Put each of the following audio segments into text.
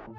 อ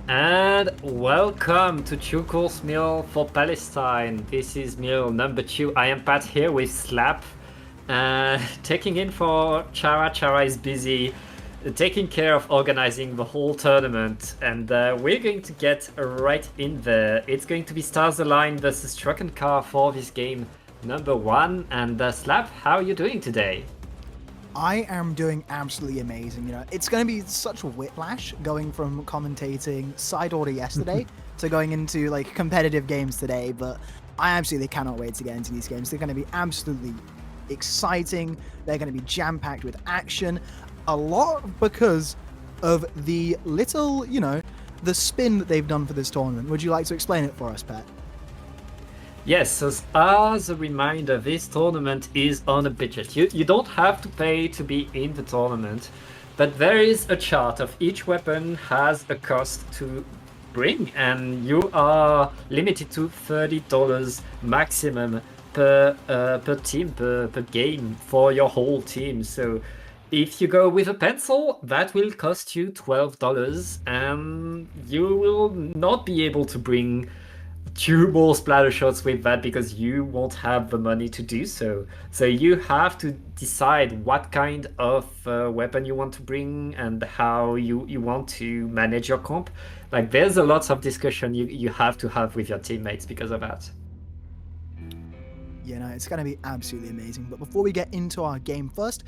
And welcome to Two Course Meal for Palestine. This is meal number 2. I am Pat here with Slap. Taking in for Chara. Chara is busy taking care of organizing the whole tournament. And we're going to get right in there. It's going to be Stars Align versus Truck and Car for this game number 1. And Slap, how are you doing today? I am doing absolutely amazing. It's going to be such a whiplash going from commentating side order yesterday to going into like competitive games today, but I absolutely cannot wait to get into these games. They're going to be absolutely exciting. They're going to be jam-packed with action, a lot because of the little, the spin that they've done for this tournament. Would you like to explain it for us, Pat? Yes, so as a reminder, this tournament is on a budget. You don't have to pay to be in the tournament, but there is a chart of each weapon has a cost to bring, and you are limited to $30 maximum per team, per game for your whole team. So if you go with a pencil, that will cost you $12, and you will not be able to bring 2 more splatter shots with that because you won't have the money to do so. So you have to decide what kind of weapon you want to bring and how you want to manage your comp. Like there's a lot of discussion you have to have with your teammates because of that. It's going to be absolutely amazing. But before we get into our game first,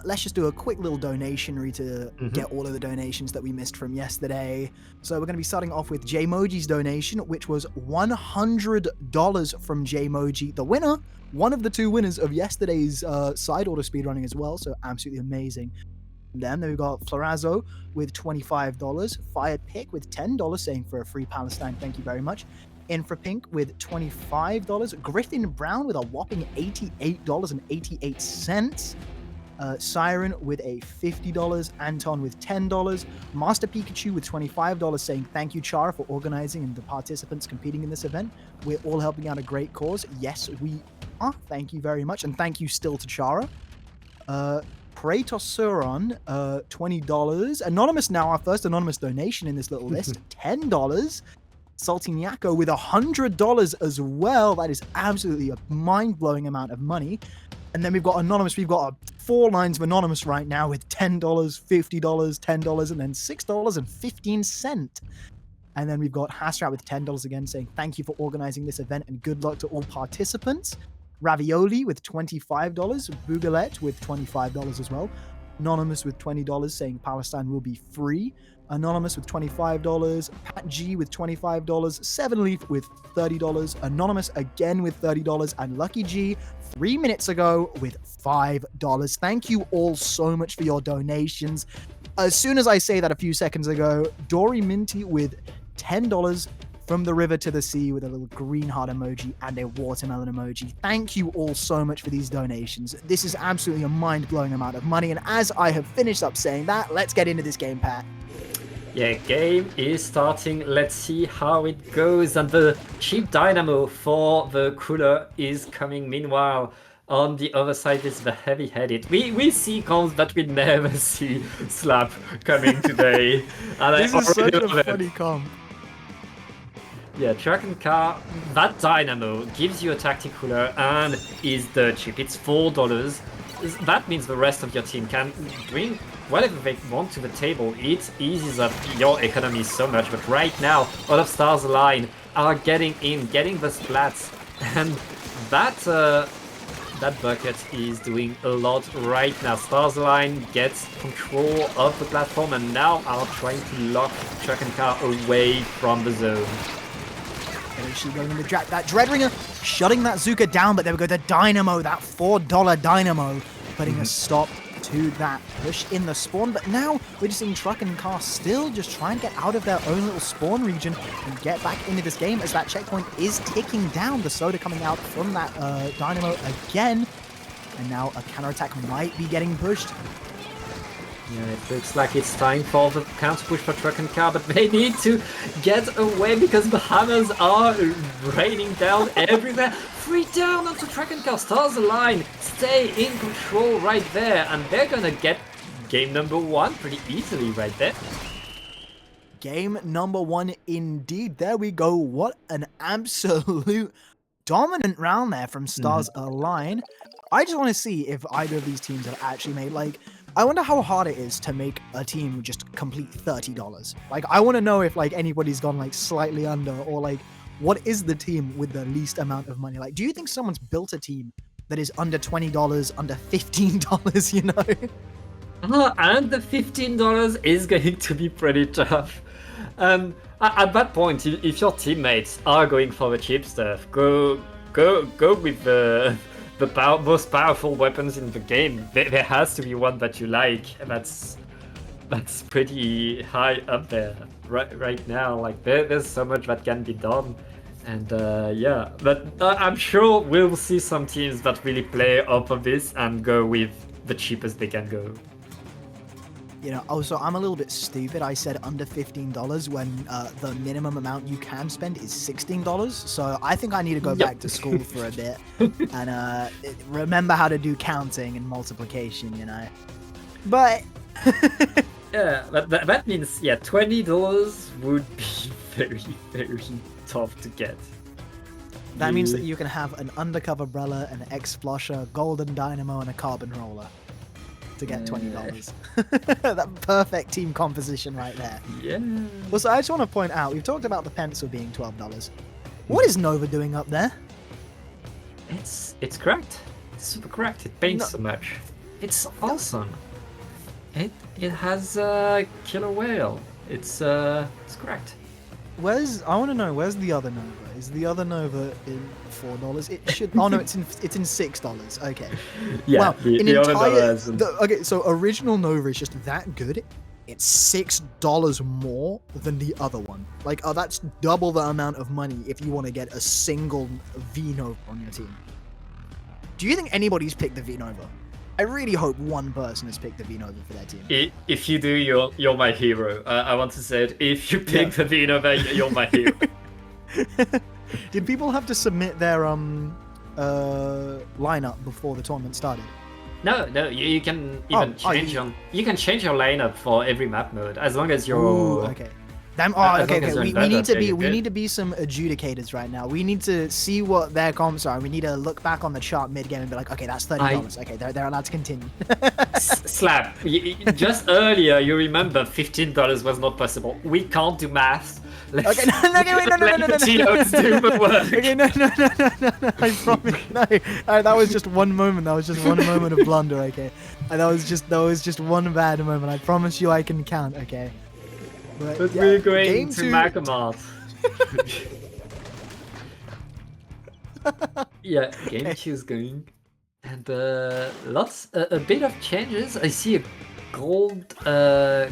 let's just do a quick little donationary to get all of the donations that we missed from yesterday. So we're going to be starting off with Jmoji's donation, which was $100 from Jmoji, the winner, one of the 2 winners of yesterday's side order speedrunning as well. So absolutely amazing. Then we've got Florazzo with $25, Fired Pick with $10 saying for a free Palestine, thank you very much. Infrapink with $25, Griffin Brown with a whopping $88.88. Siren with a $50, Anton with $10, Master Pikachu with $25 saying thank you Chara for organizing and the participants competing in this event. We're all helping out a great cause. Yes, we are. Thank you very much, and thank you still to Chara. Pratosuron, $20. Anonymous now, our first anonymous donation in this little list, $10. Salty Nyako with $100 as well. That is absolutely a mind-blowing amount of money. And then we've got Anonymous. We've got 4 lines of Anonymous right now with $10, $50, $10, and then $6.15. And then we've got Hasrat with $10 again saying thank you for organizing this event and good luck to all participants. Ravioli with $25. Bougalette with $25 as well. Anonymous with $20 saying Palestine will be free. Anonymous with $25, Pat G with $25, Sevenleaf with $30, Anonymous again with $30, and Lucky G 3 minutes ago with $5. Thank you all so much for your donations. As soon as I say that a few seconds ago, Dory Minty with $10 from the river to the sea with a little green heart emoji and a watermelon emoji. Thank you all so much for these donations. This is absolutely a mind-blowing amount of money, and as I have finished up saying that, let's get into this game, Pat. Yeah, game is starting. Let's see how it goes. And the cheap dynamo for the cooler is coming. Meanwhile, on the other side is the heavy-headed. We see comps that we never see Slap coming today. And this is such a funny comp. Yeah, Truck and Car, that dynamo gives you a tactic cooler and is dirt cheap. It's $4. That means the rest of your team can bring whatever they want to the table. It eases up your economy so much, but right now, all of Stars Align are getting in, getting the splats, and that bucket is doing a lot right now. Stars Align gets control of the platform and now are trying to lock Truck and Car away from the zone. And she going to that Dreadringer, shutting that Zuka down, but there we go, the Dynamo, that $4 Dynamo, putting a stop to that push in the spawn. But now we're just seeing Truck and Car still just trying to get out of their own little spawn region and get back into this game as that checkpoint is ticking down. The soda coming out from that Dynamo again. And now a counterattack might be getting pushed. Yeah, it looks like it's time for the counter push for Truck and Car, but they need to get away because the hammers are raining down everywhere. 3 down onto Truck and Car. Stars Align stay in control right there, and they're gonna get game number 1 pretty easily right there. Game number 1 indeed. There we go. What an absolute dominant round there from Stars Align. I just want to see if either of these teams have actually made, like, I wonder how hard it is to make a team just complete $30. Like, I want to know if, like, anybody's gone, like, slightly under, or, like, what is the team with the least amount of money? Like, do you think someone's built a team that is under $20, under $15, you know? And the $15 is going to be pretty tough. At that point, if your teammates are going for the cheap stuff, go with the most powerful weapons in the game. There has to be one that you like. That's pretty high up there right now. Like there's so much that can be done, and yeah. But I'm sure we'll see some teams that really play off of this and go with the cheapest they can go. You know, also, I'm a little bit stupid. I said under $15 when the minimum amount you can spend is $16. So I think I need to go back to school for a bit and remember how to do counting and multiplication, you know. But... yeah, that means, yeah, $20 would be very, very tough to get. That means that you can have an undercover umbrella, an X-Flusher, golden dynamo, and a carbon roller to get $20. That perfect team composition right there. Yeah. Well, so I just want to point out, we've talked about the pencil being $12. What is Nova doing up there? It's cracked. It's super cracked. It paints so much. It's awesome. It has a killer whale. It's cracked. I want to know, where's the other Nova? Is the other Nova in $4? It should. Oh no, it's in $6. Okay. Yeah. Wow. The other Nova okay, so original Nova is just that good. It's $6 more than the other one. Like, oh, that's double the amount of money if you want to get a single V Nova on your team. Do you think anybody's picked the V Nova? I really hope one person has picked the V Nova for their team. If you do, you're my hero. I want to say it. If you pick the V Nova, you're my hero. Did people have to submit their lineup before the tournament started? No, you can even change you can change your lineup for every map mode as long as you're. Ooh, okay. Okay. We need to be some adjudicators right now. We need to see what their comps are. We need to look back on the chart mid game and be like, okay, that's $30. Okay, they're allowed to continue. Slap. Just earlier, you remember $15 was not possible. We can't do maths. No. Okay, no. I promise. No, that was just one moment. That was just one moment of blunder. Okay, that was just one bad moment. I promise you, I can count. Okay. But yeah, we're going to Makamoth. Yeah, game 2 is going. And a bit of changes. I see a gold, the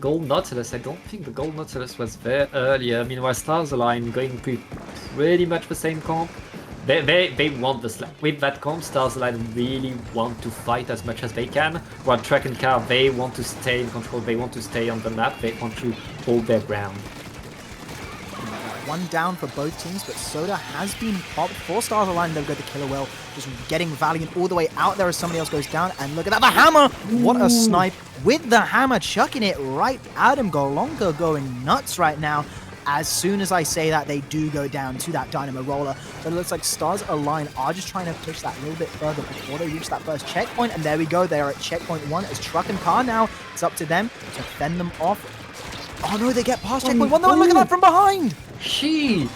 gold Nautilus. I don't think the gold Nautilus was there earlier. Meanwhile, Stars Align going pretty much the same comp. They want the slap. With that comp, Stars Align really want to fight as much as they can, while Truck and Car, they want to stay in control, they want to stay on the map, they want to hold their ground. One down for both teams, but Soda has been popped. For Stars Align, they've got the killer whale, just getting Valiant all the way out there as somebody else goes down, and look at that, the hammer! What a snipe with the hammer, chucking it right at him. Golonka going nuts right now. As soon as I say that, they do go down to that Dynamo Roller. So it looks like Stars Align are just trying to push that a little bit further before they reach that first checkpoint. And there we go. They are at checkpoint 1 as Truck and Car now. It's up to them to fend them off. Oh no, they get past checkpoint 1. No, look at that from behind. She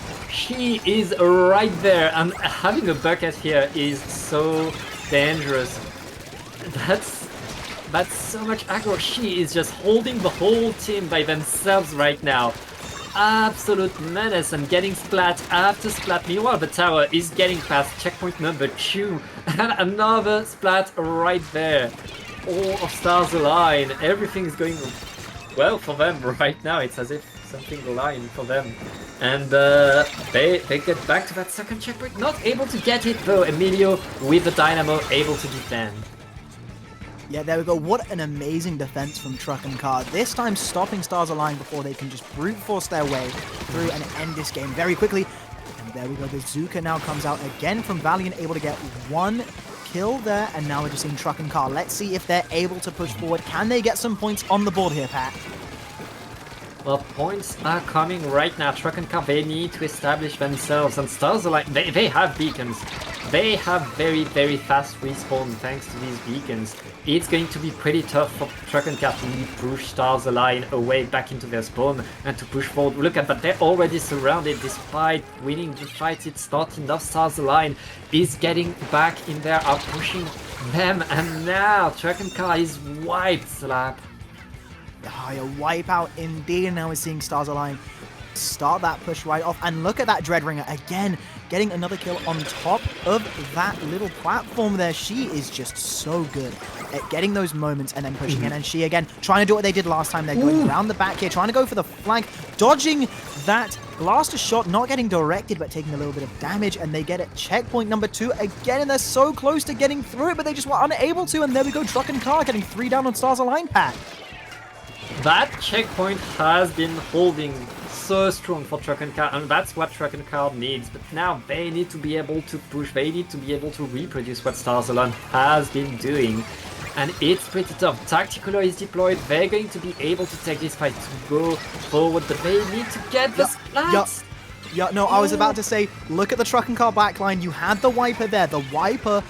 is right there. And having a bucket here is so dangerous. That's so much aggro. She is just holding the whole team by themselves right now. Absolute menace and getting splat after splat. Meanwhile, the tower is getting past checkpoint number 2 and another splat right there. All of Stars Align. Everything is going well for them right now. It's as if something aligned for them. And they get back to that second checkpoint. Not able to get it though. Emilio with the Dynamo able to defend. Yeah, there we go. What an amazing defense from Truck and Car. This time stopping Stars Align before they can just brute force their way through and end this game very quickly. And there we go. The Zuka now comes out again from Valiant, able to get one kill there. And now we're just seeing Truck and Car. Let's see if they're able to push forward. Can they get some points on the board here, Pat? Well, points are coming right now. Truck and Car, they need to establish themselves, and Stars Align, they have beacons. They have very, very fast respawn thanks to these beacons. It's going to be pretty tough for Truck and Car to push Stars Align away back into their spawn and to push forward. Look at that, they're already surrounded despite winning the fight. It's not enough. Stars Align is getting back in there, are pushing them, and now Truck and Car is wiped, Slap. Ah, a wipeout indeed, and now we're seeing Stars Align start that push right off. And look at that Dreadringer again, getting another kill on top of that little platform there. She is just so good at getting those moments and then pushing in. And she again trying to do what they did last time. They're going around the back here, trying to go for the flank, dodging that blaster shot, not getting directed, but taking a little bit of damage. And they get it checkpoint number 2 again, and they're so close to getting through it, but they just were unable to. And there we go, Truck and Car getting 3 down on Stars Align pack. That checkpoint has been holding so strong for Truck and Car, and that's what Truck and Car needs. But now they need to be able to push, they need to be able to reproduce what Stars Align has been doing. And it's pretty tough. Tacticular is deployed, they're going to be able to take this fight to go forward, but they need to get the splats. Yeah, no, I was about to say, look at the Truck and Car backline. You had the Wiper there. The Wiper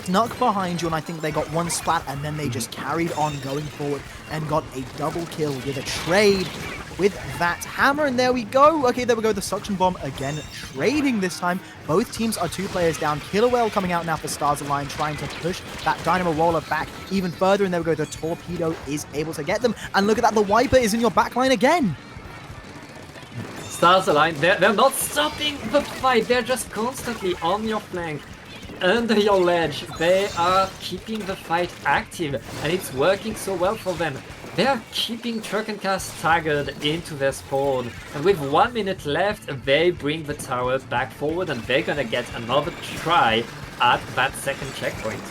snuck behind you, and I think they got 1 splat, and then they just carried on going forward and got a double kill with a trade with that hammer. And there we go. Okay, there we go. The suction bomb again, trading this time. Both teams are 2 players down. Killer Whale coming out now for Stars Align, trying to push that Dynamo Roller back even further. And there we go. The Torpedo is able to get them. And look at that. The Wiper is in your backline again. Stars Align, they're not stopping the fight. They're just constantly on your flank, under your ledge. They are keeping the fight active, and it's working so well for them. They are keeping Truck and Car staggered into their spawn, and with 1 minute left, they bring the tower back forward, and they're gonna get another try at that second checkpoint.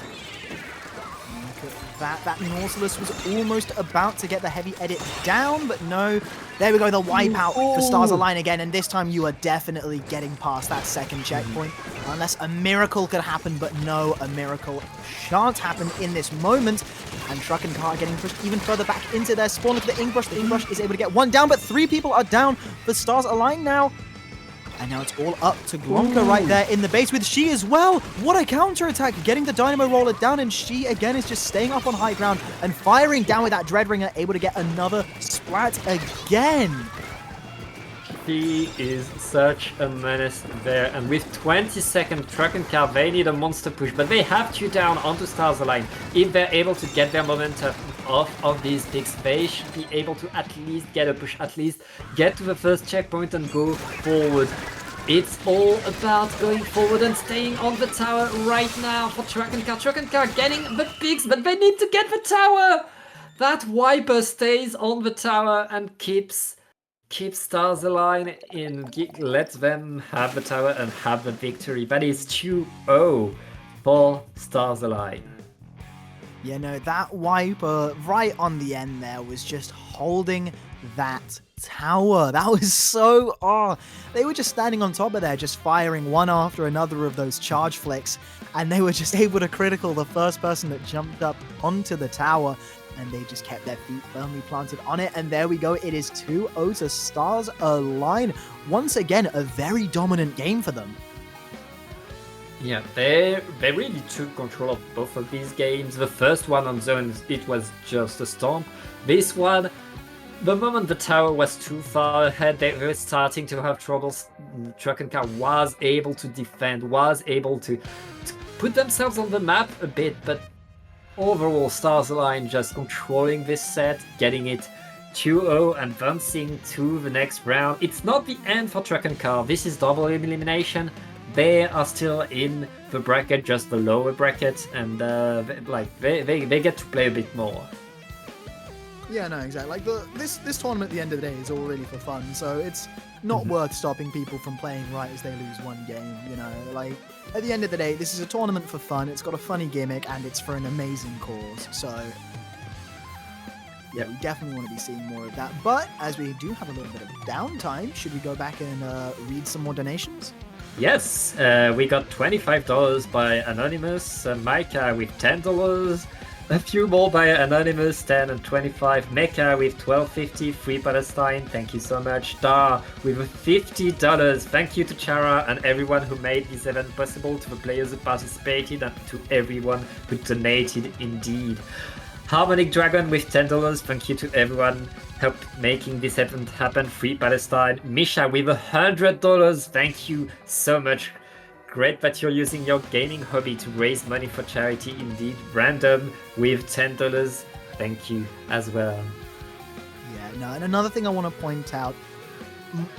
That Nautilus was almost about to get the heavy edit down, but no. There we go, the wipeout for Stars Align again, and this time you are definitely getting past that second checkpoint. Unless a miracle could happen, but no, a miracle shan't happen in this moment. And Truck and Car getting pushed even further back into their spawn. Look at the Inkbrush. The Inkbrush is able to get 1 down, but 3 people are down for Stars Align now. And now it's all up to Glonka right there in the base with She as well. What a counter-attack, getting the Dynamo Roller down, and She again is just staying up on high ground and firing down with that Dreadringer, able to get another splat again. She is such a menace there, and with 20 seconds, Truck and Car, they need a monster push, but they have to down onto Stars Align. If they're able to get their momentum off of these picks, they should be able to at least get a push, at least get to the first checkpoint and go forward. It's all about going forward and staying on the tower right now for Truck and Car. Truck and Car getting the picks, but they need to get the tower! That Wiper stays on the tower and keeps Stars Align in, let them have the tower and have the victory. That is 2-0 for Stars Align. Yeah, no, that Wiper right on the end there was just holding that tower. That was so... they were just standing on top of there, just firing one after another of those charge flicks, and they were just able to critical the first person that jumped up onto the tower. And they just kept their feet firmly planted on it. And there we go. It is 2-0 to Stars Align. Once again, a very dominant game for them. Yeah, they really took control of both of these games. The first one on zones, it was just a stomp. This one, the moment the tower was too far ahead, they were starting to have troubles. Truck and Car was able to defend, was able to put themselves on the map a bit, but overall, Stars Align just controlling this set, getting it 2-0 and advancing to the next round. It's not the end for Truck and Car. This is double elimination. They are still in the bracket, just the lower bracket, and they get to play a bit more. Yeah, no, exactly. Like this tournament at the end of the day is all really for fun, so it's not worth stopping people from playing right as they lose one game, you know. Like, at the end of the day, this is a tournament for fun, it's got a funny gimmick, and it's for an amazing cause, so yeah, we definitely want to be seeing more of that. But as we do have a little bit of downtime, should we go back and read some more donations? Yes, we got $25 by Anonymous, Micah with $10, A few more by Anonymous, 10 and 25. Mecha with 12.50. Free Palestine, thank you so much. Dar with $50. Thank you to Chara and everyone who made this event possible, to the players who participated, and to everyone who donated indeed. Harmonic Dragon with $10. Thank you to everyone help making this event happen. Free Palestine. Misha with $100. Thank you so much. Great that you're using your gaming hobby to raise money for charity indeed. Random with $10. Thank you as well. Yeah, no, and another thing I want to point out,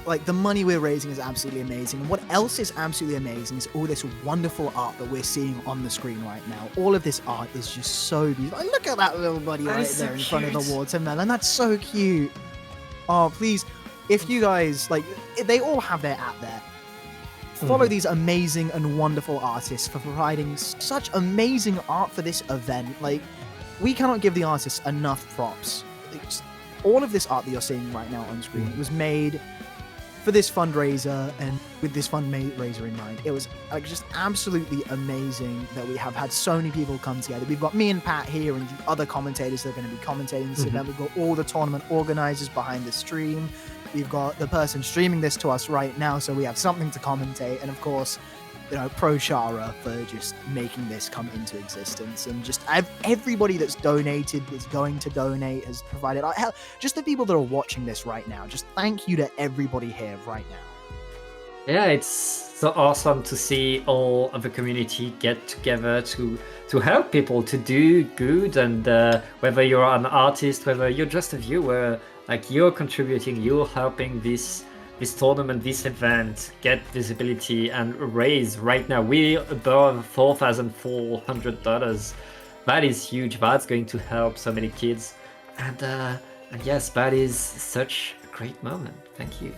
like the money we're raising is absolutely amazing. And what else is absolutely amazing is all this wonderful art that we're seeing on the screen right now. All of this art is just so beautiful. Like, look at that little buddy right there in front of the watermelon. That's so cute. Oh, please, if you guys, like, they all have their app there. Follow these amazing and wonderful artists for providing such amazing art for this event. Like, we cannot give the artists enough props. All of this art that you're seeing right now on screen was made for this fundraiser and with this fundraiser in mind. It was like just absolutely amazing that we have had so many people come together. We've got me and Pat here and the other commentators that are going to be commentating this event. We've got all the tournament organizers behind the stream. We've got the person streaming this to us right now, so we have something to commentate. And of course, you know, ProChara for just making this come into existence. And just everybody that's donated, that's going to donate, has provided. Hell, just the people that are watching this right now. Just thank you to everybody here right now. Yeah, it's so awesome to see all of the community get together to help people, to do good. And whether you're an artist, whether you're just a viewer, like, you're contributing, you're helping this tournament, this event get visibility and raise. Right now we're above $4,400. That is huge. That's going to help so many kids, and yes, that is such a great moment. Thank you.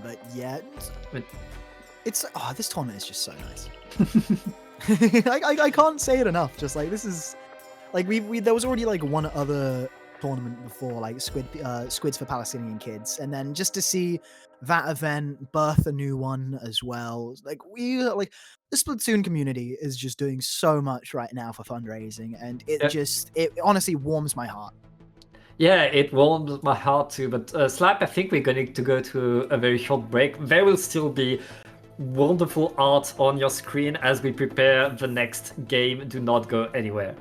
But yeah, it's this tournament is just so nice. I can't say it enough. Just like, this is like, there was already like one other tournament before, like Squids for Palestinian Kids, and then just to see that event birth a new one as well. Like, the Splatoon community is just doing so much right now for fundraising, and it honestly warms my heart. Yeah, it warms my heart too. But Slap, I think we're going to go to a very short break. There will still be wonderful art on your screen as we prepare the next game. Do not go anywhere.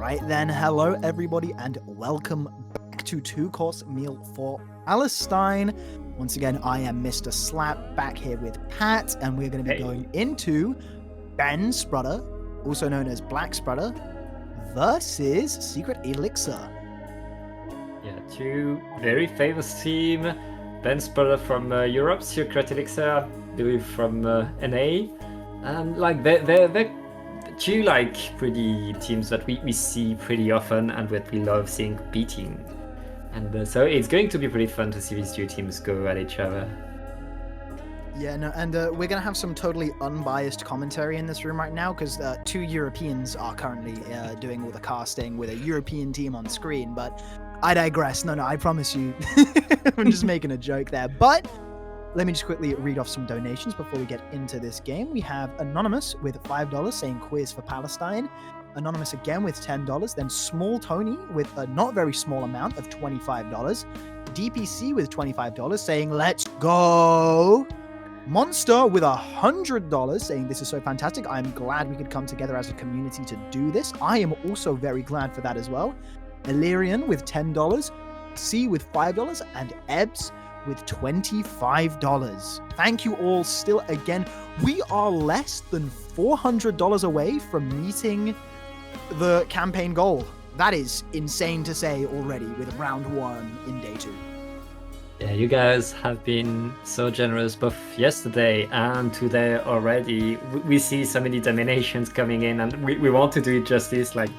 Right then, hello everybody, and welcome back to Two-Course Meal for Palestine. Once again, I am Mr. Slap, back here with Pat, and we're going to be going into Ben Sprudder, also known as Black Sprudder, versus Secret Elixir. Yeah, two very famous team. Ben Sprudder from Europe, Secret Elixir, I believe from NA, and like they're two like pretty teams that we see pretty often and that we love seeing beating. And so it's going to be pretty fun to see these two teams go at each other. Yeah, no, and we're going to have some totally unbiased commentary in this room right now because two Europeans are currently doing all the casting with a European team on screen, but I digress. No, I promise you. I'm just making a joke there. But let me just quickly read off some donations before we get into this game. We have Anonymous with $5 saying quiz for Palestine. Anonymous again with $10. Then Small Tony with a not very small amount of $25. DPC with $25 saying let's go. Monster with $100 saying this is so fantastic. I'm glad we could come together as a community to do this. I am also very glad for that as well. Illyrian with $10. C with $5. And Ebbs with $25. Thank you all still again. We are less than $400 away from meeting the campaign goal. That is insane to say already with round 1 in day 2. Yeah, you guys have been so generous both yesterday and today already. We see so many dominations coming in and we want to do it justice, like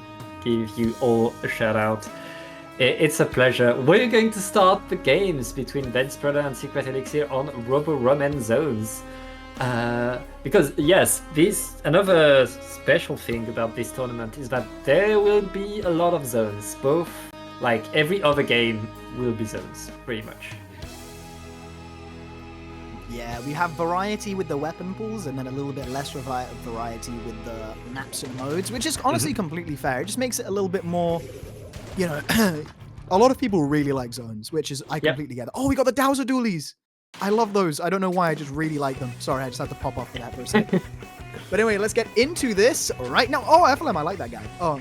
give you all a shout out. It's a pleasure. We're going to start the games between Ben Sprudder and Secret Elixir on Robo-Roman zones. Because yes, another special thing about this tournament is that there will be a lot of zones. Both, like every other game, will be zones, pretty much. Yeah, we have variety with the weapon pools and then a little bit less variety with the maps and modes, which is honestly completely fair. It just makes it a little bit more, you know, a lot of people really like zones, which is, I completely get it. Oh, we got the Dowser Dualies. I love those. I don't know why, I just really like them. Sorry, I just had to pop off for that for a second. But anyway, let's get into this right now. Oh, FLM, I like that guy. Oh.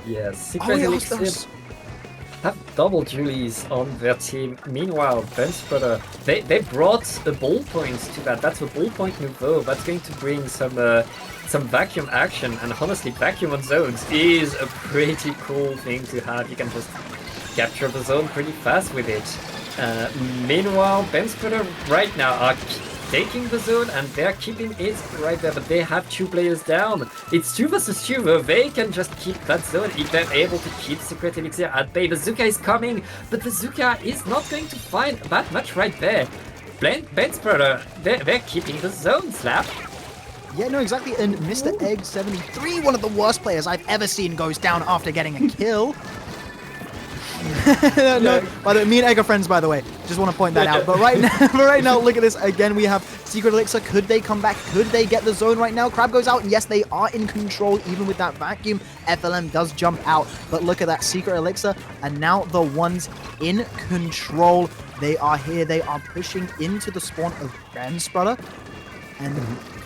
Yes, Secret Elixir have double Julies on their team. Meanwhile, Ben Sprudder, they brought a ballpoint to that. That's a ballpoint nouveau. That's going to bring some vacuum action. And honestly, vacuum on zones is a pretty cool thing to have. You can just capture the zone pretty fast with it. Meanwhile, Ben Sprudder right now are taking the zone and they're keeping it right there, but they have 2 players down. It's 2 versus 2 where they can just keep that zone if they're able to keep Secret Elixir at bay. Bazooka is coming, but Bazooka is not going to find that much right there. Ben Sprudder, they're keeping the zone, Slap. Yeah, no, exactly. And Mr. Egg 73, one of the worst players I've ever seen, goes down after getting a kill. No, by the way, me and Egg are friends, by the way. Just want to point that out. But right now, look at this. Again, we have Secret Elixir. Could they come back? Could they get the zone right now? Crab goes out. And yes, they are in control, even with that vacuum. FLM does jump out. But look at that Secret Elixir. And now the ones in control. They are here. They are pushing into the spawn of Ben Sprudder. And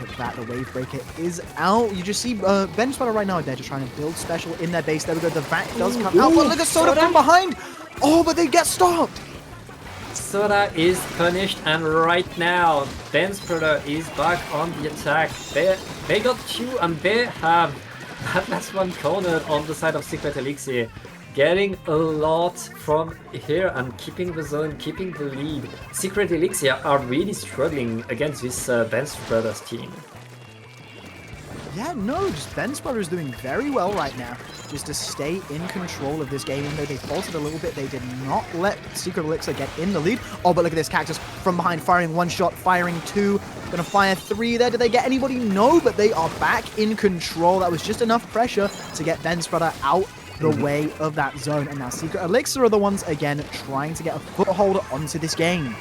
look at that, the Wave Breaker is out. You just see Ben Sprudder right now, they're just trying to build special in their base. There we go, the vac does come out, but look at Soda from behind! Oh, but they get stopped! Soda is punished, and right now, Ben Sprudder is back on the attack. They got 2, and they have that last one cornered on the side of Secret Elixir. Getting a lot from here and keeping the zone, keeping the lead. Secret Elixir are really struggling against this Ben Sprudder's team. Yeah, no, just Ben Sprudder is doing very well right now. Just to stay in control of this game, even though they faltered a little bit, they did not let Secret Elixir get in the lead. Oh, but look at this Cactus from behind, firing 1 shot, firing 2, gonna fire 3 there. Did they get anybody? No, but they are back in control. That was just enough pressure to get Ben Sprudder out the way of that zone. And now Secret Elixir are the ones, again, trying to get a foothold onto this game.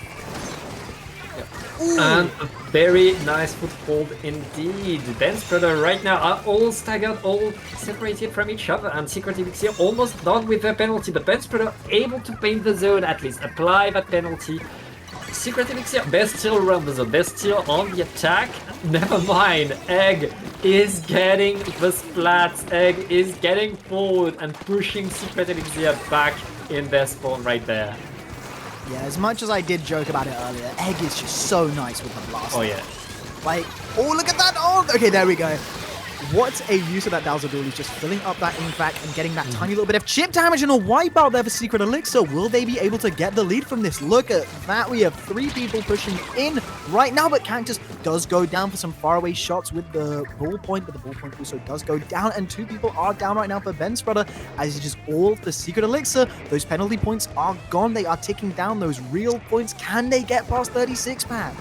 And a very nice foothold indeed. Ben Sprudder right now are all staggered, all separated from each other, and Secret Elixir almost done with their penalty, but Ben Sprudder able to paint the zone, at least apply that penalty. Secret Elixir, they're still around the zone, they're still on the attack. Never mind, Egg is getting the Splat. Egg is getting forward and pushing Secret Elixir back in their spawn right there. Yeah, as much as I did joke about it earlier, Egg is just so nice with the blast. Oh yeah. Like, oh, look at that! Oh, okay, there we go. What a use of that Dazzle Duel. He's just filling up that ink back and getting that tiny little bit of chip damage and a wipeout there for Secret Elixir. Will they be able to get the lead from this? Look at that. We have 3 people pushing in right now, but Cactus does go down for some faraway shots with the ball point, but the ball point also does go down, and 2 people are down right now for Ben Spreader, as it is all for Secret Elixir. Those penalty points are gone. They are ticking down those real points. Can they get past 36, Pat?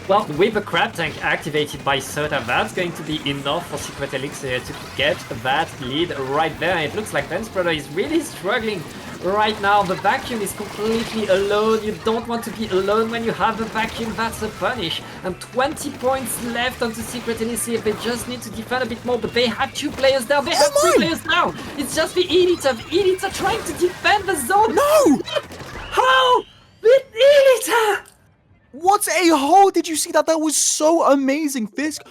Well, with the Crab Tank activated by Soda, that's going to be enough for Secret Elixir to get that lead right there. It looks like Ben Spreader is really struggling right now. The vacuum is completely alone. You don't want to be alone when you have the vacuum. That's a punish. And 20 points left onto Secret Elixir. They just need to defend a bit more, but they have 2 players down. They have 3 players now. It's just the Elita. The Elita trying to defend the zone. No! How? With Elita! What a hole! Did you see that? That was so amazing. Fisk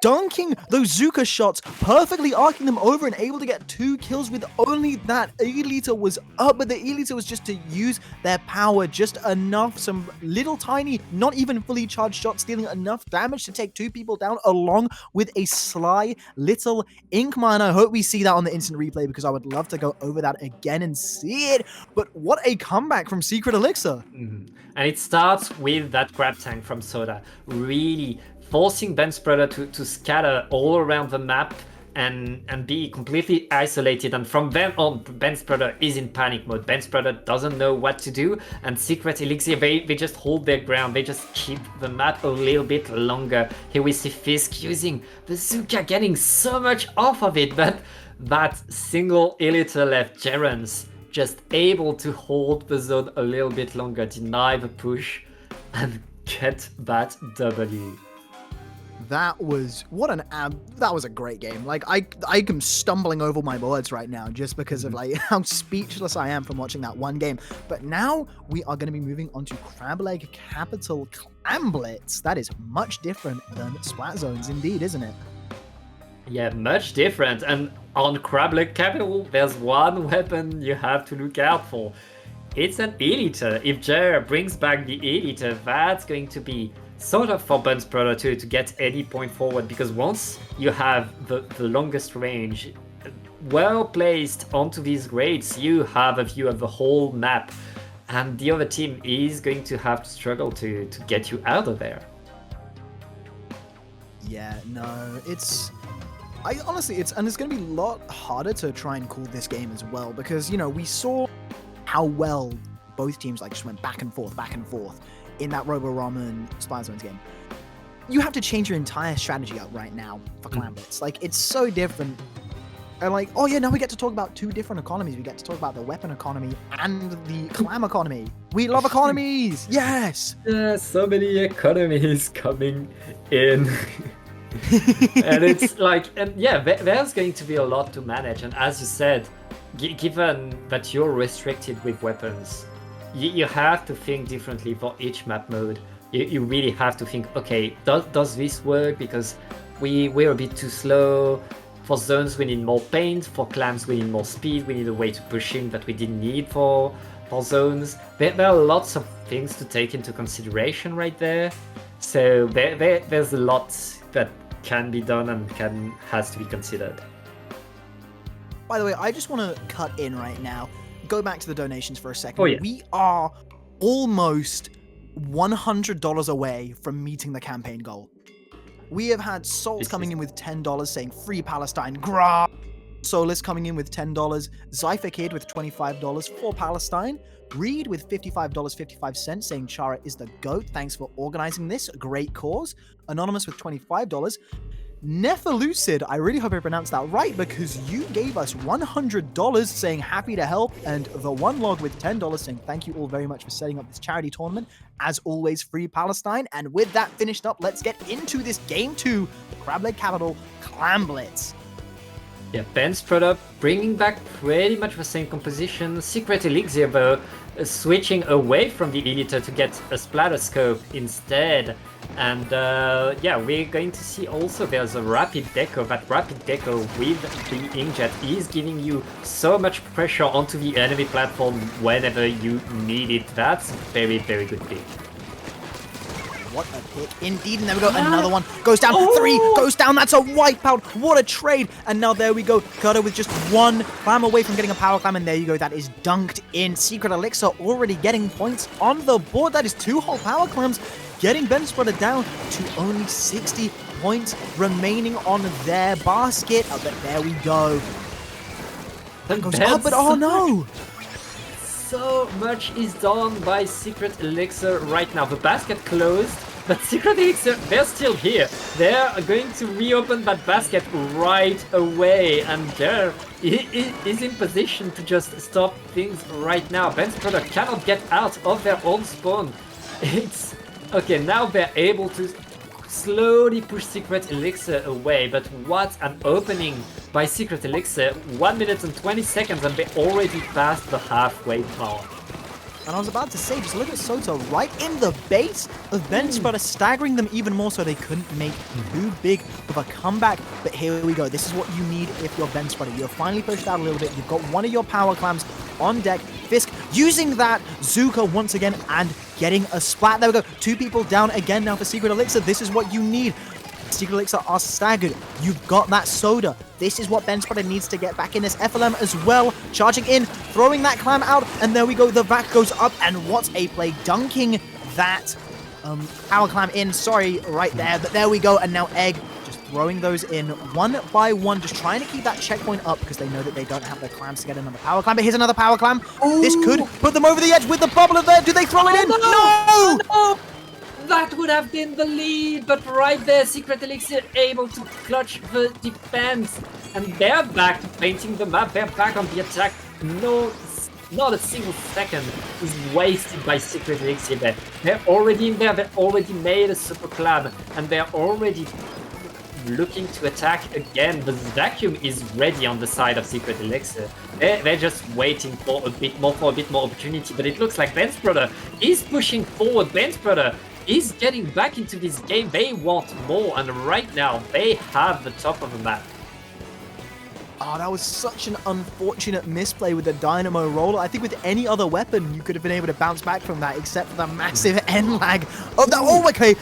dunking those Zuka shots, perfectly arcing them over and able to get 2 kills with only that. Elita was up, but the Elita was just to use their power just enough. Some little tiny, not even fully charged shots, dealing enough damage to take 2 people down, along with a sly little Inkman. I hope we see that on the instant replay, because I would love to go over that again and see it. But what a comeback from Secret Elixir. And it starts with that Crab Tank from Soda, really forcing Ben Spreader to scatter all around the map and be completely isolated. And from then on, Ben Spreader is in panic mode. Ben Spreader doesn't know what to do, and Secret Elixir, they just hold their ground. They just keep the map a little bit longer. Here we see Fisk using the Zuka, getting so much off of it, but that single Elita left, Gerans, just able to hold the zone a little bit longer, deny the push, and get that W. That was that was a great game. Like I am stumbling over my words right now just because of like how speechless I am from watching that one game. But now we are going to be moving on to Crab Leg Capital Clam Blitz. That is much different than Splat Zones, indeed, isn't it? Yeah, much different. And on Crab Leg Capital, there's one weapon you have to look out for. It's an Elita. If Chara brings back the Elita, that's going to be sort of for Ben Spreader to get any point forward, because once you have the longest range well placed onto these grades, you have a view of the whole map, and the other team is going to have to struggle to get you out of there. Yeah, no, it's going to be a lot harder to try and call this game as well, because, you know, we saw how well both teams like just went back and forth in that Robo Ramen Splat Zones game. You have to change your entire strategy up right now for Clam Blitz. Like, it's so different. And like, oh yeah, now we get to talk about 2 different economies. We get to talk about the weapon economy and the clam economy. We love economies! Yes! Yeah, so many economies coming in. And it's like, and yeah, there's going to be a lot to manage. And as you said, given that you're restricted with weapons, you have to think differently for each map mode. You really have to think, okay, does this work? Because we're a bit too slow. For zones, we need more paint. For clams, we need more speed. We need a way to push in that we didn't need for zones. There are lots of things to take into consideration right there. So there's a lot that can be done and has to be considered. By the way, I just want to cut in right now. Go back to the donations for a second. Oh, yeah. We are almost $100 away from meeting the campaign goal. We have had Salt coming in with $10 saying free Palestine, grah! Solus coming in with $10, Zypher Kid with $25 for Palestine, Reed with $55.55 saying Chara is the GOAT, thanks for organizing this, great cause, Anonymous with $25, Nefalucid, I really hope I pronounced that right, because you gave us $100 saying happy to help, and the One Log with $10 saying thank you all very much for setting up this charity tournament. As always, free Palestine. And with that finished up, let's get into this Game 2, Crab Leg Capital Clam Blitz. Yeah, Ben Spreader bringing back pretty much the same composition. Secret Elixir, though, switching away from the Eliter to get a splatter scope instead. And yeah, we're going to see also there's a rapid deco. That rapid deco with the inkjet is giving you so much pressure onto the enemy platform whenever you need it. That's very, very good pick. What a pick indeed. And there we go. Another one goes down. 3 goes down. That's a wipeout. What a trade. And now there we go. Chara with just 1 clam away from getting a power clam. And there you go. That is dunked in. Secret Elixir already getting points on the board. That is 2 whole power clams, getting Benspreader down to only 60 points remaining on their basket. Oh, but there we go. That goes up, but oh no. So much is done by Secret Elixir right now. The basket closed, but Secret Elixir, they're still here. They're going to reopen that basket right away, and Chara is in position to just stop things right now. Benspreader cannot get out of their own spawn. It's okay, now they're able to slowly push Secret Elixir away, but what an opening by Secret Elixir. 1 minute and 20 seconds and they already passed the halfway mark. And I was about to say, just look at Sota right in the base of Benspreader, staggering them even more so they couldn't make too big of a comeback. But here we go. This is what you need if you're Benspreader. You're finally pushed out a little bit. You've got one of your power clams on deck. Fisk using that Zuka once again and getting a splat. There we go. 2 people down again now for Secret Elixir. This is what you need. Secret Elixir are staggered. You've got that soda. This is what Benspreader needs to get back in this FLM as well. Charging in, throwing that clam out, and there we go. The vac goes up, and what a play. Dunking that power clam in. Sorry, right there. But there we go. And now Egg just throwing those in one by one, just trying to keep that checkpoint up because they know that they don't have the clams to get another power clam. But here's another power clam. Ooh. This could put them over the edge with the bubbler there. Do they throw it in? No! That would have been the lead, but right there, Secret Elixir able to clutch the defense. And they're back to painting the map, they're back on the attack. No, not a single second is wasted by Secret Elixir there. They're already in there, they've already made a super clam, and they're already looking to attack again. The vacuum is ready on the side of Secret Elixir. They're just waiting for a bit more opportunity, but it looks like Benspreader is pushing forward. Benspreader is getting back into this game. They want more, and right now they have the top of the map. Oh, that was such an unfortunate misplay with the Dynamo Roller. I think with any other weapon, you could have been able to bounce back from that, except for the massive end lag of that. Oh, okay.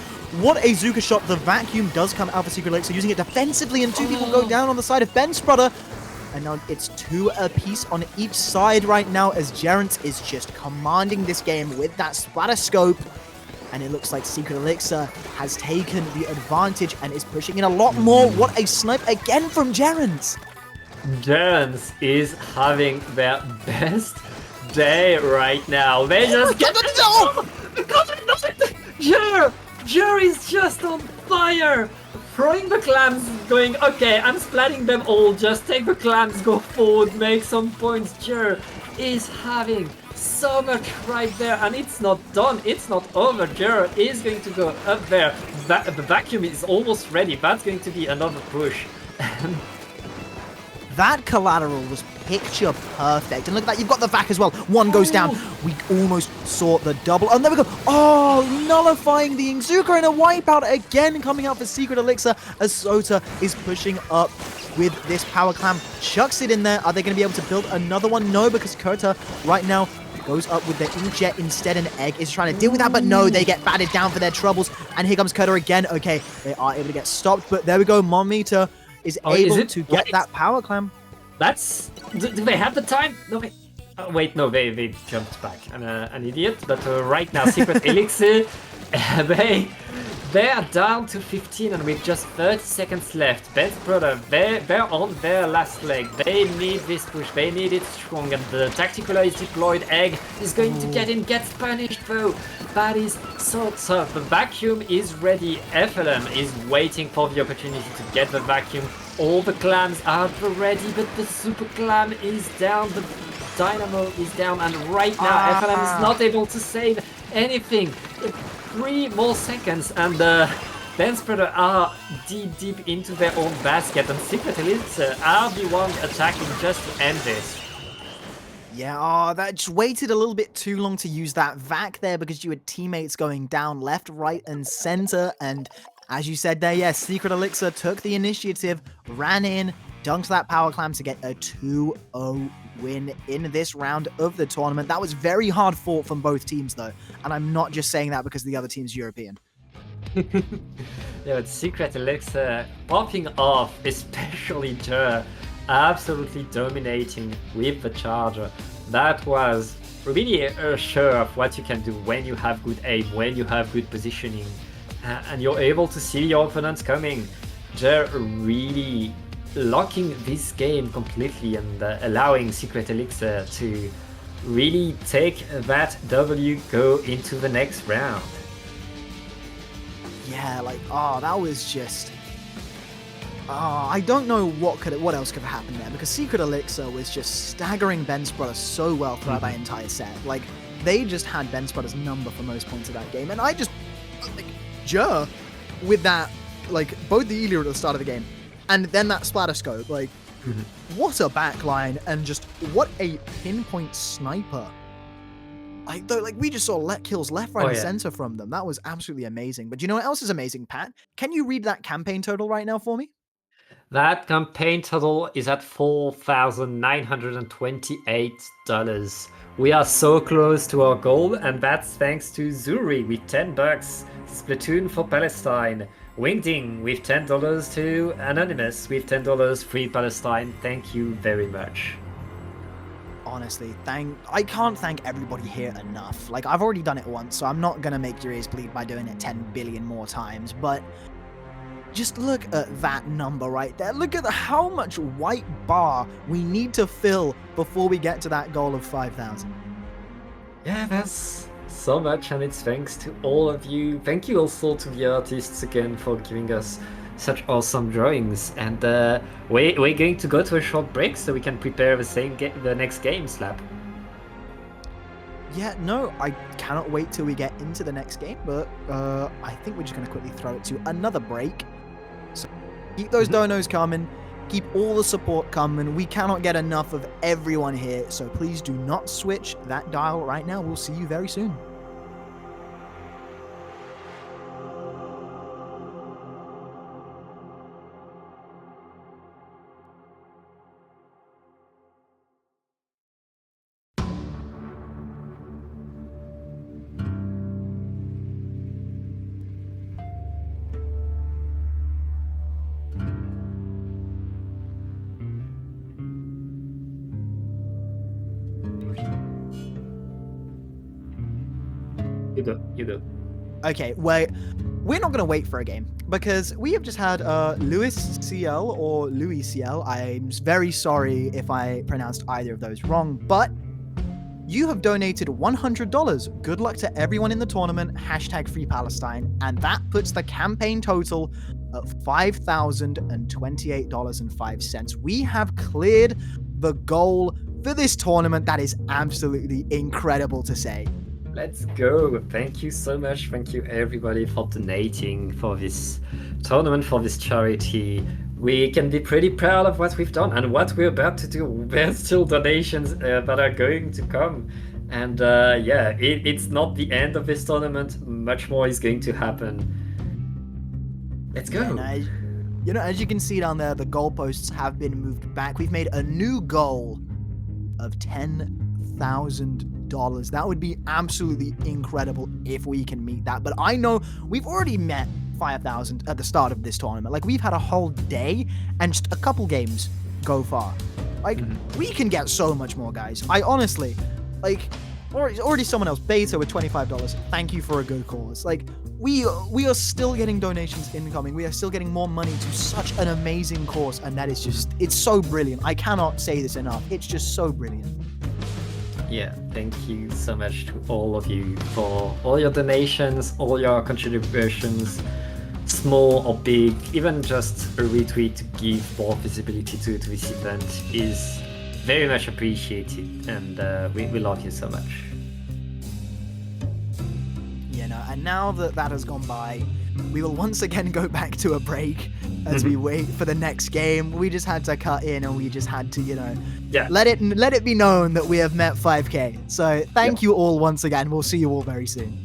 What a Zuka shot. The vacuum does come out for Secret Elixir, using it defensively, and 2 people go down on the side of Benspreader. And now it's 2 apiece on each side right now, as Gerrans is just commanding this game with that splatter scope. And it looks like Secret Elixir has taken the advantage and is pushing in a lot more. What a snipe again from Gerrans. Gerrans is having their best day right now. They just get Chara is just on fire. Throwing the clams, going, okay, I'm splatting them all. Just take the clams, go forward, make some points. Chara is having so much right there, and it's not done, it's not over. Chara is going to go up there. The vacuum is almost ready. That's going to be another push. That collateral was picture perfect. And look at that, you've got the vac as well. 1 goes down. We almost saw the double. And there we go. Oh, nullifying the Inkzuka, and a wipeout again coming out for Secret Elixir as Sota is pushing up with this power clam. Chucks it in there. Are they going to be able to build another one? No, because Chara right now goes up with the inkjet instead, and Egg is trying to deal with that, but no, they get batted down for their troubles. And here comes Chara again. Okay, they are able to get stopped, but there we go. Monmeter is able to get that power clam. That's... Do they have the time? No, wait. Wait, no, they jumped back. I'm an idiot. But right now, Secret Elixir, they are down to 15 and with just 30 seconds left. Benspreader, they're on their last leg. They need this push. They need it strong. And the tactical is deployed. Egg is going to get in, gets punished though. That is so tough. The vacuum is ready. FLM is waiting for the opportunity to get the vacuum. All the clams are ready, but the super clam is down. The Dynamo is down, and right now FLM is not able to save anything. 3 more seconds, and Benspreader are deep into their own basket, and Secret Elixir are the ones attacking just to end this. Yeah, oh, that just waited a little bit too long to use that vac there because you had teammates going down left, right, and center. And as you said there, yes, Secret Elixir took the initiative, ran in, dunked that power clam to get a 2-0 win in this round of the tournament. That was very hard fought from both teams, though. And I'm not just saying that because the other team's European. Yeah, but Secret Elixir popping off, especially Chara, absolutely dominating with the charger. That was really a show of what you can do when you have good aim, when you have good positioning, and you're able to see your opponents coming. Chara really locking this game completely and allowing Secret Elixir to really take that W, go into the next round. Yeah, like, oh, that was just... Oh, I don't know what else could have happened there, because Secret Elixir was just staggering Ben's brother so well throughout that entire set. Like, they just had Ben's brother's number for most points of that game, and I just... Like, Jer, with that, like, both the Elia at the start of the game, and then that splatter scope, like, what a backline, and just what a pinpoint sniper. Like we just saw kills left, right, and center from them. That was absolutely amazing. But you know what else is amazing, Pat? Can you read that campaign total right now for me? That campaign total is at $4,928. We are so close to our goal, and that's thanks to Zuri with $10, Splatoon for Palestine, Wingding with $10 to Anonymous with $10 Free Palestine. Thank you very much. Honestly, I can't thank everybody here enough. Like, I've already done it once, so I'm not gonna make your ears bleed by doing it 10 billion more times, but just look at that number right there. Look at how much white bar we need to fill before we get to that goal of 5,000. Yeah, that's so much, and it's thanks to all of you. Thank you also to the artists again for giving us such awesome drawings, and we're going to go to a short break so we can prepare the next game, Slap. Yeah, no, I cannot wait till we get into the next game, but I think we're just going to quickly throw it to another break. So keep those donos coming, keep all the support coming. We cannot get enough of everyone here, so please do not switch that dial right now. We'll see you very soon. You go. Okay, we're not going to wait for a game because we have just had Louis CL or Louis CL. I'm very sorry if I pronounced either of those wrong, but you have donated $100. Good luck to everyone in the tournament. #FreePalestine. And that puts the campaign total at $5,028.05. We have cleared the goal for this tournament. That is absolutely incredible to say. Let's go. Thank you so much. Thank you everybody for donating for this tournament, for this charity. We can be pretty proud of what we've done and what we're about to do. There's still donations that are going to come. And yeah, it's not the end of this tournament. Much more is going to happen. Let's go. You know, as you can see down there, the goalposts have been moved back. We've made a new goal of $10,000. That would be absolutely incredible if we can meet that. But I know we've already met 5,000 at the start of this tournament. Like, we've had a whole day and just a couple games go far. Like, we can get so much more, guys. I honestly, like, already someone else, Beta with $25. Thank you for a good cause. Like, we are still getting donations incoming. We are still getting more money to such an amazing cause, and that is just, it's so brilliant. I cannot say this enough. It's just so brilliant. Yeah, thank you so much to all of you for all your donations, all your contributions, small or big. Even just a retweet to give more visibility to this event is very much appreciated, and we love you so much. Yeah, no, and now that has gone by, we will once again go back to a break. as we wait for the next game. We just had to cut in and we just had to, Yeah. let it be known that we have met 5K. So thank you all once again. We'll see you all very soon.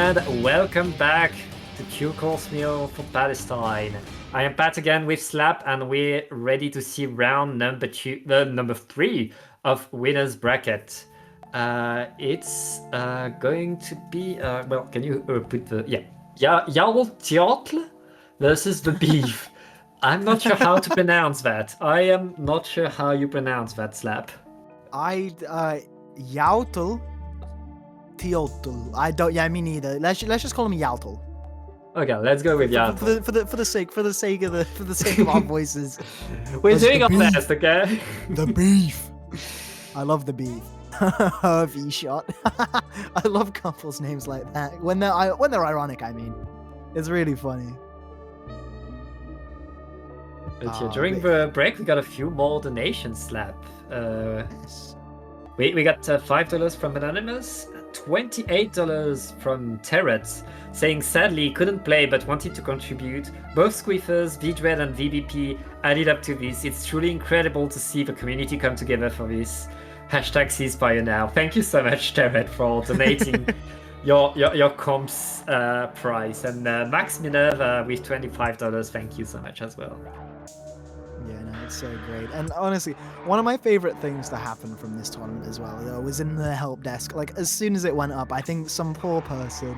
and welcome back to Q Course Meal for Palestine. I am Pat again with Slap, and we're ready to see round number 3 of Winners Bracket. It's going to be well. Can you put the Yarl Tjotl versus the Beef? I'm not sure how to pronounce that. I am not sure how you pronounce that, Slap. Yautel. Teotl. I don't. Yeah, me neither. Let's just call him Yautel. Okay, let's go with Yarl. For the sake of our voices. We're doing our best, okay? The beef. I love the beef. V-shot. I love couples names like that. When they're ironic, I mean. It's really funny. But yeah, during the break, we got a few more donations, Slap. Yes. We got $5 from Anonymous, $28 from Terrets, saying sadly couldn't play but wanted to contribute. Both Squiffers, VDread and VBP added up to this. It's truly incredible to see the community come together for this. Hashtag ceasefire now. Thank you so much, Terret, for donating your comps price. And Max Minerva with $25, thank you so much as well. Yeah, no, it's so great. And honestly, one of my favorite things to happen from this tournament as well, though, was in the help desk. Like, as soon as it went up, I think some poor person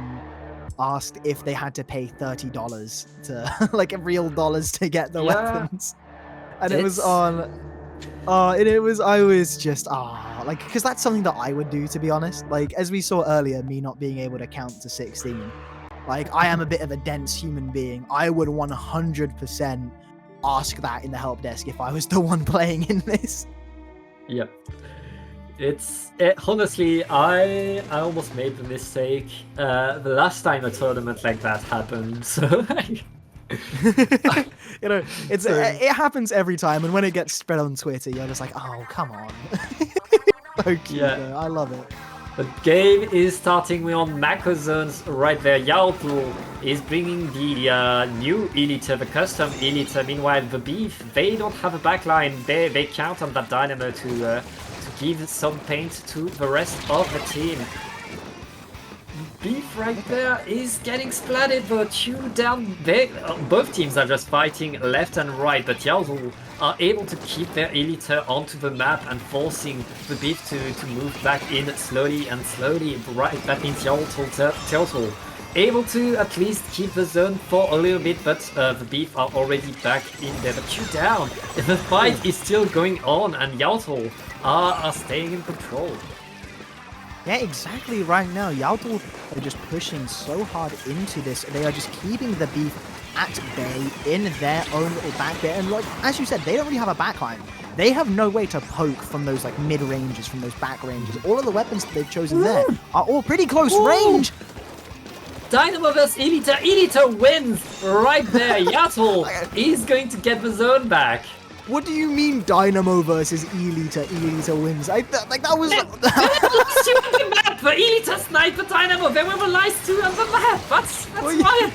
asked if they had to pay $30 to, like, real dollars to get the weapons. And it was on... I was just, like, because that's something that I would do, to be honest. Like, as we saw earlier, me not being able to count to 16. Like, I am a bit of a dense human being. I would 100% ask that in the help desk if I was the one playing in this. Yep. Honestly, I almost made the mistake the last time a tournament like that happened, so... You know, it happens every time, and when it gets spread on Twitter, you're just like, oh, come on. So cute, though. I love it. The game is starting on Mako Zones right there. Yautl is bringing the new Elite, the custom Elite. Meanwhile, the Beef, they don't have a backline. They count on that Dynamo to give some paint to the rest of the team. Beef right there is getting splatted, but two down. Both teams are just fighting left and right, but Yautl are able to keep their Elite onto the map and forcing the Beef to move back in slowly and slowly. Right, that means Yautl able to at least keep the zone for a little bit, but the Beef are already back in there. But two down. The fight is still going on, and Yautl are staying in control. Yeah, exactly right now. Yautl are just pushing so hard into this. They are just keeping the Beef at bay in their own little back bit. And like, as you said, they don't really have a backline. They have no way to poke from those like mid-ranges, from those back ranges. All of the weapons that they've chosen there are all pretty close range. Dynamo vs Elite. Elite wins right there. Yautl is going to get the zone back. What do you mean Dynamo versus Elite? Elite wins. That was... last two on the map. The Elite sniped the Dynamo. They were the last two on the map. That's why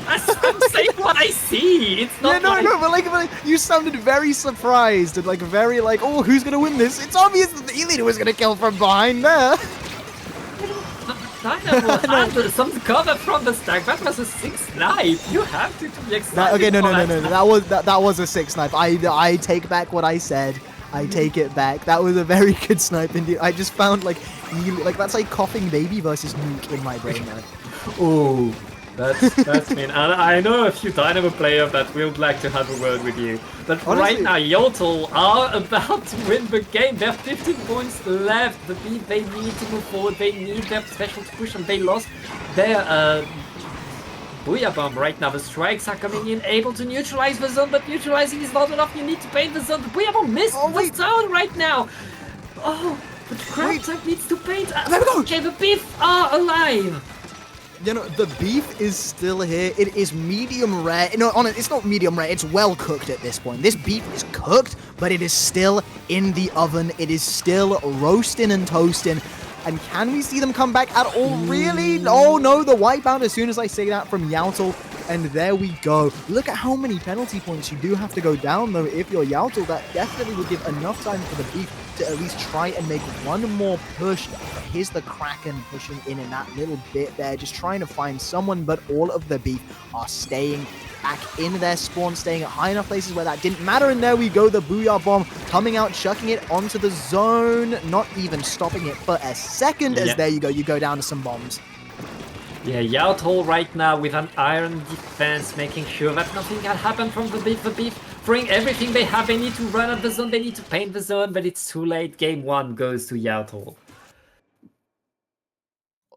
I'm saying what I see. It's not but you sounded very surprised and like very like, oh, who's gonna win this? It's obvious that the Elite was gonna kill from behind there. Dynamo had some cover from the stack. That was a 6 snipe. You have to be excited. Okay, no. That was a 6 snipe. I take back what I said. I take it back. That was a very good snipe indeed. I just found like that's like coughing baby versus nuke in my brain. Oh, that's mean. And I know a few Dynamo players that would like to have a word with you. But honestly, right now, Yautl are about to win the game. There are 15 points left. The Beef, they need to move forward. They need their special to push, and they lost their Booyah Bomb right now. The strikes are coming in, able to neutralize the zone, but neutralizing is not enough. You need to paint the zone. The Booyah Bomb missed the zone right now. Oh, but Crab Tank needs to paint. There we go. Okay, the Beef are alive. You know, the Beef is still here. It is medium rare. No, it's not medium rare. It's well cooked at this point. This beef is cooked, but it is still in the oven. It is still roasting and toasting. And can we see them come back at all? Really? Oh, no, the wipeout as soon as I say that from Yautl. And there we go. Look at how many penalty points you do have to go down, though, if you're Yautl. That definitely would give enough time for the Beef to at least try and make one more push. But here's the Kraken pushing in that little bit there, just trying to find someone, but all of the beef are staying back in their spawn, staying at high enough places where that didn't matter. And there we go, the Booyah Bomb coming out, chucking it onto the zone, not even stopping it for a second, as there you go down to some bombs. Yeah, Yautol right now with an iron defense, making sure that nothing can happen from the beef. The beef throwing everything they have. They need to run at the zone, they need to paint the zone, but it's too late. Game 1 goes to Yautol.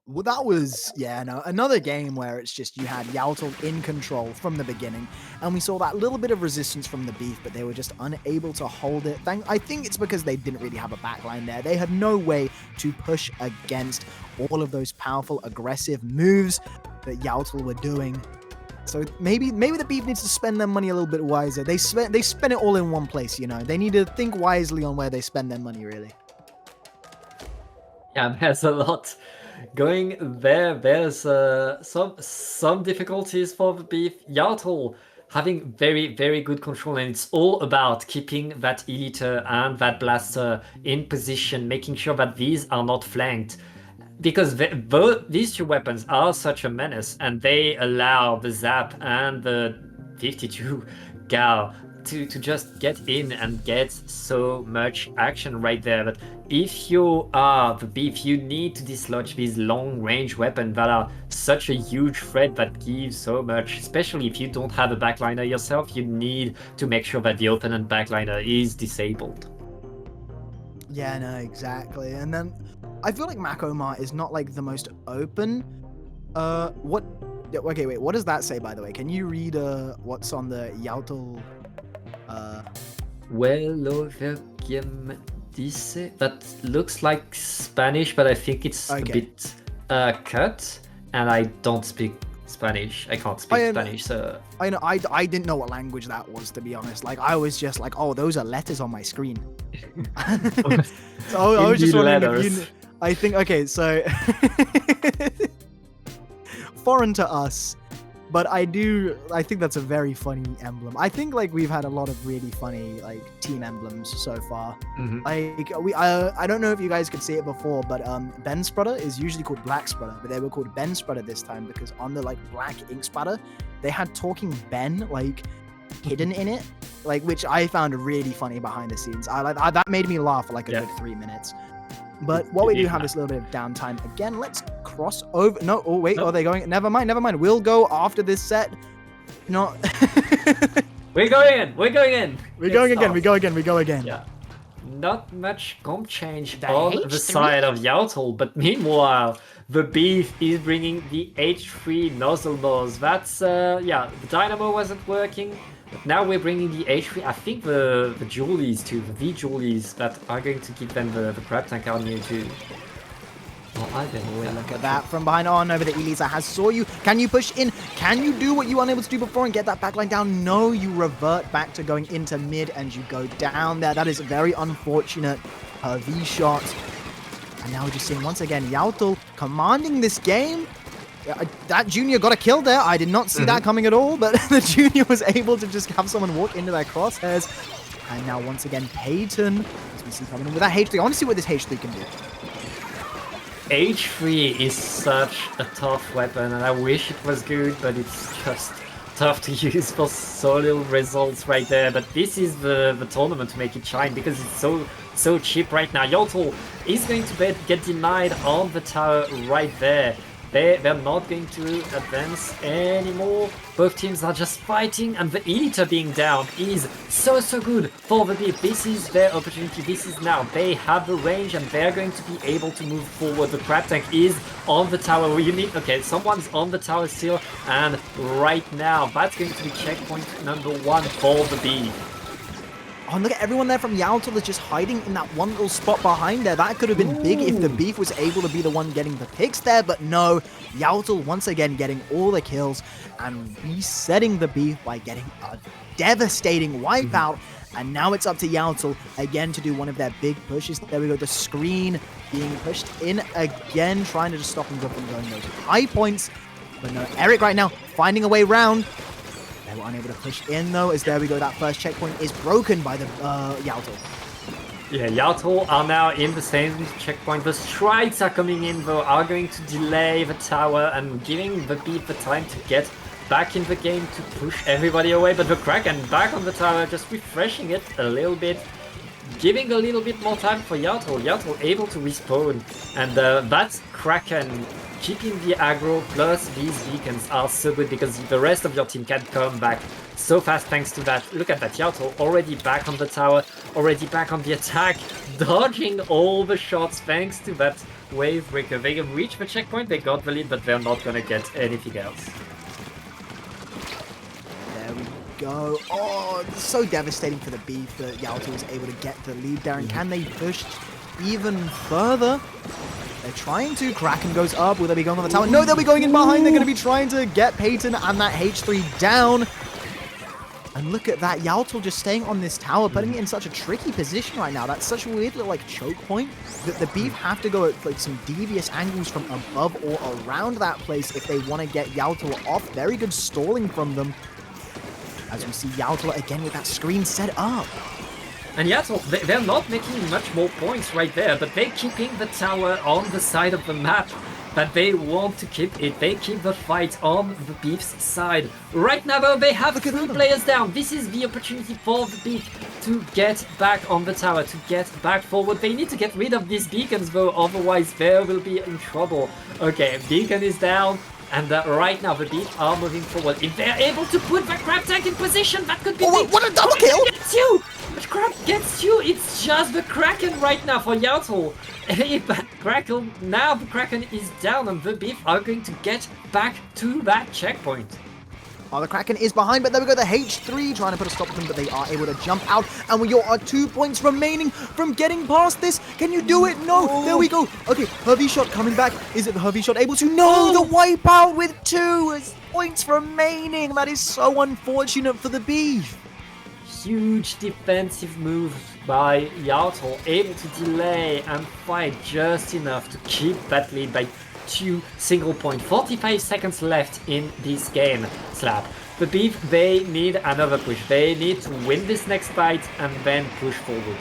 Well, that was, another game where it's just you had Yautol in control from the beginning, and we saw that little bit of resistance from the beef, but they were just unable to hold it. I think it's because they didn't really have a backline there. They had no way to push against all of those powerful, aggressive moves that Yautol were doing. So maybe the beef needs to spend their money a little bit wiser. They spend it all in one place, you know. They need to think wisely on where they spend their money, really. Yeah, there's a lot going there. There's some difficulties for the beef. Yautol having very, very good control, and it's all about keeping that Eliter and that Blaster in position, making sure that these are not flanked. Because these two weapons are such a menace, and they allow the Zap and the 52 Gal to just get in and get so much action right there. But if you are the beef, you need to dislodge these long-range weapons that are such a huge threat that gives so much. Especially if you don't have a backliner yourself, you need to make sure that the opponent backliner is disabled. Yeah, no, exactly. And then I feel like Macomar is not like the most open. Okay, wait, what does that say, by the way? Can you read what's on the Yautol? Dice. That looks like Spanish, but I think it's a bit cut, and I don't speak Spanish. I can't speak Spanish, so... I know, I didn't know what language that was, to be honest. Like, I was just like, oh, those are letters on my screen. So I was just wondering if you... I think, okay, so... Foreign to us, but I think that's a very funny emblem. I think, like, we've had a lot of really funny, like, team emblems so far. Mm-hmm. Like, I don't know if you guys could see it before, but Ben Sprotter is usually called Black Sprotter, but they were called Ben Sprotter this time because on the, like, black ink spatter, they had Talking Ben, like, hidden in it, like, which I found really funny behind the scenes. That made me laugh for, like, a good 3 minutes. But while we do have this little bit of downtime, again, let's cross over. No, oh wait, are they going? Never mind. We'll go after this set. No. We're going in. We go again. Yeah. Not much comp change on the side of Yautol, but meanwhile, the beef is bringing the H3 nozzle nose. That's the dynamo wasn't working. But now we're bringing the H3. I think the Julies too, the V-Julies that are going to give them the crab tank out here too. Oh, I don't know. Look at that from behind on over the Elisa has saw you. Can you push in? Can you do what you were unable to do before and get that backline down? No, you revert back to going into mid and you go down there. That is very unfortunate. V-shot. And now we're just seeing once again Yautol commanding this game. That Junior got a kill there. I did not see that coming at all, but the Junior was able to just have someone walk into their crosshairs. And now once again, Peyton, as we see coming in with that H3. I want to see what this H3 can do. H3 is such a tough weapon, and I wish it was good, but it's just tough to use for so little results right there. But this is the tournament to make it shine, because it's so cheap right now. Yautol is going to get denied on the tower right there. They're not going to advance anymore. Both teams are just fighting, and the Eliter being down is so good for the beef. This is their opportunity. This is now. They have the range, and they're going to be able to move forward. The crab tank is on the tower. Okay, someone's on the tower still, and right now, that's going to be checkpoint number 1 for the beef. Oh, look at everyone there from Yautol is just hiding in that one little spot behind there. That could have been big if the beef was able to be the one getting the picks there, but no. Yautol once again getting all the kills and resetting the beef by getting a devastating wipeout. And now it's up to Yautol again to do one of their big pushes. There we go, the screen being pushed in again, trying to just stop them from going those high points. But no, Eric right now finding a way round. They were unable to push in though, as there we go, that first checkpoint is broken by the Yautol. Yeah, Yato are now in the same checkpoint. The strides are coming in though, are going to delay the tower and giving the beat the time to get back in the game to push everybody away. But the Kraken back on the tower, just refreshing it a little bit, giving a little bit more time for Yato. Yato able to respawn, and that Kraken keeping the aggro plus these beacons are so good because the rest of your team can come back so fast thanks to that. Look at that, Yato already back on the tower, already back on the attack, dodging all the shots thanks to that wave breaker. They have reached the checkpoint, they got the lead, but they're not gonna get anything else. There we go. Oh, it's so devastating for the Beef that Yato was able to get the lead there. And can they push even further? They're trying to. Kraken goes up. Will they be going on the tower? No, they'll be going in behind. They're going to be trying to get Peyton and that H3 down. And look at that. Yato just staying on this tower, putting it in such a tricky position right now. That's such a weird little like choke point that the Beef have to go at like some devious angles from above or around that place if they want to get Yato off. Very good stalling from them. As we see Yato again with that screen set up. And Yato, they're not making much more points right there, but they're keeping the tower on the side of the map that they want to keep it. They keep the fight on the Beef's side. Right now, though, they have 3 players down. This is the opportunity for the Beef to get back on the tower, to get back forward. They need to get rid of these beacons, though, otherwise they will be in trouble. Okay, beacon is down. And right now, the Beef are moving forward. If they're able to put the crab tank in position, that could be big. What a double kill! Gets you! The crab gets you! It's just the Kraken right now for Yato. Now the Kraken is down, and the Beef are going to get back to that checkpoint. Oh, the Kraken is behind, but there we go, the H3 trying to put a stop to them, but they are able to jump out, and we are 2 points remaining from getting past this. Can you do it? No, there we go. Okay, Hervey shot coming back. Is it the Hervey shot able to? No, the wipeout with 2 points remaining. That is so unfortunate for the Beef. Huge defensive move by Yato, able to delay and fight just enough to keep that lead by 2 single point. 45 seconds left in this game. Slap. The Beef, they need another push. They need to win this next fight and then push forward.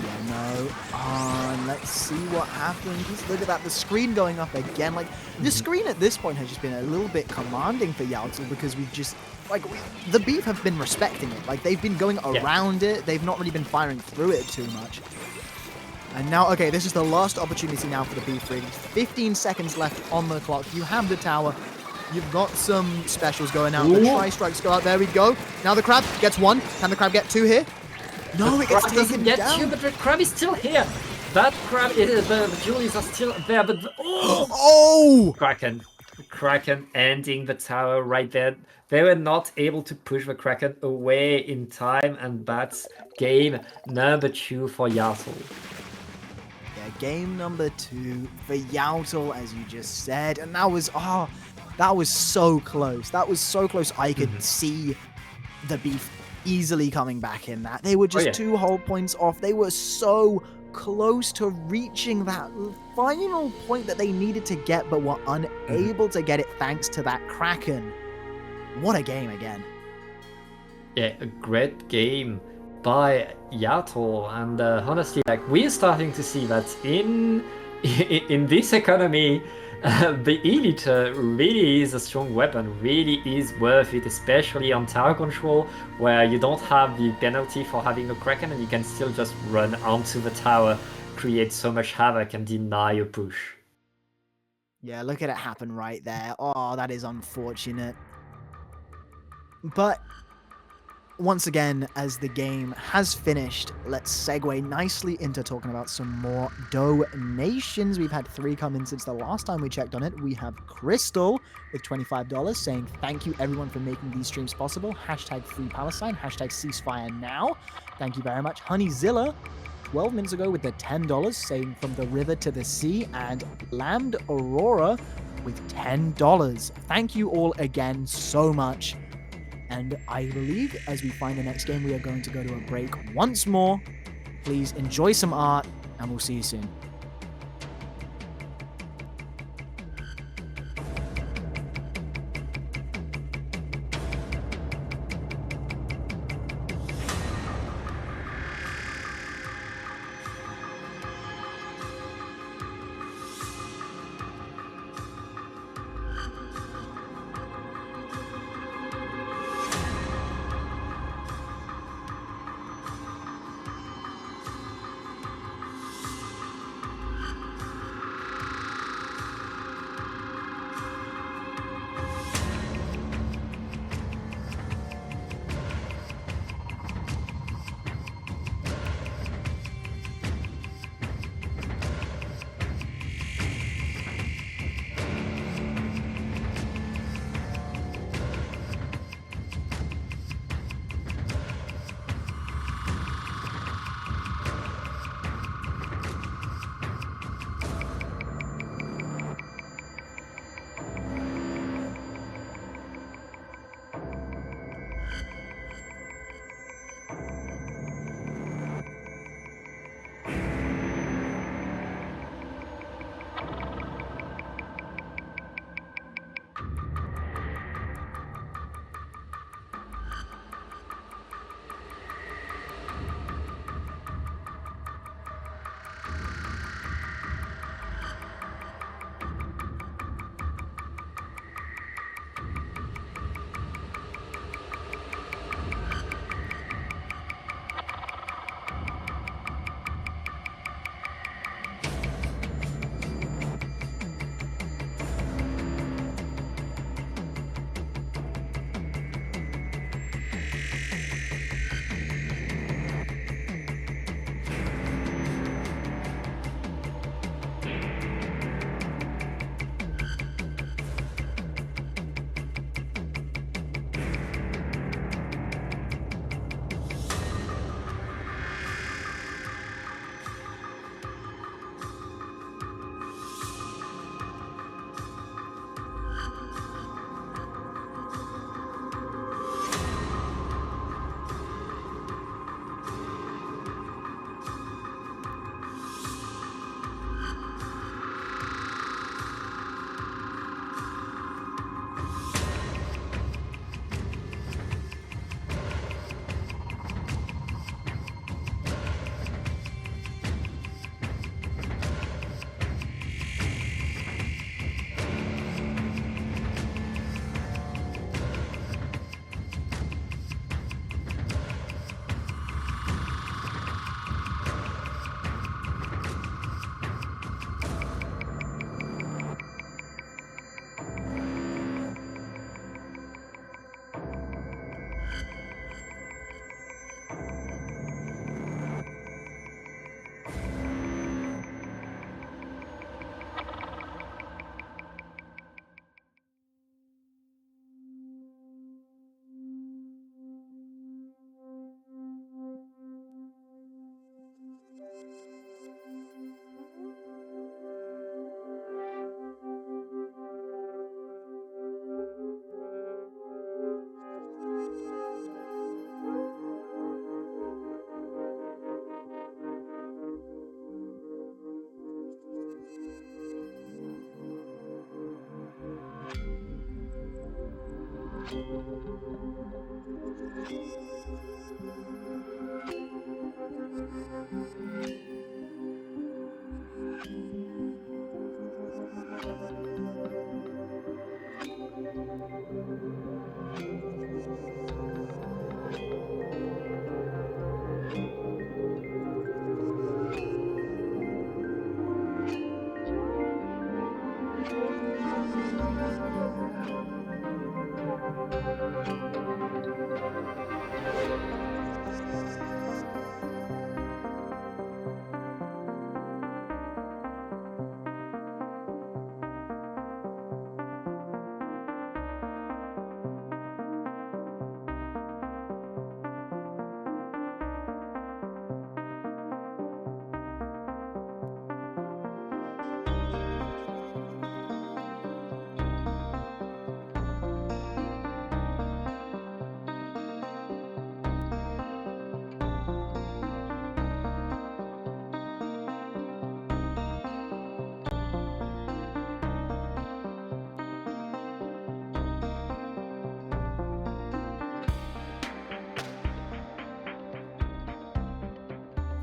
Yeah, no. Let's see what happens. Just look at that. The screen going up again. Like, the screen at this point has just been a little bit commanding for Yato because we've just... the Beef have been respecting it. Like, they've been going around it. They've not really been firing through it too much. And now, okay, this is the last opportunity now for the Beef, really. 15 seconds left on the clock. You have the tower. You've got some specials going out. The tri-strikes go out. There we go. Now the Crab gets 1. Can the Crab get 2 here? No, it gets taken down. You, but the Crab is still here. That Crab, the Julies are still there, but... Kraken ending the tower right there. They were not able to push the Kraken away in time, and that's game number 2 for Yato. Game number 2 for Yato, as you just said, and that was so close. That was so close. I could see the Beef easily coming back in that. They were just 2 whole points off. They were so close to reaching that final point that they needed to get, but were unable to get it thanks to that Kraken. What a game again. Yeah, a great game by Yato, and honestly, like, we're starting to see that in this economy, the Elite really is a strong weapon, really is worth it, especially on tower control, where you don't have the penalty for having a Kraken and you can still just run onto the tower, create so much havoc and deny a push. Yeah, look at it happen right there. Oh, that is unfortunate. But once again, as the game has finished, let's segue nicely into talking about some more donations. We've had 3 come in since the last time we checked on it. We have Crystal with $25 saying, thank you everyone for making these streams possible. Hashtag Free Palestine. Hashtag Ceasefire Now. Thank you very much. Honeyzilla, 12 minutes ago with the $10 saying from the river to the sea. And Lambed Aurora with $10. Thank you all again so much. And I believe as we find the next game, we are going to go to a break once more. Please enjoy some art, and we'll see you soon.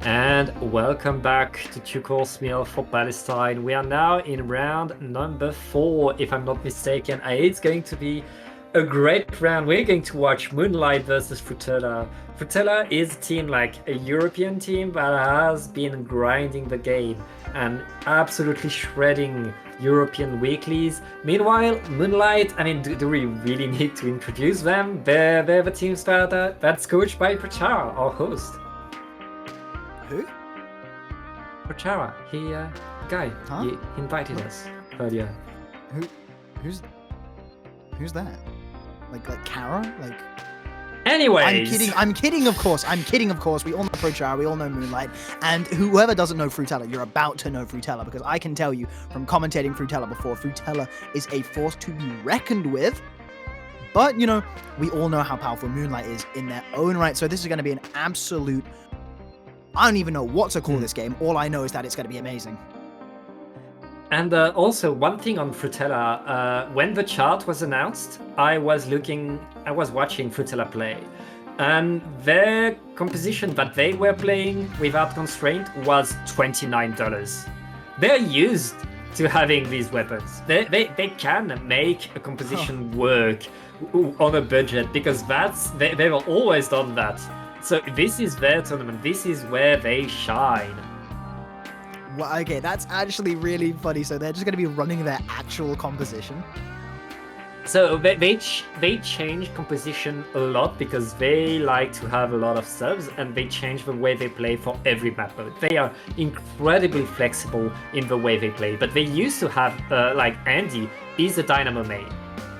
And welcome back to Two Course Meal for Palestine. We are now in round number 4, if I'm not mistaken. It's going to be a great round. We're going to watch Moonlight versus Frutella. Frutella is a team, like a European team, that has been grinding the game and absolutely shredding European weeklies. Meanwhile, Moonlight, I mean, do we really need to introduce them? They're the team starter that's coached by ProChara, our host. Who? ProChara, guy, Huh? he invited us earlier. Who's that? Like Chara? Like. Anyways, I'm kidding, of course. We all know ProChara, we all know Moonlight, and whoever doesn't know Frutella, you're about to know Frutella, because I can tell you from commentating Frutella before, Frutella is a force to be reckoned with. But, you know, we all know how powerful Moonlight is in their own right, so this is going to be an absolute... I don't even know what to call this game. All I know is that it's going to be amazing. And also, one thing on Frutella, when the chart was announced, I was watching Frutella play, and their composition that they were playing without constraint was $29. They're used to having these weapons. They can make a composition work on a budget, because they've always done that. So this is their tournament. This is where they shine. Well, okay, that's actually really funny. So they're just going to be running their actual composition. So they change composition a lot because they like to have a lot of subs, and they change the way they play for every map mode. They are incredibly flexible in the way they play. But they used to have, like Andy is a Dynamo main.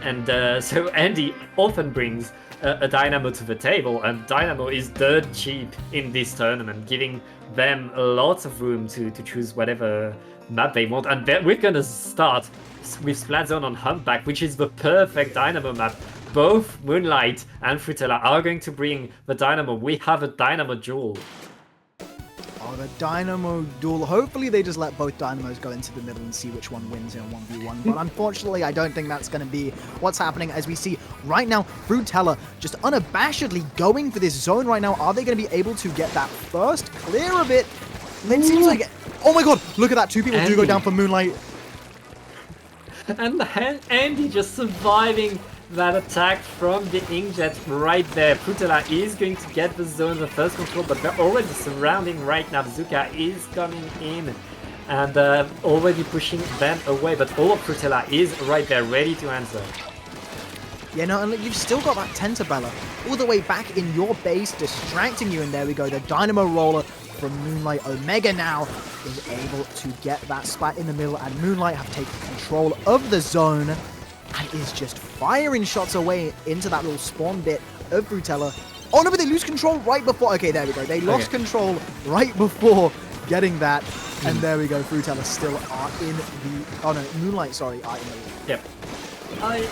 And so Andy often brings a Dynamo to the table, and Dynamo is dirt cheap in this tournament, giving them lots of room to choose whatever map they want. And we're gonna start with Splatoon on Humpback, which is the perfect Dynamo map. Both Moonlight and Frutella are going to bring the Dynamo. We have a Dynamo duel. Oh, the Dynamo duel. Hopefully they just let both Dynamos go into the middle and see which one wins in a 1v1. But unfortunately, I don't think that's going to be what's happening, as we see right now Frutella just unabashedly going for this zone right now. Are they going to be able to get that first clear of it? It seems like... Oh my god, look at that. Two people do go down for Moonlight. And Andy just surviving that attack from the Inkjet right there. Frutella is going to get the zone, the first control, but they're already surrounding right now. Bazooka is coming in and already pushing them away, but all of Frutella is right there, ready to answer. Yeah, no, and look, you've still got that Tentabella all the way back in your base, distracting you, and there we go. The Dynamo Roller from Moonlight. Omega now is able to get that spot in the middle, and Moonlight have taken control of the zone and is just firing shots away into that little spawn bit of Frutella. Oh no, but they lose control right before... Okay, there we go. They lost control right before getting that, and there we go. Frutella still are in the... Oh no, Moonlight, sorry, are in the lead. Yep.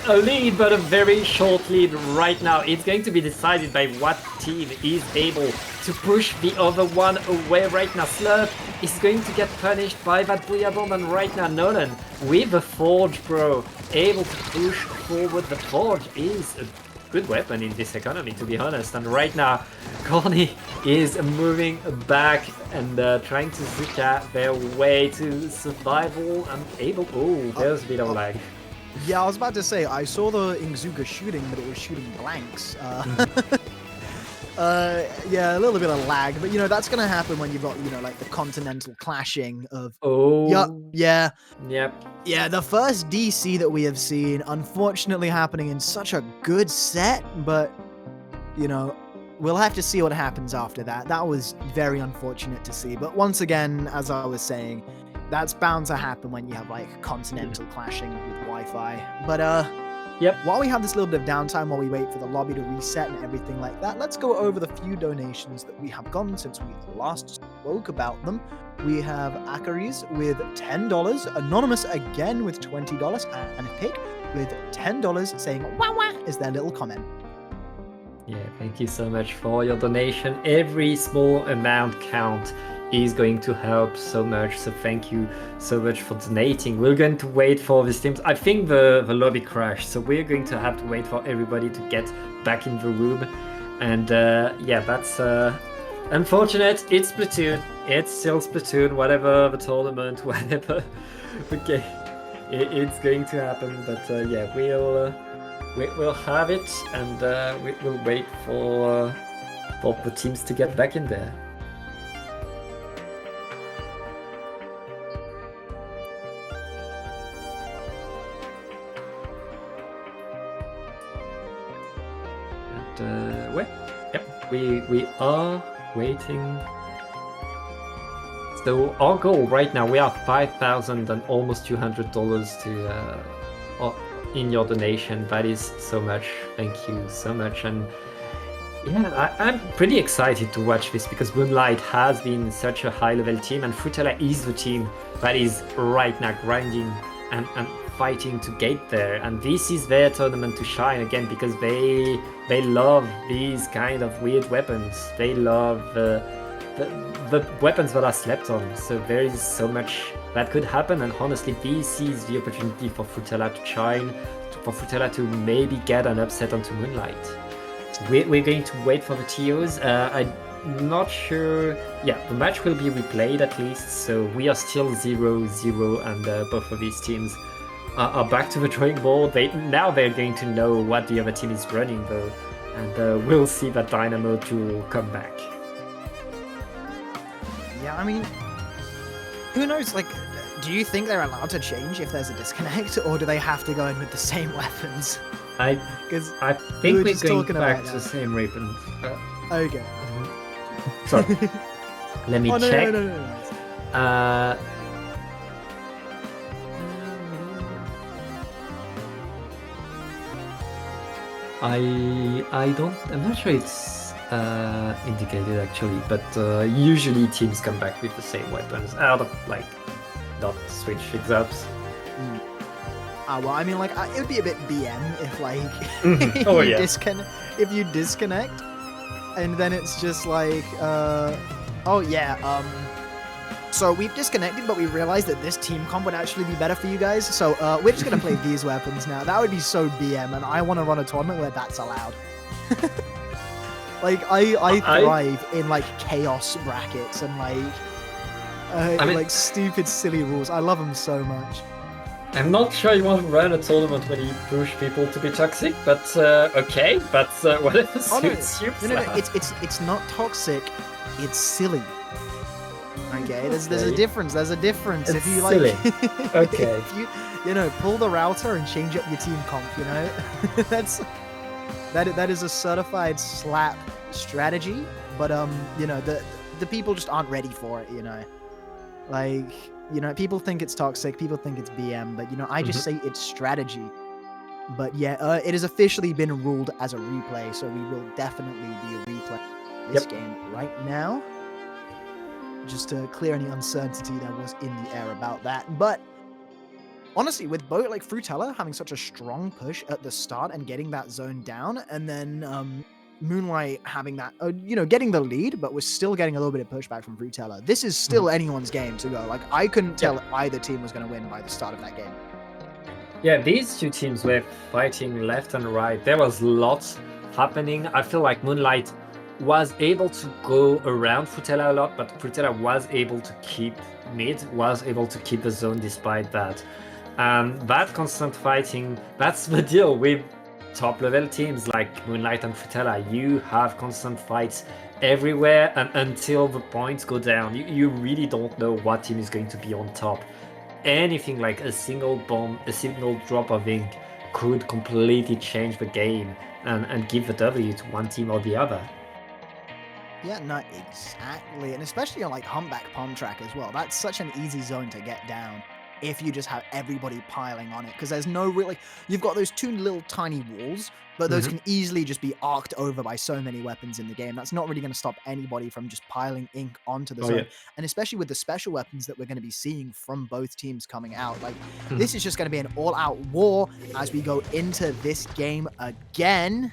A lead, but a very short lead right now. It's going to be decided by what team is able to push the other one away right now. Slurp is going to get punished by that Booyah Bomb, and right now Nolan with the Forge, bro, able to push forward. The Forge is a good weapon in this economy, to be honest. And right now, Corny is moving back and trying to Zuka their way to survival and able. Oh, there's a bit of lag. Yeah, I was about to say, I saw the Ingzuga shooting, but it was shooting blanks. Yeah, a little bit of lag, but that's gonna happen when you've got like the continental clashing of. Oh, yeah. yep. Yeah, the first DC that we have seen, unfortunately, happening in such a good set, but we'll have to see what happens after that. That was very unfortunate to see, but once again, as I was saying, that's bound to happen when you have like continental clashing with Wi-Fi. But Yep. while we have this little bit of downtime, while we wait for the lobby to reset and everything like that, let's go over the few donations that we have gotten since we last spoke about them. We have Akaris with $10, Anonymous again with $20, and Pig with $10 saying wah wah is their little comment. Yeah, thank you so much for your donation. Every small amount count is going to help so much, so thank you so much for donating. We're going to wait for these teams. I think the lobby crashed, so we're going to have to wait for everybody to get back in the room. And yeah, that's unfortunate. It's Splatoon. It's still Splatoon, whatever the tournament, whatever. Okay, it's going to happen, but yeah, we'll have it, and we'll wait for the teams to get back in there. And yep, we are waiting. So our goal right now, we are $5,000 and almost $200 to in your donation. That is so much. Thank you so much. And yeah, I'm pretty excited to watch this because Moonlight has been such a high-level team, and Frutella is the team that is right now grinding and fighting to get there. And this is their tournament to shine again, because they love these kind of weird weapons. They love the weapons that are slept on. So there is so much that could happen, and honestly, this is the opportunity for Frutella to shine, for Frutella to maybe get an upset onto Moonlight. So we're going to wait for the TOs. I'm not sure. Yeah, the match will be replayed at least, so we are still 0-0, and both of these teams are back to the drawing board. Now they're going to know what the other team is running, though, and we'll see that Dynamo duel come back. Yeah, I mean, who knows? Like, do you think they're allowed to change if there's a disconnect, or do they have to go in with the same weapons? I think we're going back to the that. same weapons. Okay. So let me check. No. I'm not sure it's indicated actually, but usually teams come back with the same weapons out of like not switch fix-ups. Well, I mean, like, it would be a bit BM if, like, Oh, you yeah. if you disconnect, and then it's just like, oh yeah, so we've disconnected, but we realized that this team comp would actually be better for you guys, so we're just gonna play these weapons now. That would be so BM, and I want to run a tournament where that's allowed. Like, I thrive in, like, chaos brackets and, like, I mean, like, stupid, silly rules. I love them so much. I'm not sure you want to run a tournament when you push people to be toxic, but okay, but whatever suits you. No, it's not toxic, it's silly. Okay, there's a difference. There's a difference. It's if you silly. Like, Okay. If you pull the router and change up your team comp, that is a certified slap strategy. But the people just aren't ready for it. Like. People think it's toxic, people think it's BM, but, I just say it's strategy. But yeah, it has officially been ruled as a replay, so we will definitely be a replay this game right now. Just to clear any uncertainty that was in the air about that. But honestly, with both like Frutella having such a strong push at the start and getting that zone down, and then Moonlight having that, getting the lead, but we're still getting a little bit of pushback from Frutella. This is still anyone's game to go. Like, I couldn't tell either team was going to win by the start of that game. Yeah, these two teams were fighting left and right. There was lots happening. I feel like Moonlight was able to go around Frutella a lot, but Frutella was able to keep mid, was able to keep the zone despite that. That constant fighting, that's the deal with top level teams like Moonlight and Frutella. You have constant fights everywhere, and until the points go down, you really don't know what team is going to be on top. Anything like a single bomb, a single drop of ink could completely change the game and give the W to one team or the other. Yeah, no, exactly. And especially on like Humpback Palm Track as well. That's such an easy zone to get down if you just have everybody piling on it. Because there's no really, you've got those two little tiny walls, but those can easily just be arced over by so many weapons in the game. That's not really going to stop anybody from just piling ink onto the Oh zone. yeah. And especially with the special weapons that we're going to be seeing from both teams coming out. Like, Mhm. this is just going to be an all out war as we go into this game again.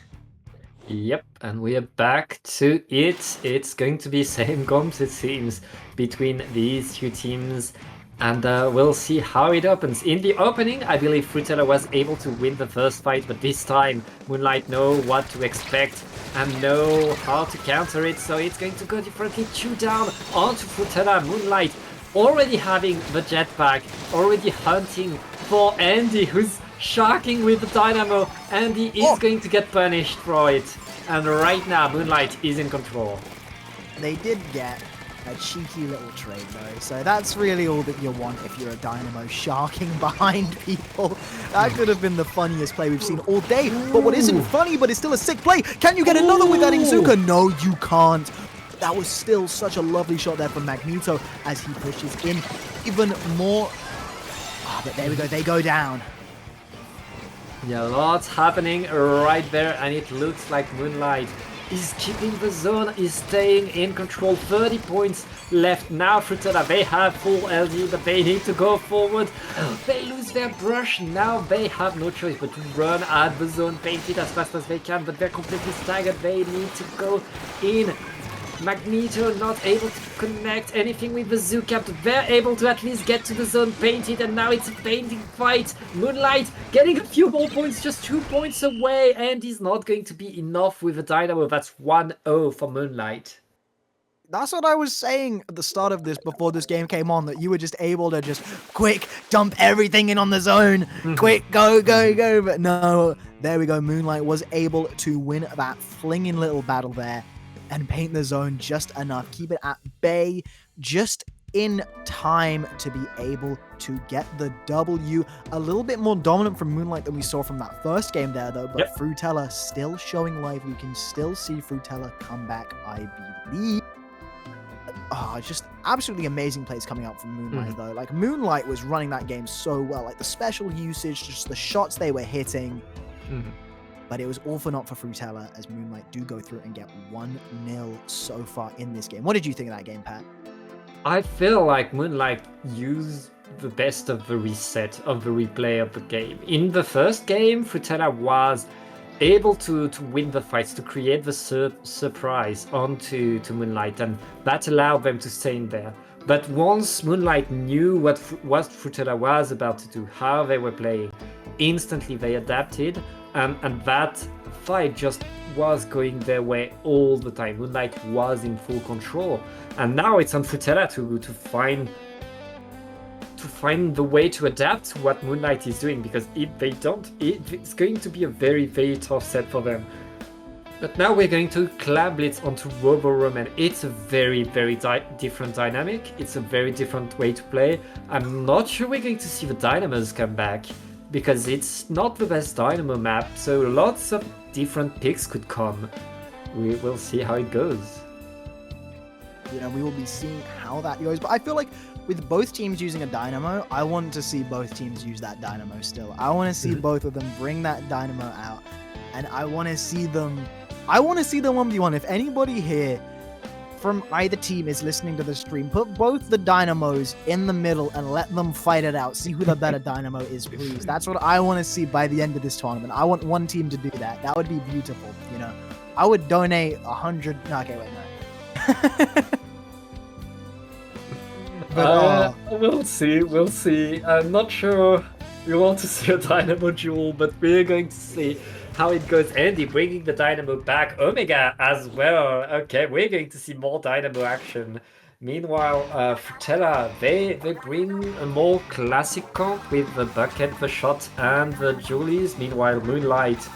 Yep, and we are back to it. It's going to be same comps, it seems, between these two teams. And we'll see how it opens. In the opening, I believe Frutella was able to win the first fight, but this time Moonlight know what to expect and know how to counter it, so it's going to go differently. 2 down onto Frutella. Moonlight already having the jetpack, already hunting for Andy, who's sharking with the dynamo. Andy is going to get punished for it. And right now, Moonlight is in control. They did get a cheeky little trade though, so that's really all that you want if you're a Dynamo, sharking behind people. That could have been the funniest play we've seen all day, but what isn't funny but it's still a sick play. Can you get another with that Inzuka? No, you can't. That was still such a lovely shot there from Magneto as he pushes in even more. Oh, but there we go, they go down. Yeah, lots happening right there, and it looks like Moonlight is keeping the zone, is staying in control. 30 points left now. Frutella, they have full LD, but they need to go forward. They lose their brush. Now they have no choice but to run at the zone, paint it as fast as they can, but they're completely staggered. They need to go in. Magneto not able to connect anything with the Zooka, but they're able to at least get to the zone, paint it, and now it's a painting fight. Moonlight getting a few more points, just 2 points away, and he's not going to be enough with the Dynamo. That's 1-0 for Moonlight. That's what I was saying at the start of this, before this game came on, that you were just able to just quick dump everything in on the zone. Quick, go, go, go. But no, there we go. Moonlight was able to win that flinging little battle there and paint the zone just enough. Keep it at bay just in time to be able to get the W. A little bit more dominant from Moonlight than we saw from that first game there, though. But Yep. Frutella still showing life. We can still see Frutella come back, I believe. Oh, just absolutely amazing plays coming out from Moonlight, though. Like, Moonlight was running that game so well. Like, the special usage, just the shots they were hitting. But it was all for naught for Frutella, as Moonlight do go through and get 1-0 so far in this game. What did you think of that game, Pat? I feel like Moonlight used the best of the reset, of the replay of the game. In the first game, Frutella was able to win the fights, to create the surprise onto Moonlight, and that allowed them to stay in there. But once Moonlight knew what Frutella was about to do, how they were playing, instantly they adapted, and that fight just was going their way all the time. Moonlight was in full control, and now it's on Frutella to find the way to adapt to what Moonlight is doing, because if they don't, it's going to be a very, very tough set for them. But now we're going to Clam Blitz onto Robo Roman. It's a very, very different dynamic. It's a very different way to play. I'm not sure we're going to see the Dynamos come back, because it's not the best Dynamo map, so lots of different picks could come. We will see how it goes. You know, we will be seeing how that goes. But I feel like with both teams using a Dynamo, I want to see both teams use that Dynamo still. I want to see both of them bring that Dynamo out. And I want to see them 1v1. If anybody here from either team is listening to the stream, put both the Dynamos in the middle and let them fight it out. See who the better Dynamo is, please. That's what I want to see by the end of this tournament. I want one team to do that. That would be beautiful, you know. I would donate 100... No, okay, wait, no. We'll see. I'm not sure We want to see a Dynamo duel, but we're going to see how it goes. Andy bringing the Dynamo back. Omega as well. Okay, we're going to see more Dynamo action. Meanwhile, Frutella, they bring a more classic comp with the Bucket, the Shot, and the Julies. Meanwhile, Moonlight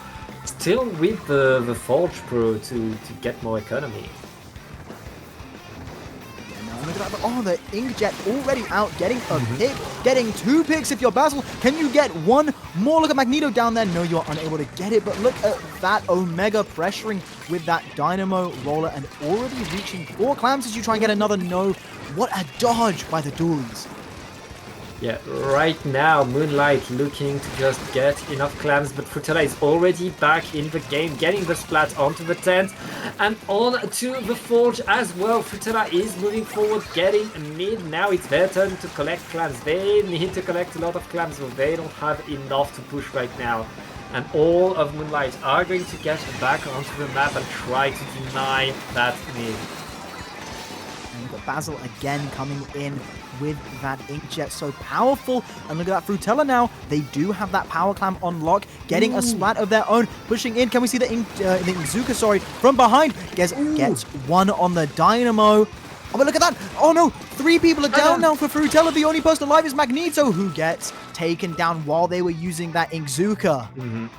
still with the Forge Pro to get more economy. Look at that. Oh, the Inkjet already out getting a pick, getting 2 picks if you're Basil. Can you get one more? Look at Magneto down there. No, you're unable to get it, but look at that Omega pressuring with that Dynamo roller and already reaching 4 clams as you try and get another no. What a dodge by the Doolies. Yeah, right now Moonlight looking to just get enough clams, but Frutella is already back in the game, getting the splat onto the tent and on to the forge as well. Frutella is moving forward, getting mid. Now it's their turn to collect clams. They need to collect a lot of clams, but they don't have enough to push right now. And all of Moonlight are going to get back onto the map and try to deny that mid. And you've got Basil again coming in with that Inkjet, so powerful. And look at that Frutella now. They do have that power clam on lock, getting a splat of their own, pushing in. Can we see the Inkzuka, sorry, from behind? Gets one on the Dynamo. Oh, but look at that. Oh no, 3 people are down now for Frutella. The only person alive is Magneto, who gets taken down while they were using that Inkzuka.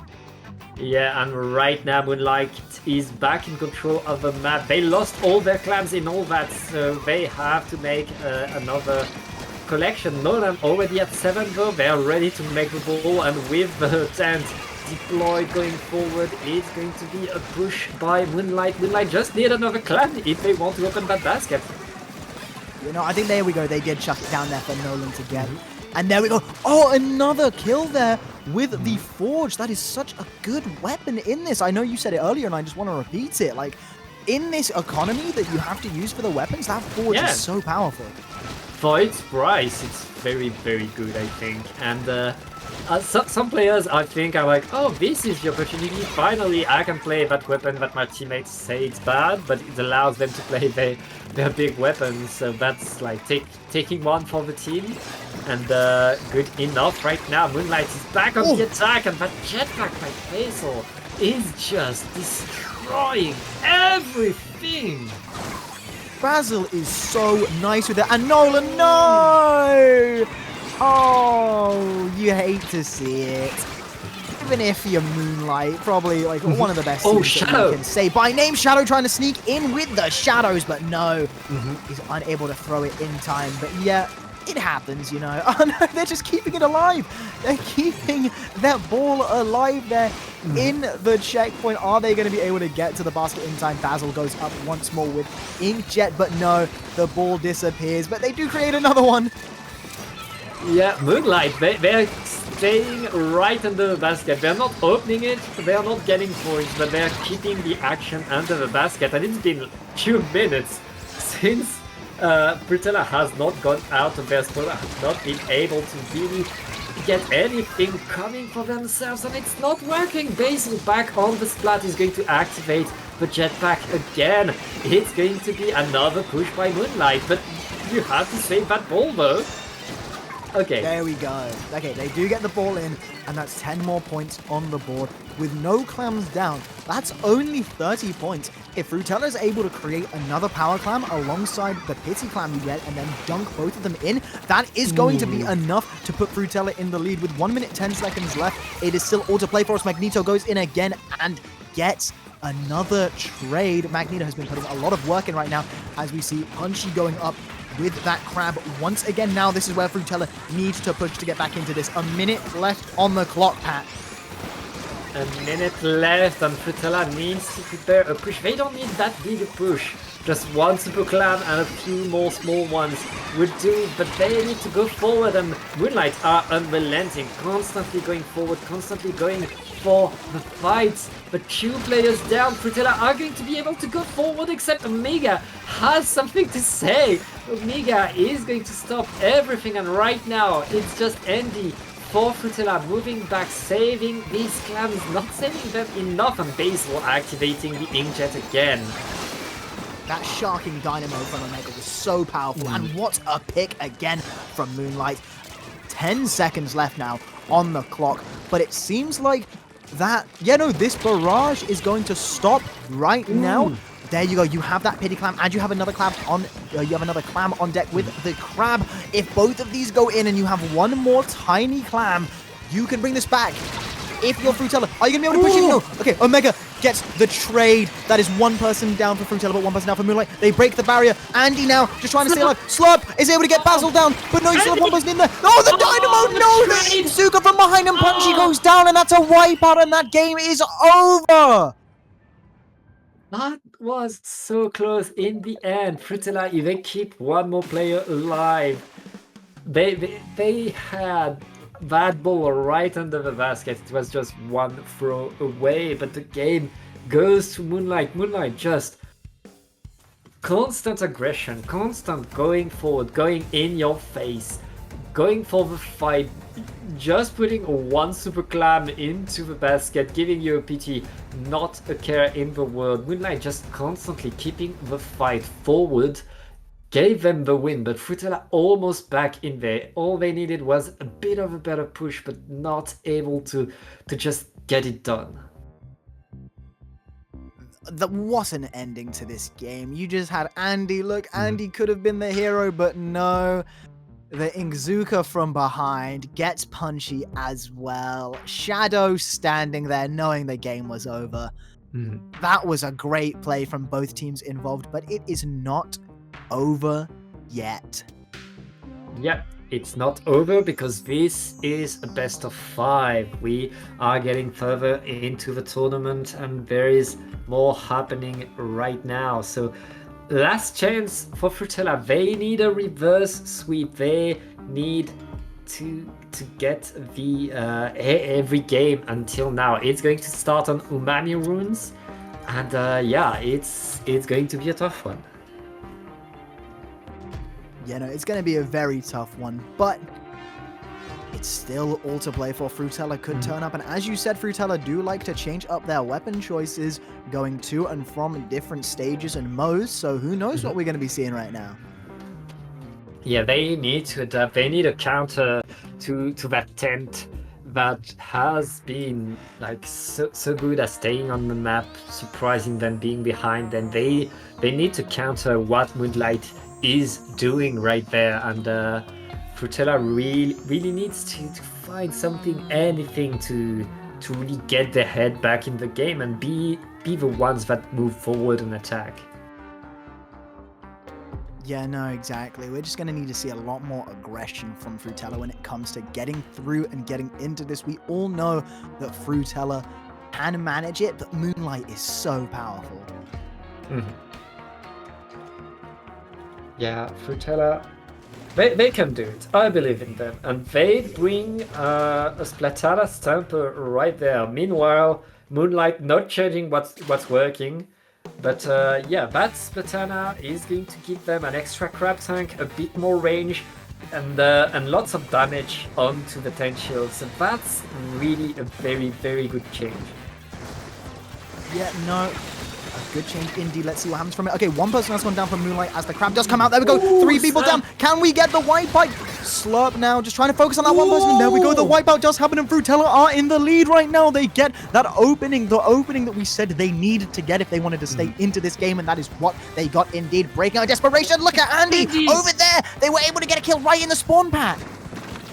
Yeah, and right now Moonlight is back in control of the map. They lost all their clams in all that, so they have to make another collection. Nolan already at 7 though. They are ready to make the ball, and with the tent deployed going forward, it's going to be a push by Moonlight. Moonlight just need another clam if they want to open that basket. You know, I think there we go. They did chuck it down there for Nolan to get. And there we go. Oh, another kill there with the Forge. That is such a good weapon in this. I know you said it earlier, and I just want to repeat it. Like, in this economy that you have to use for the weapons, that Forge is so powerful. For its price, it's very, very good, I think. And some players, I think, are like, oh, this is the opportunity. Finally, I can play that weapon that my teammates say it's bad, but it allows them to play their big weapons. So that's like taking one for the team. And good enough right now. Moonlight is back on the attack, and that jetpack by Basil is just destroying everything. Basil is so nice with it. And Nolan, no! Oh, you hate to see it. Even if you're Moonlight, probably like one of the best things that you can say. By name, Shadow trying to sneak in with the shadows, but no, he's unable to throw it in time. But yeah, it happens, you know. Oh no, they're just keeping it alive. They're keeping that ball alive there in the checkpoint. Are they going to be able to get to the basket in time? Basil goes up once more with Inkjet, but no, the ball disappears. But they do create another one. Yeah, Moonlight, they're staying right under the basket. They're not opening it, they're not getting points, but they're keeping the action under the basket. And it's been 2 minutes since Frutella has not gone out of their spot, has not been able to really get anything coming for themselves, and it's not working. Basil back on the splat is going to activate the jetpack again. It's going to be another push by Moonlight, but you have to save that ball though. Okay. There we go. Okay, they do get the ball in, and that's 10 more points on the board with no clams down. That's only 30 points. If Frutella is able to create another power clam alongside the pity clam you get and then dunk both of them in, that is going to be enough to put Frutella in the lead with 1 minute 10 seconds left. It is still all to play for us. Magneto goes in again and gets another trade. Magneto has been putting a lot of work in right now as we see Punchy going up with that crab once again. Now this is where Frutella needs to push to get back into this. A minute left on the clock, Pat. A minute left, and Frutella needs to prepare a push. They don't need that big a push. Just one super clam and a few more small ones would do, but they need to go forward, and Moonlight are unrelenting, constantly going forward, constantly going for the fights. But 2 players down, Frutella are going to be able to go forward, except Omega has something to say. Omega is going to stop everything, and right now it's just Andy for Frutella moving back, saving these clams, not saving them enough, and Basil activating the Inkjet again. That sharking dynamo from Omega was so powerful, and what a pick again from Moonlight. 10 seconds left now on the clock. But it seems like that, this barrage is going to stop right now. There you go. You have that pity clam, and you have another clam on. Deck with the crab. If both of these go in, and you have one more tiny clam, you can bring this back. If you're Fruitella, are you gonna be able to push it? No. Okay, Omega gets the trade. That is one person down for Fruitella, but one person down for Moonlight. They break the barrier. Andy now just trying to stay alive. Slurp is able to get Basil down, but no, you still have one person in there. Oh, the Dynamo! No, the Izuka from behind him. Punchy goes down, and that's a wipeout, and that game is over. That was so close in the end. Fruitella even keep one more player alive. They had that ball right under the basket. It was just one throw away, but the game goes to Moonlight. Moonlight just constant aggression, constant going forward, going in your face, going for the fight, just putting one super clam into the basket, giving you a pity, not a care in the world. Moonlight just constantly keeping the fight forward, gave them the win, but Fruitella almost back in there. All they needed was a bit of a better push, but not able to just get it done. That wasn't an ending to this game. You just had Andy. Look, Andy could have been the hero, but no. The Izuka from behind gets Punchy as well. Shadow standing there knowing the game was over. That was a great play from both teams involved, but it is not over yet. Yep, it's not over because this is a best of 5. We are getting further into the tournament and there is more happening right now. So last chance for Fruitella. They need a reverse sweep. They need to get the every game until now. It's going to start on Umami runes, and yeah, it's going to be a tough one. Yeah, no, it's going to be a very tough one, but it's still all to play for. Fruitella could turn up, and as you said, Fruitella do like to change up their weapon choices, going to and from different stages and modes, so who knows what we're going to be seeing right now. Yeah, they need to adapt. They need a counter to that tent that has been like so good at staying on the map, surprising them being behind. Then they need to counter what Moonlight is doing right there, and Fruitella really needs to find something, anything to really get their head back in the game and be the ones that move forward and attack. Yeah, no, exactly. We're just going to need to see a lot more aggression from Fruitella when it comes to getting through and getting into this. We all know that Fruitella can manage it, but Moonlight is so powerful. Yeah, Fruitella, they can do it. I believe in them. And they bring a Splatana Stamper right there. Meanwhile, Moonlight not changing what's working. But yeah, that Splatana is going to give them an extra crab tank, a bit more range, and lots of damage onto the 10 shields. So that's really a very good change. Yeah, no. A good change indeed. Let's see what happens from it. Okay, one person has gone down from Moonlight as the crab does come out. There we go. 3 people down. Can we get the wipeout? Slurp now, just trying to focus on that one person. There we go. The wipeout does happen, and Fruitella are in the lead right now. They get that opening, the opening that we said they needed to get if they wanted to stay into this game, and that is what they got indeed. Breaking out desperation. Look at Andy over there. They were able to get a kill right in the spawn pad.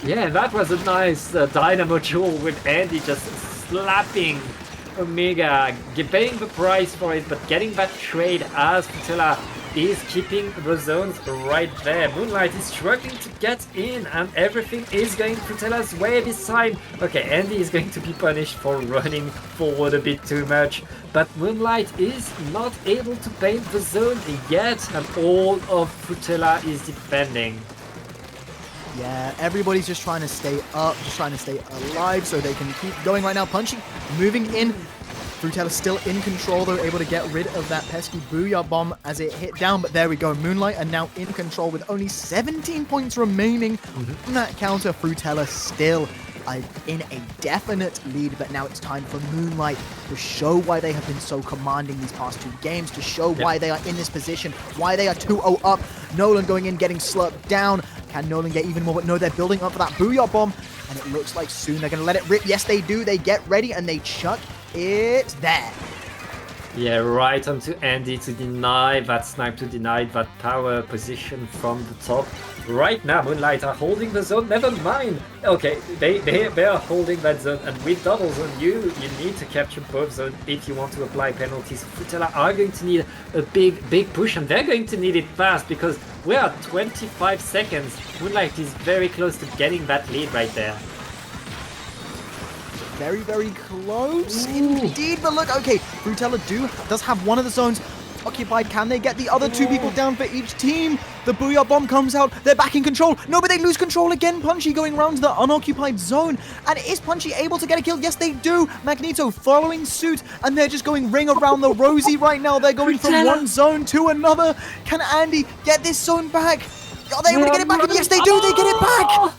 Yeah, that was a nice dynamo duel with Andy just slapping Omega, paying the price for it, but getting that trade as Fruitella is keeping the zones right there. Moonlight is struggling to get in, and everything is going Fruitella's way this time. Okay, Andy is going to be punished for running forward a bit too much, but Moonlight is not able to paint the zone yet, and all of Fruitella is defending. Yeah, everybody's just trying to stay up, just trying to stay alive so they can keep going right now. Punchy, moving in. Fruitella's still in control, though, able to get rid of that pesky Booyah Bomb as it hit down. But there we go. Moonlight are now in control with only 17 points remaining from that counter. Fruitella still in a definite lead, but now it's time for Moonlight to show why they have been so commanding these past 2 games, to show why they are in this position, why they are 2-0 up. Nolan going in, getting slurped down. Can Nolan get even more? But no, they're building up for that Booyah Bomb, and it looks like soon they're going to let it rip. Yes, they do. They get ready, and they chuck it there. Yeah, right onto Andy to deny that snipe, to deny that power position from the top. Right now, Moonlight are holding the zone. Never mind. Okay, they are holding that zone, and with double zone, you need to capture both zones if you want to apply penalties. Frutella are going to need a big push, and they're going to need it fast because we are 25 seconds. Moonlight is very close to getting that lead right there. Very, very close indeed. But look, okay, Frutella does have one of the zones occupied. Can they get the other two people down for each team? The Booyah Bomb comes out. They're back in control. No, but they lose control again. Punchy going around to the unoccupied zone. And is Punchy able to get a kill? Yes, they do. Magneto following suit. And they're just going ring around the rosy right now. They're going from one zone to another. Can Andy get this zone back? Are they able to get it back? And yes, they do. They get it back.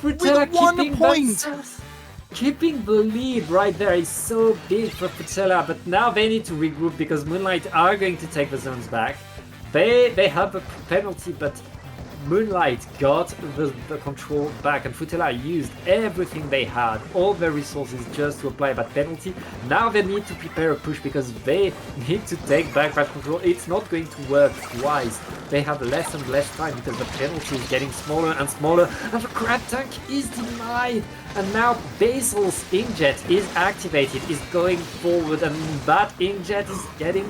With 1 point. Keeping the lead right there is so big for Frutella, but now they need to regroup because Moonlight are going to take the zones back. They have a penalty, but Moonlight got the control back, and Frutella used everything they had, all their resources just to apply that penalty. Now they need to prepare a push because they need to take back that control. It's not going to work twice. They have less and less time because the penalty is getting smaller and smaller, and the crab tank is denied. And now Basil's inkjet is activated, is going forward, and that inkjet is getting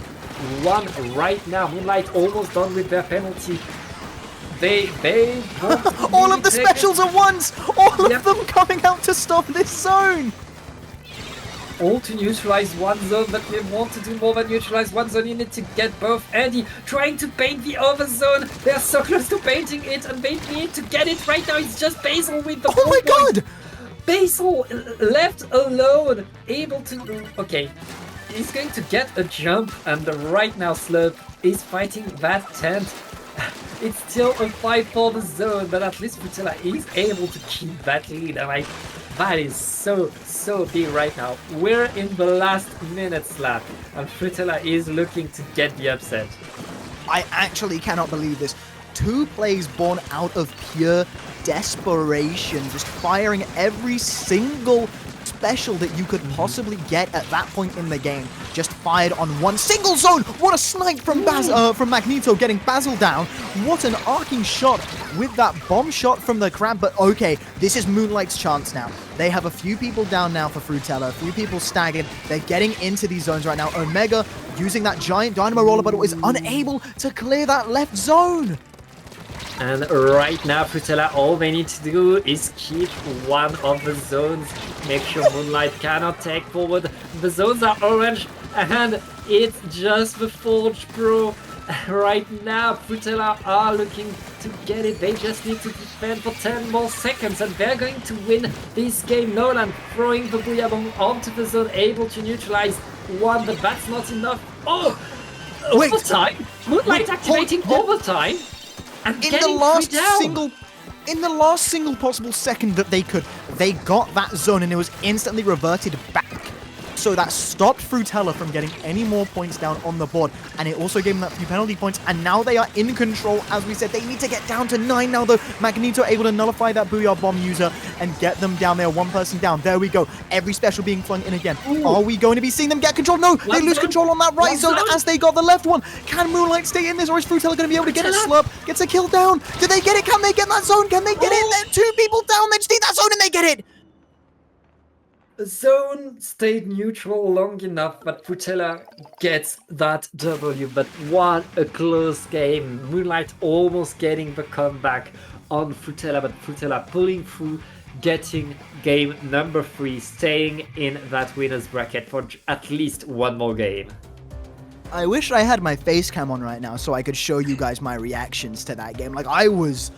one right now. Moonlight almost done with their penalty. They all of the specials at once! All of them coming out to stop this zone! All to neutralize one zone, but they want to do more than neutralize one zone. You need to get both. Andy trying to paint the other zone. They're so close to painting it, and they need to get it right now. It's just Basil with the Oh my god! Basil left alone, able to... Okay, he's going to get a jump, and right now Slurp is fighting that tent. It's still a fight for the zone, but at least Frutella is able to keep that lead, and that is so big right now. We're in the last minute slap, and Frutella is looking to get the upset. I actually cannot believe this. 2 plays born out of pure desperation, just firing every single special that you could possibly get at that point in the game. Just fired on one single zone. What a snipe from Magneto, getting Basil down. What an arcing shot with that bomb shot from the crab. But okay, this is Moonlight's chance now. They have a few people down now for Frutella, a few people staggered. They're getting into these zones right now. Omega using that giant dynamo roller, but is unable to clear that left zone. And right now, Frutella, all they need to do is keep one of the zones. Make sure Moonlight cannot take forward. The zones are orange, and it's just the Forge Pro. Right now, Frutella are looking to get it. They just need to defend for 10 more seconds, and they're going to win this game. Nolan throwing the Booyah Bomb onto the zone, able to neutralize one, but that's not enough. Oh! Wait, overtime! Moonlight activating overtime! In the last single possible second that they got that zone, and it was instantly reverted back. So that stopped Frutella from getting any more points down on the board, and it also gave them that few penalty points, and now they are in control. As we said, they need to get down to 9 now, though. Magneto able to nullify that Booyah Bomb user and get them down there. One person down. There we go. Every special being flung in again. Ooh. Are we going to be seeing them get control? No, they lose control on that right zone as they got the left one. Can Moonlight stay in this, or is Frutella going to be able to get it? Slurp gets a kill down. Do they get it? Can they get that zone? Can they get it? There are 2 people down. They just need that zone, and they get it. The zone stayed neutral long enough, but Frutella gets that W. But what a close game. Moonlight almost getting the comeback on Frutella, but Frutella pulling through, getting game number 3, staying in that winner's bracket for at least one more game. I wish I had my face cam on right now so I could show you guys my reactions to that game. Like, I was...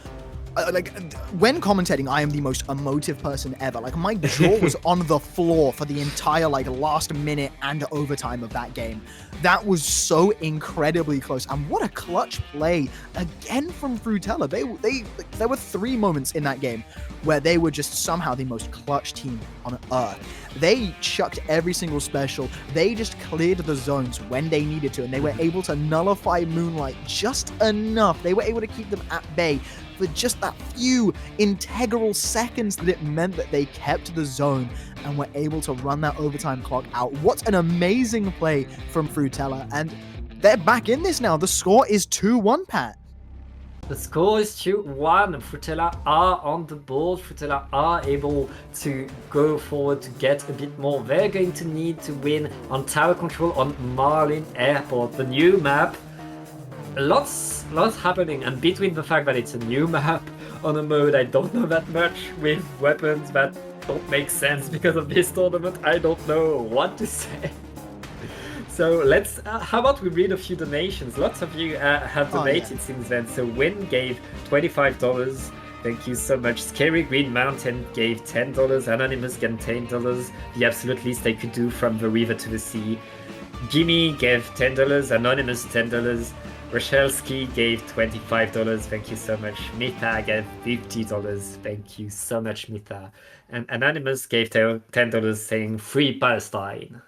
when commentating, I am the most emotive person ever. Like, my jaw was on the floor for the entire, last minute and overtime of that game. That was so incredibly close. And what a clutch play again from Frutella. There were 3 moments in that game where they were just somehow the most clutch team on earth. They chucked every single special. They just cleared the zones when they needed to, and they were able to nullify Moonlight just enough. They were able to keep them at bay for just that few integral seconds that it meant that they kept the zone and were able to run that overtime clock out. What an amazing play from ProChara, and they're back in this now. The score is 2-1, Pat. The score is 2-1. ProChara are on the board. ProChara are able to go forward to get a bit more. They're going to need to win on tower control on Marlin Airport, the new map. Lots happening, and between the fact that it's a new map on a mode I don't know that much, with weapons that don't make sense because of this tournament, I don't know what to say. So let's, how about we read a few donations? Lots of you have donated since then. So Win gave $25. Thank you so much. Scary Green Mountain gave $10. Anonymous gave $10. The absolute least they could do from the river to the sea. Jimmy gave $10. Anonymous $10. Rochelski gave $25. Thank you so much. Mitha gave $50. Thank you so much, Mitha. And Anonymous gave $10 saying Free Palestine.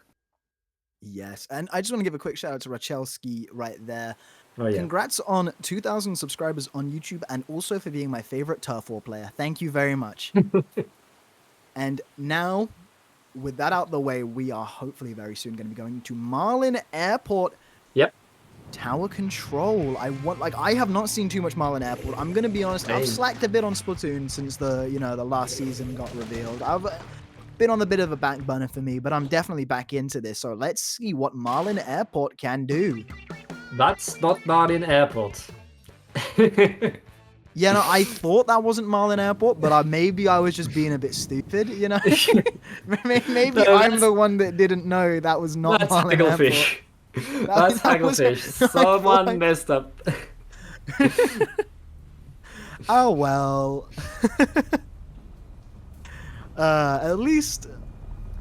Yes, and I just want to give a quick shout out to Rachelski right there. Oh, yeah. Congrats on 2,000 subscribers on YouTube, and also for being my favorite Turf War player. Thank you very much. And now, with that out the way, we are hopefully very soon going to be going to Marlin Airport. Yep. Tower control. I have not seen too much Marlin Airport. I'm going to be honest. I've slacked a bit on Splatoon since the last season got revealed. I've been on a bit of a back burner for me, but I'm definitely back into this. So let's see what Marlin Airport can do. That's not Marlin Airport. Yeah, no, I thought that wasn't Marlin Airport, but maybe I was just being a bit stupid, Maybe No, I'm the one that didn't know that was not Marlin Hagglefish. Airport. That's Hagglefish. Someone messed up. Oh, well. At least,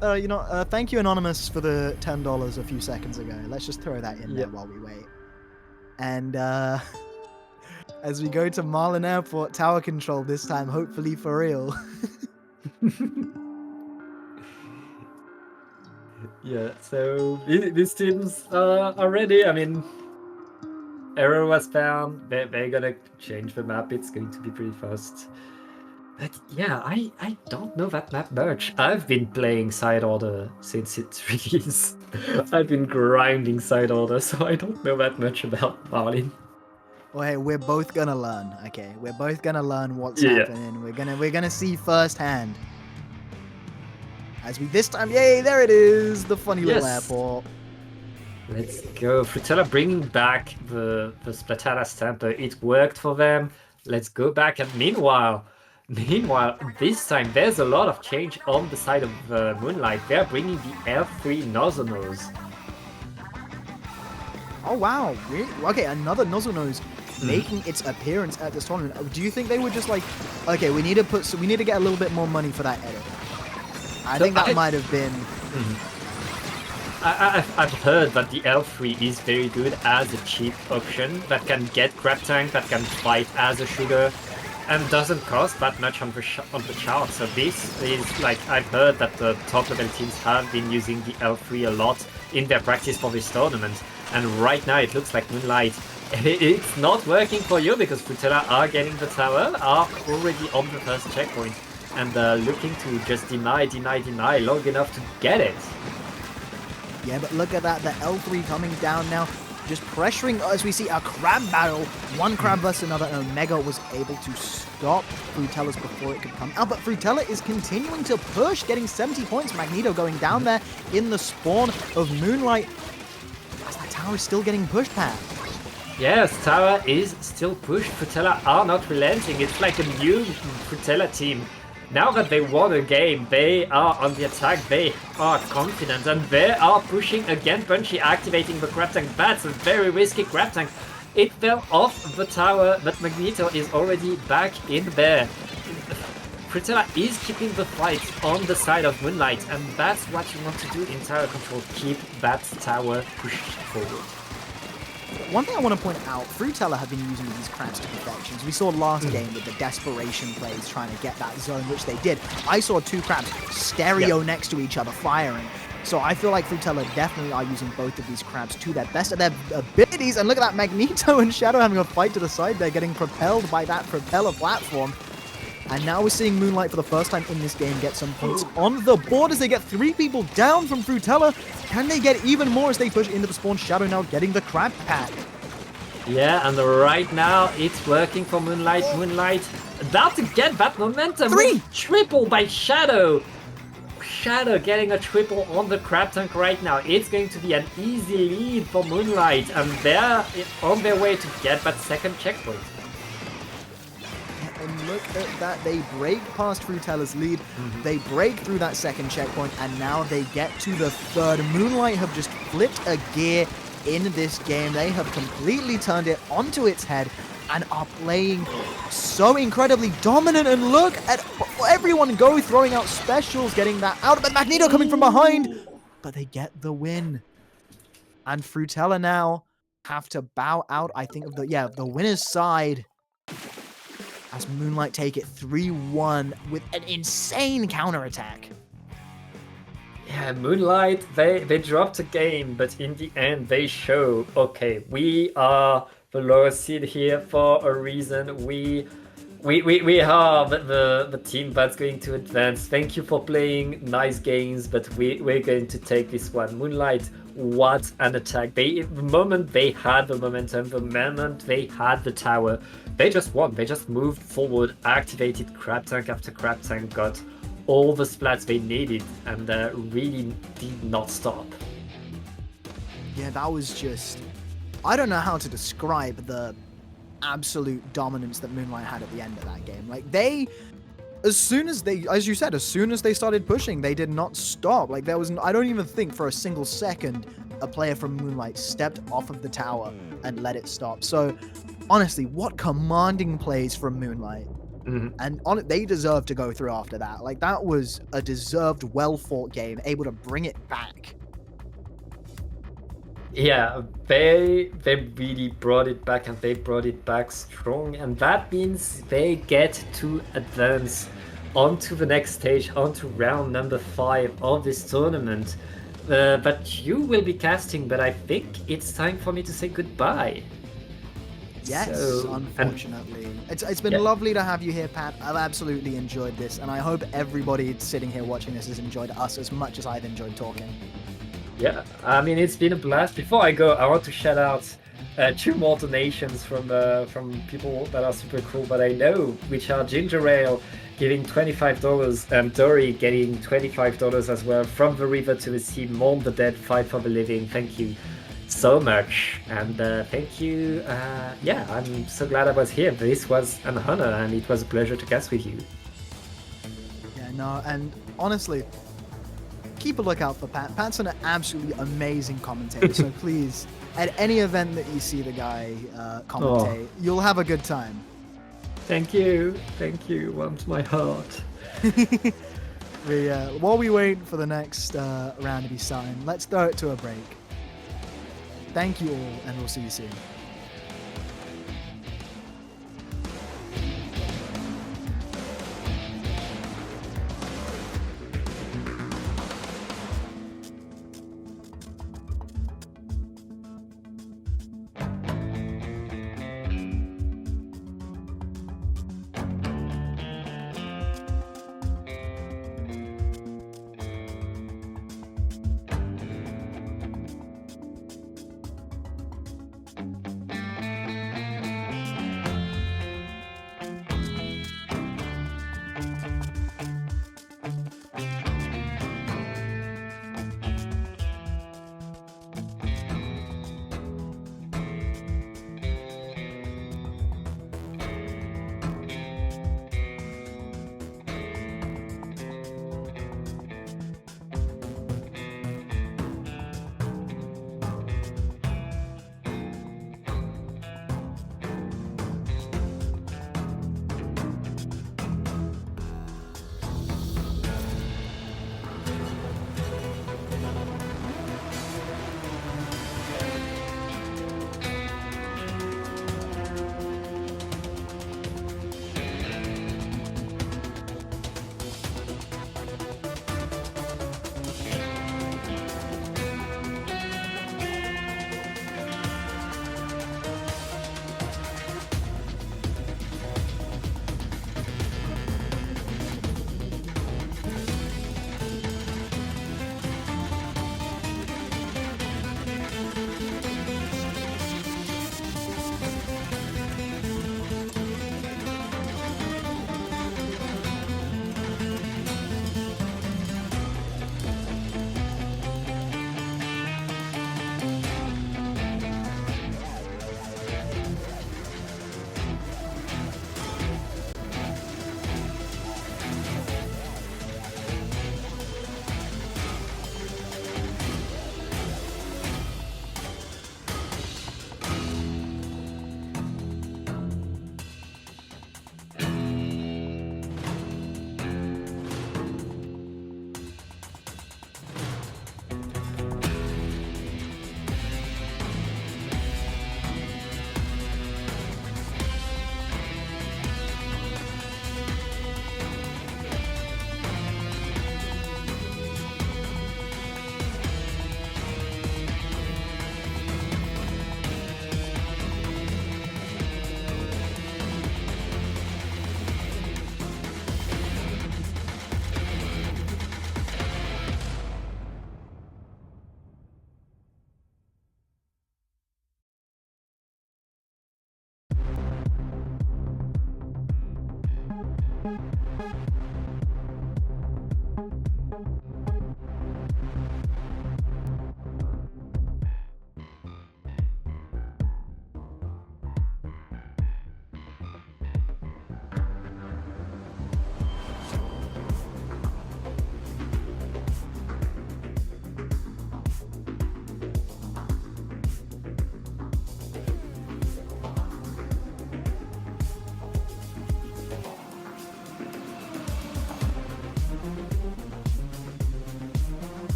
thank you, Anonymous, for the $10 a few seconds ago. Let's just throw that in there while we wait. And as we go to Marlin Airport, tower control this time, hopefully for real. Yeah, so these teams are ready. I mean, error was found. They're gonna change the map. It's going to be pretty fast. But yeah, I don't know that map much. I've been playing Side Order since its release. I've been grinding Side Order, so I don't know that much about Marlin. Well, hey, we're both gonna learn. Okay, we're both gonna learn what's happening. We're gonna see firsthand. As we this time, yay! There it is, the funny little airport. Let's go. ProChara bringing back the Splatoon stamper. It worked for them. Let's go back. And meanwhile, this time there's a lot of change on the side of Moonlight. They're bringing the L3 Nozzle Nose. Oh wow! Really? Okay, another Nozzle Nose making its appearance at this tournament. Do you think they were just like, okay, we need to get a little bit more money for that edit? I think that might have been. I've heard that the L3 is very good as a cheap option that can get grab tank, that can fight as a shooter, and doesn't cost that much on the chart. So this is like, I've heard that the top level teams have been using the L3 a lot in their practice for this tournament, and right now it looks like Moonlight, it's not working for you because ProChara are getting the tower, are already on the first checkpoint, and looking to just deny long enough to get it. Yeah, but look at that, the L3 coming down now, just pressuring as we see a crab battle. One crab versus another, and Omega was able to stop ProChara's before it could come out. But ProChara is continuing to push, getting 70 points. Magneto going down there in the spawn of Moonlight. As that tower is still getting pushed, Pat. Yes, tower is still pushed. ProChara are not relenting. It's like a new ProChara team. Now that they won a game, they are on the attack, they are confident, and they are pushing again. Punchy activating the grab tank. That's a very risky grab tank. It fell off the tower, but Magneto is already back in there. ProChara is keeping the fight on the side of Moonlight, and that's what you want to do in tower control. Keep that tower pushed forward. one thing I want to point out, Fruitella have been using these crabs to perfection. We saw last game with the desperation plays trying to get that zone, which they did. I saw 2 crabs stereo next to each other firing. So I feel like Fruitella definitely are using both of these crabs to their best of their abilities. And look at that, Magneto and Shadow having a fight to the side. They're getting propelled by that propeller platform. And now we're seeing Moonlight for the first time in this game get some points on the board as they get 3 people down from Fruitella. Can they get even more as they push into the spawn? Shadow now getting the crab pack. Yeah, and right now it's working for Moonlight. Moonlight about to get that momentum. 3! Triple by Shadow. Shadow getting a triple on the crab tank right now. It's going to be an easy lead for Moonlight, and they're on their way to get that second checkpoint. And look at that, they break past Fruitella's lead, they break through that second checkpoint, and now they get to the third. Moonlight have just flipped a gear in this game. They have completely turned it onto its head and are playing so incredibly dominant. And look at everyone go, throwing out specials, getting that out. But Magneto coming from behind, but they get the win. And Fruitella now have to bow out, I think, of the winner's side, as Moonlight take it 3-1 with an insane counterattack. Yeah, Moonlight, they dropped a game, but in the end they show, okay, we are the lowest seed here for a reason. We are the team that's going to advance. Thank you for playing nice games, but we're going to take this one. Moonlight, what an attack. The moment they had the momentum, the moment they had the tower, they just won. They just moved forward, activated crab tank after crab tank, got all the splats they needed, and really did not stop. Yeah, that was just... I don't know how to describe the absolute dominance that Moonlight had at the end of that game. Like, they... As soon as they, as you said, as soon as they started pushing, they did not stop. Like, there was... I don't even think for a single second a player from Moonlight stepped off of the tower and let it stop. So, honestly, what commanding plays from Moonlight. And they deserve to go through after that. Like, that was a deserved, well-fought game, able to bring it back. Yeah, they really brought it back, and they brought it back strong, and that means they get to advance onto the next stage, onto round number 5 of this tournament. But you will be casting, but I think it's time for me to say goodbye. Yes, So, unfortunately. It's been lovely to have you here, Pat. I've absolutely enjoyed this, and I hope everybody sitting here watching this has enjoyed us as much as I've enjoyed talking. Yeah, I mean, it's been a blast. Before I go, I want to shout out 2 more donations from people that are super cool that I know, which are Ginger Ale giving $25 and Dory getting $25 as well. From the river to the sea, mourn the dead, fight for the living. Thank you so much, and thank you. Yeah, I'm so glad I was here. This was an honor, and it was a pleasure to cast with you. Yeah, no, and honestly, keep a lookout for Pat. Pat's an absolutely amazing commentator, so please, at any event that you see the guy commentate, you'll have a good time. Thank you, warms my heart. While we wait for the next round to be starting, let's throw it to a break. Thank you all, and we'll see you soon.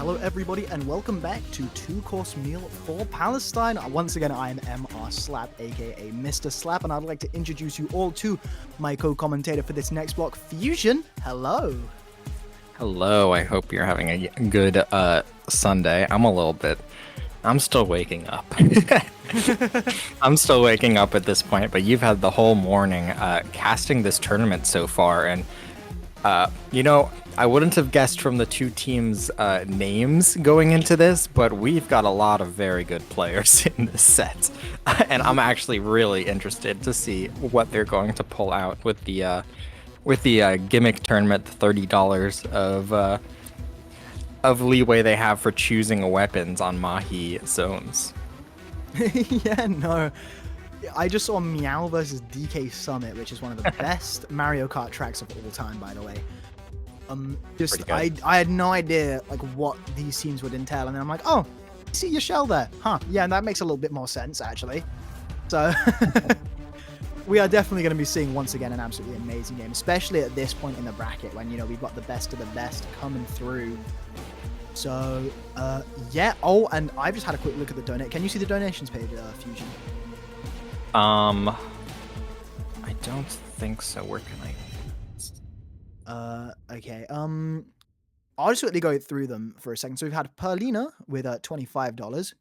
Hello everybody and welcome back to Two Course Meal for Palestine. Once again, I am MR Slap, aka Mr. Slap, and I'd like to introduce you all to my co-commentator for this next block, Fusion. Hello. Hello, I hope you're having a good Sunday. I'm still waking up. I'm still waking up at this point, but you've had the whole morning casting this tournament so far, and I wouldn't have guessed from the two teams' names going into this, but we've got a lot of very good players in this set, and I'm actually really interested to see what they're going to pull out with the gimmick tournament, $30 of leeway they have for choosing weapons on Mahi zones. Yeah, no. I just saw Meow versus DK Summit, which is one of the best Mario Kart tracks of all time, by the way. I had no idea like what these teams would entail, and then I'm like, oh, I see your shell there, huh? Yeah, and that makes a little bit more sense actually. So we are definitely going to be seeing once again an absolutely amazing game, especially at this point in the bracket when we've got the best of the best coming through. So yeah. Oh, and I've just had a quick look at the donate. Can you see the donations page, Fusion? I don't think so. Where can I? Okay. I'll just quickly go through them for a second. So we've had Perlina with $25,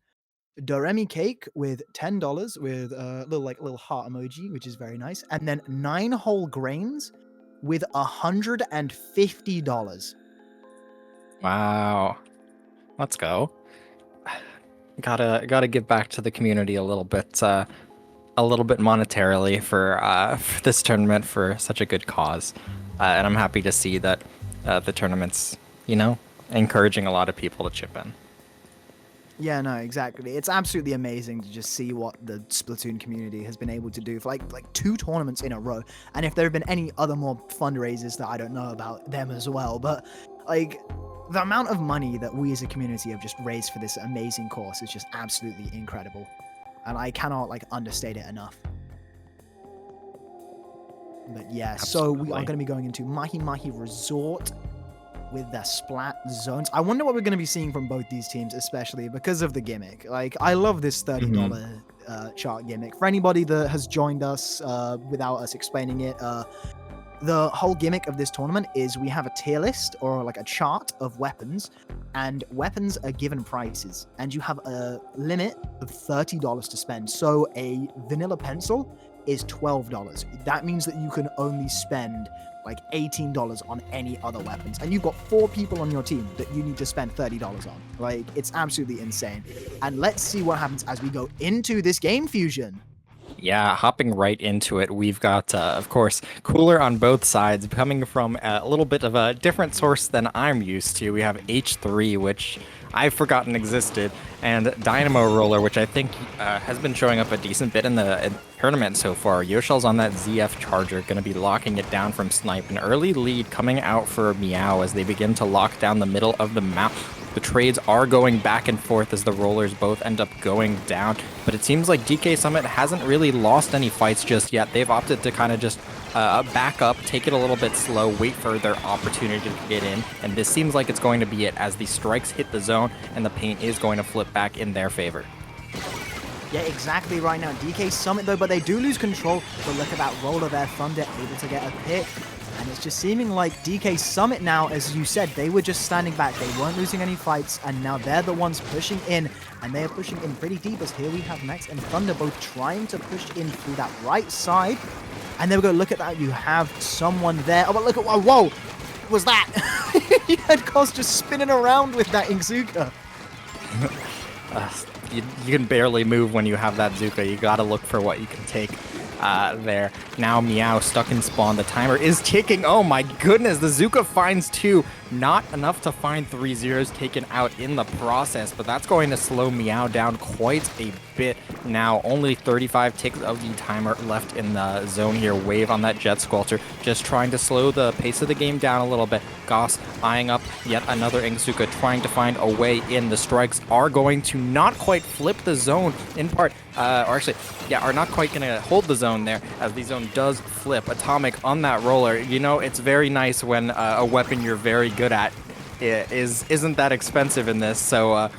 Doremi Cake with $10 with a little heart emoji, which is very nice, and then 9 Whole Grains with $150. Wow, let's go. Gotta give back to the community a little bit monetarily for this tournament for such a good cause. And I'm happy to see that the tournament's, encouraging a lot of people to chip in. Yeah, no, exactly. It's absolutely amazing to just see what the Splatoon community has been able to do for like 2 tournaments in a row. And if there have been any other more fundraisers that I don't know about them as well, but like the amount of money that we as a community have just raised for this amazing course is just absolutely incredible. And I cannot understate it enough. But yeah, Absolutely. So we are going to be going into Mahi Mahi Resort with their Splat zones. I wonder what we're going to be seeing from both these teams, especially because of the gimmick. I love this $30 chart gimmick. For anybody that has joined us without us explaining it, the whole gimmick of this tournament is we have a tier list or a chart of weapons, and weapons are given prices, and you have a limit of $30 to spend. So a vanilla pencil is $12. That means that you can only spend $18 on any other weapons, and you've got 4 people on your team that you need to spend $30 on. It's absolutely insane. And let's see what happens as we go into this game, Fusion. Yeah, hopping right into it, we've got, of course, Cooler on both sides, coming from a little bit of a different source than I'm used to. We have H3, which I've forgotten existed, and Dynamo Roller, which I think has been showing up a decent bit in the tournament so far. Yoshel's on that ZF Charger, going to be locking it down from Snipe. An early lead coming out for Meow as they begin to lock down the middle of the map. The trades are going back and forth as the rollers both end up going down, but it seems like DK Summit hasn't really lost any fights just yet. They've opted to kind of just back up, take it a little bit slow, wait for their opportunity to get in, and this seems like it's going to be it as the strikes hit the zone and the paint is going to flip back in their favor. Yeah, exactly right now. DK Summit though, but they do lose control. But look at that roller there, Thunder able to get a pick. And it's just seeming like DK Summit now, as you said, they were just standing back. They weren't losing any fights, and now they're the ones pushing in. And they are pushing in pretty deep, as here we have Max and Thunder both trying to push in through that right side. And there we go, look at that, you have someone there. Oh, but look at, whoa, what was that? You had Kos just spinning around with that Inkzuka. You can barely move when you have that Zuka. You gotta look for what you can take there. Now Meow stuck in spawn. The timer is ticking. Oh my goodness, the Zuka finds 2. Not enough to find 3 zeros taken out in the process, but that's going to slow Meow down quite a bit now. Only 35 ticks of the timer left in the zone here. Wave on that Jet Squelcher, just trying to slow the pace of the game down a little bit. Goss eyeing up yet another Inkzuka, trying to find a way in. The strikes are going to not quite flip the zone in part, are not quite going to hold the zone there, as the zone does flip. Atomic on that roller. You know, it's very nice when a weapon you're very good at isn't that expensive in this. So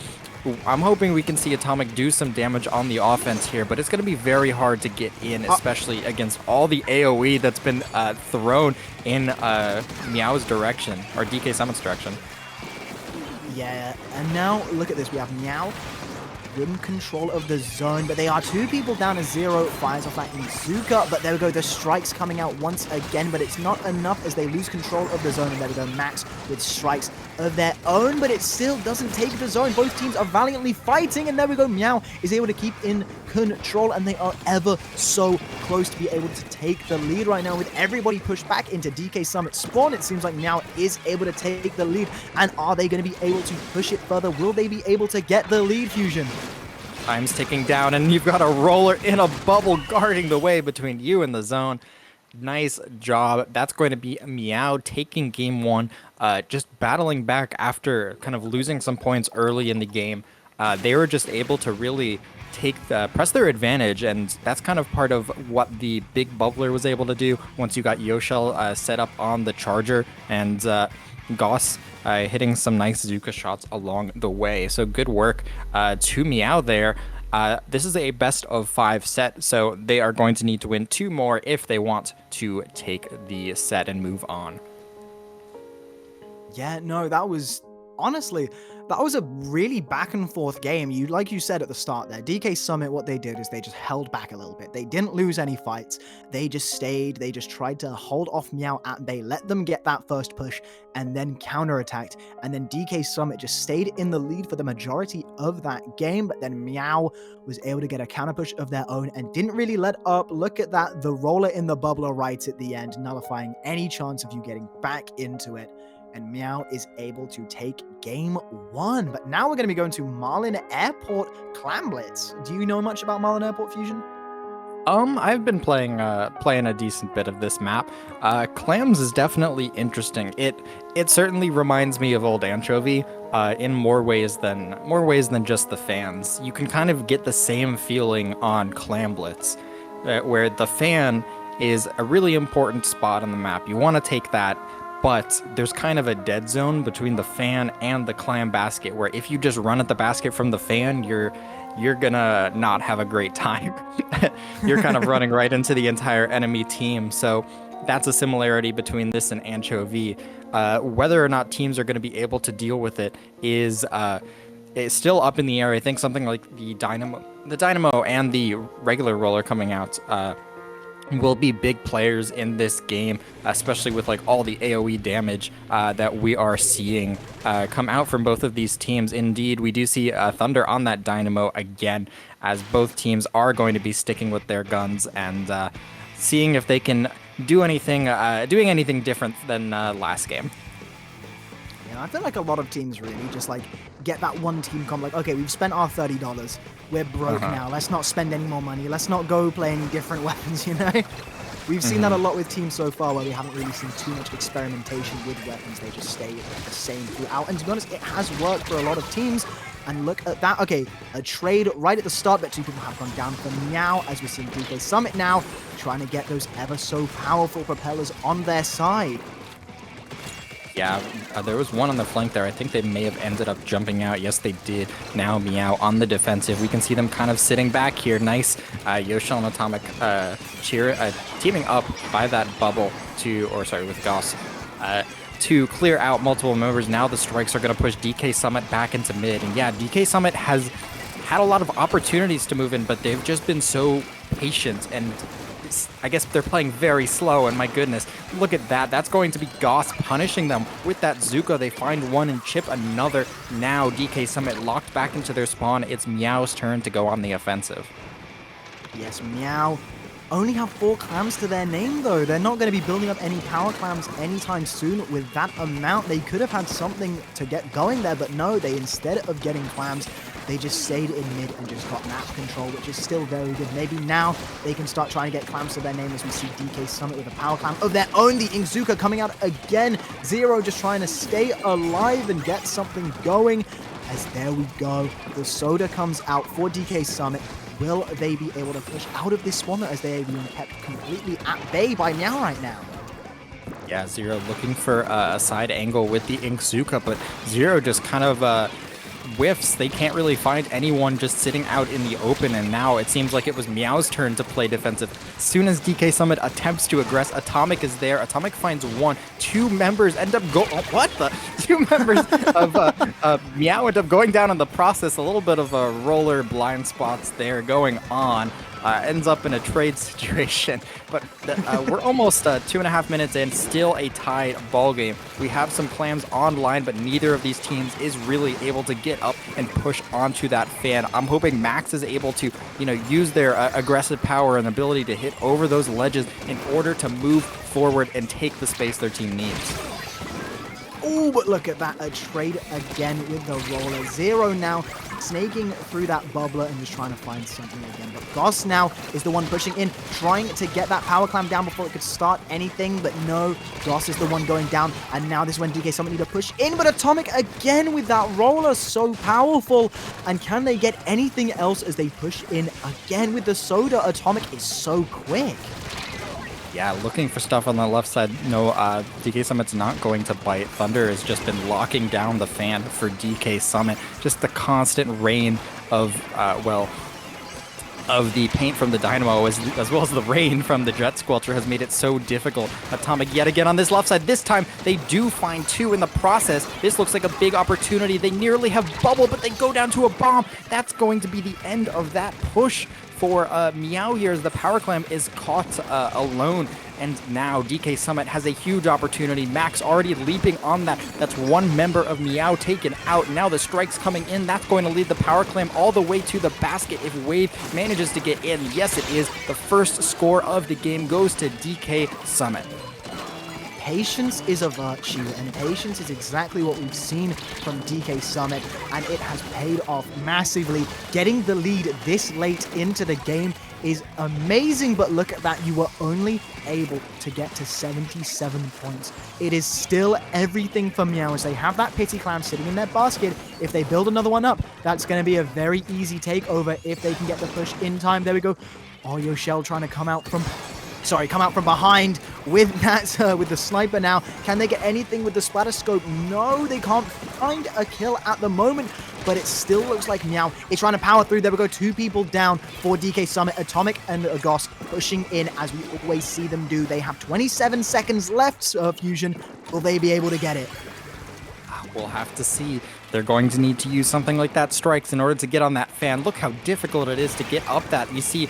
I'm hoping we can see Atomic do some damage on the offense here, but it's going to be very hard to get in, especially against all the AoE that's been thrown in Meow's direction, or DK Summit's direction. Yeah, and now look at this. We have Meow in control of the zone, but they are 2 people down as Zero fires off that Izuka, but there we go, the strikes coming out once again, but it's not enough as they lose control of the zone, and there we go, Max with strikes of their own, but it still doesn't take the zone. Both teams are valiantly fighting, and there we go, Meow is able to keep in control, and they are ever so close to be able to take the lead right now with everybody pushed back into DK Summit spawn. It seems like Meow is able to take the lead, and are they going to be able to push it further? Will they be able to get the lead, Fusion? Time's ticking down, and you've got a roller in a bubble guarding the way between you and the zone. Nice job. That's going to be Meow taking game 1, just battling back after kind of losing some points early in the game. They were just able to really press their advantage, and that's kind of part of what the big bubbler was able to do once you got Yoshel set up on the charger, and Goss hitting some nice Zuka shots along the way. So good work to Meow there. This is a best of 5 set, so they are going to need to win 2 more if they want to take the set and move on. Yeah, no, that was honestly, that was a really back and forth game. Like you said at the start there, DK Summit, what they did is they just held back a little bit. They didn't lose any fights. They just stayed. They just tried to hold off Meow at bay, let them get that first push, and then counterattacked. And then DK Summit just stayed in the lead for the majority of that game. But then Meow was able to get a counter push of their own and didn't really let up. Look at that. The roller in the bubbler right at the end, nullifying any chance of you getting back into it. And Meow is able to take game 1. But now we're going to be going to Marlin Airport Clam Blitz. Do you know much about Marlin Airport, Fusion? I've been playing a decent bit of this map. Clams is definitely interesting. It certainly reminds me of old Anchovy in more ways than just the fans. You can kind of get the same feeling on Clam Blitz, where the fan is a really important spot on the map. You want to take that, but there's kind of a dead zone between the fan and the clam basket, where if you just run at the basket from the fan, you're gonna not have a great time. You're kind of running right into the entire enemy team. So that's a similarity between this and Anchovy. Whether or not teams are going to be able to deal with it is still up in the air. I think something like the Dynamo and the regular roller coming out will be big players in this game, especially with like all the AoE damage that we are seeing come out from both of these teams. Indeed, we do see Thunder on that Dynamo again, as both teams are going to be sticking with their guns and seeing if they can do anything, doing anything different than last game. Yeah, I feel like a lot of teams really just like get that one team comp, like, okay, we've spent our $30. We're broke now. Let's not spend any more money. Let's not go play any different weapons, you know? We've seen that a lot with teams so far, where we haven't really seen too much experimentation with weapons. They just stay the same throughout. And to be honest, it has worked for a lot of teams. And look at that. Okay, a trade right at the start, but 2 people have gone down for Meow, as we're seeing DK Summit now, trying to get those ever so powerful propellers on their side. Yeah, there was one on the flank there. I think they may have ended up jumping out. Yes, they did. Now Meow on the defensive. We can see them kind of sitting back here. Nice Yoshel and Atomic teaming up by that bubble with Goss to clear out multiple members. Now the strikes are going to push DK Summit back into mid. And yeah, DK Summit has had a lot of opportunities to move in, but they've just been so patient, and I guess they're playing very slow, and my goodness, look at that. That's going to be Goss punishing them with that Zuko. They find one and chip another. Now DK Summit locked back into their spawn. It's Meow's turn to go on the offensive. Yes, Meow only have 4 clams to their name, though. They're not going to be building up any power clams anytime soon. With that amount, they could have had something to get going there, but no, they, instead of getting clams, they just stayed in mid and just got map control, which is still very good. Maybe now they can start trying to get clams to their name, as we see DK Summit with a power clam of their own. The Izuka coming out again. Zero just trying to stay alive and get something going. As there we go. The soda comes out for DK Summit. Will they be able to push out of this spawner, as they are being kept completely at bay by Meow right now? Yeah, Zero looking for a side angle with the Inkzuka, but Zero just kind of whiffs. They can't really find anyone just sitting out in the open, and now it seems like it was Meow's turn to play defensive. As soon as DK Summit attempts to aggress, Atomic is there. Atomic finds one. Two members end up what the? Two members of Meow end up going down in the process. A little bit of a roller blind spots there going on. Ends up in a trade situation, but we're almost 2.5 minutes in, still a tied ball game. We have some clams online, but neither of these teams is really able to get up and push onto that fan. I'm hoping Max is able to, use their aggressive power and ability to hit over those ledges in order to move forward and take the space their team needs. Oh, but look at that, a trade again with the roller. Zero now snaking through that bubbler and just trying to find something again. But Goss now is the one pushing in, trying to get that power clam down before it could start anything. But no, Goss is the one going down. And now this is when DK Summit need to push in. But Atomic again with that roller, so powerful. And can they get anything else as they push in again with the soda? Atomic is so quick. Yeah, looking for stuff on the left side. No, DK Summit's not going to bite. Thunder has just been locking down the fan for DK Summit. Just the constant rain of, of the paint from the Dynamo as well as the rain from the Jet Squelcher has made it so difficult. Atomic yet again on this left side. This time they do find two in the process. This looks like a big opportunity. They nearly have bubble, but they go down to a bomb. That's going to be the end of that push for Meow here as the Power Clam is caught alone. And now DK Summit has a huge opportunity. Max already leaping on that. That's one member of Meow taken out. Now the strike's coming in. That's going to lead the Power Clam all the way to the basket if Wave manages to get in. Yes, it is. The first score of the game goes to DK Summit. Patience is a virtue, and patience is exactly what we've seen from DK Summit, and it has paid off massively. Getting the lead this late into the game is amazing, but look at that, you were only able to get to 77 points. It is still everything for Meow as they have that Pity Clam sitting in their basket. If they build another one up, that's going to be a very easy takeover if they can get the push in time. There we go. Oh, Yoshell trying to come out from behind with that, with the sniper now. Can they get anything with the splatter scope? No, they can't find a kill at the moment, but it still looks like Meow is trying to power through. There we go, two people down for DK Summit. Atomic and Goss pushing in as we always see them do. They have 27 seconds left, Fusion. Will they be able to get it? We'll have to see. They're going to need to use something like that strikes in order to get on that fan. Look how difficult it is to get up that. You see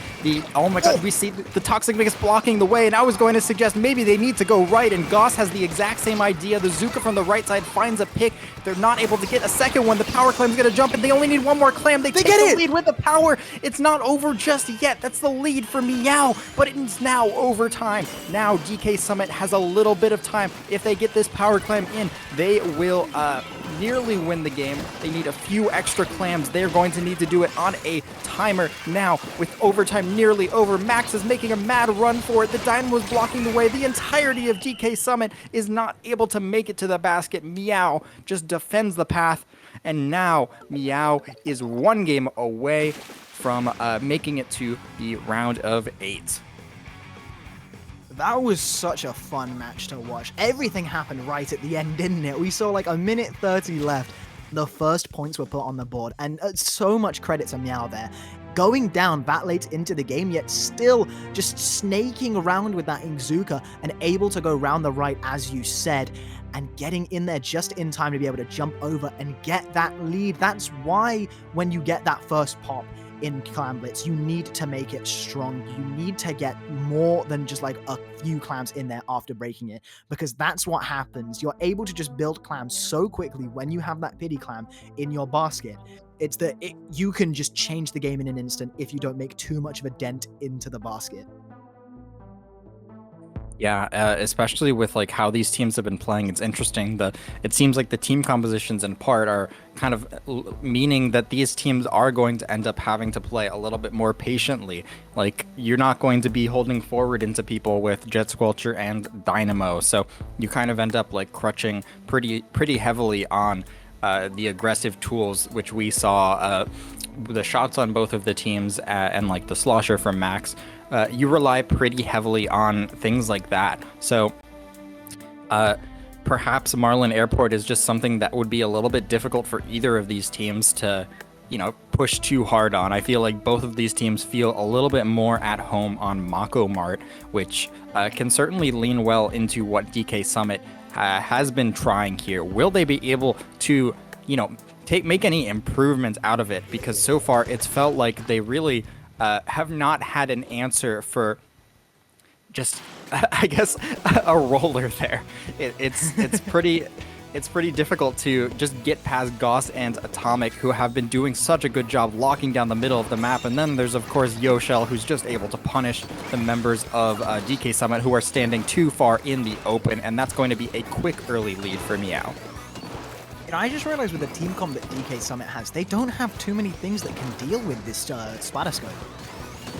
oh my god, we see the Toxic Mix blocking the way, and I was going to suggest maybe they need to go right, and Goss has the exact same idea. The Zuka from the right side finds a pick. They're not able to get a second one. The Power Clam's going to jump, and they only need one more clam. They take the lead with the power. It's not over just yet. That's the lead for Meow, but it's now overtime. Now DK Summit has a little bit of time. If they get this Power Clam in, they will nearly win the game. They need a few extra clams. They're going to need to do it on a timer now with overtime nearly over. Max is making a mad run for it. The Dynamo's blocking the way. The entirety of DK Summit is not able to make it to the basket. Meow just defends the path, and now Meow is one game away from making it to the round of 8. That was such a fun match to watch. Everything happened right at the end, didn't it? We saw like a minute 30 left. The first points were put on the board, and so much credit to Meow there. Going down that late into the game, yet still just snaking around with that Inkzuka and able to go round the right, as you said, and getting in there just in time to be able to jump over and get that lead. That's why when you get that first pop in Clam Blitz, you need to make it strong. You need to get more than just like a few clams in there after breaking it, because that's what happens. You're able to just build clams so quickly when you have that Pity Clam in your basket. You can just change the game in an instant if you don't make too much of a dent into the basket. Yeah, especially with like how these teams have been playing, it's interesting. It seems like the team compositions in part are kind of meaning that these teams are going to end up having to play a little bit more patiently. Like, you're not going to be holding forward into people with Jet Squelcher and Dynamo, so you kind of end up like crutching pretty heavily on the aggressive tools, which we saw the shots on both of the teams and like the slosher from Max. You rely pretty heavily on things like that. So Perhaps Marlin Airport is just something that would be a little bit difficult for either of these teams to, push too hard on. I feel like both of these teams feel a little bit more at home on Mako Mart, which can certainly lean well into what DK Summit has been trying here. Will they be able to, make any improvements out of it? Because so far it's felt like they really have not had an answer for just I guess a roller there. It's pretty difficult to just get past Goss and Atomic, who have been doing such a good job locking down the middle of the map. And then there's of course Yoshell, who's just able to punish the members of DK Summit, who are standing too far in the open, and that's going to be a quick early lead for Meow. I just realized with the team comp that DK Summit has, they don't have too many things that can deal with this Splatterscope.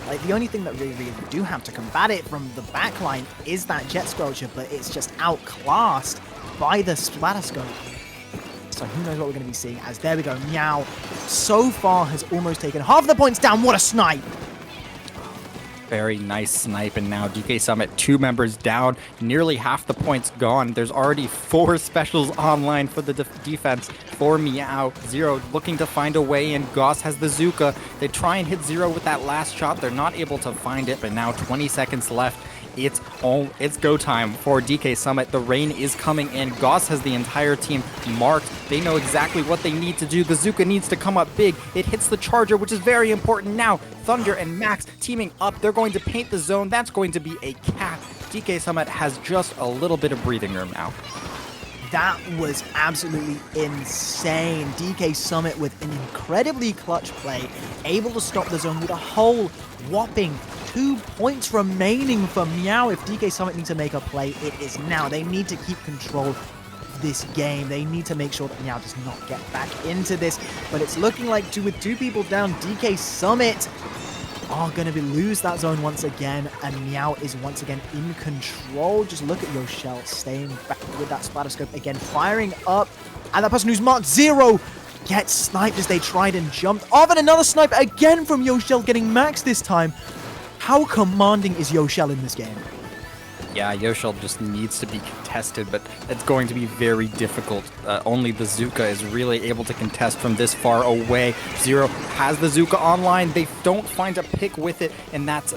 Like, the only thing that they really do have to combat it from the backline is that Jet Squelcher, but it's just outclassed by the Splatterscope. So who knows what we're going to be seeing, as there we go, Meow so far has almost taken half the points down. What a snipe! Very nice snipe, and now DK Summit, 2 members down, nearly half the points gone. There's already 4 specials online for the defense for Meow. Zero looking to find a way in. Goss has the Zuka. They try and hit Zero with that last shot. They're not able to find it, but now 20 seconds left. It's go time for DK Summit. The rain is coming in. Goss has the entire team marked. They know exactly what they need to do. The Zuka needs to come up big. It hits the charger, which is very important now. Thunder and Max teaming up. They're going to paint the zone. That's going to be a cap. DK Summit has just a little bit of breathing room now. That was absolutely insane. DK Summit with an incredibly clutch play, able to stop the zone with a whole whopping 2 points remaining for Meow. If DK Summit needs to make a play, it is now. They need to keep control of this game. They need to make sure that Meow does not get back into this. But it's looking like with 2 people down, DK Summit are going to lose that zone once again, and Meow is once again in control. Just look at Yoshell staying back with that Splatterscope again, firing up, and that person who's marked Zero gets sniped as they tried and jumped off, and another snipe again from Yoshell, getting Max this time. How commanding is Yoshell in this game? Yeah, Yoshell just needs to be contested, but it's going to be very difficult. Only the Zuka is really able to contest from this far away. Zero has the Zuka online. They don't find a pick with it, and that's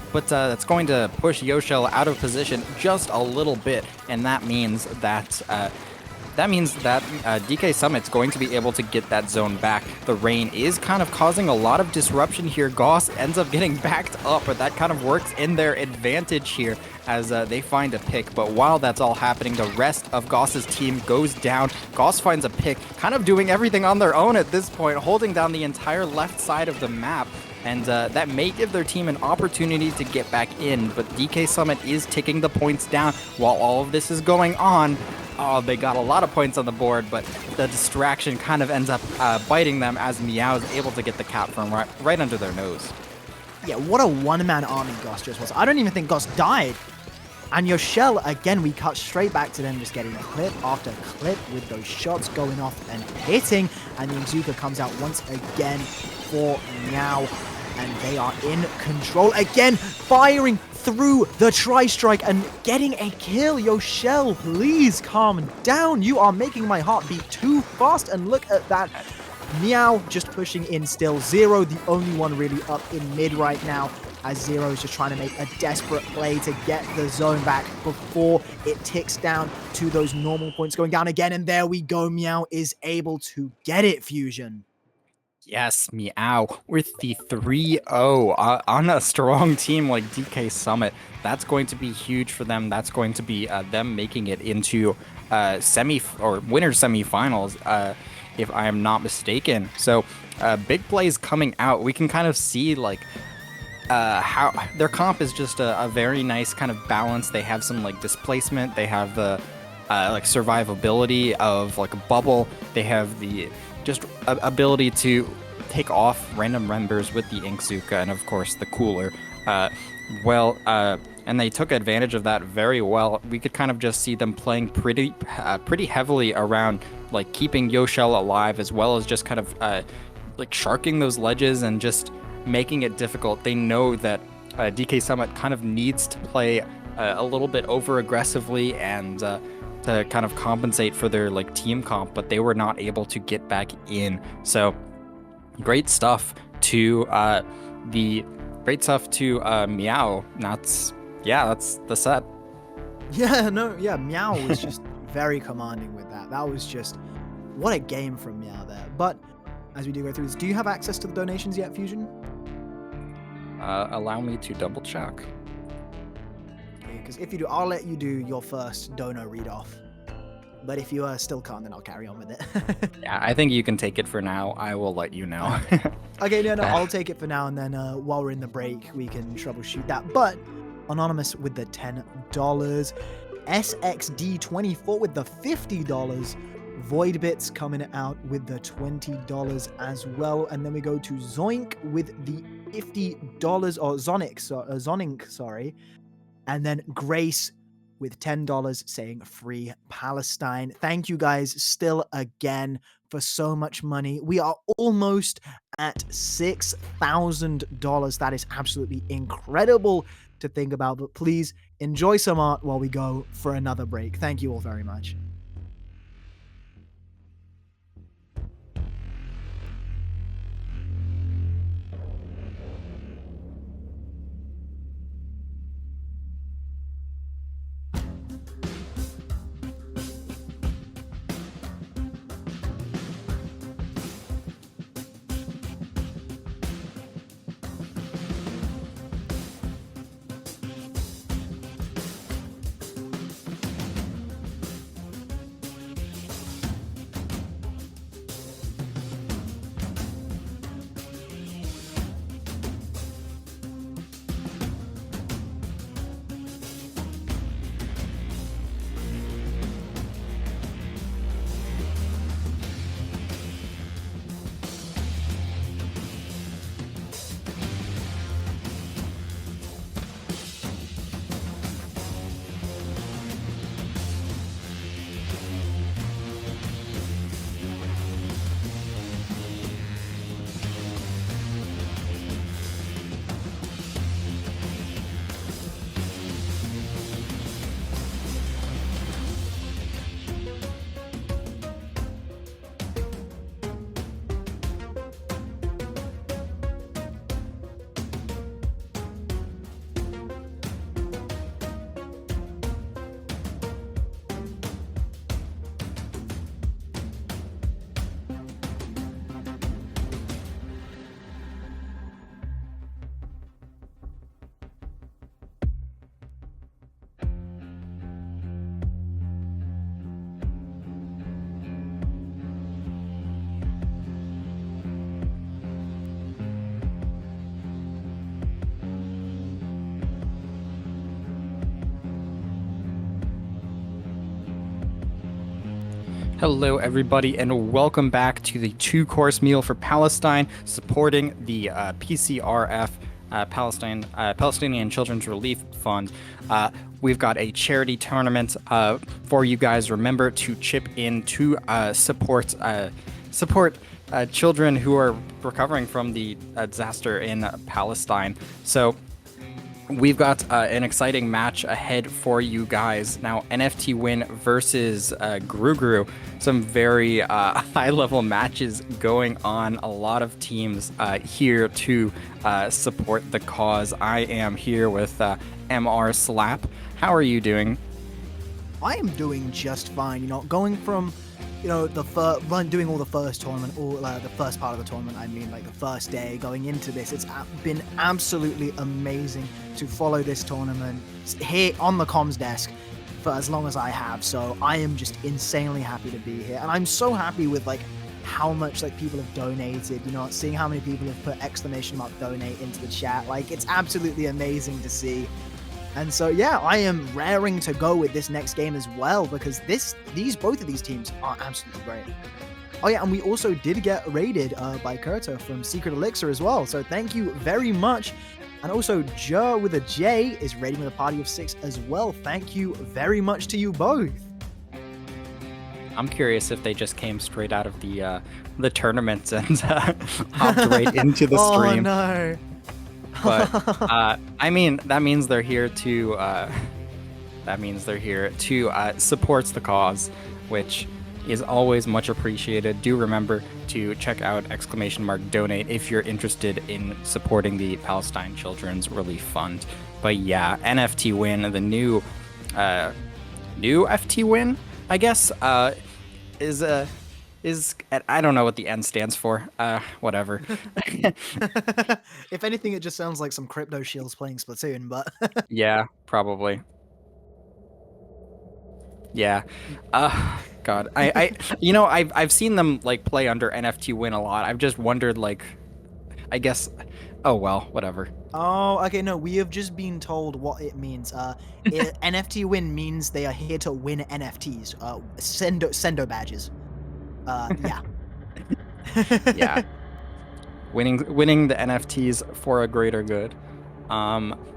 going to push Yoshell out of position just a little bit, and that means that DK Summit's going to be able to get that zone back. The rain is kind of causing a lot of disruption here. Goss ends up getting backed up, but that kind of works in their advantage here as they find a pick. But while that's all happening, the rest of Goss's team goes down. Goss finds a pick, kind of doing everything on their own at this point, holding down the entire left side of the map. And that may give their team an opportunity to get back in, but DK Summit is ticking the points down while all of this is going on. Oh, they got a lot of points on the board, but the distraction kind of ends up biting them as Meow is able to get the cap from right under their nose. Yeah, what a one-man army Goss just was. I don't even think Goss died. And Yoshell, again, we cut straight back to them just getting clip after clip with those shots going off and hitting. And the Izuka comes out once again for Meow. And they are in control again, firing through the tri-strike and getting a kill. Yoshell, please calm down. You are making my heart beat too fast. And look at that. Meow just pushing in still. Zero, the only one really up in mid right now, as Zero is just trying to make a desperate play to get the zone back before it ticks down to those normal points going down again. And there we go. Meow is able to get it, Fusion. Yes, Meow with the 3-0 on a strong team like DK Summit. That's going to be huge for them. That's going to be them making it into winner semifinals, if I am not mistaken. So big plays coming out. We can kind of see like how their comp is just a very nice kind of balance. They have some like displacement. They have the like survivability of like a bubble. They have the just ability to take off random members with the Inkzuka and of course the cooler. And they took advantage of that very well. We could kind of just see them playing pretty heavily around like keeping Yoshell alive, as well as just kind of like sharking those ledges and just making it difficult. They know that DK Summit kind of needs to play a little bit over aggressively and to kind of compensate for their like team comp, but they were not able to get back in. So great stuff to Meow. That's the set. Yeah, no, yeah, Meow was just very commanding with that. That was just, what a game from Meow there. But as we do go through this, do you have access to the donations yet, Fusion? Allow me to double check. Okay, because if you do, I'll let you do your first dono read off. But if you still can't, then I'll carry on with it. Yeah, I think you can take it for now. I will let you know. Okay, no, I'll take it for now, and then while we're in the break, we can troubleshoot that. But Anonymous with the $10, SXD24 with the $50, Voidbits coming out with the $20 as well, and then we go to Zoink with the $50, or Zonink, sorry, and then Grace with $10 saying Free Palestine. Thank you guys still again for so much money. We are almost at $6,000. That is absolutely incredible to think about, but please enjoy some art while we go for another break. Thank you all very much. Hello, everybody, and welcome back to the two-course meal for Palestine, supporting the PCRF, Palestinian Children's Relief Fund. We've got a charity tournament for you guys. Remember to chip in to support children who are recovering from the disaster in Palestine. So we've got an exciting match ahead for you guys. Now, NFT Win versus Gru. Some very high-level matches going on. A lot of teams here to support the cause. I am here with MR Slap. How are you doing? I am doing just fine. You know, going from, you know, doing all the first tournament, all the first part of the tournament. I mean, like the first day going into this, it's been absolutely amazing to follow this tournament here on the comms desk for as long as I have. So I am just insanely happy to be here, and I'm so happy with like how much like people have donated. You know, seeing how many people have put !donate into the chat. Like, it's absolutely amazing to see. And so, yeah, I am raring to go with this next game as well, because both of these teams are absolutely great. Oh yeah, and we also did get raided by Kurto from Secret Elixir as well. So thank you very much. And also, Jer with a J is raiding with a party of 6 as well. Thank you very much to you both. I'm curious if they just came straight out of the tournaments and hopped right into the stream. Oh no. But I mean, that means they're here to that means they're here to support the cause, which is always much appreciated. Do remember to check out !donate if you're interested in supporting the Palestine Children's Relief Fund. But yeah, NFT win, the new FT win, I guess, is I don't know what the N stands for. Whatever. If anything, it just sounds like some crypto shills playing Splatoon, but Yeah, probably. Yeah. God. I've seen them like play under NFT win a lot. I've just wondered, like, I guess, oh well, whatever. oh, okay, no, we have just been told what it means. NFT win means they are here to win NFTs, sendo badges. Yeah. Yeah. Winning the NFTs for a greater good.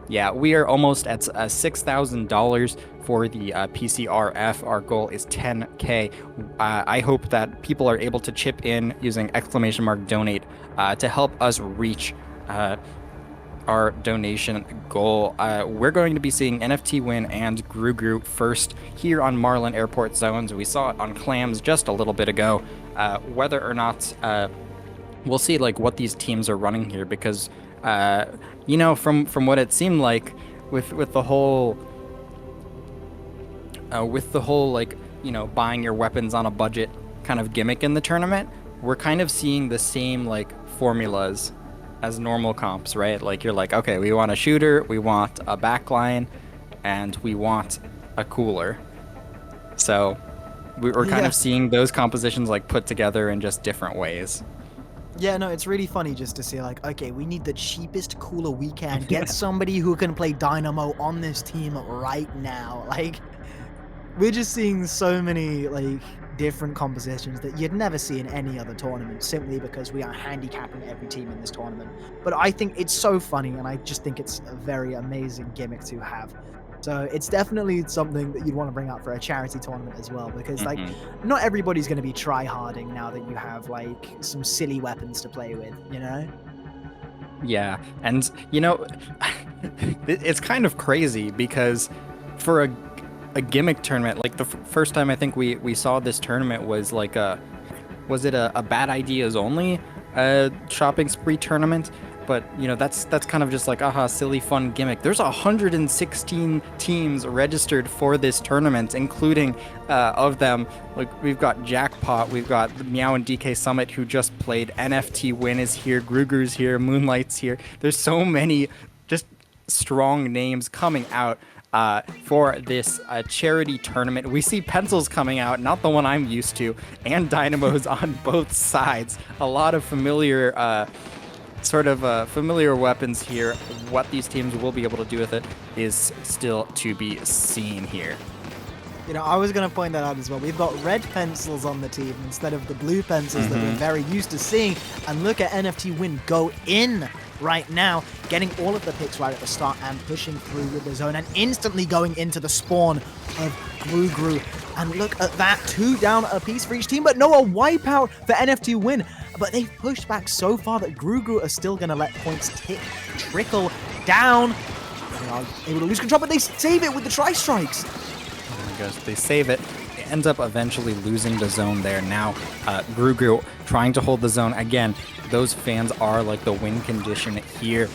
Yeah, we are almost at $6,000 for the PCRF. Our goal is 10K. I hope that people are able to chip in using !donate to help us reach our donation goal. We're going to be seeing NFT Win and Gru first here on Marlin Airport Zones. We saw it on Clams just a little bit ago. Whether or not we'll see like what these teams are running here, because from what it seemed like with the whole like, buying your weapons on a budget kind of gimmick in the tournament, we're kind of seeing the same like formulas as normal comps, right? Like, you're like, okay, we want a shooter, we want a backline, and we want a cooler. So we're kind of seeing those compositions like put together in just different ways. Yeah, no, it's really funny just to see, like, okay, we need the cheapest cooler we can. Get somebody who can play Dynamo on this team right now. Like, we're just seeing so many, like, different compositions that you'd never see in any other tournament, simply because we are handicapping every team in this tournament. But I think it's so funny, and I just think it's a very amazing gimmick to have. So it's definitely something that you'd want to bring out for a charity tournament as well, because like not everybody's going to be try-harding now that you have like some silly weapons to play with, you know? Yeah, and it's kind of crazy because for a gimmick tournament, like the first time I think we saw this tournament was like was it a bad ideas only shopping spree tournament? But that's kind of just like silly fun gimmick. There's 116 teams registered for this tournament, including of them, like, we've got Jackpot, we've got the Meow and DK Summit who just played, NFT Win is here, Gruger's here, Moonlight's here. There's so many just strong names coming out for this charity tournament. We see pencils coming out, not the one I'm used to, and dynamos on both sides. A lot of familiar familiar weapons here. What these teams will be able to do with it is still to be seen here. I was going to point that out as well. We've got red pencils on the team instead of the blue pencils that we're very used to seeing. And look at NFT Win go in right now, getting all of the picks right at the start and pushing through with the zone and instantly going into the spawn of Gru. And look at that, 2 down apiece for each team, but no, a wipeout for NFT Win. But they've pushed back so far that Gru are still going to let points trickle down. They are able to lose control, but they save it with the tri-strikes. Oh my gosh, they save it. It ends up eventually losing the zone there. Now, Gru trying to hold the zone. Again, those fans are like the win condition here.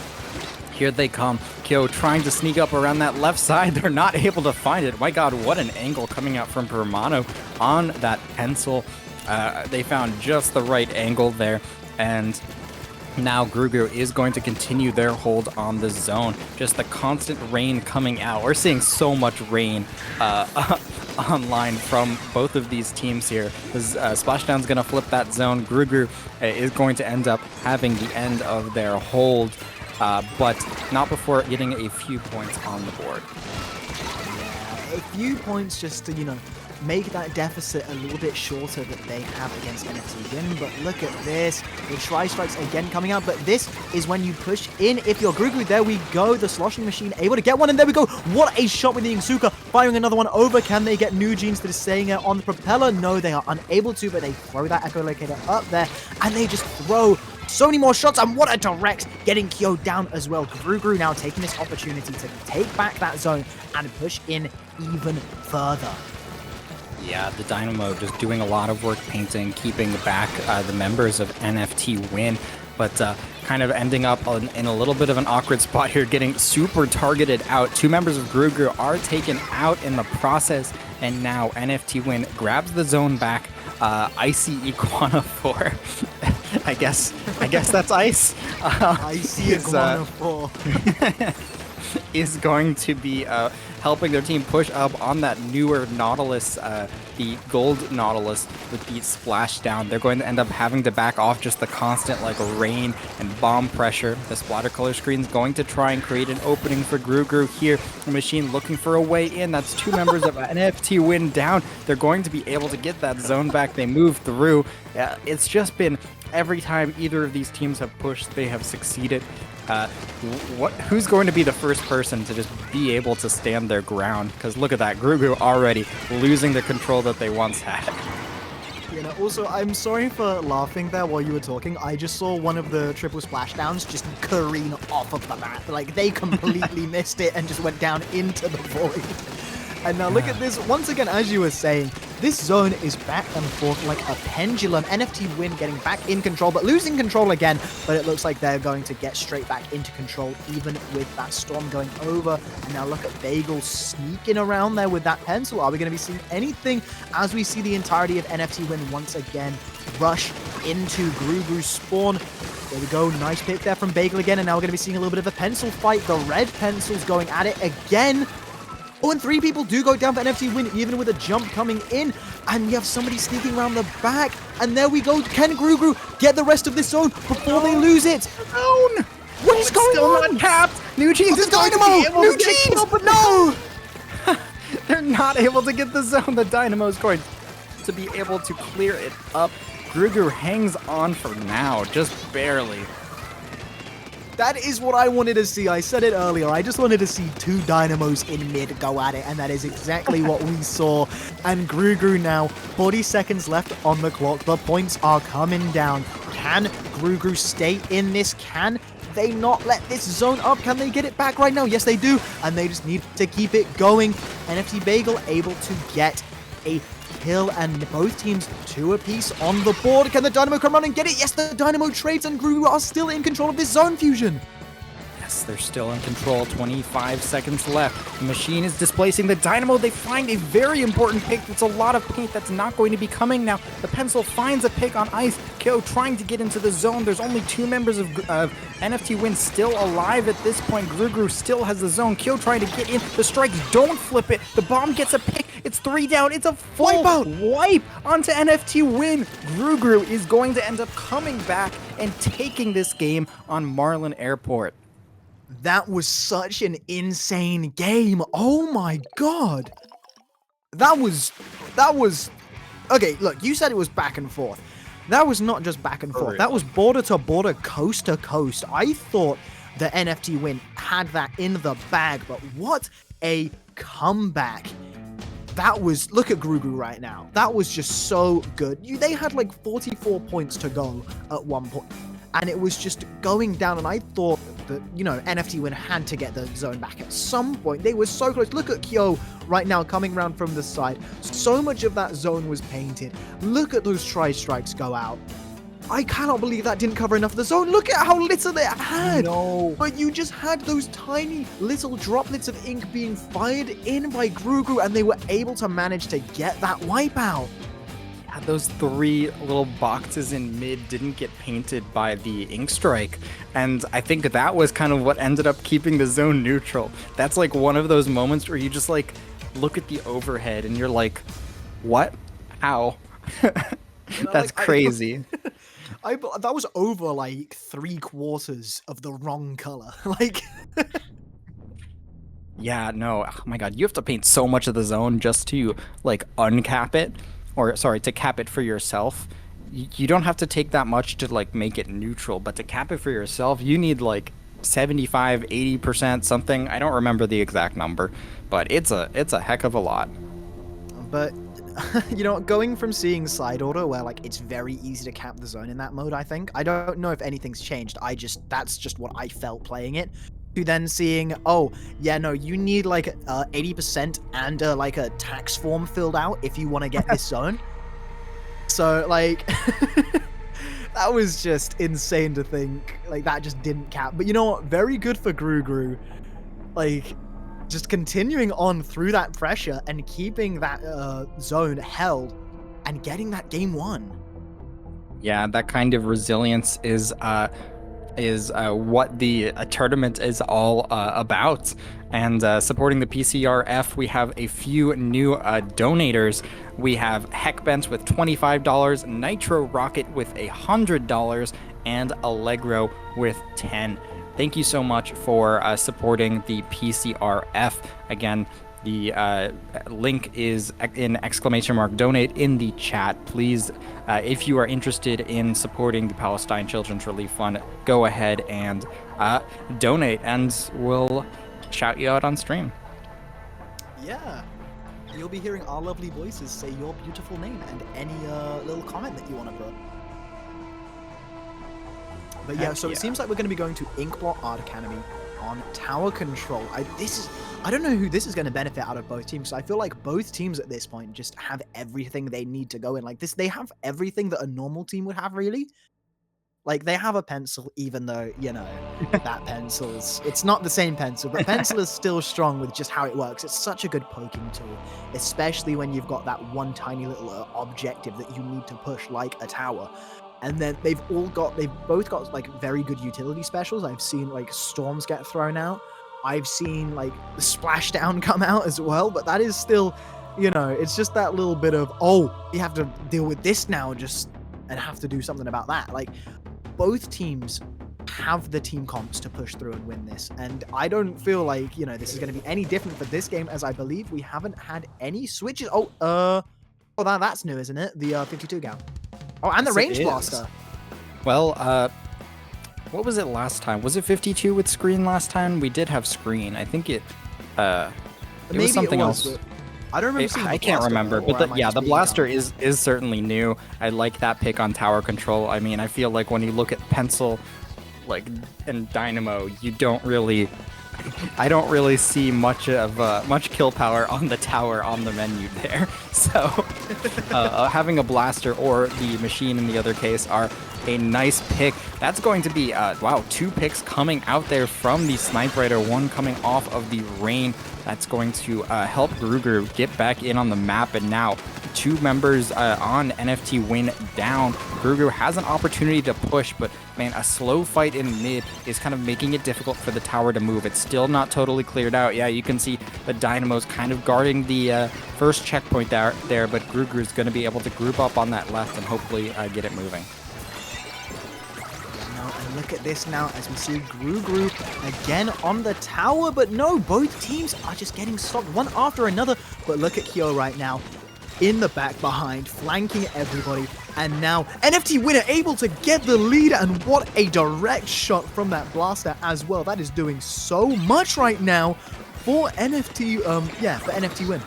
Here they come. Kyo trying to sneak up around that left side. They're not able to find it. My god, what an angle coming out from Permano on that pencil. They found just the right angle there, and now Gru is going to continue their hold on the zone. Just the constant rain coming out. We're seeing so much rain online from both of these teams here. Splashdown's going to flip that zone. Gru is going to end up having the end of their hold, but not before getting a few points on the board. Yeah, a few points just to, make that deficit a little bit shorter that they have against NFT Win. But look at this, the tri-strikes again coming out, but this is when you push in. If you're Gru, there we go, the sloshing machine able to get one, and there we go. What a shot with the Insuka, firing another one over. Can they get New Jeans that is staying on the propeller? No, they are unable to, but they throw that echolocator up there, and they just throw So many more shots, and what a direct getting Kyo down as well. Gru now taking this opportunity to take back that zone and push in even further. Yeah, the Dynamo just doing a lot of work painting, keeping back the members of NFT Win, but kind of ending up in a little bit of an awkward spot here, getting super targeted out. 2 members of Gru are taken out in the process, and now NFT Win grabs the zone back. Icy Iguana 4. I guess that's Ice. Icy Iguana 4. Is going to be helping their team push up on that newer Nautilus, the gold Nautilus with the splashdown. They're going to end up having to back off just the constant like rain and bomb pressure. The splatter color screen is going to try and create an opening for Gru here. The machine looking for a way in. That's 2 members of NFT Win down. They're going to be able to get that zone back. They move through. It's just been every time either of these teams have pushed, they have succeeded. Who's going to be the first person to just be able to stand their ground? Because look at that, Gru already losing the control that they once had. You know, also, I'm sorry for laughing there while you were talking. I just saw one of the triple splashdowns just careen off of the map. Like, they completely missed it and just went down into the void. And now look at this. Once again, as you were saying, this zone is back and forth like a pendulum. NFT Win getting back in control, but losing control again. But it looks like they're going to get straight back into control, even with that storm going over. And now look at Bagel sneaking around there with that pencil. Are we going to be seeing anything as we see the entirety of NFT Win once again rush into Gru's spawn? There we go. Nice pick there from Bagel again. And now we're going to be seeing a little bit of a pencil fight. The red pencil's going at it again. Oh, and 3 people do go down for NFT Win, even with a jump coming in. And you have somebody sneaking around the back. And there we go. Can Gru get the rest of this zone before they lose it? Zone! What is going on? Not capped. New Jeans is going to Dynamo! be able New to get Jeans! it, but no! They're not able to get the zone. The Dynamo is going to be able to clear it up. Gru hangs on for now, just barely. That is what I wanted to see. I said it earlier. I just wanted to see 2 Dynamos in mid go at it, and that is exactly what we saw. And Gru now, 40 seconds left on the clock. The points are coming down. Can Gru stay in this? Can they not let this zone up? Can they get it back right now? Yes, they do. And they just need to keep it going. NFT Bagel able to get a kill, and both teams 2 apiece on the board. Can the Dynamo come around and get it? Yes, the Dynamo trades, and Gru are still in control of this zone fusion. Yes, they're still in control. 25 seconds left. The machine is displacing the Dynamo. They find a very important pick. That's a lot of paint that's not going to be coming now. The pencil finds a pick on Ice. Kyo trying to get into the zone. There's only 2 members of NFT Win still alive at this point. Gru still has the zone. Kyo trying to get in. The strikes don't flip it. The bomb gets a pick. It's 3 down. It's a full wipe onto NFT Win. Gru is going to end up coming back and taking this game on Marlin Airport. That was such an insane game. Oh my god. That was... Okay, look, you said it was back and forth. That was not just back and forth. That was border to border, coast to coast. I thought the NFT Win had that in the bag, but what a comeback. That was... Look at Gru right now. That was just so good. They had like 44 points to go at one point. And it was just going down, and I thought that, you know, NFT Win had to get the zone back at some point. They were so close. Look at Kyo right now coming around from the side. So much of that zone was painted. Look at those tri-strikes go out. I cannot believe that didn't cover enough of the zone. Look at how little it had. No. But you just had those tiny little droplets of ink being fired in by Gru, and they were able to manage to get that wipeout. Those 3 little boxes in mid didn't get painted by the ink strike, and I think that was kind of what ended up keeping the zone neutral. That's like one of those moments where you just like look at the overhead and you're like, what? How? That's crazy. That was over like 3/4 of the wrong color. Like... Yeah, no, oh my god, you have to paint so much of the zone just to like uncap it. Or, sorry, to cap it for yourself. You don't have to take that much to, like, make it neutral, but to cap it for yourself, you need, like, 75, 80%, something. I don't remember the exact number, but it's a heck of a lot. But you know, going from seeing side order where like it's very easy to cap the zone in that mode, I don't know if anything's changed. That's just what I felt playing it. To then seeing, oh yeah, no, you need like 80% and like a tax form filled out if you want to get this zone. So like that was just insane to think like that just didn't cap. But you know what? Very good for Gru. Like just continuing on through that pressure and keeping that zone held and getting that game won. Yeah, that kind of resilience is what the tournament is all about. And supporting the PCRF, we have a few new donators. We have Heckbent with $25, Nitro Rocket with $100, and Allegro with 10. Thank you so much for supporting the PCRF. Again, the link is in !donate in the chat. Please, if you are interested in supporting the Palestine Children's Relief Fund, go ahead and donate, and we'll shout you out on stream. Yeah. You'll be hearing our lovely voices say your beautiful name and any little comment that you want to put. But yeah, so it seems like we're going to be going to Inkblot Art Academy on Tower Control. I don't know who this is going to benefit out of both teams. So I feel like both teams at this point just have everything they need to go in. Like this, they have everything that a normal team would have, really. Like they have a pencil, even though, you know, that it's not the same pencil, but pencil is still strong with just how it works. It's such a good poking tool, especially when you've got that one tiny little objective that you need to push, like a tower. And then they've both got like very good utility specials. I've seen like storms get thrown out. I've seen like the splashdown come out as well, but that is still, you know, it's just that little bit of, oh, you have to deal with this now and have to do something about that. Like both teams have the team comps to push through and win this. And I don't feel like, you know, this is going to be any different for this game, as I believe we haven't had any switches. That's new, isn't it? The 52 gal. Oh, and the range blaster. Well, what was it last time? Was it 52 with screen last time? We did have screen. I think it was something else. I don't remember seeing I can't remember, but the blaster is certainly new. I like that pick on tower control. I mean, I feel like when you look at pencil, like and dynamo, I don't really see much kill power on the tower on the menu there. So having a blaster or the machine in the other case are a nice pick. That's going to be, wow, 2 picks coming out there from the Snipe Rider, 1 coming off of the Rain. That's going to help Gru get back in on the map, and now 2 members on NFT Win down. Gru has an opportunity to push, but man, a slow fight in mid is kind of making it difficult for the tower to move. It's still not totally cleared out. Yeah, you can see the Dynamos kind of guarding the first checkpoint there, but Gru is going to be able to group up on that left and hopefully get it moving. And look at this now as we see Gru again on the tower, but no, both teams are just getting stopped one after another. But look at Kyo right now in the back behind, flanking everybody. And now NFT Winner able to get the lead, and what a direct shot from that blaster as well. That is doing so much right now for NFT, for NFT Win.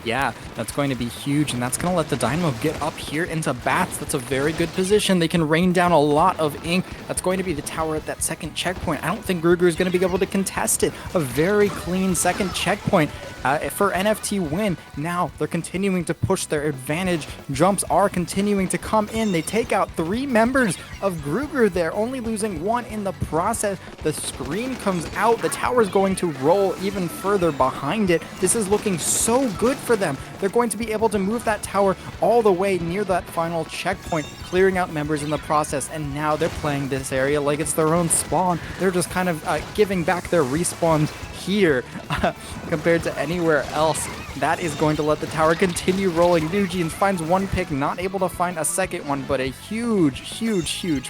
Yeah, that's going to be huge, and that's going to let the Dynamo get up here into bats. That's a very good position. They can rain down a lot of ink. That's going to be the tower at that second checkpoint. I don't think Gru is going to be able to contest it. A very clean second checkpoint for NFT Win. Now they're continuing to push their advantage. Jumps are continuing to come in. They take out 3 members of Gru there, only losing 1 in the process. The screen comes out. The tower is going to roll even further behind it. This is looking so good for them. They're going to be able to move that tower all the way near that final checkpoint, clearing out members in the process, and now they're playing this area like it's their own spawn. They're just kind of giving back their respawns here compared to anywhere else. That is going to let the tower continue rolling. Nugent finds 1 pick, not able to find a second one, but a huge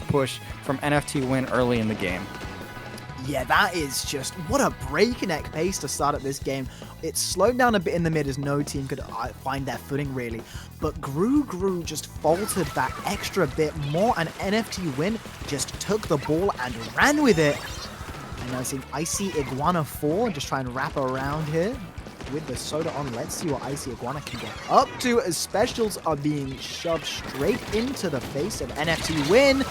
push from NFT Win early in the game. Yeah, that is just, what a breakneck pace to start at this game. It slowed down a bit in the mid as no team could find their footing really, but Gru just faltered that extra bit more, and NFT Win just took the ball and ran with it. And I see Iguana 4 just try and wrap around here. with the soda on. Let's see what Icy Iguana can get up to as specials are being shoved straight into the face of NFT Win.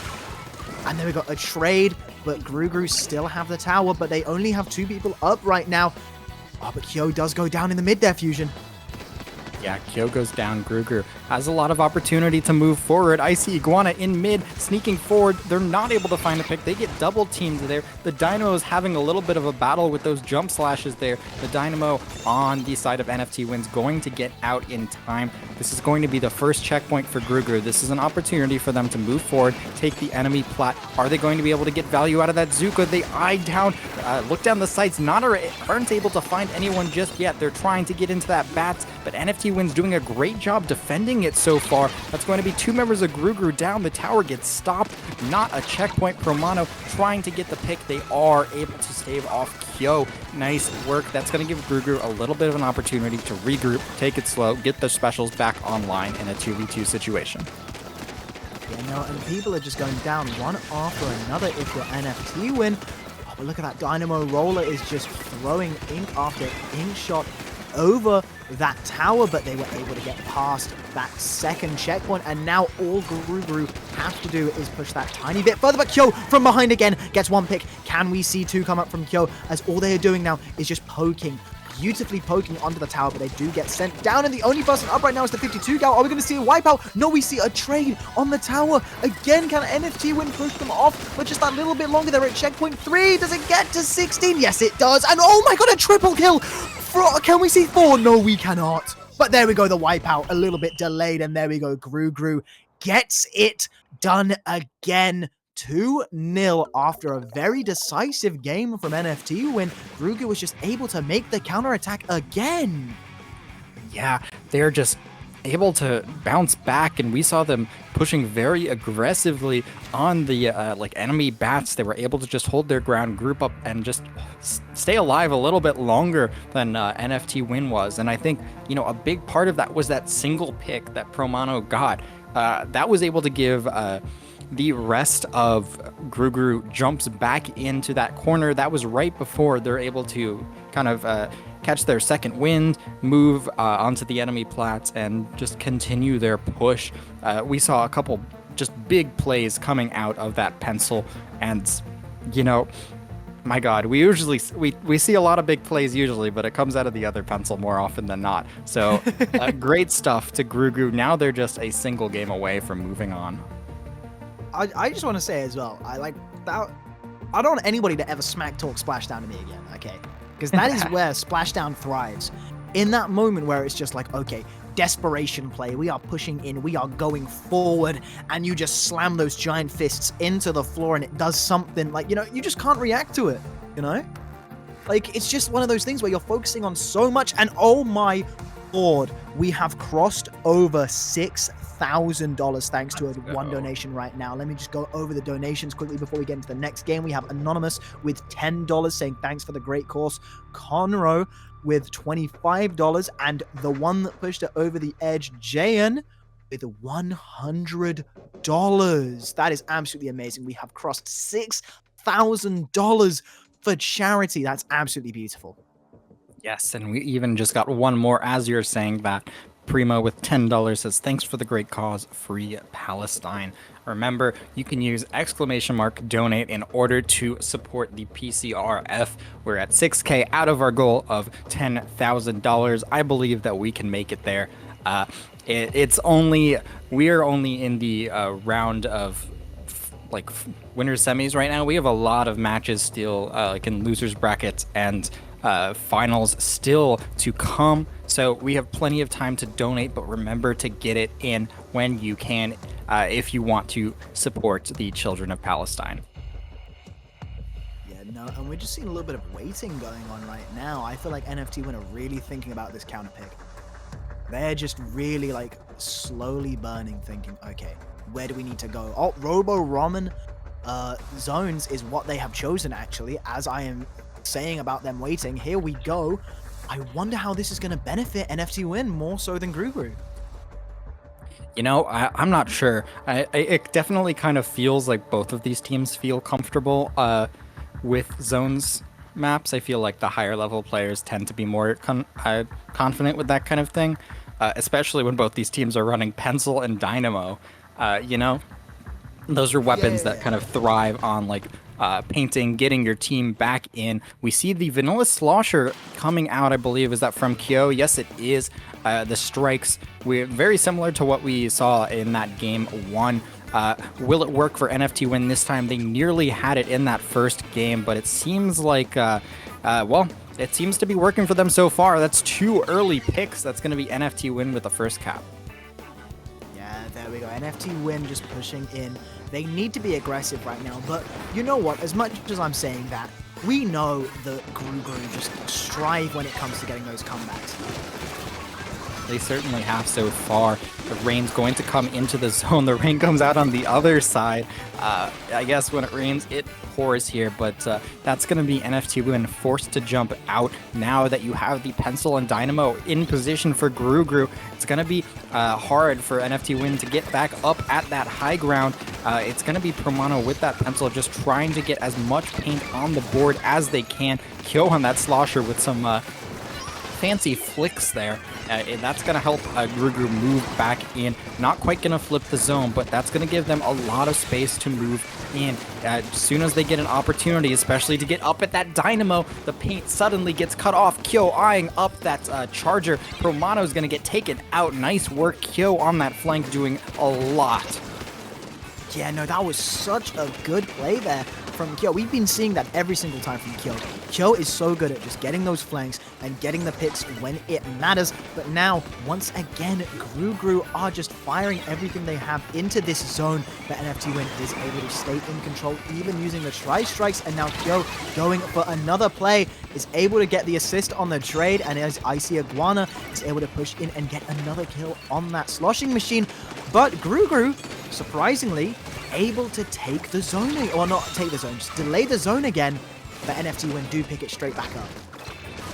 And then we got a trade, but Gru still have the tower, but they only have 2 people up right now. Oh, but Kyo does go down in the mid there, Fusion. Yeah, Kyo goes down. Gru has a lot of opportunity to move forward. Icy Iguana in mid, sneaking forward. They're not able to find a pick. They get double teamed there. The Dynamo is having a little bit of a battle with those jump slashes there. The Dynamo on the side of NFT Win's going to get out in time. This is going to be the first checkpoint for Gru. This is an opportunity for them to move forward, take the enemy plat. Are they going to be able to get value out of that Zuko? They eye down, look down the sights, aren't able to find anyone just yet. They're trying to get into that Bats, but NFT Win's doing a great job defending it so far. That's going to be 2 members of Gru down. The tower gets stopped. Not a checkpoint. ProMono trying to get the pick. They are able to stave off Kyo. Nice work. That's going to give Gru a little bit of an opportunity to regroup, take it slow, get their specials back online in a 2v2 situation. Yeah, no, and people are just going down one after another if you're NFT Win. Oh, but look at that Dynamo Roller is just throwing ink after ink shot over that tower, but they were able to get past that second checkpoint, and now all Gru have to do is push that tiny bit further, but Kyo from behind again gets 1 pick. Can we see 2 come up from Kyo, as all they are doing now is just beautifully poking onto the tower, but they do get sent down, and the only person up right now is the 52 gal. Are we going to see a wipeout? No, we see a trade on the tower. Again, can NFT Win push them off for just that little bit longer? They're at checkpoint 3. Does it get to 16? Yes, it does. And oh my god, a triple kill! Can we see 4? No, we cannot. But there we go, the wipeout, a little bit delayed, and there we go. Gru gets it done again. 2-0 after a very decisive game from NFT when Gru was just able to make the counterattack again. Yeah, they're just able to bounce back, and we saw them pushing very aggressively on the enemy Bats. They were able to just hold their ground, group up, and just stay alive a little bit longer than NFT Win was. And I think, a big part of that was that single pick that ProMono got. That was able to give the rest of Gru jumps back into that corner. That was right before they're able to kind of catch their second wind, move onto the enemy plats, and just continue their push. We saw a couple just big plays coming out of that pencil, and my god, we see a lot of big plays usually, but it comes out of the other pencil more often than not. So great stuff to Gru. Now they're just a single game away from moving on. I just want to say as well, I don't want anybody to ever smack talk Splashdown to me again, okay? Because that is where Splashdown thrives. In that moment where it's just like, okay, desperation play, we are pushing in, we are going forward, and you just slam those giant fists into the floor and it does something like, you just can't react to it, Like, it's just one of those things where you're focusing on so much, and oh my lord, we have crossed over $6,000 thanks to one donation right now. Let me just go over the donations quickly before we get into the next game. We have Anonymous with $10 saying thanks for the great course. Conroe with $25, and the one that pushed it over the edge, Jayan, with $100. That is absolutely amazing. We have crossed $6,000 for charity. That's absolutely beautiful. Yes, and we even just got one more as you're saying that. Primo with $10 says, thanks for the great cause, free Palestine. Remember, you can use !donate in order to support the PCRF. We're at 6K out of our goal of $10,000. I believe that we can make it there. We are only in the round of winners semis right now. We have a lot of matches still in losers brackets and finals still to come, so we have plenty of time to donate, but remember to get it in when you can if you want to support the children of Palestine. Yeah, no, and we're just seeing a little bit of waiting going on right now. I feel like NFT Win are really thinking about this counter pick. They're just really slowly burning, thinking, okay, where do we need to go? Oh, Robo Ramen zones is what they have chosen, actually, as I am saying about them waiting. Here we go. I wonder how this is going to benefit NFT Win more so than Gru. I'm not sure. It definitely kind of feels like both of these teams feel comfortable with zones maps, I feel like the higher level players tend to be more confident with that kind of thing, especially when both these teams are running Pencil and Dynamo. You know, those are weapons that kind of thrive on like painting, getting your team back in. We see the Vanilla Slosher coming out, I believe. Is that from Kyo? Yes, it is. The strikes, we're very similar to what we saw in that game 1. Will it work for NFT Win this time? They nearly had it in that first game, but it seems like, well, it seems to be working for them so far. That's 2 early picks. That's going to be NFT Win with the first cap. Yeah, there we go. NFT Win just pushing in. They need to be aggressive right now, but you know what? As much as I'm saying that, we know that Gru just strive when it comes to getting those comebacks. They certainly have so far. The rain's going to come into the zone. The rain comes out on the other side. I guess when it rains, it pours here, but that's going to be NFT Win forced to jump out now that you have the Pencil and Dynamo in position for Gru. It's going to be hard for NFT Win to get back up at that high ground. It's going to be ProChara with that Pencil just trying to get as much paint on the board as they can. Kyo on that Slosher with some fancy flicks there. And that's going to help Gru move back in. Not quite going to flip the zone, but that's going to give them a lot of space to move in. As soon as they get an opportunity, especially to get up at that Dynamo, the paint suddenly gets cut off. Kyo eyeing up that Charger. ProChara is going to get taken out. Nice work, Kyo on that flank, doing a lot. Yeah, no, that was such a good play there from Kyo. We've been seeing that every single time from Kyo. Kyo is so good at just getting those flanks and getting the picks when it matters. But now, once again, Gru are just firing everything they have into this zone. But NFT Win is able to stay in control, even using the tri-strikes. And now Kyo going for another play is able to get the assist on the trade. And as Icy Iguana is able to push in and get another kill on that sloshing machine. But Gru, surprisingly, able to take the zone, or not take the zone, just delay the zone again, but NFT Win do pick it straight back up.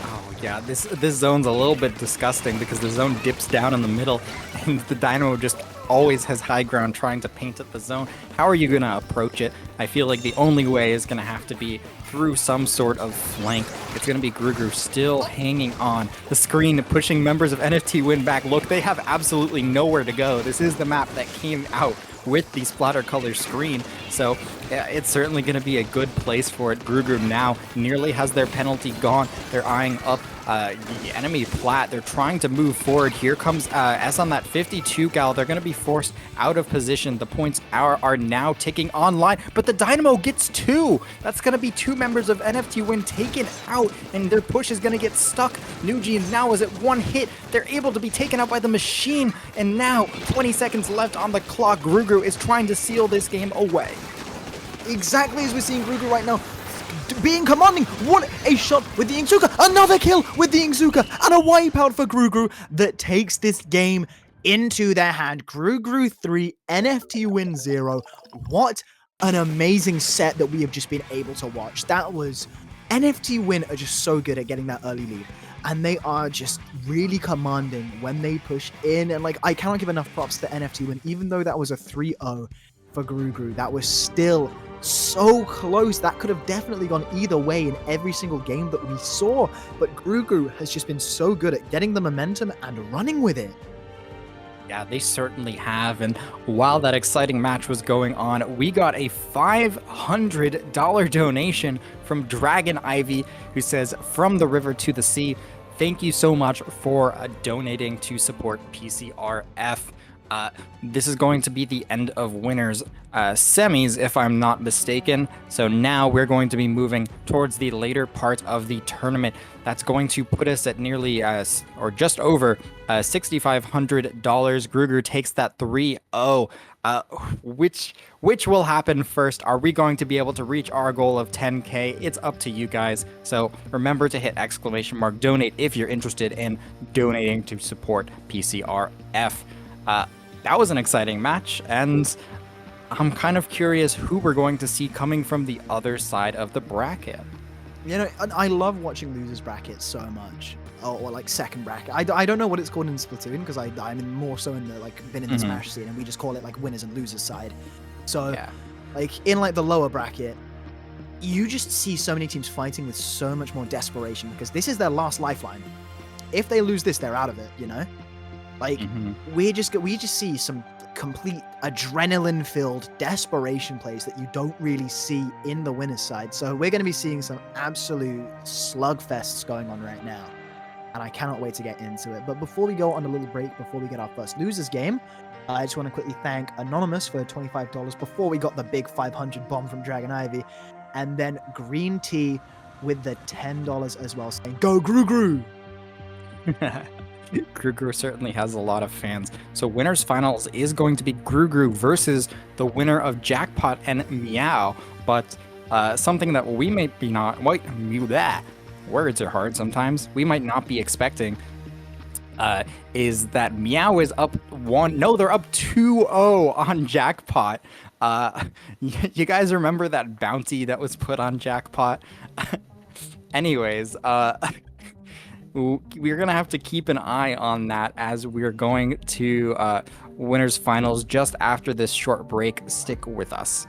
Oh yeah, this zone's a little bit disgusting because the zone dips down in the middle and the Dynamo just always has high ground trying to paint at the zone. How are you going to approach it? I feel like the only way is going to have to be through some sort of flank. It's going to be Gru still hanging on the screen, pushing members of NFT Win back. Look, they have absolutely nowhere to go. This is the map that came out with the splatter color screen, so yeah, it's certainly going to be a good place for it. Gru now nearly has their penalty gone. They're eyeing up the enemy plat. They're trying to move forward. Here comes S on that 52 gal. They're going to be forced out of position. The points are now ticking online, but the Dynamo gets 2. That's going to be 2 members of NFT Win taken out, and their push is going to get stuck. New Jeans now is at 1 hit. They're able to be taken out by the machine, and now 20 seconds left on the clock. Gru is trying to seal this game away. Exactly as we're seeing Gru right now, being commanding. What a shot with the Inkzuka, another kill with the Inkzuka, and a wipeout for Gru that takes this game into their hand. Gru 3, NFT Win 0. What an amazing set that we have just been able to watch. That was, NFT Win are just so good at getting that early lead. And they are just really commanding when they push in. And like, I cannot give enough props to NFT Win, even though that was a 3-0 for Gru. That was still so close. That could have definitely gone either way in every single game that we saw. But Gru has just been so good at getting the momentum and running with it. Yeah, they certainly have. And while that exciting match was going on, we got a $500 donation from Dragon Ivy, who says, "From the river to the sea, thank you so much for donating to support PCRF." This is going to be the end of winners semis, if I'm not mistaken. So now we're going to be moving towards the later part of the tournament. That's going to put us at nearly, or just over, $6,500. Gru takes that 3-0. Which will happen first? Are we going to be able to reach our goal of 10K? It's up to you guys. So remember to hit !donate if you're interested in donating to support PCRF. That was an exciting match, and I'm kind of curious who we're going to see coming from the other side of the bracket. You know, I love watching losers brackets so much. Or like second bracket. I don't know what it's called in Splatoon, because I'm more so in the, like, been in the Smash scene, and we just call it like winners and losers side. So, yeah. like, in like the lower bracket, you just see so many teams fighting with so much more desperation because this is their last lifeline. If they lose this, they're out of it, you know? Like, we just see some complete adrenaline-filled desperation plays that you don't really see in the winner's side. So we're going to be seeing some absolute slugfests going on right now. And I cannot wait to get into it. But before we go on a little break, before we get our first losers game, I just want to quickly thank Anonymous for $25 before we got the big 500 bomb from Dragon Ivy. And then Green Tea with the $10 as well, saying, "Go Gru Gru!" Gru certainly has a lot of fans. So winners finals is going to be Gru versus the winner of Jackpot and Meow. But something that we might be not... words are hard sometimes. We might not be expecting is that Meow is up 1... No, they're up 2-0 on Jackpot. You guys remember that bounty that was put on Jackpot? Anyways, we're going to have to keep an eye on that as we're going to winners finals just after this short break. Stick with us.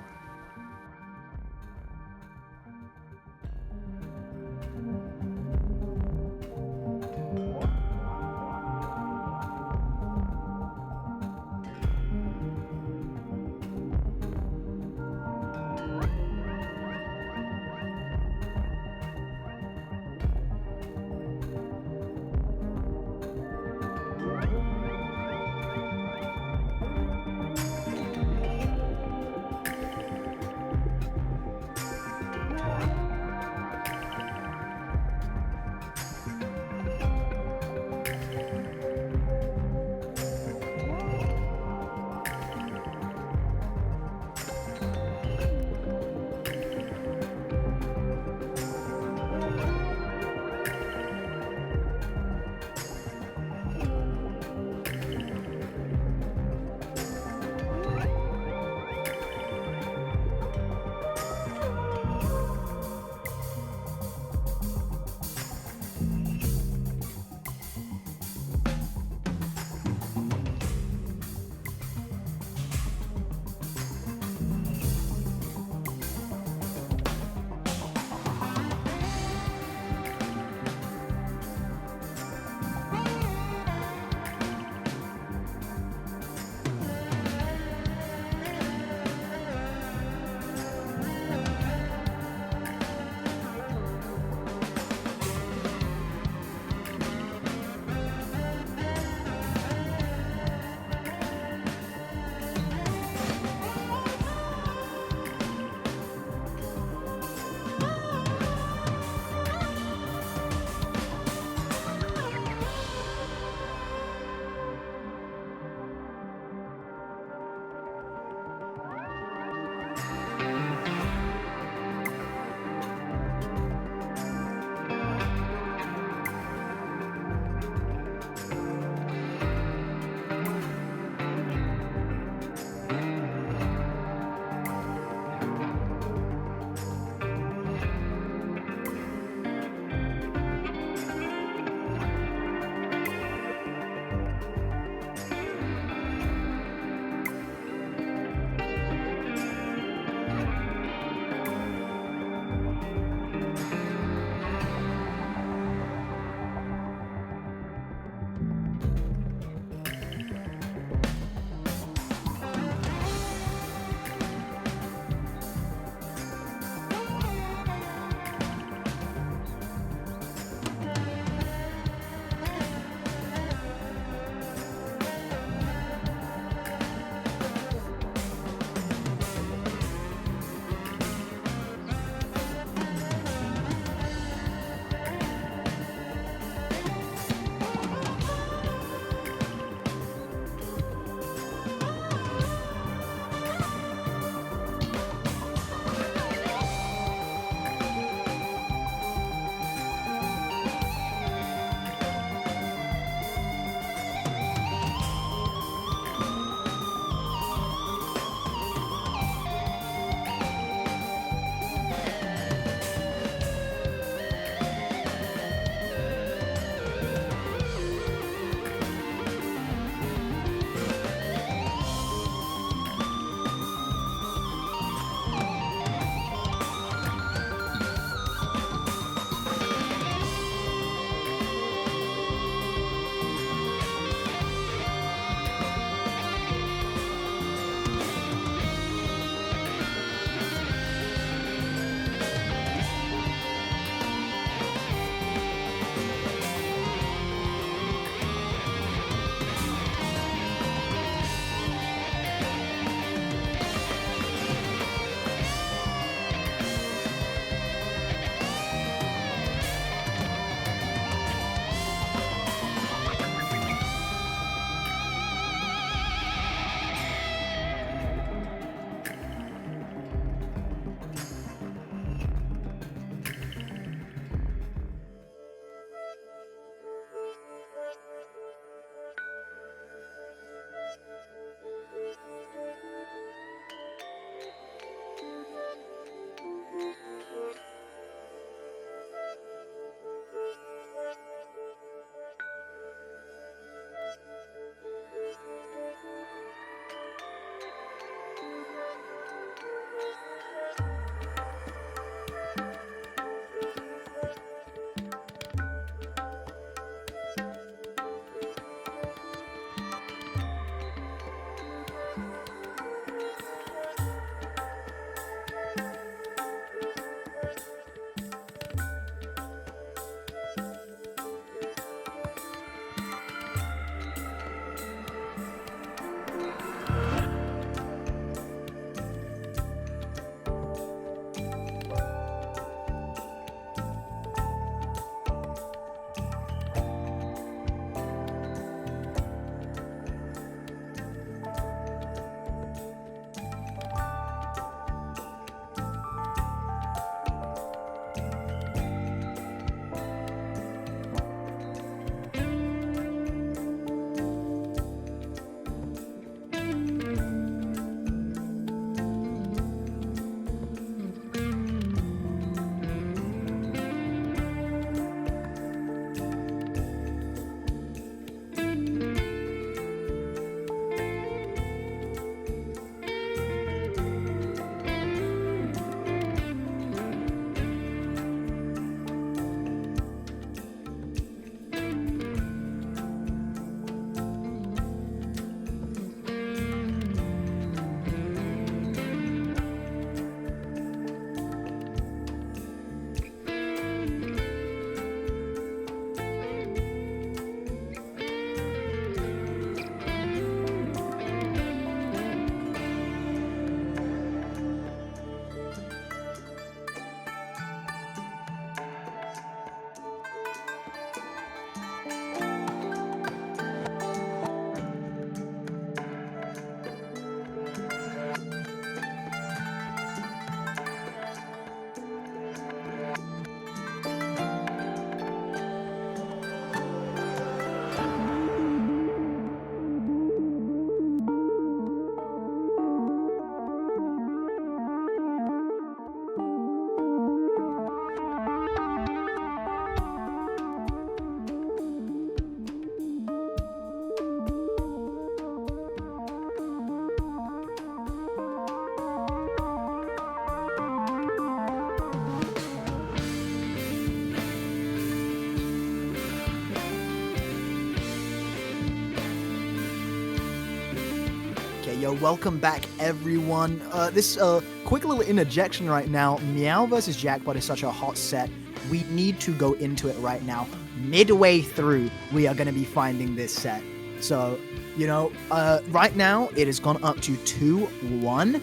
welcome back, everyone. This quick little interjection right now. Meow versus Jackpot is such a hot set. We need to go into it right now. Midway through, we are going to be finding this set. So, right now, it has gone up to 2-1.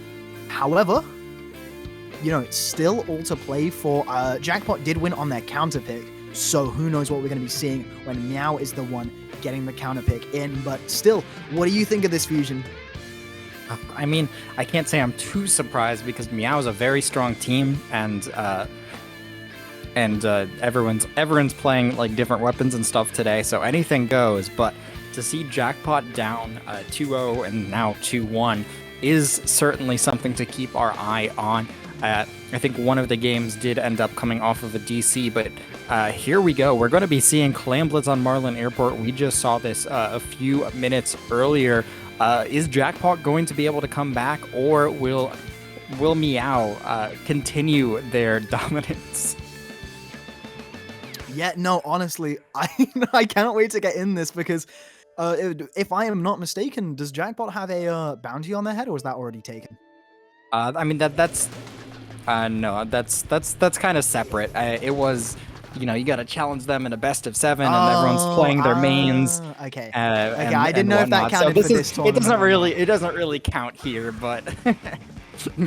However, it's still all to play for. Jackpot did win on their counter pick, so who knows what we're going to be seeing when Meow is the one getting the counter pick in. But still, what do you think of this fusion? I mean, I can't say I'm too surprised because Meow is a very strong team, and everyone's playing like different weapons and stuff today, so anything goes. But to see Jackpot down 2-0 and now 2-1 is certainly something to keep our eye on. I think one of the games did end up coming off of a DC, but here we go. We're going to be seeing Clamblitz on Marlin Airport. We just saw this a few minutes earlier. Is Jackpot going to be able to come back, or will Meow continue their dominance? Yeah, no, honestly, I can't wait to get in this because if I am not mistaken, does Jackpot have a bounty on their head, or is that already taken? I mean that's no, that's kind of separate. It was, you got to challenge them in a best of 7, and everyone's playing their mains. Okay. I didn't know if that counted for this tournament. It doesn't really count here, but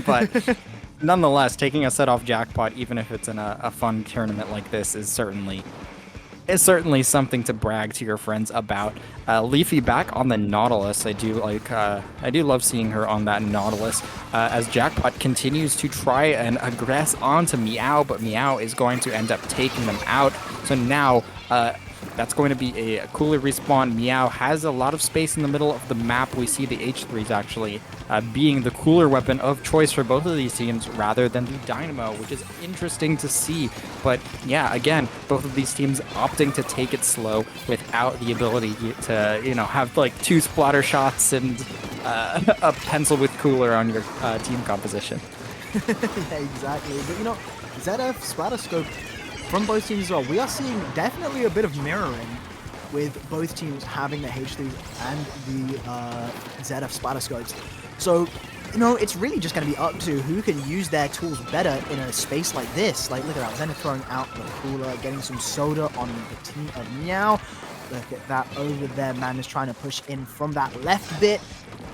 but nonetheless, taking a set off Jackpot, even if it's in a fun tournament like this, is certainly something to brag to your friends about. Leafy back on the Nautilus. I do love seeing her on that Nautilus as Jackpot continues to try and aggress onto Meow, but Meow is going to end up taking them out. So now that's going to be a cooler respawn. Meow has a lot of space in the middle of the map. We see the H3s actually being the cooler weapon of choice for both of these teams rather than the Dynamo, which is interesting to see. But yeah, again, both of these teams opting to take it slow without the ability to, have like 2 splatter shots and a pencil with cooler on your team composition. Yeah, exactly. But ZF Splatterscope from both teams as well, we are seeing definitely a bit of mirroring with both teams having the H3s and the ZF Splatterscopes. So, it's really just going to be up to who can use their tools better in a space like this. Like, look at that, Zenith throwing out the cooler, getting some soda on the team of Meow. Look at that over there, man is trying to push in from that left bit.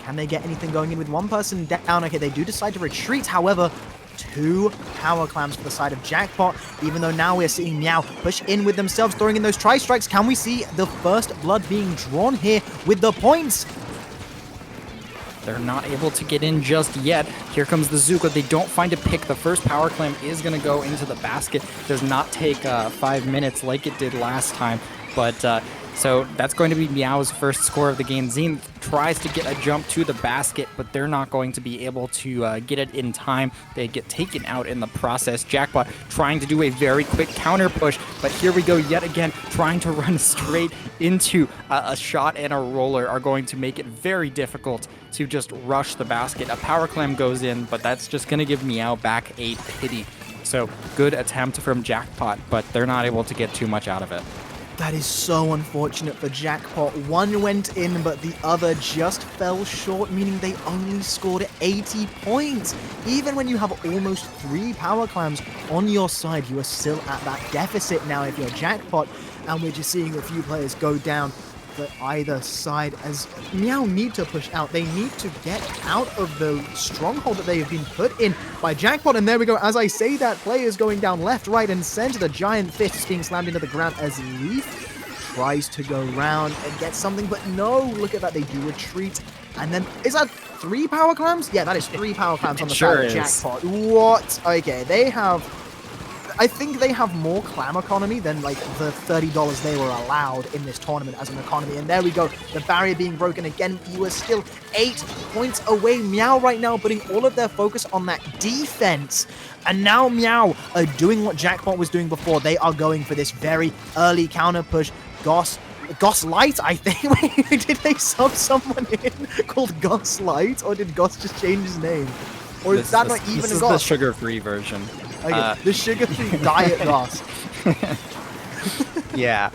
Can they get anything going in with one person down? Okay, they do decide to retreat, however, 2 power clams for the side of Jackpot, even though now we're seeing Meow push in with themselves, throwing in those tri-strikes. Can we see the first blood being drawn here with the points? They're not able to get in just yet. Here comes the Zuka. They don't find a pick. The first power clam is going to go into the basket. Does not take 5 minutes like it did last time, but so that's going to be Meow's first score of the game. Zenith tries to get a jump to the basket, but they're not going to be able to get it in time. They get taken out in the process. Jackpot trying to do a very quick counter push, but here we go yet again, trying to run straight into a shot and a roller are going to make it very difficult to just rush the basket. A power clam goes in, but that's just going to give Meow back a pity. So good attempt from Jackpot, but they're not able to get too much out of it. That is so unfortunate for Jackpot. One went in, but the other just fell short, meaning they only scored 80 points. Even when you have almost 3 power clams on your side, you are still at that deficit now if you're Jackpot. And we're just seeing a few players go down for either side as Meow need to push out. They need to get out of the stronghold that they have been put in by Jackpot. And there we go. As I say that, players going down left, right, and center. The giant fist is being slammed into the ground as Leaf tries to go round and get something, but no, look at that. They do retreat. And then, is that 3 power clams? Yeah, that is 3 power clams on the side of Jackpot. What? Okay, I think they have more clam economy than like the $30 they were allowed in this tournament as an economy. And there we go, the barrier being broken again. You are still 8 points away. Meow right now putting all of their focus on that defense. And now Meow are doing what Jackpot was doing before. They are going for this very early counter push. Goss Light, I think. Wait, did they sub someone in called Goss Light, or did Goss just change his name? Or is that not even a Goss? This is the sugar-free version. Okay, the sugar-free diet Goss. Yeah,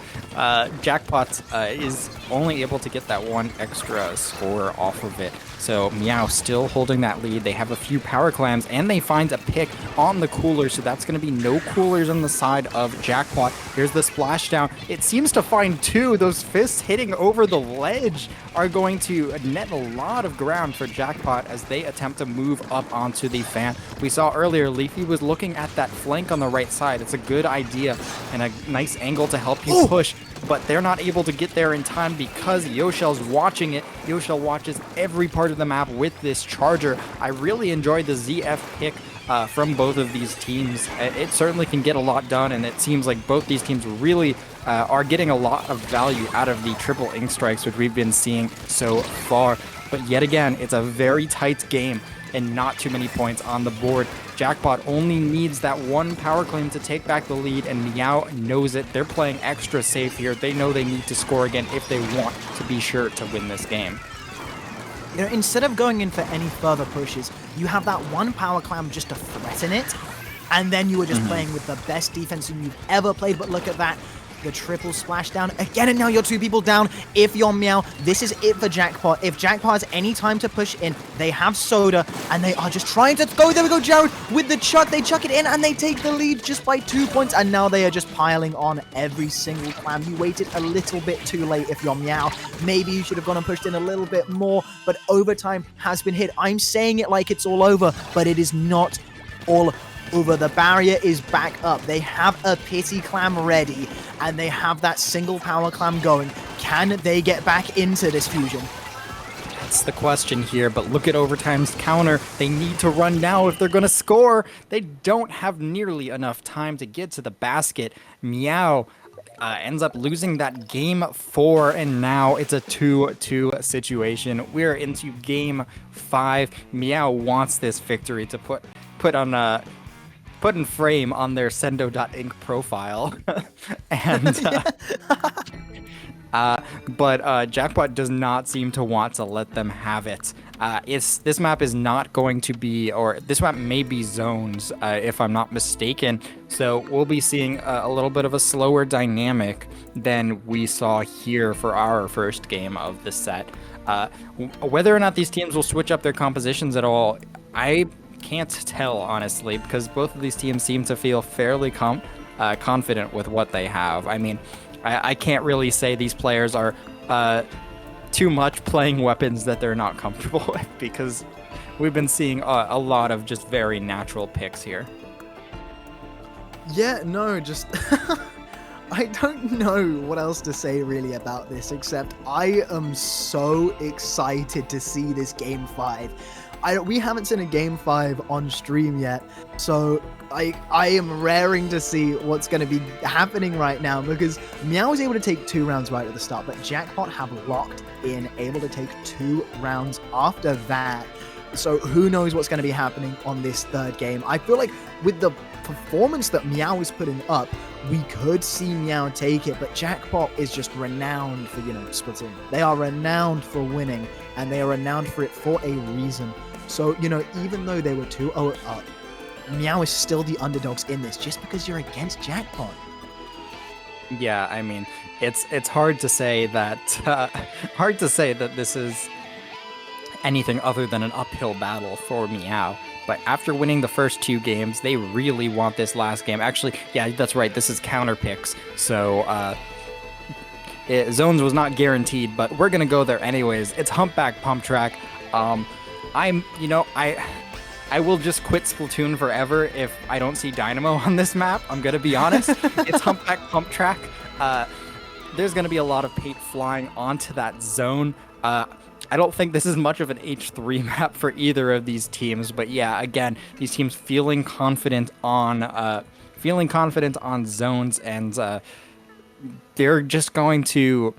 Jackpot is only able to get that 1 extra score off of it. So Meow still holding that lead. They have a few power clams, and they find a pick on the cooler, so that's going to be no coolers on the side of Jackpot. Here's the splashdown. It seems to find two. Those fists hitting over the ledge are going to net a lot of ground for Jackpot as they attempt to move up onto the fan. We saw earlier Leafy was looking at that flank on the right side. It's a good idea and a nice angle to help you push, but they're not able to get there in time because Yoshel's watching it. Yoshel watches every part of the map with this charger. I really enjoyed the ZF pick from both of these teams. It certainly can get a lot done, and it seems like both these teams really are getting a lot of value out of the triple ink strikes, which we've been seeing so far. But yet again, it's a very tight game and not too many points on the board. Jackpot only needs that one power claim to take back the lead, and Meow knows it. They're playing extra safe here. They know they need to score again if they want to be sure to win this game. You know, instead of going in for any further pushes, you have that one power clam just to threaten it, and then you were just playing with the best defense you've ever played. But look at that. The triple splashdown again, and now you're 2 people down. If you're Meow, this is it for Jackpot. If Jackpot has any time to push in, they have Soda, and they are just trying to go. There we go, Jared with the chuck. They chuck it in, and they take the lead just by 2 points, and now they are just piling on every single clam. You waited a little bit too late if you're Meow. Maybe you should have gone and pushed in a little bit more, but overtime has been hit. I'm saying it like it's all over, but it is not all over. The barrier is back up. They have a pity clam ready, and they have that single power clam going. Can they get back into this fusion? That's the question here, but look at overtime's counter. They need to run now if they're going to score. They don't have nearly enough time to get to the basket. Meow ends up losing that game 4, and now it's a 2-2 situation. We're into game 5. Meow wants this victory to put in frame on their Sendo.Inc profile. And but Jackpot does not seem to want to let them have it. This map is not going to be, or this map may be zones, if I'm not mistaken. So we'll be seeing a little bit of a slower dynamic than we saw here for our first game of the set. Whether or not these teams will switch up their compositions at all, I can't tell, honestly, because both of these teams seem to feel fairly confident with what they have. I mean, I can't really say these players are too much playing weapons that they're not comfortable with, because we've been seeing a lot of just very natural picks here. Yeah, no, just I don't know what else to say really about this, except I am so excited to see this game 5. We haven't seen a game 5 on stream yet, so I am raring to see what's going to be happening right now, because Meow was able to take 2 rounds right at the start, but Jackpot have locked in, able to take 2 rounds after that. So who knows what's going to be happening on this third game. I feel like with the performance that Meow is putting up, we could see Meow take it, but Jackpot is just renowned for, Splatoon. They are renowned for winning, and they are renowned for it for a reason. So, even though they were 2-0 up, Meow is still the underdogs in this, just because you're against Jackpot. Yeah, I mean, it's hard to say that this is anything other than an uphill battle for Meow. But after winning the first 2 games, they really want this last game. Actually, yeah, that's right. This is counter picks. So zones was not guaranteed, but we're gonna go there anyways. It's Humpback Pump Track. I will just quit Splatoon forever if I don't see Dynamo on this map. I'm gonna be honest. It's Humpback Pump Track. There's gonna be a lot of paint flying onto that zone. I don't think this is much of an H3 map for either of these teams, but yeah, again, these teams feeling confident on zones, and they're just going to.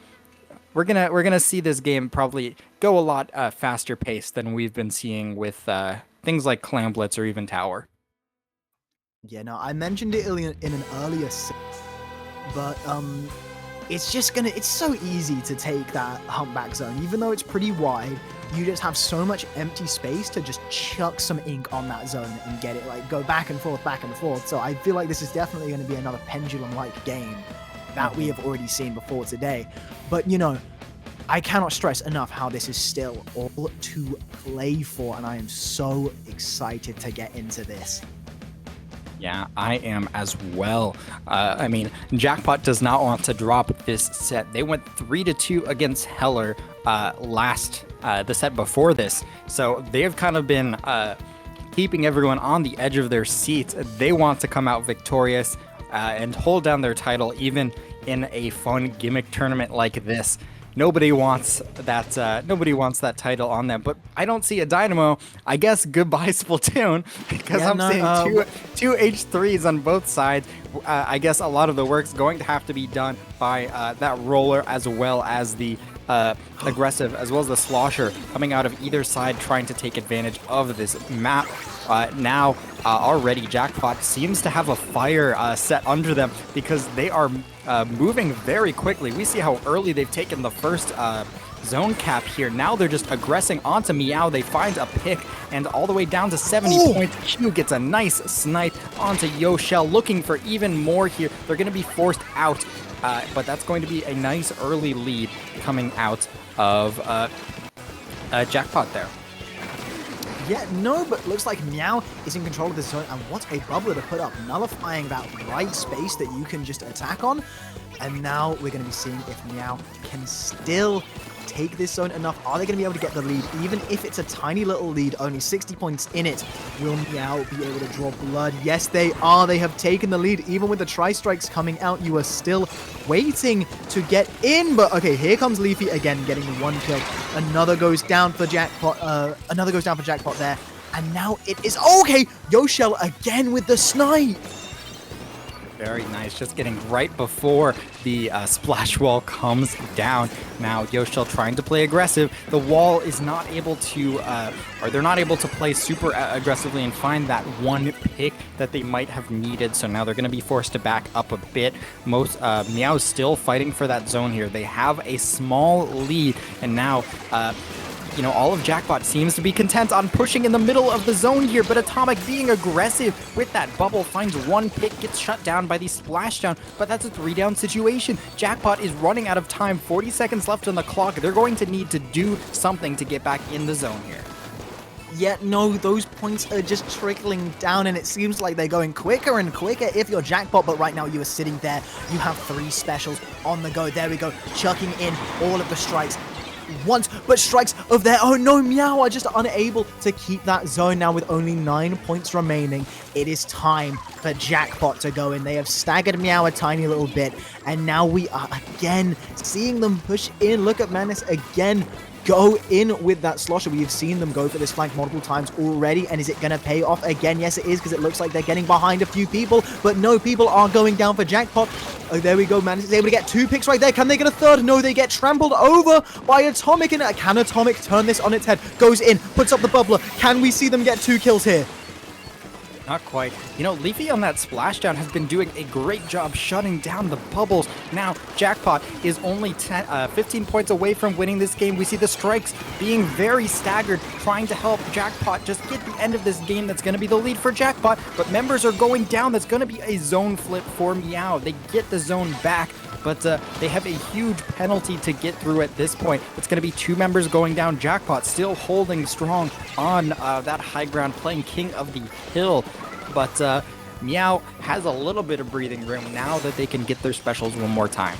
We're gonna see this game probably go a lot faster paced than we've been seeing with things like Clam Blitz or even Tower. Yeah, no, I mentioned it in an earlier set, but it's so easy to take that humpback zone. Even though it's pretty wide, you just have so much empty space to just chuck some ink on that zone and get it, go back and forth. So I feel like this is definitely going to be another pendulum-like game that we have already seen before today. But, I cannot stress enough how this is still all to play for, and I am so excited to get into this. Yeah, I am as well. I mean, Jackpot does not want to drop this set. They went 3-2 against Heller the set before this. So they've kind of been keeping everyone on the edge of their seats. They want to come out victorious and hold down their title even in a fun gimmick tournament like this. Nobody wants that. Nobody wants that title on them. But I don't see a Dynamo. I guess goodbye Splatoon, because I'm seeing two H3s on both sides. I guess a lot of the work's going to have to be done by that roller, as well as the aggressive, as well as the slosher coming out of either side, trying to take advantage of this map. Now, already Jackpot seems to have a fire set under them, because they are moving very quickly. We see how early they've taken the first zone cap here. Now they're just aggressing onto Meow. They find a pick, and all the way down to 70 points. Q gets a nice snipe onto Yoshell, looking for even more here. They're going to be forced out, but that's going to be a nice early lead coming out of Jackpot there. Yeah, no, but looks like Meow is in control of the zone, and what a bubbler to put up, nullifying that right space that you can just attack on. And now we're going to be seeing if Meow can still take this zone enough. Are they going to be able to get the lead? Even if it's a tiny little lead, only 60 points in it, will Meow be able to draw blood? Yes, they are. They have taken the lead. Even with the tri-strikes coming out, you are still waiting to get in. But okay, here comes Leafy again, getting the one kill. Another goes down for Jackpot. Another goes down for Jackpot there. And now it is okay. Yoshell again with the snipe. Very nice, just getting right before the splash wall comes down. Now Yoshell trying to play aggressive. The wall is not able to, or they're not able to play super aggressively and find that one pick that they might have needed. So now they're going to be forced to back up a bit. Meow's still fighting for that zone here. They have a small lead, and now you know, all of Jackpot seems to be content on pushing in the middle of the zone here, but Atomic being aggressive with that bubble finds one pick, gets shut down by the splashdown, but that's a 3-down situation. Jackpot is running out of time, 40 seconds left on the clock. They're going to need to do something to get back in the zone here. Yet no, those points are just trickling down, and it seems like they're going quicker and quicker if you're Jackpot, but right now you are sitting there. You have 3 specials on the go. There we go, chucking in all of the strikes. Once, but strikes of their own. No, Meow are just unable to keep that zone now with only 9 points remaining. It is time for Jackpot to go in. They have staggered Meow a tiny little bit, and now we are again seeing them push in. Look at Manus again go in with that slosher. We've seen them go for this flank multiple times already, and is it going to pay off again? Yes, it is, because it looks like they're getting behind a few people, but no, people are going down for Jackpot. Oh, there we go, man. Is able to get 2 picks right there. Can they get a third? No, they get trampled over by Atomic, and can Atomic turn this on its head? Goes in, puts up the bubbler. Can we see them get 2 kills here? Not quite. You know, Leafy on that splashdown has been doing a great job shutting down the bubbles. Now, Jackpot is only 15 points away from winning this game. We see the strikes being very staggered, trying to help Jackpot just get the end of this game. That's going to be the lead for Jackpot, but members are going down. That's going to be a zone flip for Meow. They get the zone back, but they have a huge penalty to get through at this point. It's going to be 2 members going down. Jackpot still holding strong on that high ground, playing King of the Hill. But Meow has a little bit of breathing room now that they can get their specials one more time.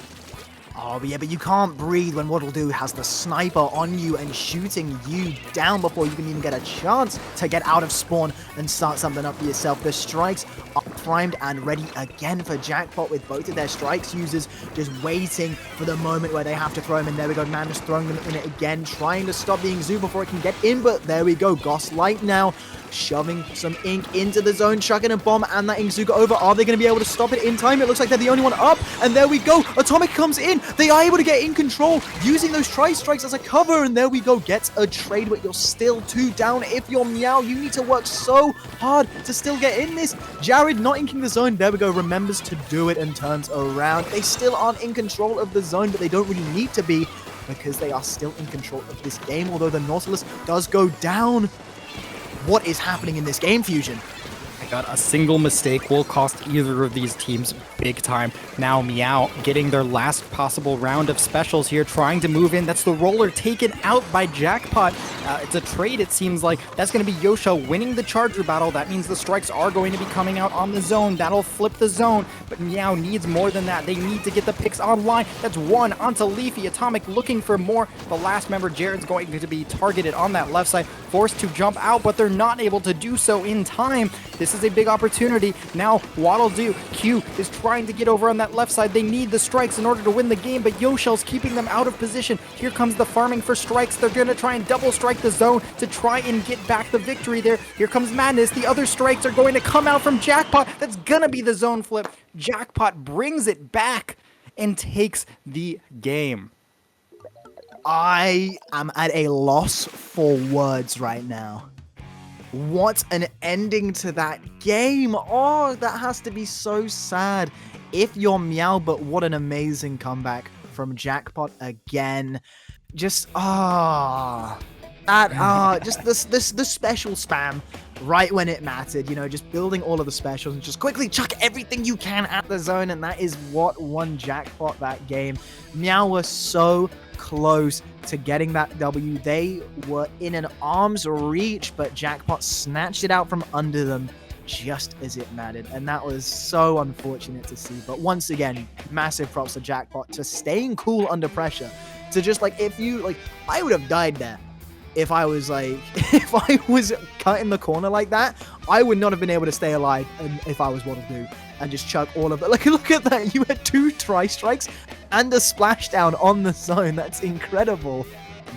Oh, yeah, but you can't breathe when Waddle Doo has the sniper on you and shooting you down before you can even get a chance to get out of spawn and start something up for yourself. The strikes are primed and ready again for Jackpot, with both of their strikes users just waiting for the moment where they have to throw them in. There we go, man just throwing them in it again, trying to stop the Ingzu before it can get in, but there we go, Goss Light now shoving some ink into the zone, chucking a bomb, and that Ingzuka over. Are they going to be able to stop it in time? It looks like they're the only one up, and there we go. Atomic comes in. They are able to get in control using those tri-strikes as a cover, and there we go. Gets a trade, but you're still 2 down. If you're Meow, you need to work so hard to still get in this. Jared not inking the zone. There we go. Remembers to do it and turns around. They still aren't in control of the zone, but they don't really need to be, because they are still in control of this game, although the Nautilus does go down. What is happening in this game, Fusion? I God, a single mistake will cost either of these teams big time. Now Meow getting their last possible round of specials here, trying to move in. That's the roller taken out by Jackpot. It's a trade, it seems like. That's going to be Yoshel winning the Charger battle. That means the strikes are going to be coming out on the zone. That'll flip the zone, but Meow needs more than that. They need to get the picks online. That's one onto Leafy. Atomic looking for more. The last member, Jared's going to be targeted on that left side, forced to jump out, but they're not able to do so in time. This is a big opportunity. Now, Waddle Do, Q is trying to get over on that left side. They need the strikes in order to win the game, but Yoshel's keeping them out of position. Here comes the farming for strikes. They're going to try and double strike the zone to try and get back the victory there. Here comes Madness. The other strikes are going to come out from Jackpot. That's going to be the zone flip. Jackpot brings it back and takes the game. I am at a loss for words right now. What an ending to that game. Oh, that has to be so sad. If you're Meow, but what an amazing comeback from Jackpot again. Just, just the special spam right when it mattered, you know, just building all of the specials and just quickly chuck everything you can at the zone, and that is what won Jackpot that game. Meow were so close to getting that W. They were in an arm's reach, but Jackpot snatched it out from under them just as it mattered, and that was so unfortunate to see. But once again, massive props to Jackpot to staying cool under pressure, to just like, if you like, I would have died there if I was like, if I was cut in the corner like that. I would not have been able to stay alive, and if I was Waddle Do and just chuck all of it. Like, look at that, you had 2 tri-strikes and a splashdown on the zone. That's incredible.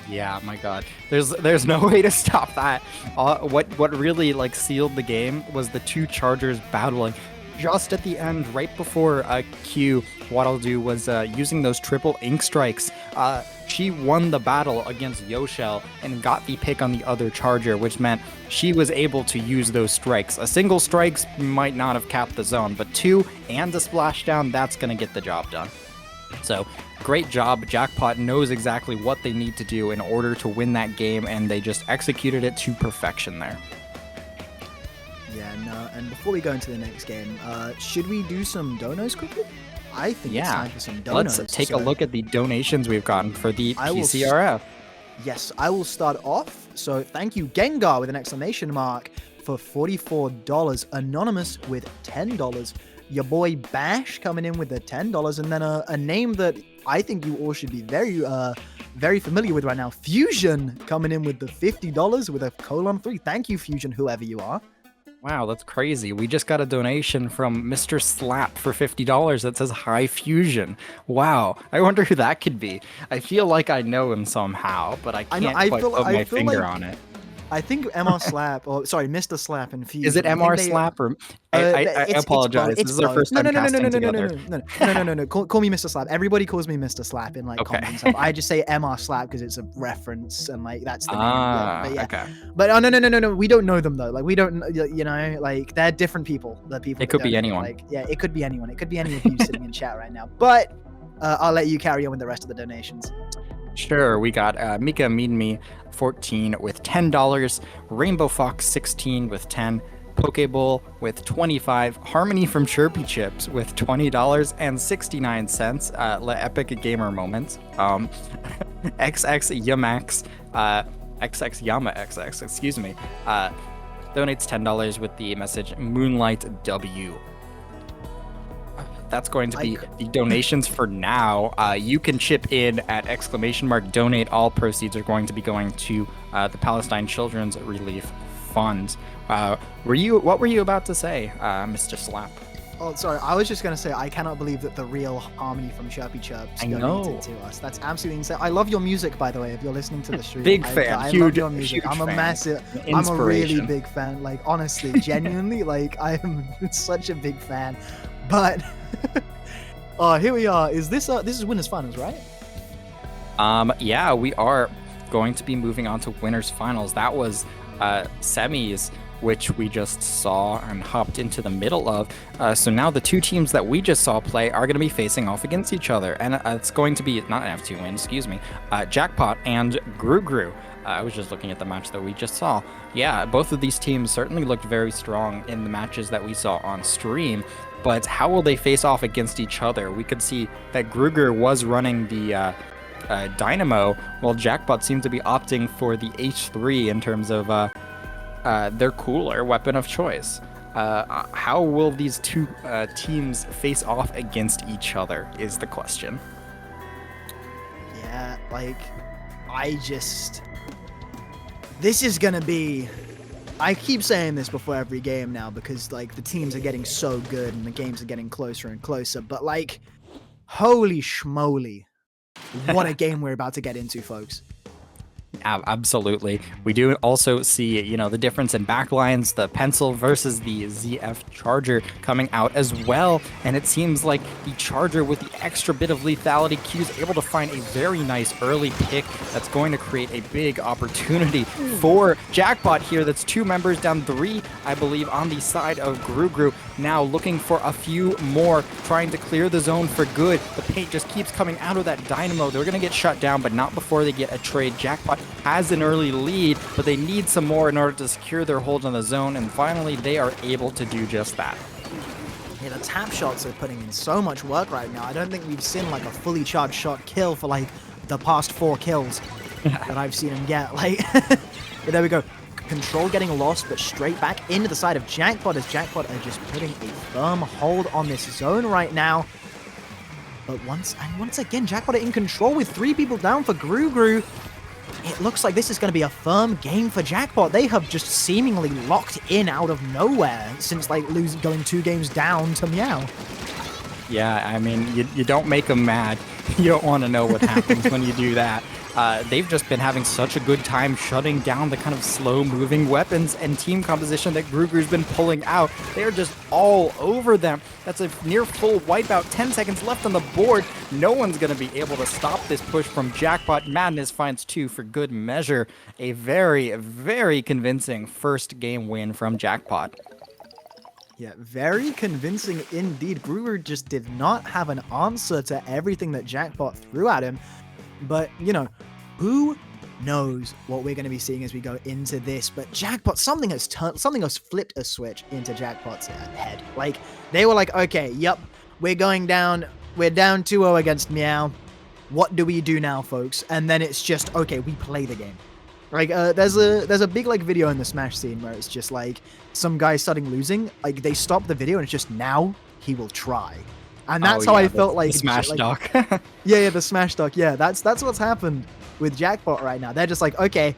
Yeah, my God. There's no way to stop that. What really like sealed the game was the 2 Chargers battling. Just at the end, right before Q, Waddle Do was using those triple ink strikes. She won the battle against Yoshel and got the pick on the other Charger, which meant she was able to use those strikes. A single strikes might not have capped the zone, but 2 and a splashdown, that's going to get the job done. So, great job. Jackpot knows exactly what they need to do in order to win that game, and they just executed it to perfection there. Yeah, no, and before we go into the next game, should we do some donos quickly? I think it's time for some donos. Let's take a look at the donations we've gotten for the PCRF. Yes, I will start off. So thank you, Gengar, with an exclamation mark, for $44. Anonymous with $10. Your boy Bash coming in with the $10, and then a name that I think you all should be very familiar with right now, Fusion, coming in with the $50 with a :3. Thank you, Fusion, whoever you are. Wow, that's crazy. We just got a donation from Mr. Slap for $50 that says Hi Fusion. Wow, I wonder who that could be. I feel like I know him somehow, but I can't quite put my finger on it. I think MR Slap, or sorry, Mr. Slap and Fusion. Is it MR Slap or? I apologize. This is our first time casting together. No. Call me Mr. Slap. Everybody calls me Mr. Slap in like comments and stuff. I just say MR Slap because it's a reference and like that's the name. Okay. But no. We don't know them though. Like we don't, you know, like they're different people. The people. It could be anyone. Like yeah, it could be anyone. It could be any of you sitting in chat right now. But I'll let you carry on with the rest of the donations. Sure, we got Mika Mean Me 14 with $10, Rainbow Fox 16 with 10, Pokeball with 25, Harmony from Chirpy Chips with $20 and 69 cents. Epic Gamer Moments. XX Yamax, XX Yama XX, excuse me, donates $10 with the message Moonlight W. That's going to be the donations for now. You can chip in at !donate. All proceeds are going to be going to the Palestine Children's Relief Fund. What were you about to say, Mr. Slap? Oh, sorry. I was just going to say, I cannot believe that the real Harmony from Chirpy Chirps donated to us. That's absolutely insane. I love your music, by the way, if you're listening to the stream. Big fan. I huge, love your music. huge I'm a fan. massive, I'm a really big fan. Like, honestly, genuinely, like, I am such a big fan. But, here we are. This is Winners Finals, right? Yeah, we are going to be moving on to Winners Finals. That was semis, which we just saw and hopped into the middle of. So now the 2 teams that we just saw play are going to be facing off against each other. And it's going to be, not F2 win, excuse me, Jackpot and Gru Gru. I was just looking at the match that we just saw. Yeah, both of these teams certainly looked very strong in the matches that we saw on stream, but how will they face off against each other? We could see that Gruger was running the Dynamo, while Jackpot seemed to be opting for the H3 in terms of their cooler weapon of choice. How will these two teams face off against each other is the question. Yeah, like, this is gonna be... I keep saying this before every game now because, like, the teams are getting so good and the games are getting closer and closer, but, like, holy schmoly, what a game we're about to get into, folks. Absolutely. We do also see, the difference in backlines, the Pencil versus the ZF Charger coming out as well. And it seems like the Charger with the extra bit of lethality Q is able to find a very nice early pick that's going to create a big opportunity for Jackpot here. That's 2 members down 3, I believe, on the side of Grugru. Now looking for a few more, trying to clear the zone for good. The paint just keeps coming out of that Dynamo. They're going to get shut down, but not before they get a trade. Jackpot has an early lead, but they need some more in order to secure their hold on the zone, and finally they are able to do just that. Yeah, the tap shots are putting in so much work right now. I don't think we've seen like a fully charged shot kill for like the past 4 kills that I've seen him get. Like, but there we go. Control getting lost, but straight back into the side of Jackpot as Jackpot are just putting a firm hold on this zone right now. But once again, Jackpot are in control with 3 people down for Grugru. It looks like this is going to be a firm game for Jackpot. They have just seemingly locked in out of nowhere since like going 2 games down to Meow. Yeah, I mean, you don't make them mad. You don't want to know what happens when you do that. They've just been having such a good time shutting down the kind of slow-moving weapons and team composition that Gruger's been pulling out. They're just all over them. That's a near full wipeout. 10 seconds left on the board. No one's going to be able to stop this push from Jackpot. Madness finds 2 for good measure. A very, very convincing first game win from Jackpot. Yeah, very convincing indeed. Gruger just did not have an answer to everything that Jackpot threw at him. But, who knows what we're going to be seeing as we go into this. But Jackpot, something has flipped a switch into Jackpot's head. Like, they were like, okay, yep, we're down 2-0 against Meow. What do we do now, folks? And then it's just, okay, we play the game. Like, there's a big, like, video in the Smash scene where it's just, like, some guy starting losing. Like, they stop the video and it's just, now he will try. And that's how I felt like... The Smash doc. yeah, the Smash doc. Yeah, that's what's happened with Jackpot right now. They're just like, okay,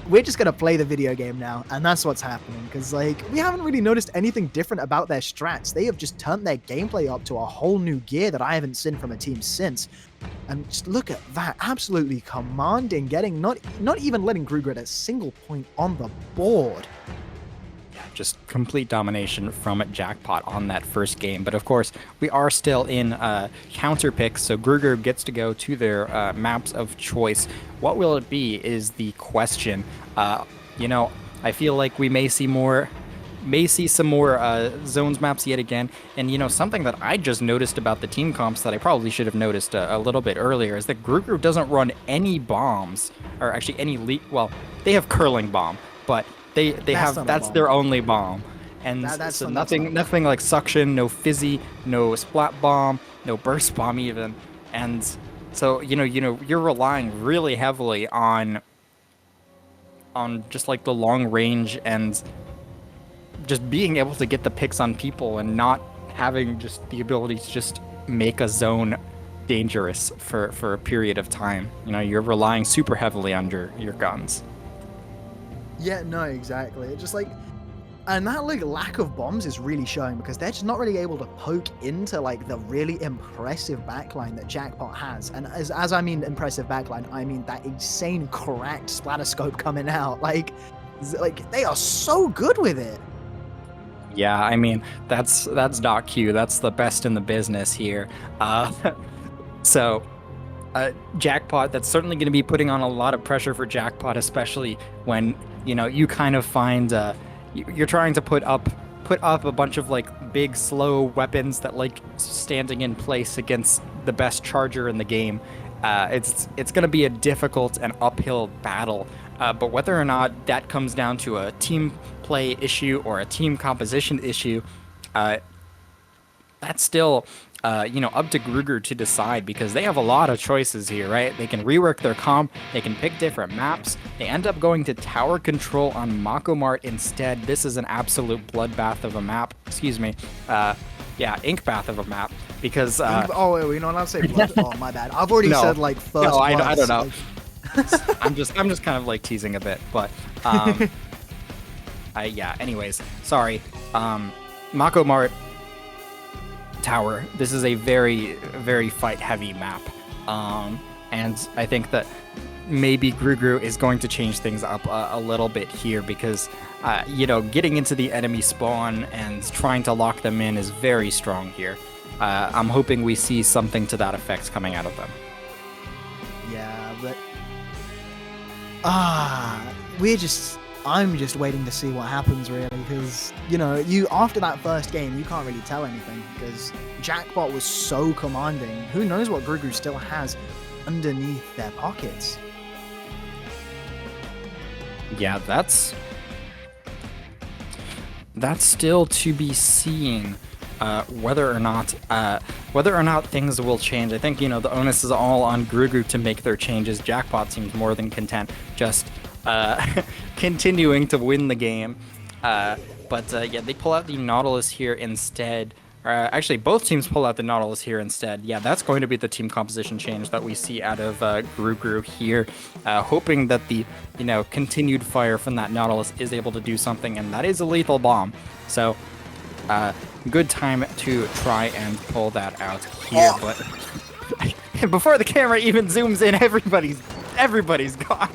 we're just going to play the video game now. And that's what's happening. Because, like, we haven't really noticed anything different about their strats. They have just turned their gameplay up to a whole new gear that I haven't seen from a team since. And just look at that. Absolutely commanding. Getting not even letting Gruger at a single point on the board. Just complete domination from Jackpot on that first game. But of course, we are still in counter picks, so Gruger gets to go to their maps of choice. What will it be is the question. I feel like we may see some more zones maps yet again. And something that I just noticed about the team comps that I probably should have noticed a little bit earlier is that Gruger doesn't run any bombs, or actually any well, they have curling bomb, but that's their only bomb. And so nothing like suction, no fizzy, no splat bomb, no burst bomb even. And so you're relying really heavily on just like the long range and just being able to get the picks on people and not having just the ability to just make a zone dangerous for a period of time. You're relying super heavily on your guns. Yeah, no, exactly. It's just like, and that like lack of bombs is really showing because they're just not really able to poke into like the really impressive backline that Jackpot has. And as I mean impressive backline, I mean that insane cracked splatter scope coming out. Like they are so good with it. Yeah, I mean that's .Q. That's the best in the business here. Jackpot, that's certainly going to be putting on a lot of pressure for Jackpot, especially when you kind of find you're trying to put up a bunch of like big slow weapons that like standing in place against the best charger in the game. It's going to be a difficult and uphill battle. But whether or not that comes down to a team play issue or a team composition issue, that's still, up to Gruger to decide because they have a lot of choices here, right? They can rework their comp, they can pick different maps. They end up going to tower control on Mako Mart instead. This is an absolute bloodbath of a map. Excuse me. Ink bath of a map because. Oh, wait, we're not allowed to say blood. Oh, my bad. I've already No. said like first. No, I don't know. Like... I'm just kind of like teasing a bit, but anyways, sorry. Mako Mart Tower. This is a very, very fight heavy map. And I think that maybe Grugru is going to change things up a little bit here because getting into the enemy spawn and trying to lock them in is very strong here. I'm hoping we see something to that effect coming out of them. Yeah, but I'm just waiting to see what happens really because you after that first game you can't really tell anything because Jackpot was so commanding. Who knows what Grugru still has underneath their pockets? Yeah, that's still to be seen. Whether or not things will change. I think the onus is all on Grugru to make their changes. Jackpot seems more than content, just continuing to win the game. But they pull out the Nautilus here instead. Actually, both teams pull out the Nautilus here instead. Yeah, that's going to be the team composition change that we see out of Grugru here. Hoping that the continued fire from that Nautilus is able to do something, and that is a lethal bomb. So. Good time to try and pull that out here, but before the camera even zooms in, everybody's gone.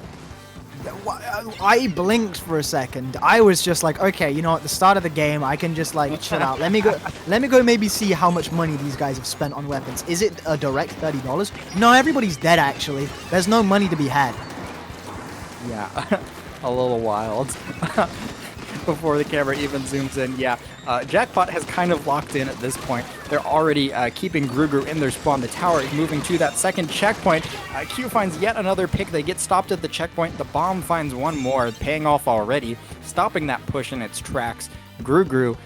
I blinked for a second. I was just like, okay, at the start of the game, I can just like chill out. Let me go maybe see how much money these guys have spent on weapons. Is it a direct $30? No, everybody's dead actually. There's no money to be had. Yeah, a little wild. Before the camera even zooms in, Jackpot has kind of locked in at this point. They're already keeping Grugru in their spawn. The tower is moving to that second checkpoint. Q finds yet another pick. They get stopped at the checkpoint. The bomb finds one more, paying off already, stopping that push in its tracks. Grugru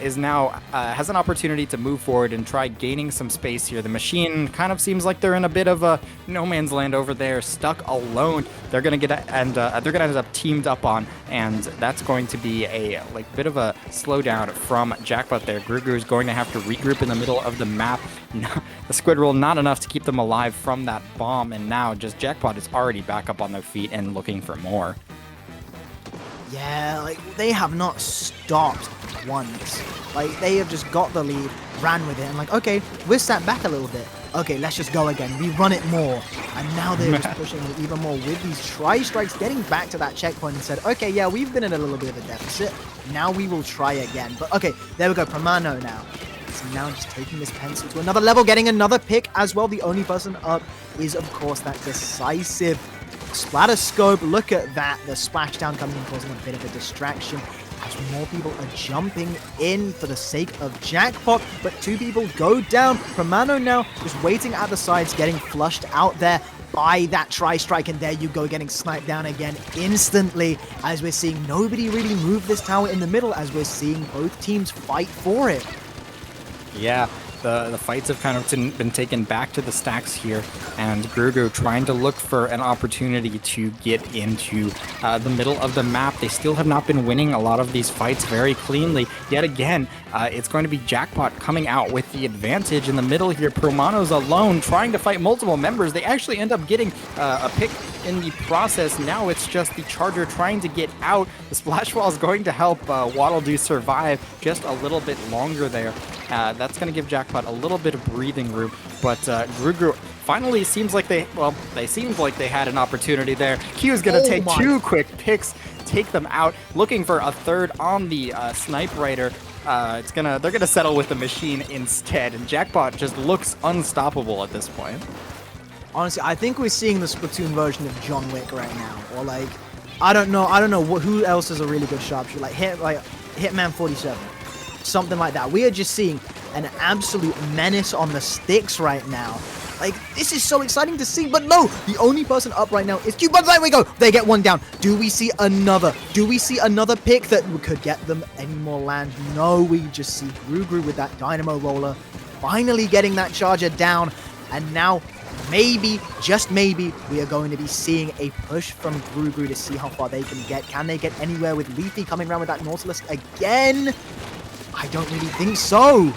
is now has an opportunity to move forward and try gaining some space here. The machine kind of seems like they're in a bit of a no man's land over there, stuck alone. They're gonna get end up teamed up on, and that's going to be a bit of a slowdown from Jackpot there. Grugru is going to have to regroup in the middle of the map. The squid roll not enough to keep them alive from that bomb, and now just Jackpot is already back up on their feet and looking for more. Yeah, they have not stopped once. They have just got the lead, ran with it, and okay, we're sat back a little bit. Okay, let's just go again. We run it more. And now they're just pushing it even more with these tri-strikes, getting back to that checkpoint and said, okay, yeah, we've been in a little bit of a deficit. Now we will try again. But okay, there we go, Pramano now. So now just taking this pencil to another level, getting another pick as well. The only person up is, of course, that decisive splatter scope. Look at that. The splashdown coming in, causing a bit of a distraction as more people are jumping in for the sake of Jackpot, but two people go down. Pramano now just waiting at the sides, getting flushed out there by that tri-strike, and there you go, getting sniped down again instantly, as we're seeing nobody really move this tower in the middle, as we're seeing both teams fight for it. Yeah, the fights have kind of been taken back to the stacks here, and Grugru trying to look for an opportunity to get into the middle of the map. They still have not been winning a lot of these fights very cleanly. Yet again, it's going to be Jackpot coming out with the advantage in the middle here. Promano's alone, trying to fight multiple members. They actually end up getting a pick in the process. Now it's just the Charger trying to get out. The Splash Wall is going to help Waddle Doo survive just a little bit longer there. That's going to give Jackpot a little bit of breathing room, but Grugru finally seems like they had an opportunity there. Q is going to take two quick picks, take them out, looking for a third on the Snipe Rider. They're gonna settle with the machine instead, and Jackpot just looks unstoppable at this point. Honestly, I think we're seeing the Splatoon version of John Wick right now, or I don't know who else is a really good sharpshooter, Hitman 47, something like that. We are just seeing an absolute menace on the sticks right now. Like, this is so exciting to see, but no, the only person up right now is Q, but there we go, they get one down. Do we see another? Do we see another pick that could get them any more land? No, we just see Gru with that Dynamo Roller finally getting that charger down, and now maybe, just maybe, we are going to be seeing a push from Gru to see how far they can get. Can they get anywhere with Leafy coming around with that Nautilus again? I don't really think so.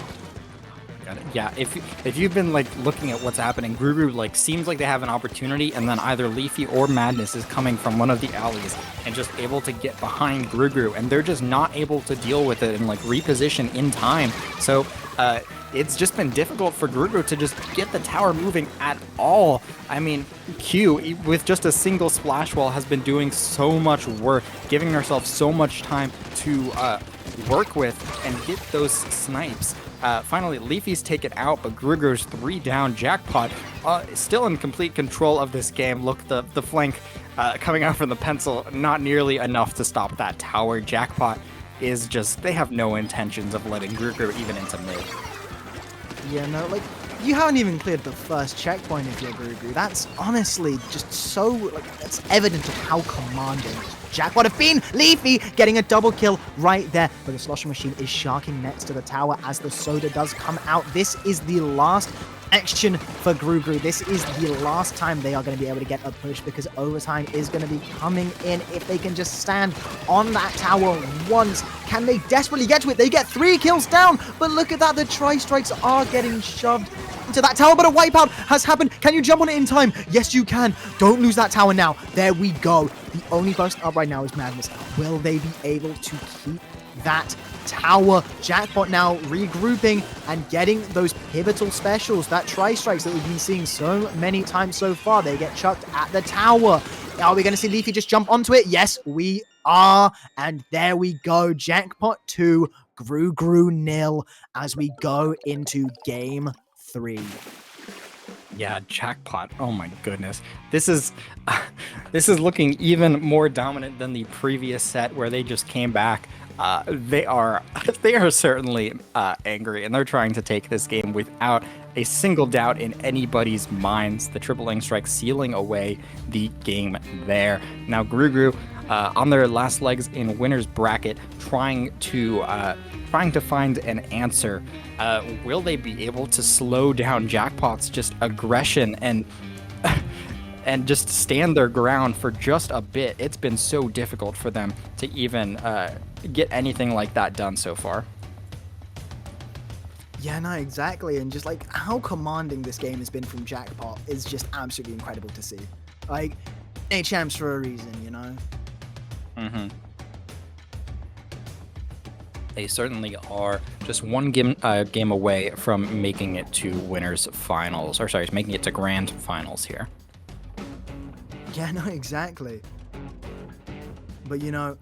Yeah, if you've been like looking at what's happening, Gru like seems like they have an opportunity, and then either Leafy or Madness is coming from one of the alleys and just able to get behind Gru, and they're just not able to deal with it and like reposition in time. So it's just been difficult for Gru to just get the tower moving at all. I mean, Q, with just a single splash wall, has been doing so much work, giving herself so much time to work with and get those snipes. Finally, Leafy's taken out, but Gruger's 3 down. Jackpot still in complete control of this game. Look, the flank coming out from the pencil, not nearly enough to stop that tower. Jackpot is just, they have no intentions of letting Gruger even into mid. Yeah, no, like, you haven't even cleared the first checkpoint if you're Gru. That's honestly just so, like, that's evident of how commanding Jackpot have been. Leafy getting a double kill right there, but the Slosher Machine is sharking next to the tower as the Soda does come out. This is the last action for Gru. This is the last time they are going to be able to get a push, because overtime is going to be coming in. If they can just stand on that tower once, can they desperately get to it? They get 3 kills down, but look at that, the Tri-Strikes are getting shoved into that tower, but a wipeout has happened. Can you jump on it in time? Yes, you can. Don't lose that tower now. There we go. The only person up right now is Madness. Will they be able to keep that tower? Jackpot now regrouping and getting those pivotal specials, that Tri-Strikes that we've been seeing so many times so far. They get chucked at the tower. Are we going to see Leafy just jump onto it? Yes, we are. And there we go. Jackpot 2, Gru 0 as we go into game 3. Yeah, Jackpot. Oh my goodness. This is looking even more dominant than the previous set where they just came back. They are certainly angry, and they're trying to take this game without a single doubt in anybody's minds. The triple lane strike sealing away the game there. Now Gru on their last legs in winner's bracket, trying to find an answer. Will they be able to slow down Jackpot's just aggression and just stand their ground for just a bit? It's been so difficult for them to even get anything like that done so far. Yeah, no, exactly. And just like how commanding this game has been from Jackpot is just absolutely incredible to see. Like, they champs for a reason, you know? Mm-hmm. They certainly are just one game away from making it to winners finals, or sorry, making it to grand finals here. Yeah, no, exactly. But you know,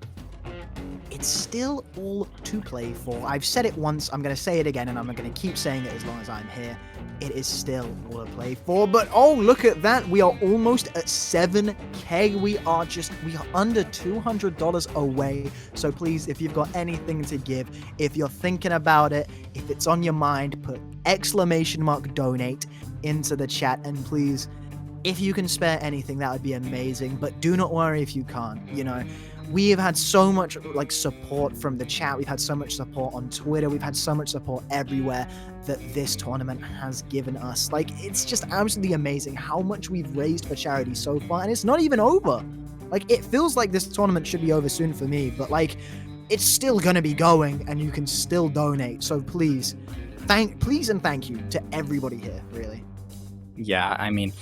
it's still all to play for. I've said it once, I'm going to say it again, and I'm going to keep saying it as long as I'm here. It is still all to play for. But oh, look at that. We are almost at 7K. We are under $200 away. So please, if you've got anything to give, if you're thinking about it, if it's on your mind, put !donate into the chat. And please, if you can spare anything, that would be amazing. But do not worry if you can't, you know. We have had so much like support from the chat. We've had so much support on Twitter. We've had so much support everywhere that this tournament has given us. Like, it's just absolutely amazing how much we've raised for charity so far, and it's not even over. Like, it feels like this tournament should be over soon for me, but like, it's still gonna be going, and you can still donate. So please and thank you to everybody here, really. Yeah, I mean,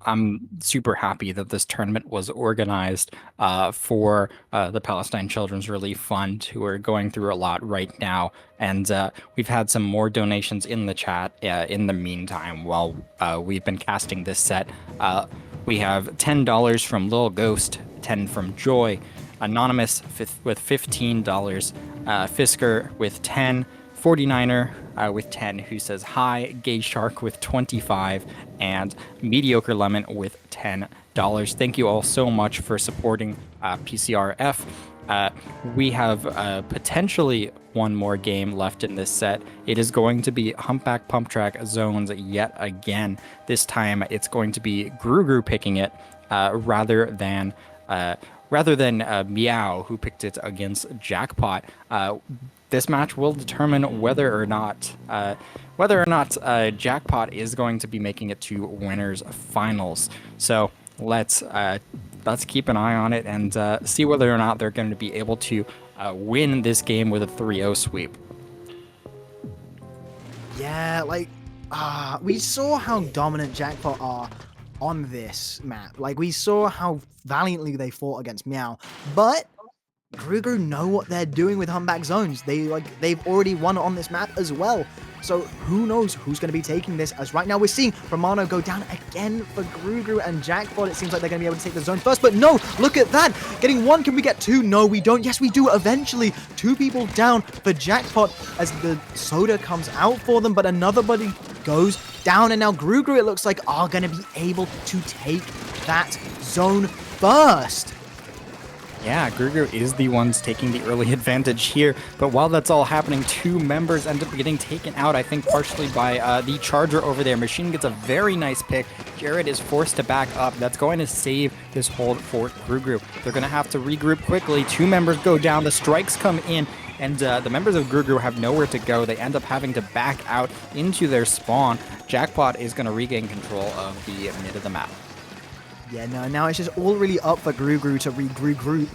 I'm super happy that this tournament was organized for the Palestine Children's Relief Fund, who are going through a lot right now. And we've had some more donations in the chat in the meantime while we've been casting this set. We have $10 from Lil Ghost, 10 from Joy, Anonymous with $15, Fisker with 10, 49er with 10, who says hi, Gay Shark with 25, and Mediocre Lemon with $10. Thank you all so much for supporting PCRF. We have potentially one more game left in this set. It is going to be Humpback Pump Track Zones yet again. This time it's going to be Gru picking it rather than Meow, who picked it against Jackpot. This match will determine whether or not Jackpot is going to be making it to winners finals. So let's keep an eye on it and see whether or not they're going to be able to win this game with a 3-0 sweep. Yeah, like, we saw how dominant Jackpot are on this map. Like, we saw how valiantly they fought against Meow, but Gru know what they're doing with Humpback Zones. They've already won on this map as well. So who knows who's going to be taking this, as right now we're seeing Romano go down again for Gru and Jackpot. It seems like they're going to be able to take the zone first, but no, look at that. Getting one, can we get two? No, we don't. Yes, we do eventually. Two people down for Jackpot as the soda comes out for them, but another buddy goes down, and now Gru, it looks like, are going to be able to take that zone first. Yeah, Gru is the ones taking the early advantage here, but while that's all happening, two members end up getting taken out, I think partially by the Charger over there. Machine gets a very nice pick. Jared is forced to back up. That's going to save this hold for Gru. They're going to have to regroup quickly. Two members go down. The strikes come in, and the members of Gru have nowhere to go. They end up having to back out into their spawn. Jackpot is going to regain control of the mid of the map. Yeah, no, now it's just all really up for Gru to regroup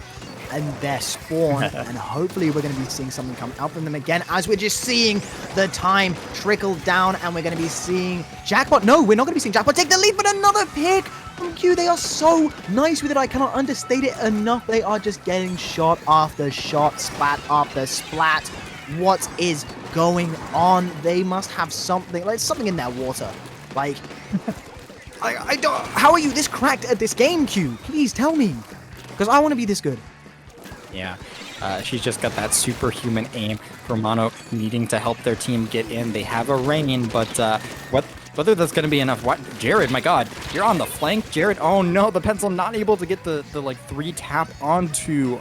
and their spawn, and hopefully we're going to be seeing something come out from them again, as we're just seeing the time trickle down, and we're going to be seeing Jackpot. No, we're not going to be seeing Jackpot take the lead, but another pick from Q. They are so nice with it. I cannot understate it enough. They are just getting shot after shot, splat after splat. What is going on? They must have something, like something in their water. Like... I don't. How are you this cracked at this game, Q? Please tell me, because I want to be this good. Yeah, she's just got that superhuman aim. Romano needing to help their team get in. They have a rain, but whether that's going to be enough? What, Jared? My God, you're on the flank, Jared. Oh no, the pencil not able to get the like 3 tap onto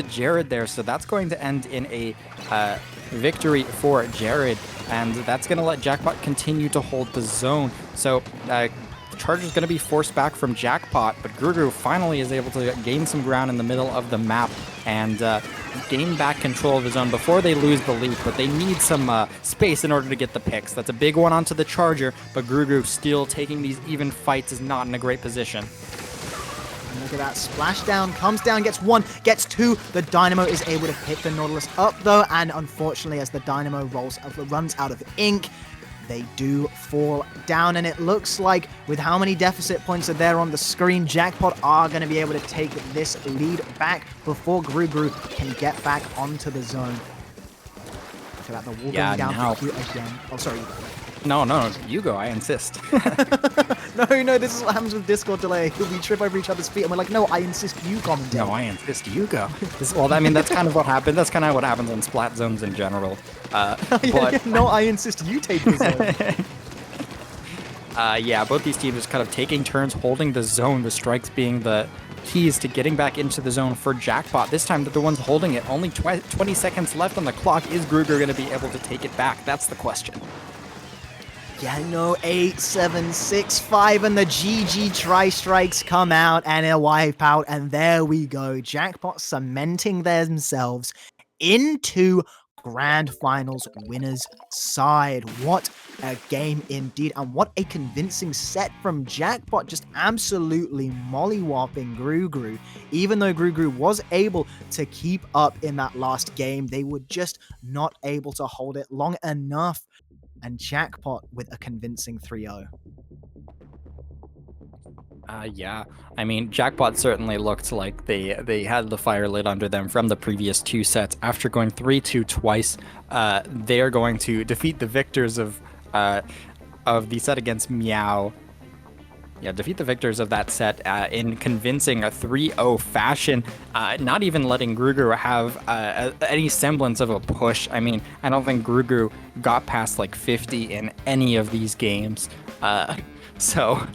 Jared there. So that's going to end in a victory for Jared, and that's going to let Jackpot continue to hold the zone. So Charger's going to be forced back from Jackpot, but Gru finally is able to gain some ground in the middle of the map and gain back control of the zone before they lose the lead, but they need some space in order to get the picks. That's a big one onto the Charger, but Gru still taking these even fights is not in a great position. Look at that, splashdown, comes down, gets one, gets two. The Dynamo is able to pick the Nautilus up though, and unfortunately as the Dynamo runs out of ink, they do fall down, and it looks like with how many deficit points are there on the screen, Jackpot are going to be able to take this lead back before Gru can get back onto the zone. Look at that, the wall going down for Q again. Oh, sorry. No, you go, I insist. No, this is what happens with Discord delay. We trip over each other's feet and we're like, no, I insist you commentate. No, I insist you go. Well, I mean, that's kind of what happened. That's kind of what happens on Splat Zones in general. No, I insist you take the zone. Yeah, both these teams just kind of taking turns holding the zone, the strikes being the keys to getting back into the zone for Jackpot. This time they're the ones holding it. Only 20 seconds left on the clock. Is Gru going to be able to take it back? That's the question. Yeah, no, 8, 7, 6, 5, and the GG tri-strikes come out and a wipe out, and there we go. Jackpot cementing themselves into Grand Finals winners side. What a game indeed, and what a convincing set from Jackpot, just absolutely mollywhopping Gru. Even though Gru was able to keep up in that last game, they were just not able to hold it long enough. And Jackpot with a convincing 3-0. Yeah, I mean, Jackpot certainly looked like they had the fire lit under them from the previous 2 sets. After going 3-2 twice, they are going to defeat the victors of the set against Meow. Yeah, defeat the victors of that set in convincing a 3-0 fashion, not even letting Gru have any semblance of a push. I mean, I don't think Gru got past like 50 in any of these games. So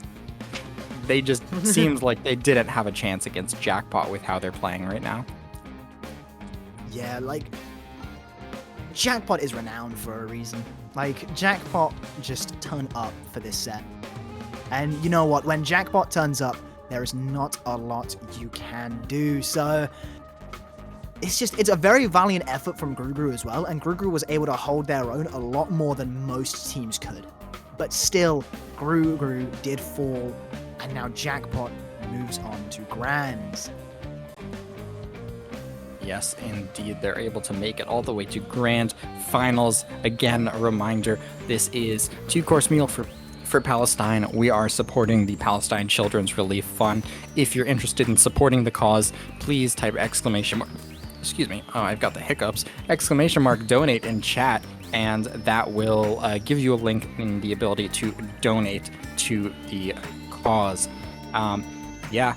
they just seems like they didn't have a chance against Jackpot with how they're playing right now. Yeah, like Jackpot is renowned for a reason. Like Jackpot just turn up for this set. And you know what? When Jackpot turns up, there is not a lot you can do. So it's a very valiant effort from Gru as well, and Gru was able to hold their own a lot more than most teams could. But still, Gru did fall, and now Jackpot moves on to Grands. Yes, indeed, they're able to make it all the way to Grand Finals. Again, a reminder, this is 2-course meal for Palestine. We are supporting the Palestine Children's Relief Fund. If you're interested in supporting the cause, please type exclamation mark, excuse me, oh, I've got the hiccups, exclamation mark donate in chat, and that will give you a link and the ability to donate to the cause. Yeah.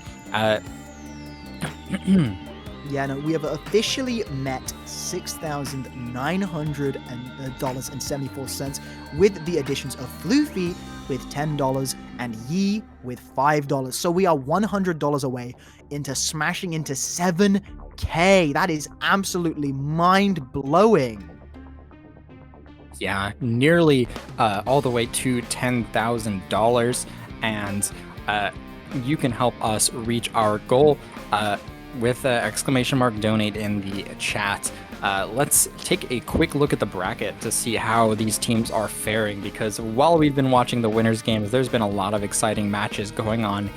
Yeah, no, we have officially met $6,900.74 with the additions of Floofy with $10 and Yi with $5. So we are $100 away into smashing into 7K. That is absolutely mind-blowing. Yeah, nearly all the way to $10,000, and you can help us reach our goal with exclamation mark donate in the chat. Let's take a quick look at the bracket to see how these teams are faring, because while we've been watching the winners games, there's been a lot of exciting matches going on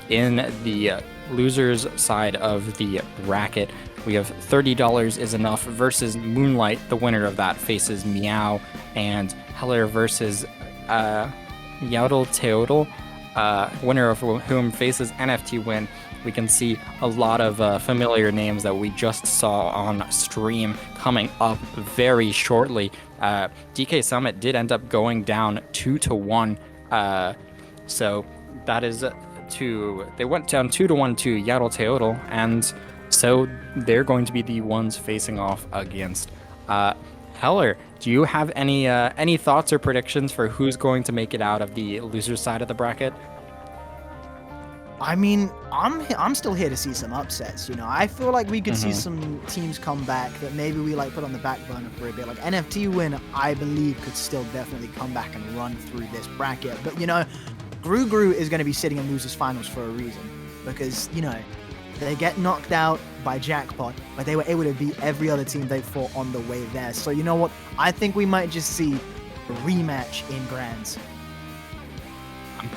in the losers side of the bracket. We have $30 is enough versus Moonlight. The winner of that faces Meow, and Heller versus Yaudel Teodel, winner of whom faces NFT Win. We can see a lot of familiar names that we just saw on stream coming up very shortly. DK Summit did end up going down 2-1, so that is they went down 2-1 to Yaddle Teodel, and so they're going to be the ones facing off against Heller. Do you have any thoughts or predictions for who's going to make it out of the loser side of the bracket? I mean, I'm still here to see some upsets, you know. I feel like we could see some teams come back that maybe we like put on the back burner for a bit. Like NFT Win, I believe, could still definitely come back and run through this bracket. But, you know, Gru is going to be sitting in losers finals for a reason, because, you know, they get knocked out by Jackpot, but they were able to beat every other team they fought on the way there. So, you know what? I think we might just see a rematch in Grands. I'm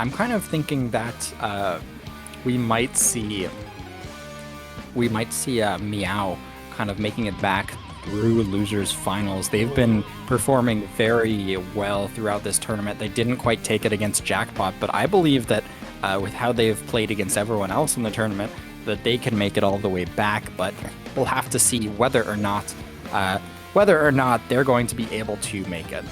kind of thinking that we might see Meow kind of making it back through losers finals. They've been performing very well throughout this tournament. They didn't quite take it against Jackpot, but I believe that with how they've played against everyone else in the tournament, that they can make it all the way back. But we'll have to see whether or not they're going to be able to make it.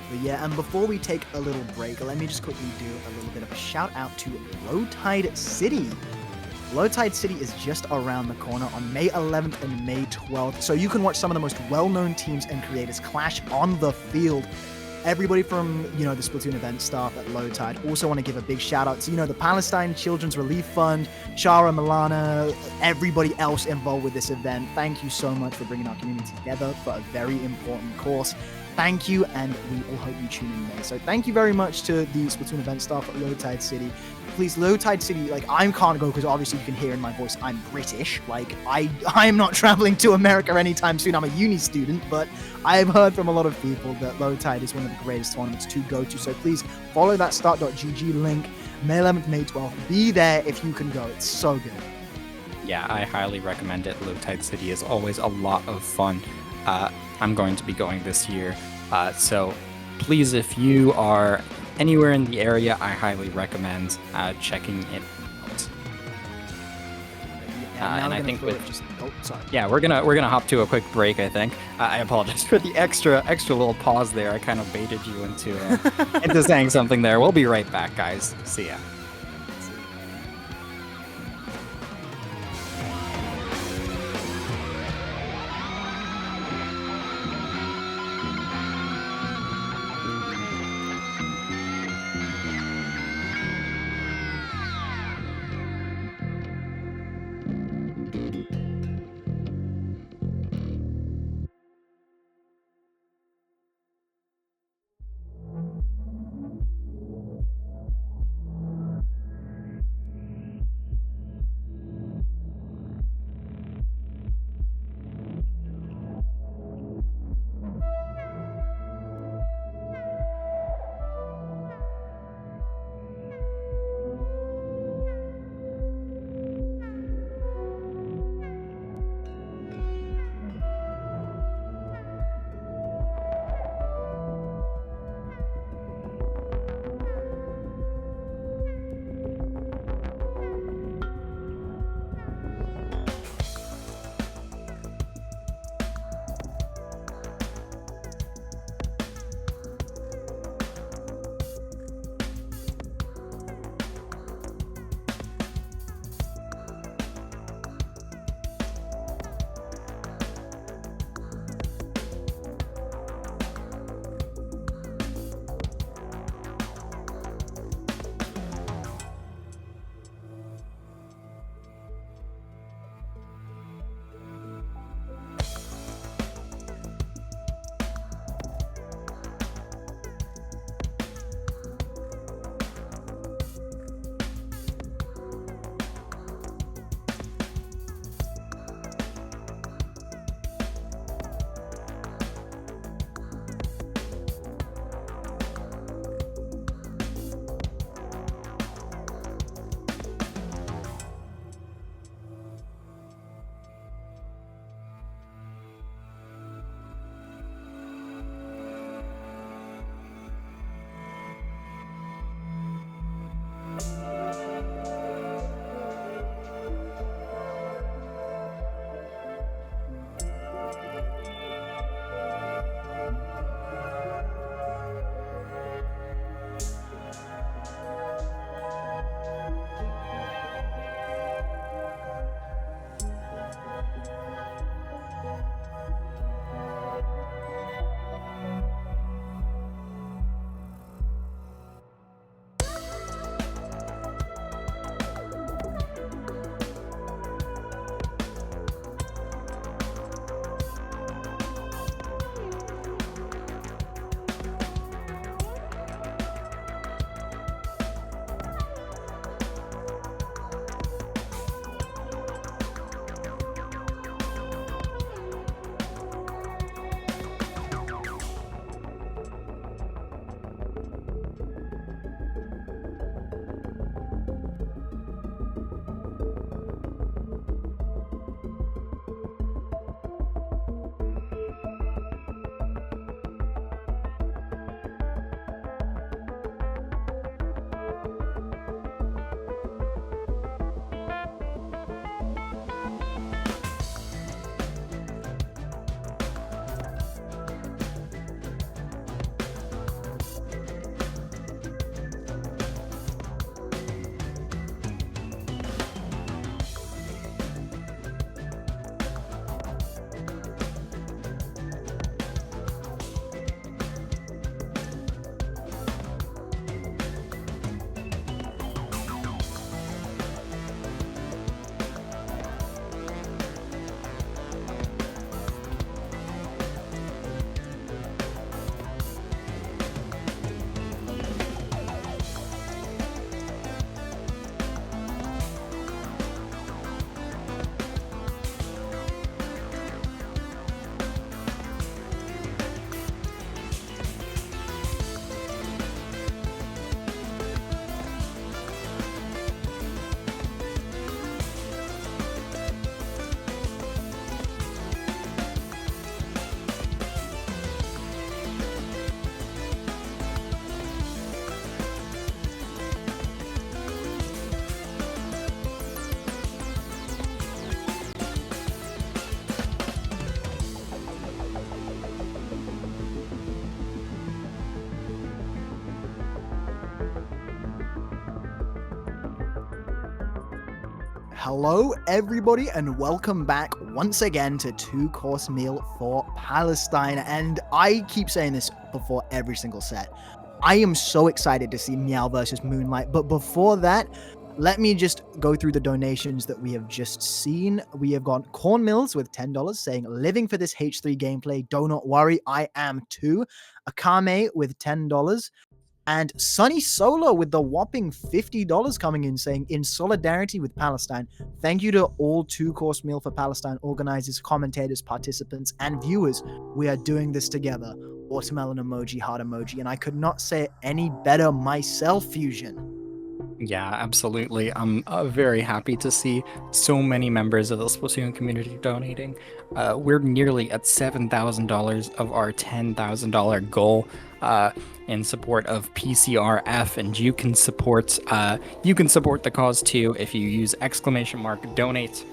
But yeah, and before we take a little break, let me just quickly do a little bit of a shout out to Low Tide City. Low Tide City is just around the corner on May 11th and May 12th, so you can watch some of the most well-known teams and creators clash on the field. Everybody from, you know, the Splatoon event staff at Low Tide. Also want to give a big shout out to, you know, the Palestine Children's Relief Fund, Chara, Milana, everybody else involved with this event. Thank you so much for bringing our community together for a very important course. Thank you, and we all hope you tune in there. So thank you very much to the Splatoon event staff at Low Tide City. Please, Low Tide City, like, I can't go because obviously you can hear in my voice I'm British. Like, I am not traveling to America anytime soon. I'm a uni student, but I have heard from a lot of people that Low Tide is one of the greatest tournaments to go to. So please follow that start.gg link, May 11th, May 12th. Be there if you can go. It's so good. Yeah, I highly recommend it. Low Tide City is always a lot of fun. I'm going to be going this year. So please, if you are anywhere in the area, I highly recommend checking it out. And I think we're gonna hop to a quick break. I think I apologize for the extra little pause there. I kind of baited you into saying something there. We'll be right back, guys. See ya. Hello, everybody, and welcome back once again to Two Course Meal for Palestine. And I keep saying this before every single set. I am so excited to see Meow versus Moonlight. But before that, let me just go through the donations that we have just seen. We have got Corn Mills with $10 saying, living for this H3 gameplay. Do not worry, I am too. Akame with $10. And Sunny Solo with the whopping $50 coming in saying, in solidarity with Palestine, thank you to all Two Course Meal for Palestine organizers, commentators, participants, and viewers. We are doing this together. Watermelon emoji, heart emoji, and I could not say it any better myself, Fusion. Yeah, absolutely. I'm very happy to see so many members of the Splatoon community donating. We're nearly at $7,000 of our $10,000 goal in support of PCRF, and you can support the cause too if you use !donate.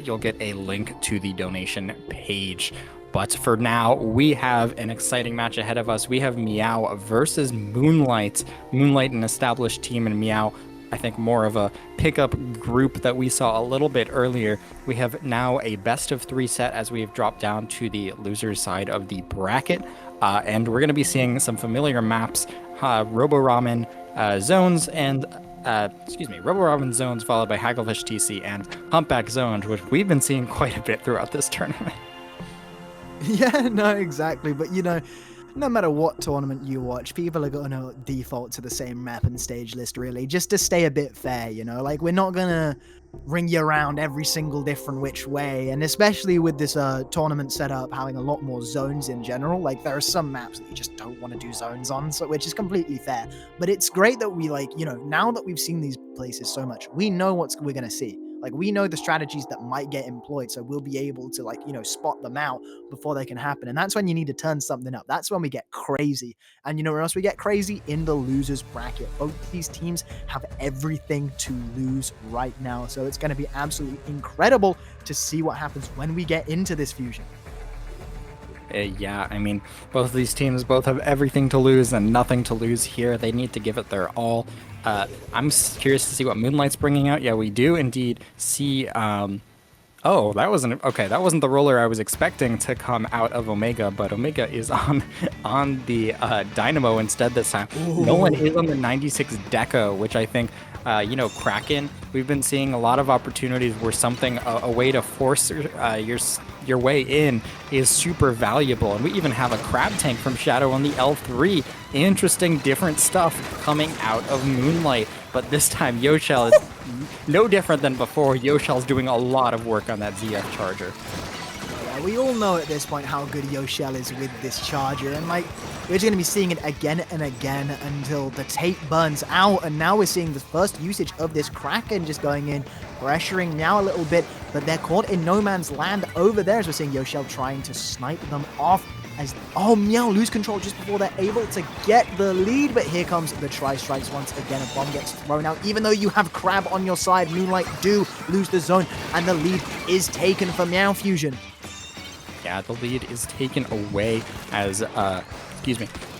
You'll get a link to the donation page. But for now, we have an exciting match ahead of us. We have Meow versus Moonlight. Moonlight, an established team, and Meow, I think, more of a pickup group that we saw a little bit earlier. We have now a best of 3 set as we have dropped down to the loser's side of the bracket. And we're going to be seeing some familiar maps, Robo Ramen zones and Robo Ramen zones followed by Hagglefish TC and Humpback zones, which we've been seeing quite a bit throughout this tournament. Yeah, no, exactly. But no matter what tournament you watch, people are going to default to the same map and stage list, really, just to stay a bit fair, Like, we're not going to ring you around every single different which way. And especially with this tournament setup having a lot more zones in general, like, there are some maps that you just don't want to do zones on, so which is completely fair. But it's great that we, now that we've seen these places so much, we know what we're going to see. Like, we know the strategies that might get employed, so we'll be able to, spot them out before they can happen. And that's when you need to turn something up. That's when we get crazy. And you know where else we get crazy? In the losers bracket. Both these teams have everything to lose right now. So it's going to be absolutely incredible to see what happens when we get into this fusion. Yeah, I mean, both of these teams both have everything to lose and nothing to lose here. They need to give it their all. I'm curious to see what Moonlight's bringing out. Yeah, we do indeed see... Oh, that wasn't the roller I was expecting to come out of Omega, but Omega is on the Dynamo instead this time. Ooh. Nolan is on the 96 Deco, which I think, Kraken, we've been seeing a lot of opportunities where something, a way to force your way in is super valuable. And we even have a crab tank from Shadow on the L3. Interesting, different stuff coming out of Moonlight. But this time, Yoshell is no different than before. Yoshell's doing a lot of work on that ZF charger. Yeah, we all know at this point how good Yoshell is with this charger. And, we're just going to be seeing it again and again until the tape burns out. And now we're seeing the first usage of this Kraken just going in, pressuring Meow a little bit. But they're caught in no man's land over there as we're seeing Yoshell trying to snipe them off. Meow lose control just before they're able to get the lead. But here comes the tri-strikes once again. A bomb gets thrown out. Even though you have Crab on your side, Moonlight do lose the zone. And the lead is taken for Meow Fusion. Yeah, the lead is taken away as,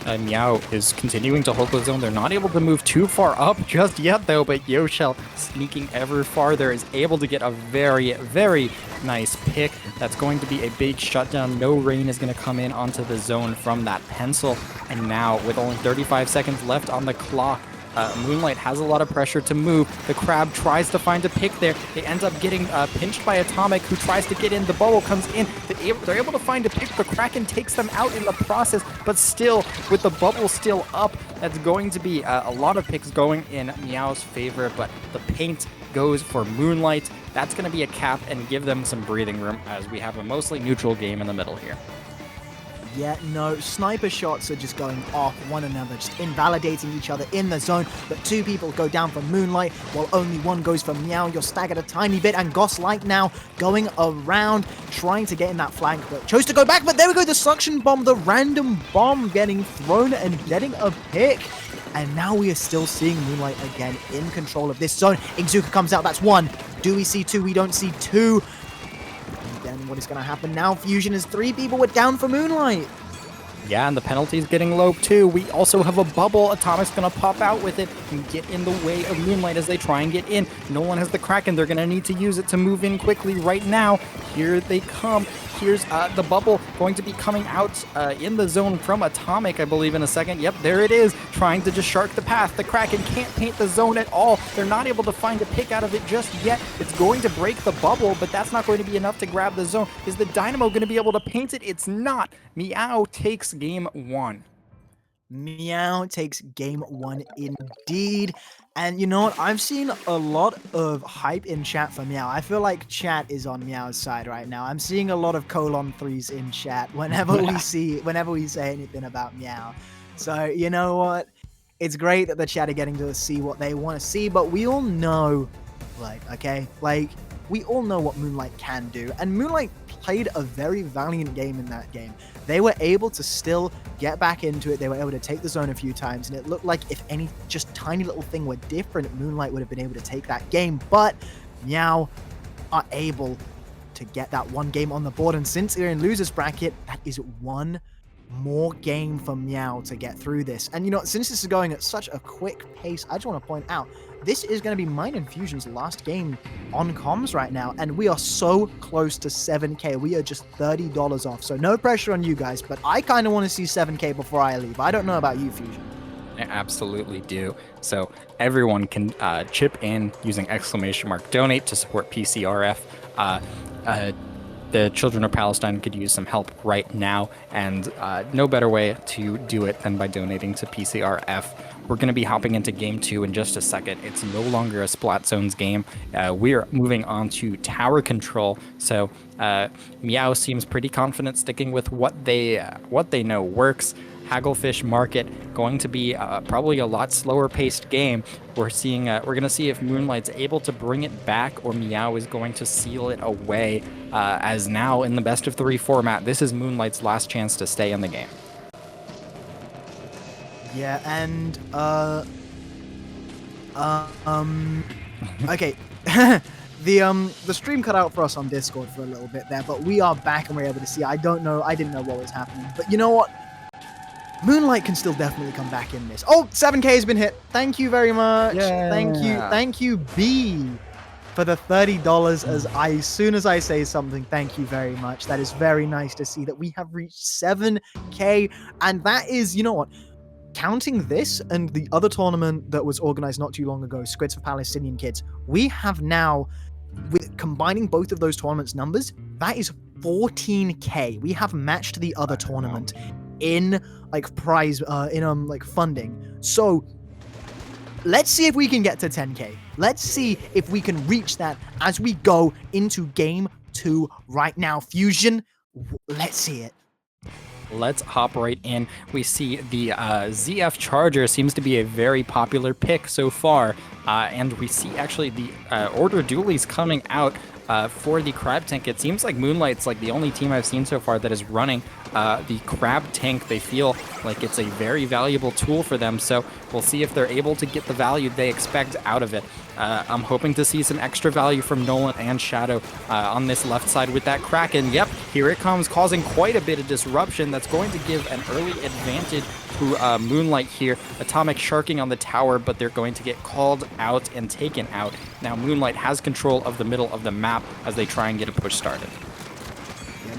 Meow is continuing to hold the zone. They're not able to move too far up just yet, though, but Yoshell, sneaking ever farther, is able to get a very, very nice pick. That's going to be a big shutdown. No rain is going to come in onto the zone from that pencil. And now, with only 35 seconds left on the clock, Moonlight has a lot of pressure to move. The Crab tries to find a pick there. They end up getting pinched by Atomic, who tries to get in. The bubble comes in. They're able to find a pick. The Kraken takes them out in the process, but still, with the bubble still up, that's going to be a lot of picks going in Meow's favor, but the paint goes for Moonlight. That's going to be a cap and give them some breathing room as we have a mostly neutral game in the middle here. Yeah, no, sniper shots are just going off one another, just invalidating each other in the zone. But 2 people go down for Moonlight, while only 1 goes for Meow. You're staggered a tiny bit, and Goss Light now going around, trying to get in that flank, but chose to go back. But there we go, the suction bomb, the random bomb getting thrown and getting a pick. And now we are still seeing Moonlight again in control of this zone. Izuka comes out, that's 1. Do we see 2? We don't see 2. Then what is going to happen now? Fusion is 3 people were down for Moonlight. Yeah, and the penalty's getting low too. We also have a bubble. Atomic's gonna pop out with it and get in the way of Moonlight as they try and get in. Nolan has the Kraken. They're gonna need to use it to move in quickly right now. Here they come. Here's the bubble going to be coming out in the zone from Atomic, I believe, in a second. Yep, there it is, trying to just shark the path. The Kraken can't paint the zone at all. They're not able to find a pick out of it just yet. It's going to break the bubble, but that's not going to be enough to grab the zone. Is the Dynamo going to be able to paint it? It's not. Meow takes game 1. Meow takes game 1 indeed. And you know what? I've seen a lot of hype in chat for Meow. I feel like chat is on Meow's side right now. I'm seeing a lot of colon 3s in chat whenever we say anything about Meow. So you know what? It's great that the chat are getting to see what they want to see, but we all know, we all know what Moonlight can do. And Moonlight played a very valiant game in that game. They were able to still get back into it. They were able to take the zone a few times, and it looked like if any just tiny little thing were different, Moonlight would have been able to take that game. But Meow are able to get that one game on the board, and since they're in losers bracket, that is one more game for Meow to get through this. And you know, since this is going at such a quick pace, I just want to point out, this is going to be Mind Infusion's last game on comms right now, and we are so close to 7k. We are just $30 off, so no pressure on you guys, but I kind of want to see 7k before I leave. I don't know about you, Fusion. I absolutely do. So everyone can chip in using !donate to support PCRF. The children of Palestine could use some help right now, and no better way to do it than by donating to PCRF. We're going to be hopping into game 2 in just a second. It's no longer a Splat Zones game. We're moving on to tower control. So Meow seems pretty confident sticking with what they know works. Hagglefish Market going to be probably a lot slower paced game. We're gonna see if Moonlight's able to bring it back, or Meow is going to seal it away. As now in the best of 3 format, this is Moonlight's last chance to stay in the game. Yeah, and okay. The stream cut out for us on Discord for a little bit there, but we are back and we're able to see. I didn't know what was happening, but you know what? Moonlight can still definitely come back in this. Oh, 7k has been hit. Thank you very much. Yeah. Thank you, B, for the $30. As soon as I say something, thank you very much. That is very nice to see that we have reached 7k, and that is, you know what? Counting this and the other tournament that was organized not too long ago, Squids for Palestinian Kids, we have now, with combining both of those tournaments' numbers, that is 14k. We have matched the other tournament in prize funding. So let's see if we can get to 10k. Let's see if we can reach that as we go into game 2 right now. Fusion, let's see it. Let's hop right in. We see the ZF Charger seems to be a very popular pick so far, and we see actually the Order Dualies coming out for the Crab Tank. It seems like Moonlight's the only team I've seen so far that is running the Crab Tank. They feel like it's a very valuable tool for them, so we'll see if they're able to get the value they expect out of it. I'm hoping to see some extra value from Nolan and Shadow on this left side with that Kraken. Yep, here it comes, causing quite a bit of disruption. That's going to give an early advantage to Moonlight here. Atomic sharking on the tower, but they're going to get called out and taken out. Now Moonlight has control of the middle of the map as they try and get a push started.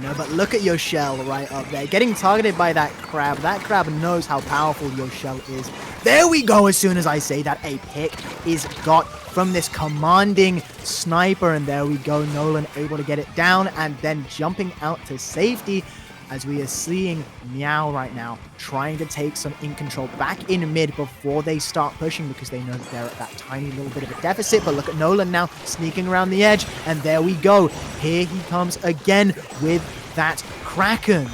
No, but look at Yoshell right up there, getting targeted by that crab. That crab knows how powerful Yoshell is. There we go, as soon as I say that, a pick is got from this commanding sniper, and there we go, Nolan able to get it down and then jumping out to safety, as we are seeing Meow right now trying to take some in control back in mid before they start pushing, because they know that they're at that tiny little bit of a deficit. But look at Nolan now sneaking around the edge, and there we go. Here he comes again with that Kraken.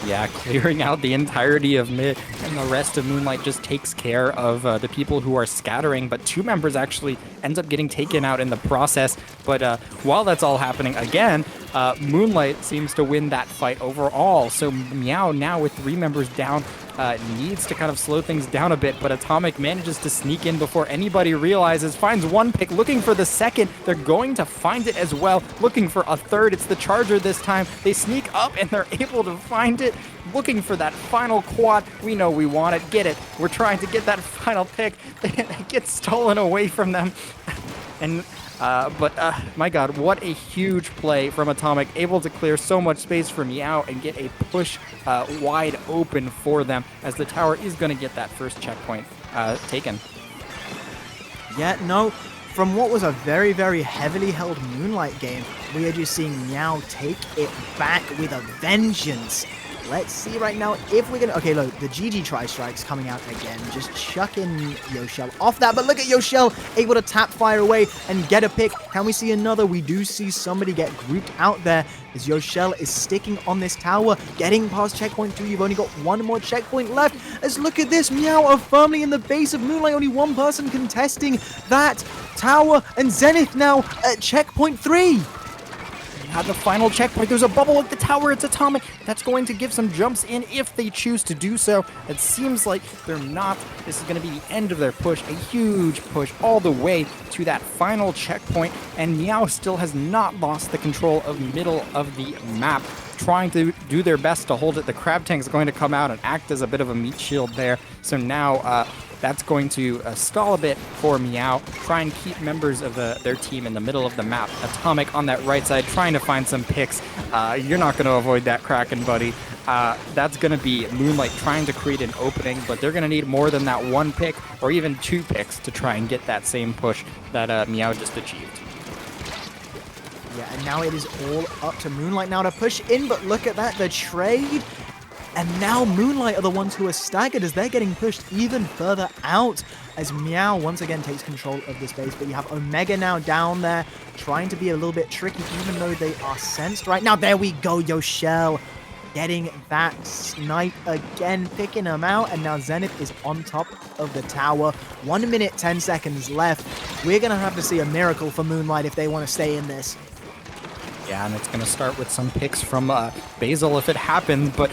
Yeah, clearing out the entirety of mid, and the rest of Moonlight just takes care of the people who are scattering, but 2 members actually ends up getting taken out in the process. But while that's all happening again, Moonlight seems to win that fight overall. So Meow now with 3 members down needs to kind of slow things down a bit, but Atomic manages to sneak in before anybody realizes, finds one pick, looking for the second. They're going to find it as well, looking for a third. It's the Charger this time. They sneak up and they're able to find it, looking for that final quad. We know we want it. Get it. We're trying to get that final pick. It gets stolen away from them. And but my god, what a huge play from Atomic, able to clear so much space for Meow and get a push wide open for them, as the tower is going to get that first checkpoint taken. Yeah, no, from what was a very, very heavily held Moonlight game, we are just seeing Meow take it back with a vengeance. Let's see right now if we're going to... Okay, look, the GG Tri-Strike's coming out again. Just chucking Yoshell off that. But look at Yoshell able to tap fire away and get a pick. Can we see another? We do see somebody get grouped out there as Yoshell is sticking on this tower, getting past checkpoint 2. You've only got one more checkpoint left. As look at this, Meow are firmly in the base of Moonlight. Only one person contesting that tower. And Zenith now at checkpoint 3. At the final checkpoint, there's a bubble at the tower. It's Atomic. That's going to give some jumps in if they choose to do so. It seems like they're not. This is going to be the end of their push. A huge push all the way to that final checkpoint. And Meow still has not lost the control of middle of the map, trying to do their best to hold it. The Crab Tank is going to come out and act as a bit of a meat shield there. So now that's going to stall a bit for Meow. Try and keep members of their team in the middle of the map. Atomic on that right side, trying to find some picks. You're not going to avoid that Kraken, buddy. That's going to be Moonlight trying to create an opening, but they're going to need more than that one pick or even two picks to try and get that same push that Meow just achieved. Yeah, and now it is all up to Moonlight now to push in, but look at that, the trade. And now Moonlight are the ones who are staggered as they're getting pushed even further out as Meow once again takes control of this base. But you have Omega now down there trying to be a little bit tricky even though they are sensed right now. There we go, Yoshell getting that snipe again, picking him out. And now Zenith is on top of the tower. 1 minute, 10 seconds left. We're going to have to see a miracle for Moonlight if they want to stay in this. Yeah, and it's going to start with some picks from Basil if it happens, but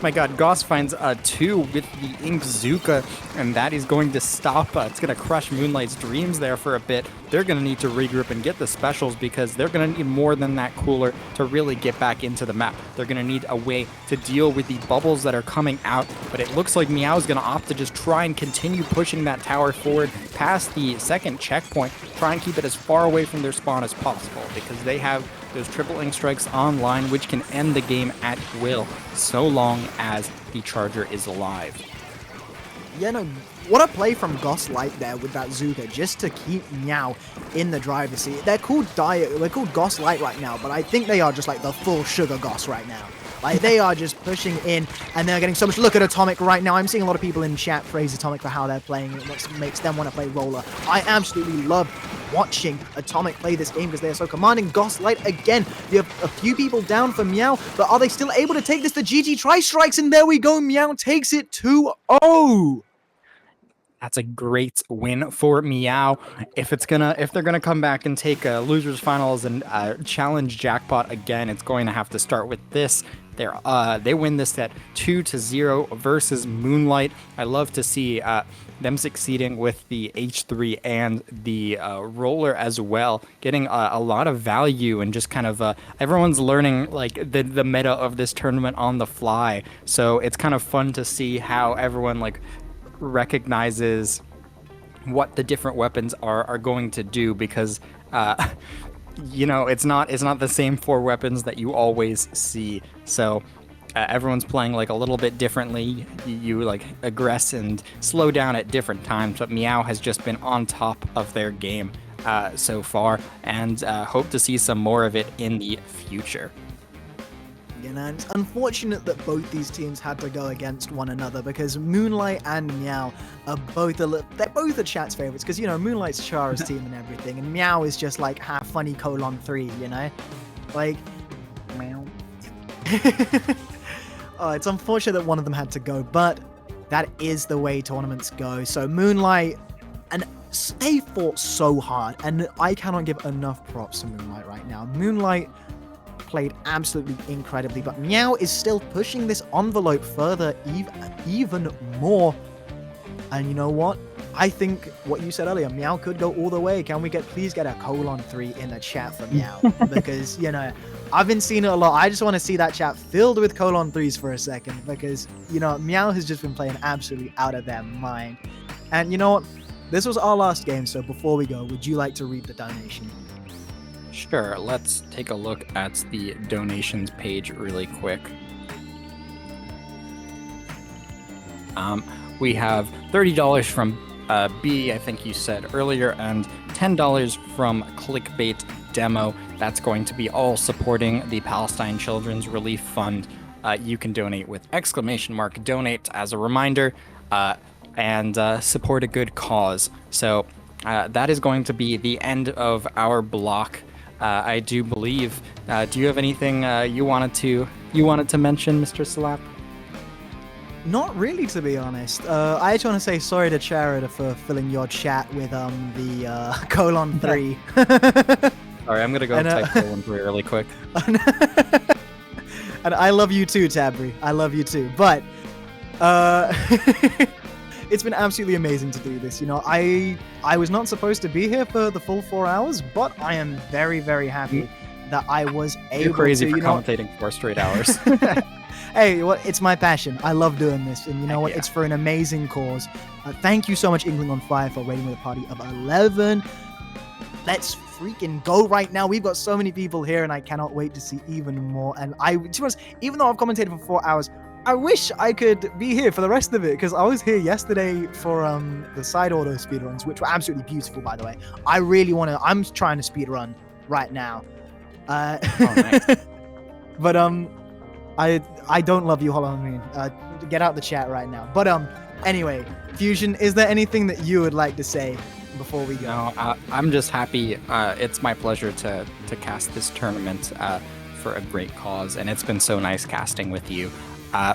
my god, Goss finds 2 with the Inkzooka, and that is going to stop. It's going to crush Moonlight's dreams there for a bit. They're going to need to regroup and get the specials because they're going to need more than that cooler to really get back into the map. They're going to need a way to deal with the bubbles that are coming out, but it looks like Meow's going to opt to just try and continue pushing that tower forward past the second checkpoint, try and keep it as far away from their spawn as possible because they have those triple ink strikes online, which can end the game at will, so long as the Charger is alive. Yeah, no, what a play from Goss Light there with that Zooka, just to keep Meow in the driver's seat. They're called Goss Light right now, but I think they are just like the full sugar Goss right now. Like, they are just pushing in, and they're getting so much. Look at Atomic right now. I'm seeing a lot of people in chat praise Atomic for how they're playing it, what makes them want to play Roller. I absolutely love watching Atomic play this game because they are so commanding. Goss Light again. You have a few people down for Meow, but are they still able to take this? The GG Tri-Strikes, and there we go. Meow takes it 2-0. That's a great win for Meow. If they're gonna come back and take losers finals and challenge Jackpot again, it's going to have to start with this. They win this at 2-0 versus Moonlight. I love to see them succeeding with the H3 and the Roller as well, getting a lot of value and just kind of everyone's learning like the meta of this tournament on the fly. So it's kind of fun to see how everyone like recognizes what the different weapons are going to do because you know, it's not the same 4 weapons that you always see. So everyone's playing like a little bit differently. You like aggress and slow down at different times, but Meow has just been on top of their game so far, and hope to see some more of it in the future. You know, it's unfortunate that both these teams had to go against one another because Moonlight and Meow are they're both the chat's favorites because, you know, Moonlight's Chara's team and everything, and Meow is just like half funny :3, you know? Like, Meow. Oh, it's unfortunate that one of them had to go, but that is the way tournaments go. So Moonlight, and they fought so hard, and I cannot give enough props to Moonlight right now. Moonlight played absolutely incredibly, but Meow is still pushing this envelope further, even more. And you know what? I think what you said earlier, Meow could go all the way. Can we please get a :3 in the chat for Meow? Because, you know, I've been seeing it a lot. I just want to see that chat filled with :3s for a second because, you know, Meow has just been playing absolutely out of their mind. And you know what? This was our last game, so before we go, would you like to read the donation? Sure, let's take a look at the donations page really quick. We have $30 from B, I think you said earlier, and $10 from Clickbait Demo. That's going to be all supporting the Palestine Children's Relief Fund. You can donate with !donate as a reminder, and support a good cause. So that is going to be the end of our block. I do believe. Do you have anything you wanted to mention, Mr. Salap? Not really, to be honest. I just want to say sorry to Chara for filling your chat with the :3. Sorry, I'm gonna go type :3 really quick. And I love you too, Tabri. I love you too. But it's been absolutely amazing to do this. You know, I was not supposed to be here for the full 4 hours, but I am very, very happy that I was able You're crazy to. for commentating 4 straight hours. Hey, well, it's my passion. I love doing this, and you know what? Yeah. It's for an amazing cause. Thank you so much, Inkling on Fire, for rating with a party of 11. Let's freaking go right now. We've got so many people here, and I cannot wait to see even more. And to be honest, even though I've commentated for 4 hours, I wish I could be here for the rest of it, because I was here yesterday for the side order speedruns, which were absolutely beautiful, by the way. I'm trying to speedrun right now. Oh, nice. But I don't love you, Hollow Moon. Get out the chat right now. But anyway, Fusion, is there anything that you would like to say before we go? No, I'm just happy. It's my pleasure to cast this tournament for a great cause, and it's been so nice casting with you.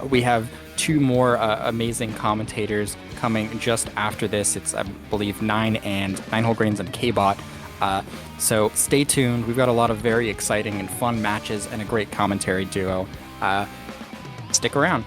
We have 2 more amazing commentators coming just after this. It's, I believe, 9 Whole Grains and K-Bot. So stay tuned. We've got a lot of very exciting and fun matches and a great commentary duo. Stick around.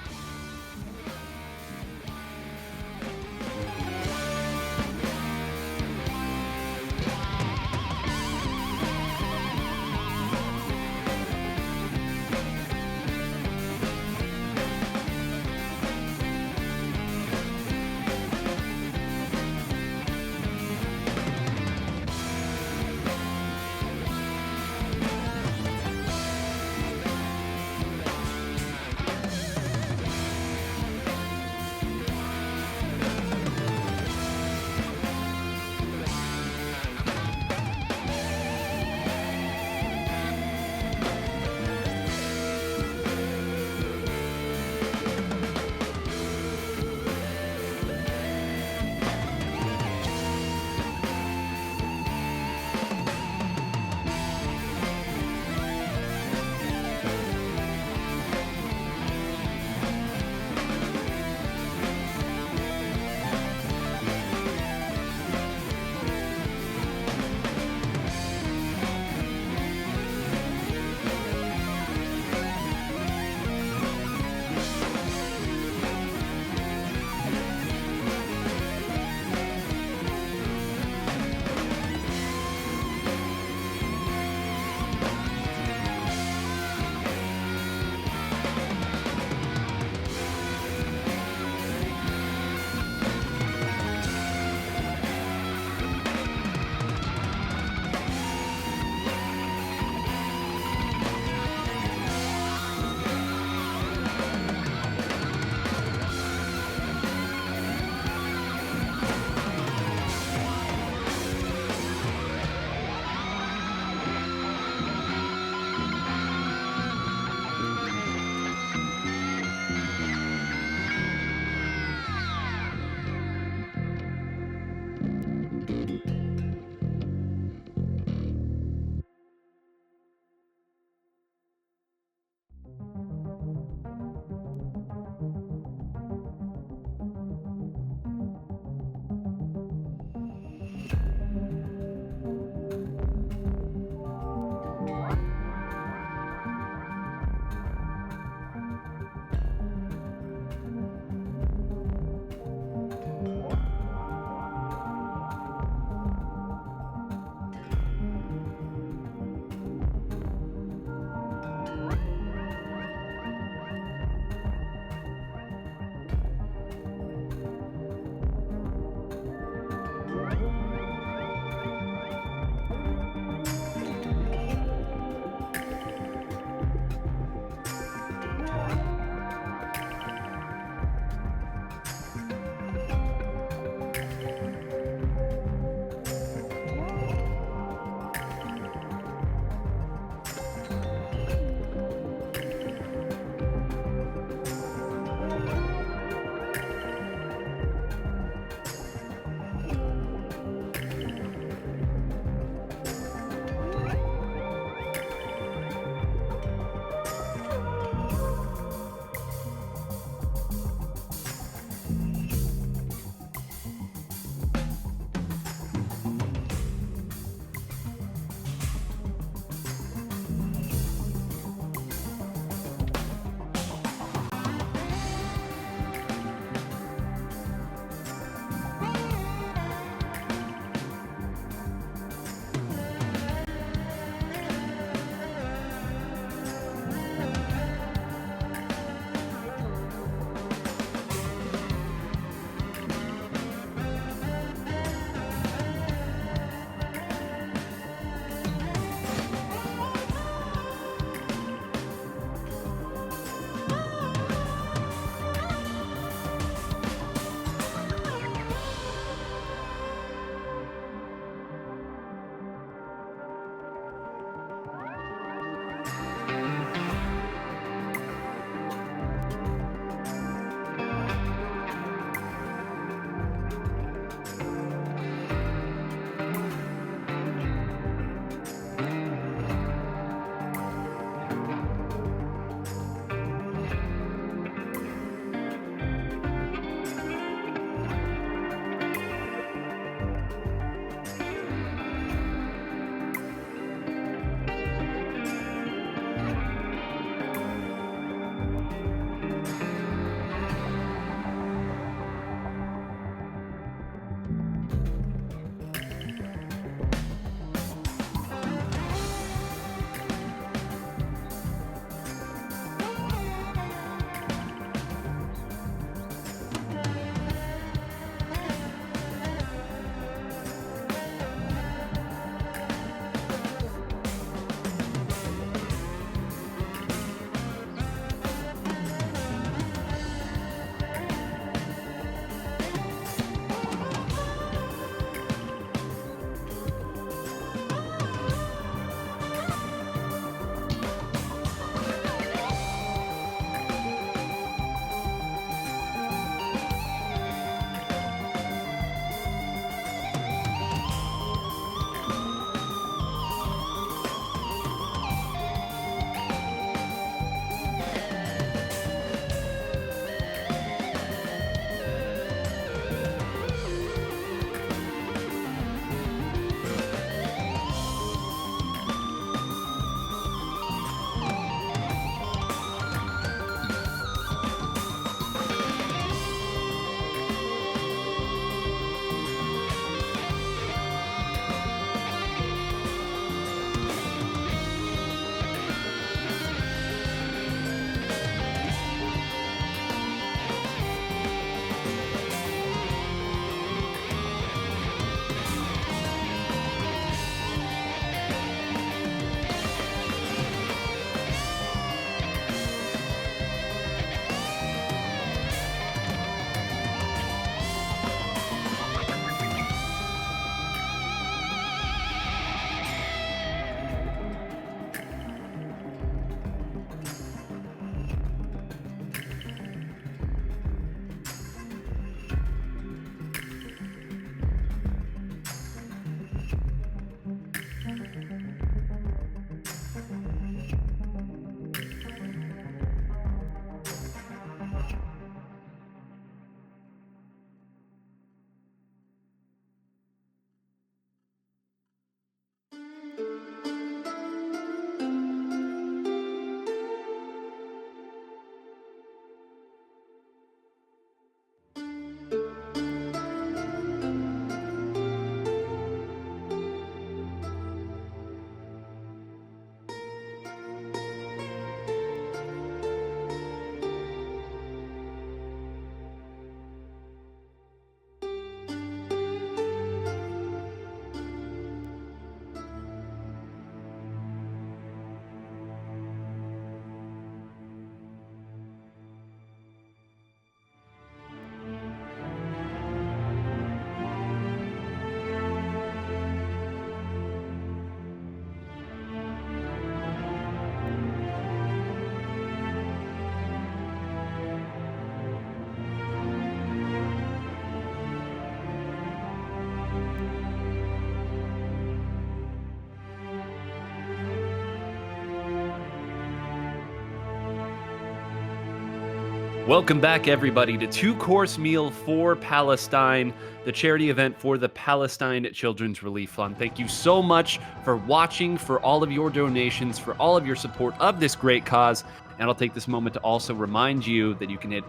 Welcome back, everybody, to Two Course Meal for Palestine, the charity event for the Palestine Children's Relief Fund. Thank you so much for watching, for all of your donations, for all of your support of this great cause. And I'll take this moment to also remind you that you can hit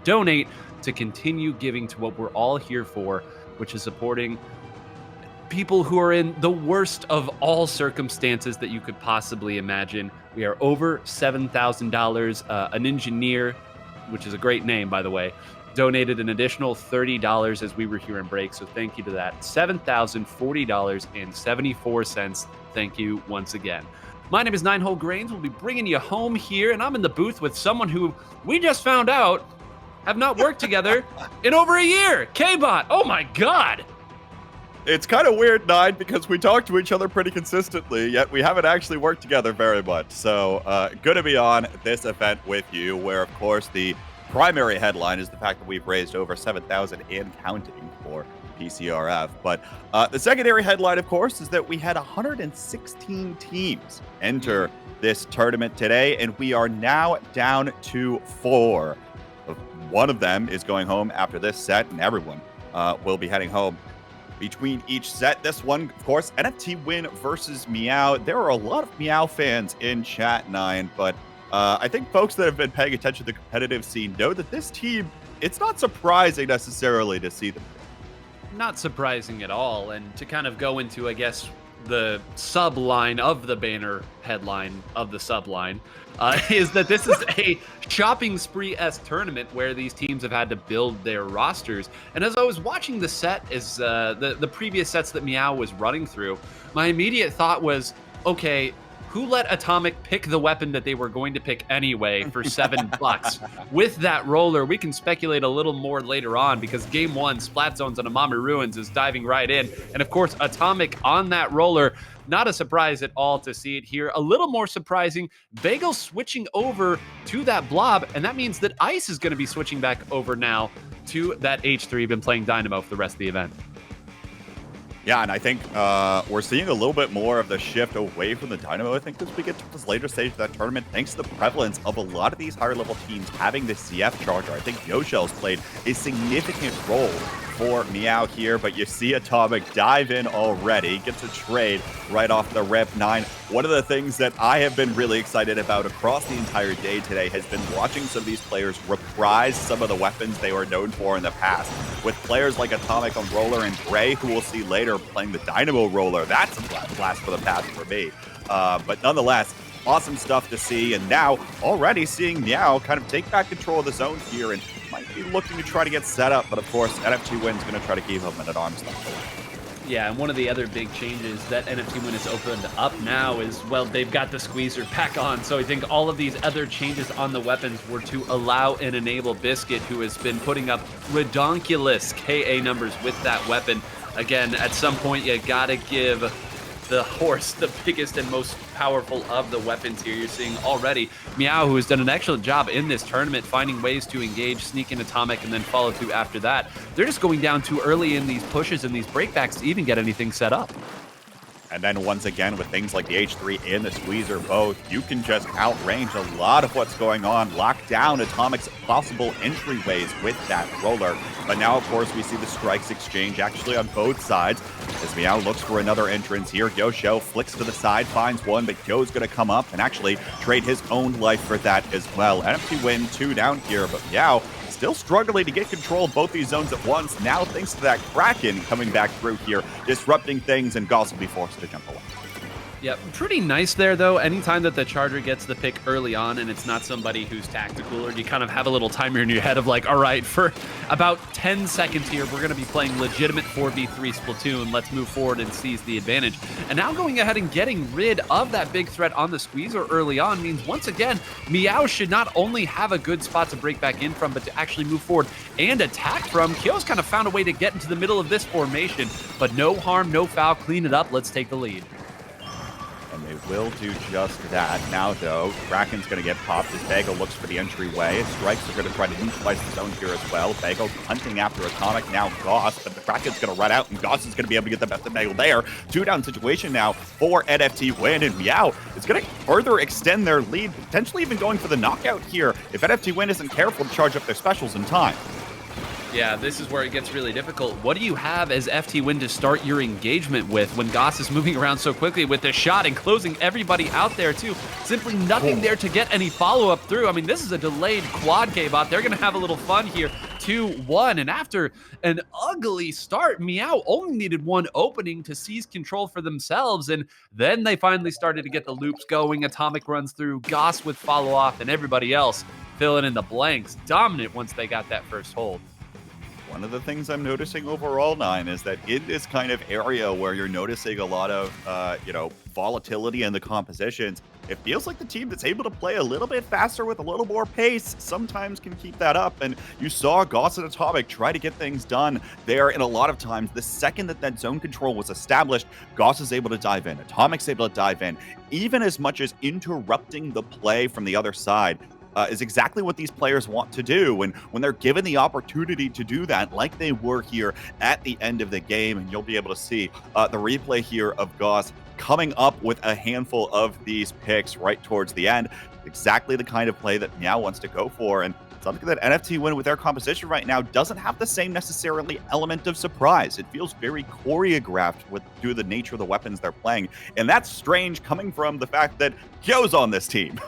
!donate to continue giving to what we're all here for, which is supporting people who are in the worst of all circumstances that you could possibly imagine. We are over $7,000. An engineer, which is a great name, by the way, donated an additional $30 as we were here in break. So thank you to that. $7,040.74. Thank you once again. My name is Nine-Hole Grains. We'll be bringing you home here, and I'm in the booth with someone who we just found out have not worked together in over a year. K-Bot. Oh my God. It's kind of weird, Nine, because we talk to each other pretty consistently, yet we haven't actually worked together very much. So, good to be on this event with you, where, of course, the primary headline is the fact that we've raised over 7,000 and counting for PCRF. But the secondary headline, of course, is that we had 116 teams enter this tournament today, and we are now down to 4. One of them is going home after this set, and everyone will be heading home between each set. This one, of course, NFT win versus Meow. There are a lot of Meow fans in chat, Nine, but I think folks that have been paying attention to the competitive scene know that this team, it's not surprising necessarily to see them. Not surprising at all. And to kind of go into, I guess, the subline of the banner headline of the subline is that this is a shopping spree-esque tournament where these teams have had to build their rosters. And as I was watching the set, as the previous sets that Meow was running through, my immediate thought was, okay, who let Atomic pick the weapon that they were going to pick anyway for $7? With that roller, we can speculate a little more later on, because game one, Splat Zones on Amami Ruins is diving right in. And of course, Atomic on that roller. Not a surprise at all to see it here. A little more surprising, Bagel switching over to that blob, and that means that Ice is going to be switching back over now to that H3, been playing Dynamo for the rest of the event. Yeah, and I think we're seeing a little bit more of the shift away from the Dynamo, I think, as we get to this later stage of that tournament, thanks to the prevalence of a lot of these higher-level teams having the CF charger. I think Yoshell's played a significant role for Meow here, but you see Atomic dive in already, gets a trade right off the rip. Nine, one of the things that I have been really excited about across the entire day today has been watching some of these players reprise some of the weapons they were known for in the past. With players like Atomic on Roller and Gray, who we'll see later playing the Dynamo Roller. That's a blast for the past for me. But nonetheless, awesome stuff to see. And now already seeing Meow kind of take back control of the zone here and might be looking to try to get set up. But of course, NFT Win's going to try to keep him at arm's length. Yeah, and one of the other big changes that NFT Win has opened up now is, well, they've got the squeezer pack on. So I think all of these other changes on the weapons were to allow and enable Biscuit, who has been putting up redonkulous KA numbers with that weapon. Again, at some point, you gotta give the horse the biggest and most powerful of the weapons here. You're seeing already Meow, who has done an excellent job in this tournament, finding ways to engage, sneak in Atomic, and then follow through after that. They're just going down too early in these pushes and these breakbacks to even get anything set up. And then once again, with things like the H3 and the Squeezer both, you can just outrange a lot of what's going on, lock down Atomic's possible entryways with that roller. But now, of course, we see the strikes exchange actually on both sides. As Meow looks for another entrance here, Yosho flicks to the side, finds one, but Yo's going to come up and actually trade his own life for that as well. NFT Win 2 down here, but Meow still struggling to get control of both these zones at once. Now, thanks to that Kraken coming back through here, disrupting things, and Goss will be forced to jump away. Yeah, pretty nice there, though. Anytime that the Charger gets the pick early on and it's not somebody who's tactical, or you kind of have a little timer in your head of like, all right, for about 10 seconds here, we're going to be playing legitimate 4v3 Splatoon. Let's move forward and seize the advantage. And now going ahead and getting rid of that big threat on the squeezer early on means, once again, Meow should not only have a good spot to break back in from, but to actually move forward and attack from. Kyo's kind of found a way to get into the middle of this formation, but no harm, no foul. Clean it up. Let's take the lead. And they've will do just that. Now, though, Kraken's going to get popped as Bagel looks for the entryway. Strikes are going to try to neutralize the zone here as well. Bagel hunting after Atomic, now Goss, but the Kraken's going to run out, and Goss is going to be able to get the best of Bagel there. 2-down situation now for NFT Win, and Meow is going to further extend their lead, potentially even going for the knockout here if NFT Win isn't careful to charge up their specials in time. Yeah, this is where it gets really difficult. What do you have as FT Win to start your engagement with when Goss is moving around so quickly with this shot and closing everybody out there too? Simply nothing there to get any follow-up through. I mean, this is a delayed quad K-bot. They're going to have a little fun here. 2-1, and after an ugly start, Meow only needed one opening to seize control for themselves, and then they finally started to get the loops going. Atomic runs through, Goss with follow-off, and everybody else filling in the blanks. Dominant once they got that first hold. One of the things I'm noticing overall, Nine, is that in this kind of area where you're noticing a lot of, volatility in the compositions, it feels like the team that's able to play a little bit faster with a little more pace sometimes can keep that up. And you saw Goss and Atomic try to get things done there. And a lot of times, the second that zone control was established, Goss is able to dive in. Atomic's able to dive in, even as much as interrupting the play from the other side. Is exactly what these players want to do. And when they're given the opportunity to do that, like they were here at the end of the game, and you'll be able to see the replay here of Goss coming up with a handful of these picks right towards the end. Exactly the kind of play that Meow wants to go for. And something that NFT Win with their composition right now doesn't have the same necessarily element of surprise. It feels very choreographed due to the nature of the weapons they're playing. And that's strange coming from the fact that Kyo's on this team.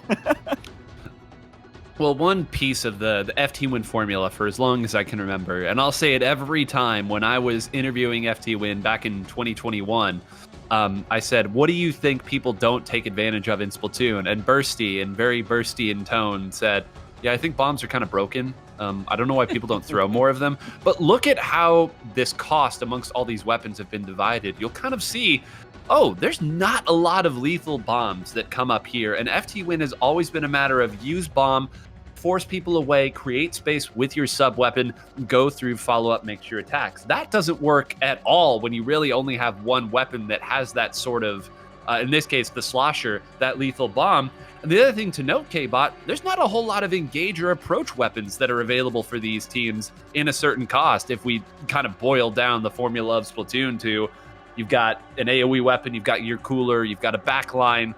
Well, one piece of the FT Win formula for as long as I can remember, and I'll say it every time when I was interviewing FT Win back in 2021, I said, what do you think people don't take advantage of in Splatoon? And Bursty, and very bursty in tone, said, yeah, I think bombs are kind of broken. I don't know why people don't throw more of them. But look at how this cost amongst all these weapons have been divided. You'll kind of see, oh, there's not a lot of lethal bombs that come up here. And FT Win has always been a matter of use bomb, force people away, create space with your sub-weapon, go through, follow up, make your attacks. That doesn't work at all when you really only have one weapon that has that sort of, in this case, the slosher, that lethal bomb. And the other thing to note, K-Bot, there's not a whole lot of engage or approach weapons that are available for these teams in a certain cost. If we kind of boil down the formula of Splatoon to, you've got an AoE weapon, you've got your cooler, you've got a backline,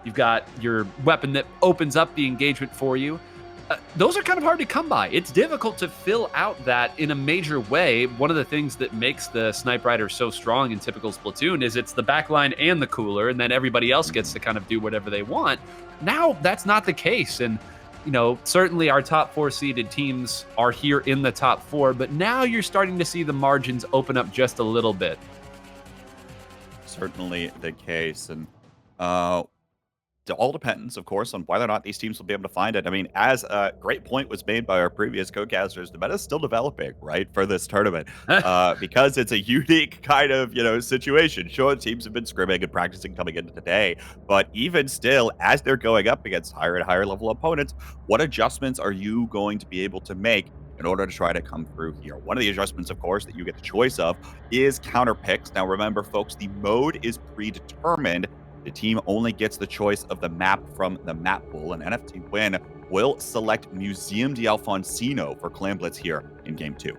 you've got your weapon that opens up the engagement for you. Those are kind of hard to come by. It's difficult to fill out that in a major way. One of the things that makes the Snipe Rider so strong in typical Splatoon is it's the backline and the cooler, and then everybody else gets to kind of do whatever they want. Now, that's not the case. And, certainly our top 4 seeded teams are here in the top 4, but now you're starting to see the margins open up just a little bit. Certainly the case. And it all depends, of course, on whether or not these teams will be able to find it. I mean, as a great point was made by our previous co-casters, the meta is still developing, right, for this tournament, because it's a unique kind of, situation. Sure, teams have been scrimming and practicing coming into today, but even still, as they're going up against higher and higher level opponents, what adjustments are you going to be able to make in order to try to come through here? One of the adjustments, of course, that you get the choice of is counter picks. Now, remember, folks, the mode is predetermined. The team only gets the choice of the map from the map pool, and NFT Win will select Museum de Alfonsino for Clan Blitz here in Game 2.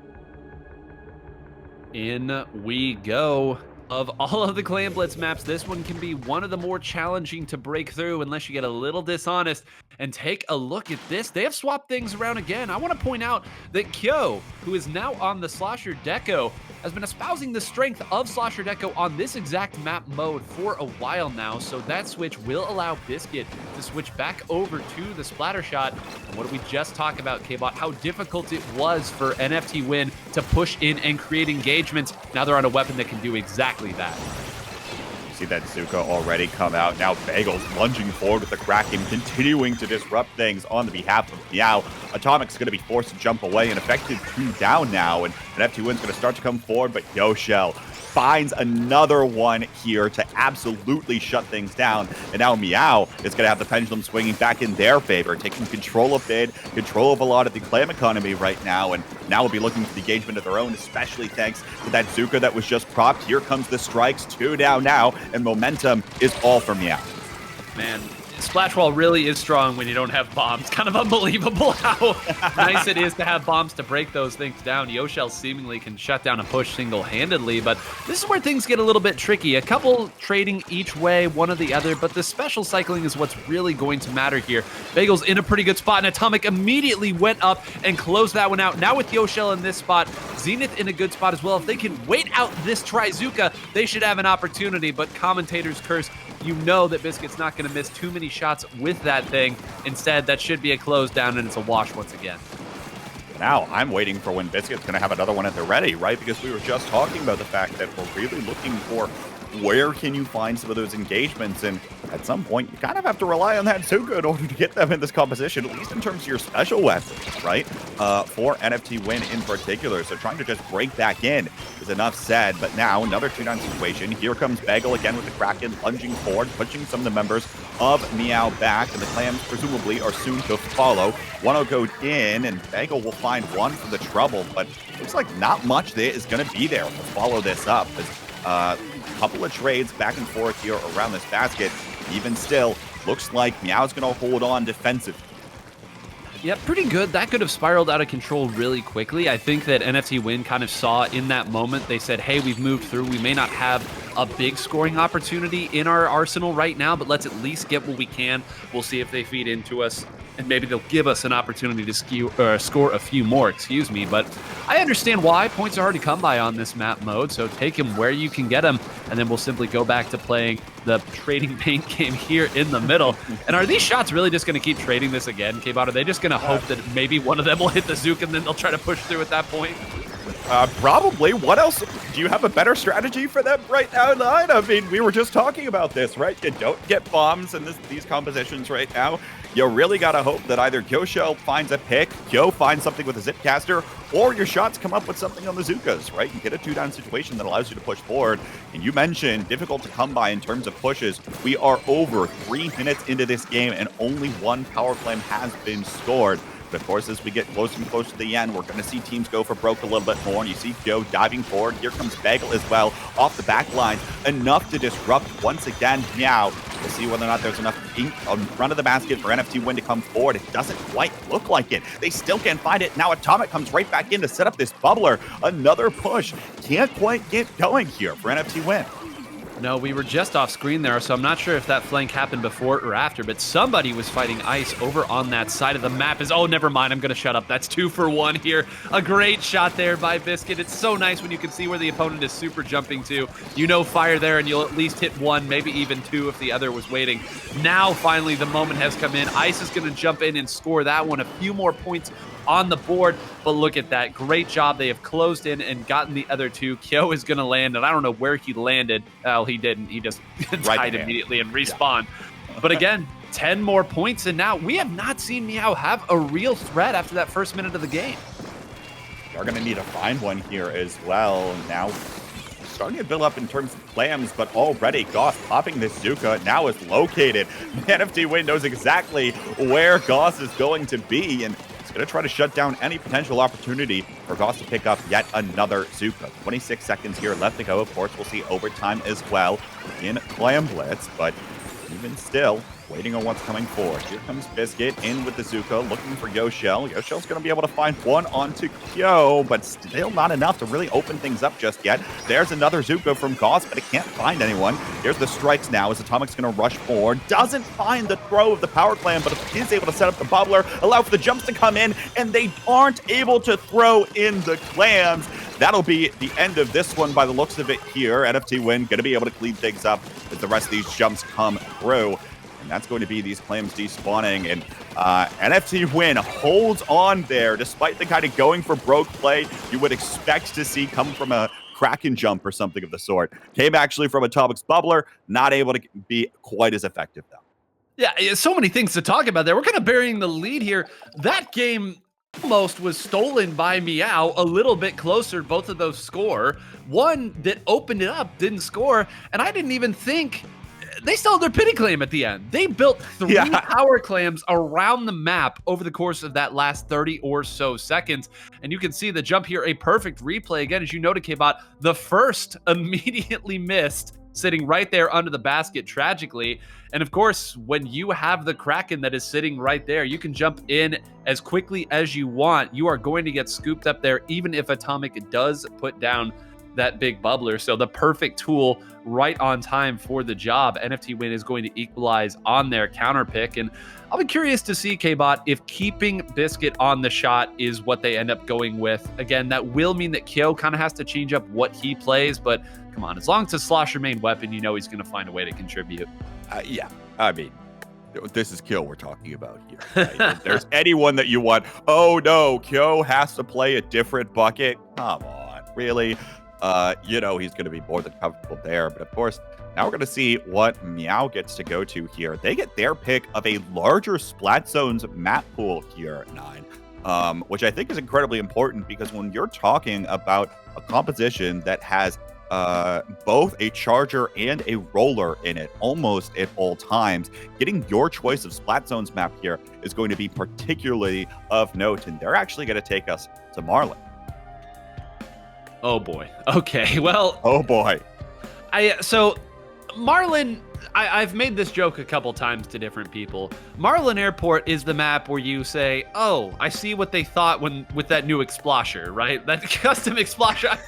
In we go. Of all of the Clan Blitz maps, this one can be one of the more challenging to break through unless you get a little dishonest. And take a look at this. They have swapped things around again. I want to point out that Kyo, who is now on the Slosher Deco, has been espousing the strength of Slosher Deco on this exact map mode for a while now. So that switch will allow Biscuit to switch back over to the splatter shot. And what did we just talk about, K-Bot? How difficult it was for NFT Win to push in and create engagements. Now they're on a weapon that can do exactly that. See that Zuka already come out. Now Bagel's lunging forward with the Kraken, continuing to disrupt things on the behalf of Meow. Atomic's going to be forced to jump away, and effective 2 down now, and FT Win's going to start to come forward, but Yoshell finds another one here to absolutely shut things down. And now Meow is going to have the pendulum swinging back in their favor, taking control of Bid, control of a lot of the clam economy right now, and now will be looking for the engagement of their own, especially thanks to that Zuka that was just propped. Here comes the strikes, 2 down now, and momentum is all for Meow. Man, Splash Wall really is strong when you don't have bombs. Kind of unbelievable how nice it is to have bombs to break those things down. Yoshell seemingly can shut down a push single-handedly, but this is where things get a little bit tricky. A couple trading each way, one or the other, but the special cycling is what's really going to matter here. Bagel's in a pretty good spot, and Atomic immediately went up and closed that one out. Now with Yoshell in this spot, Zenith in a good spot as well. If they can wait out this Trizuka, they should have an opportunity, but Commentator's Curse, you know that Biscuit's not going to miss too many shots with that thing. Instead, that should be a close down, and it's a wash once again. Now I'm waiting for when Biscuit's going to have another one at the ready, right? Because we were just talking about the fact that we're really looking for where can you find some of those engagements, and at some point you kind of have to rely on that Zuka in order to get them in this composition, at least in terms of your special weapons, right? For NFT Win in particular. So trying to just break back in is enough said, but now another 2-down situation. Here comes Bagel again with the Kraken, lunging forward, pushing some of the members of Meow back, and the clams presumably are soon to follow. One will go in, and Bagel will find one for the trouble, but looks like not much there is going to be there to follow this up. Couple of trades back and forth here around this basket. Even still, looks like Meow's going to hold on defensively. Yeah, pretty good. That could have spiraled out of control really quickly. I think that NFT Win kind of saw in that moment, they said, hey, we've moved through. We may not have a big scoring opportunity in our arsenal right now, but let's at least get what we can. We'll see if they feed into us, and maybe they'll give us an opportunity to score a few more, But I understand why. Points are hard to come by on this map mode, so take them where you can get them, and then we'll simply go back to playing the trading paint game here in the middle. And are these shots really just going to keep trading this again, K-Bot? Are they just going to hope that maybe one of them will hit the Zook and then they'll try to push through at that point? Probably. What else? Do you have a better strategy for them right now, Nine? I mean, we were just talking about this, right? You don't get bombs in these compositions right now. You really got to hope that either Yoshell finds a pick, Kyo finds something with a Zipcaster, or your shots come up with something on the Zukas, right? You get a 2-down situation that allows you to push forward. And you mentioned difficult to come by in terms of pushes. We are over 3 minutes into this game, and only one power flame has been scored. But of course, as we get closer and closer to the end, we're going to see teams go for broke a little bit more. And you see Joe diving forward. Here comes Bagel as well off the back line. Enough to disrupt once again Meow. We'll see whether or not there's enough ink in front of the basket for NFT Win to come forward. It doesn't quite look like it. They still can't find it. Now Atomic comes right back in to set up this bubbler. Another push. Can't quite get going here for NFT Win. No, we were just off screen there, so I'm not sure if that flank happened before or after, but somebody was fighting ice over on that side of the map. Oh, never mind. I'm going to shut up. That's 2 for 1 here. A great shot there by Biscuit. It's so nice when you can see where the opponent is super jumping to. You know fire there, and you'll at least hit 1, maybe even 2 if the other was waiting. Now, finally, the moment has come in. Ice is going to jump in and score that one. A few more points on the board, but look at that. Great job. They have closed in and gotten the other 2. Kyo is going to land, and I don't know where he landed. Well, he didn't. He just died immediately and respawned. Yeah. But again, 10 more points, and now we have not seen Meow have a real threat after that first minute of the game. They're going to need to find one here as well. Now, starting to build up in terms of clams, but already Goss popping this Zuka now is located. NFT Win knows exactly where Goss is going to be, and going to try to shut down any potential opportunity for Goss to pick up yet another Zuka. 26 seconds here left to go. Of course, we'll see overtime as well in Clam Blitz, but even still, waiting on what's coming forward. Here comes Biscuit in with the Zuka, looking for Yoshell. Yoshell's going to be able to find one onto Kyo, but still not enough to really open things up just yet. There's another Zuka from Goss, but it can't find anyone. There's the strikes now as Atomic's going to rush forward. Doesn't find the throw of the Power Clan, but is able to set up the bubbler, allow for the jumps to come in, and they aren't able to throw in the clams. That'll be the end of this one by the looks of it here. NFT Win going to be able to clean things up as the rest of these jumps come through. And that's going to be these clams despawning. And NFT Win holds on there, despite the kind of going for broke play you would expect to see come from a Kraken jump or something of the sort. Came actually from Atomic's bubbler, not able to be quite as effective, though. Yeah, so many things to talk about there. We're kind of burying the lead here. That game almost was stolen by Meow, a little bit closer. Both of those score. One that opened it up didn't score, and I didn't even think they still had their pity claim at the end. They built 3 power clams around the map over the course of that last 30 or so seconds. And you can see the jump here, a perfect replay. Again, as you noted, K-Bot, the first immediately missed sitting right there under the basket tragically. And of course, when you have the Kraken that is sitting right there, you can jump in as quickly as you want. You are going to get scooped up there, even if Atomic does put down that big bubbler. So the perfect tool right on time for the job. NFT Win is going to equalize on their counter pick. And I'll be curious to see, K-Bot, if keeping Biscuit on the shot is what they end up going with. Again, that will mean that Kyo kind of has to change up what he plays, but come on, as long as it's Slosh your main weapon, you know he's going to find a way to contribute. Yeah, I mean, this is Kyo we're talking about here. Right? If there's anyone that you want, oh no, Kyo has to play a different bucket. Come on, really? You know he's going to be more than comfortable there. But of course, now we're going to see what Meow gets to go to here. They get their pick of a larger Splat Zones map pool here, 9, which I think is incredibly important because when you're talking about a composition that has both a charger and a roller in it almost at all times, getting your choice of Splat Zones map here is going to be particularly of note, and they're actually going to take us to Marlin. Oh boy. Okay, well, oh boy. So Marlin, I've made this joke a couple times to different people. Marlin Airport is the map where you say, oh, I see what they thought with that new Explasher, right? That custom Explasher.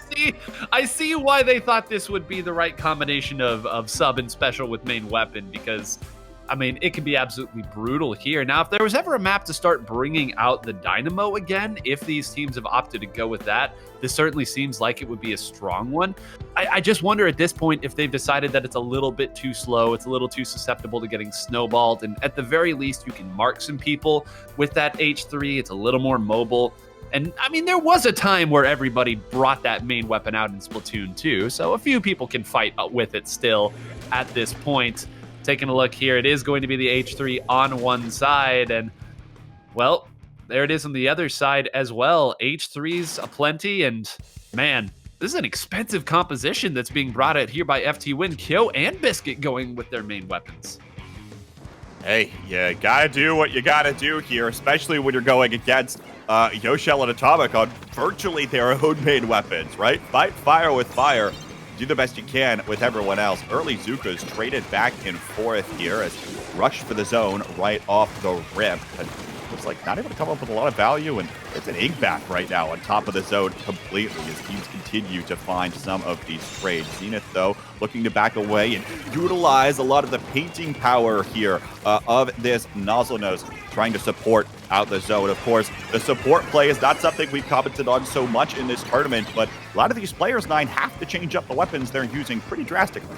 I see why they thought this would be the right combination of sub and special with main weapon, because I mean, it can be absolutely brutal here. Now, if there was ever a map to start bringing out the Dynamo again, if these teams have opted to go with that, this certainly seems like it would be a strong one. I just wonder at this point if they've decided that it's a little bit too slow, it's a little too susceptible to getting snowballed, and at the very least, you can mark some people with that H3. It's a little more mobile. And I mean, there was a time where everybody brought that main weapon out in Splatoon 2, so a few people can fight with it still at this point. Taking a look here, it is going to be the H3 on one side, and well, there it is on the other side as well. H3's aplenty, and man, this is an expensive composition that's being brought out here by FT Win. Kyo and Biscuit going with their main weapons. Hey, you gotta do what you gotta do here, especially when you're going against Yoshell and Atomic on virtually their own main weapons, right? Fight fire with fire. Do the best you can with everyone else. Early Zuka's traded back and forth here as rush for the zone right off the rip. And looks like not able to come up with a lot of value, and it's an Igbath right now on top of the zone completely as teams continue to find some of these trades. Zenith, though, looking to back away and utilize a lot of the painting power here of this Nozzle Nose, trying to support out the zone. Of course, the support play is not something we've commented on so much in this tournament, but a lot of these players, 9, have to change up the weapons they're using pretty drastically.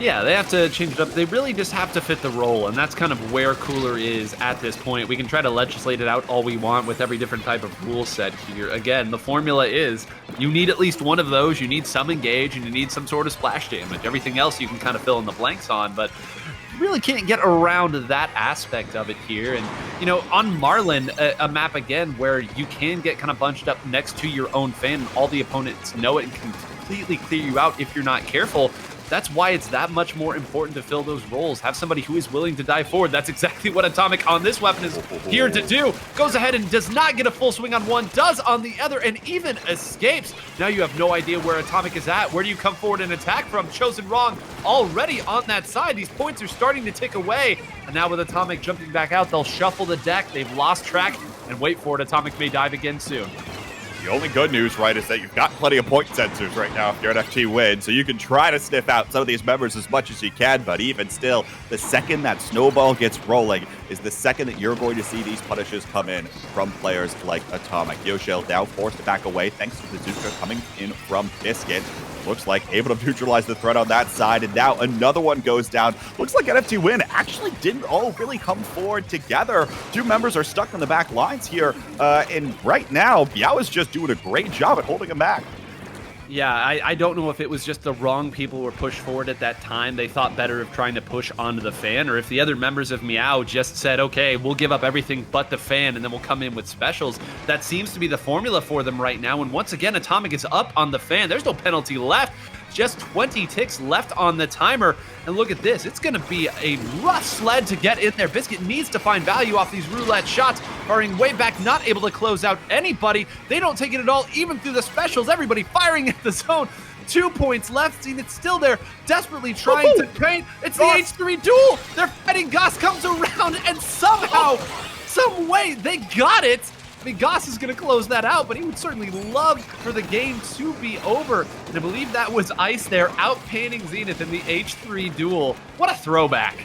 Yeah, they have to change it up. They really just have to fit the role, and that's kind of where Cooler is at this point. We can try to legislate it out all we want with every different type of rule set here. Again, the formula is you need at least one of those. You need some engage, and you need some sort of splash damage. Everything else you can kind of fill in the blanks on, but you really can't get around that aspect of it here. And, you know, on Marlin, a map, again, where you can get kind of bunched up next to your own fan, and all the opponents know it and can completely clear you out if you're not careful. That's why it's that much more important to fill those roles. Have somebody who is willing to dive forward. That's exactly what Atomic on this weapon is here to do. Goes ahead and does not get a full swing on one, does on the other, and even escapes. Now you have no idea where Atomic is at. Where do you come forward and attack from? Chosen wrong already on that side. These points are starting to tick away. And now with Atomic jumping back out, they'll shuffle the deck. They've lost track, and wait for it. Atomic may dive again soon. The only good news, right, is that you've got plenty of point sensors right now if you're an FT Win, so you can try to sniff out some of these members as much as you can, but even still, the second that snowball gets rolling is the second that you're going to see these punishes come in from players like Atomic. Yoshell now forced to back away thanks to the Zuka coming in from Biscuit. Looks like able to neutralize the threat on that side, and now another one goes down. Looks like NFT Win actually didn't all really come forward together. Two members are stuck on the back lines here, and right now, Biao is just doing a great job at holding him back. Yeah, I don't know if it was just the wrong people were pushed forward at that time. They thought better of trying to push onto the fan, or if the other members of Meow just said, okay, we'll give up everything but the fan, and then we'll come in with specials. That seems to be the formula for them right now, and once again, Atomic is up on the fan. There's no penalty left. Just 20 ticks left on the timer. And look at this. It's going to be a rough sled to get in there. Biscuit needs to find value off these roulette shots. Firing way back, not able to close out anybody. They don't take it at all, even through the specials. Everybody firing at the zone. 2 points left. Zenith's still there, desperately trying to paint. It's the H3 duel. They're fighting. Goss comes around, and somehow, some way, they got it. I mean, Goss is going to close that out, but he would certainly love for the game to be over. And I believe that was Ice there, outpainting Zenith in the H3 duel. What a throwback.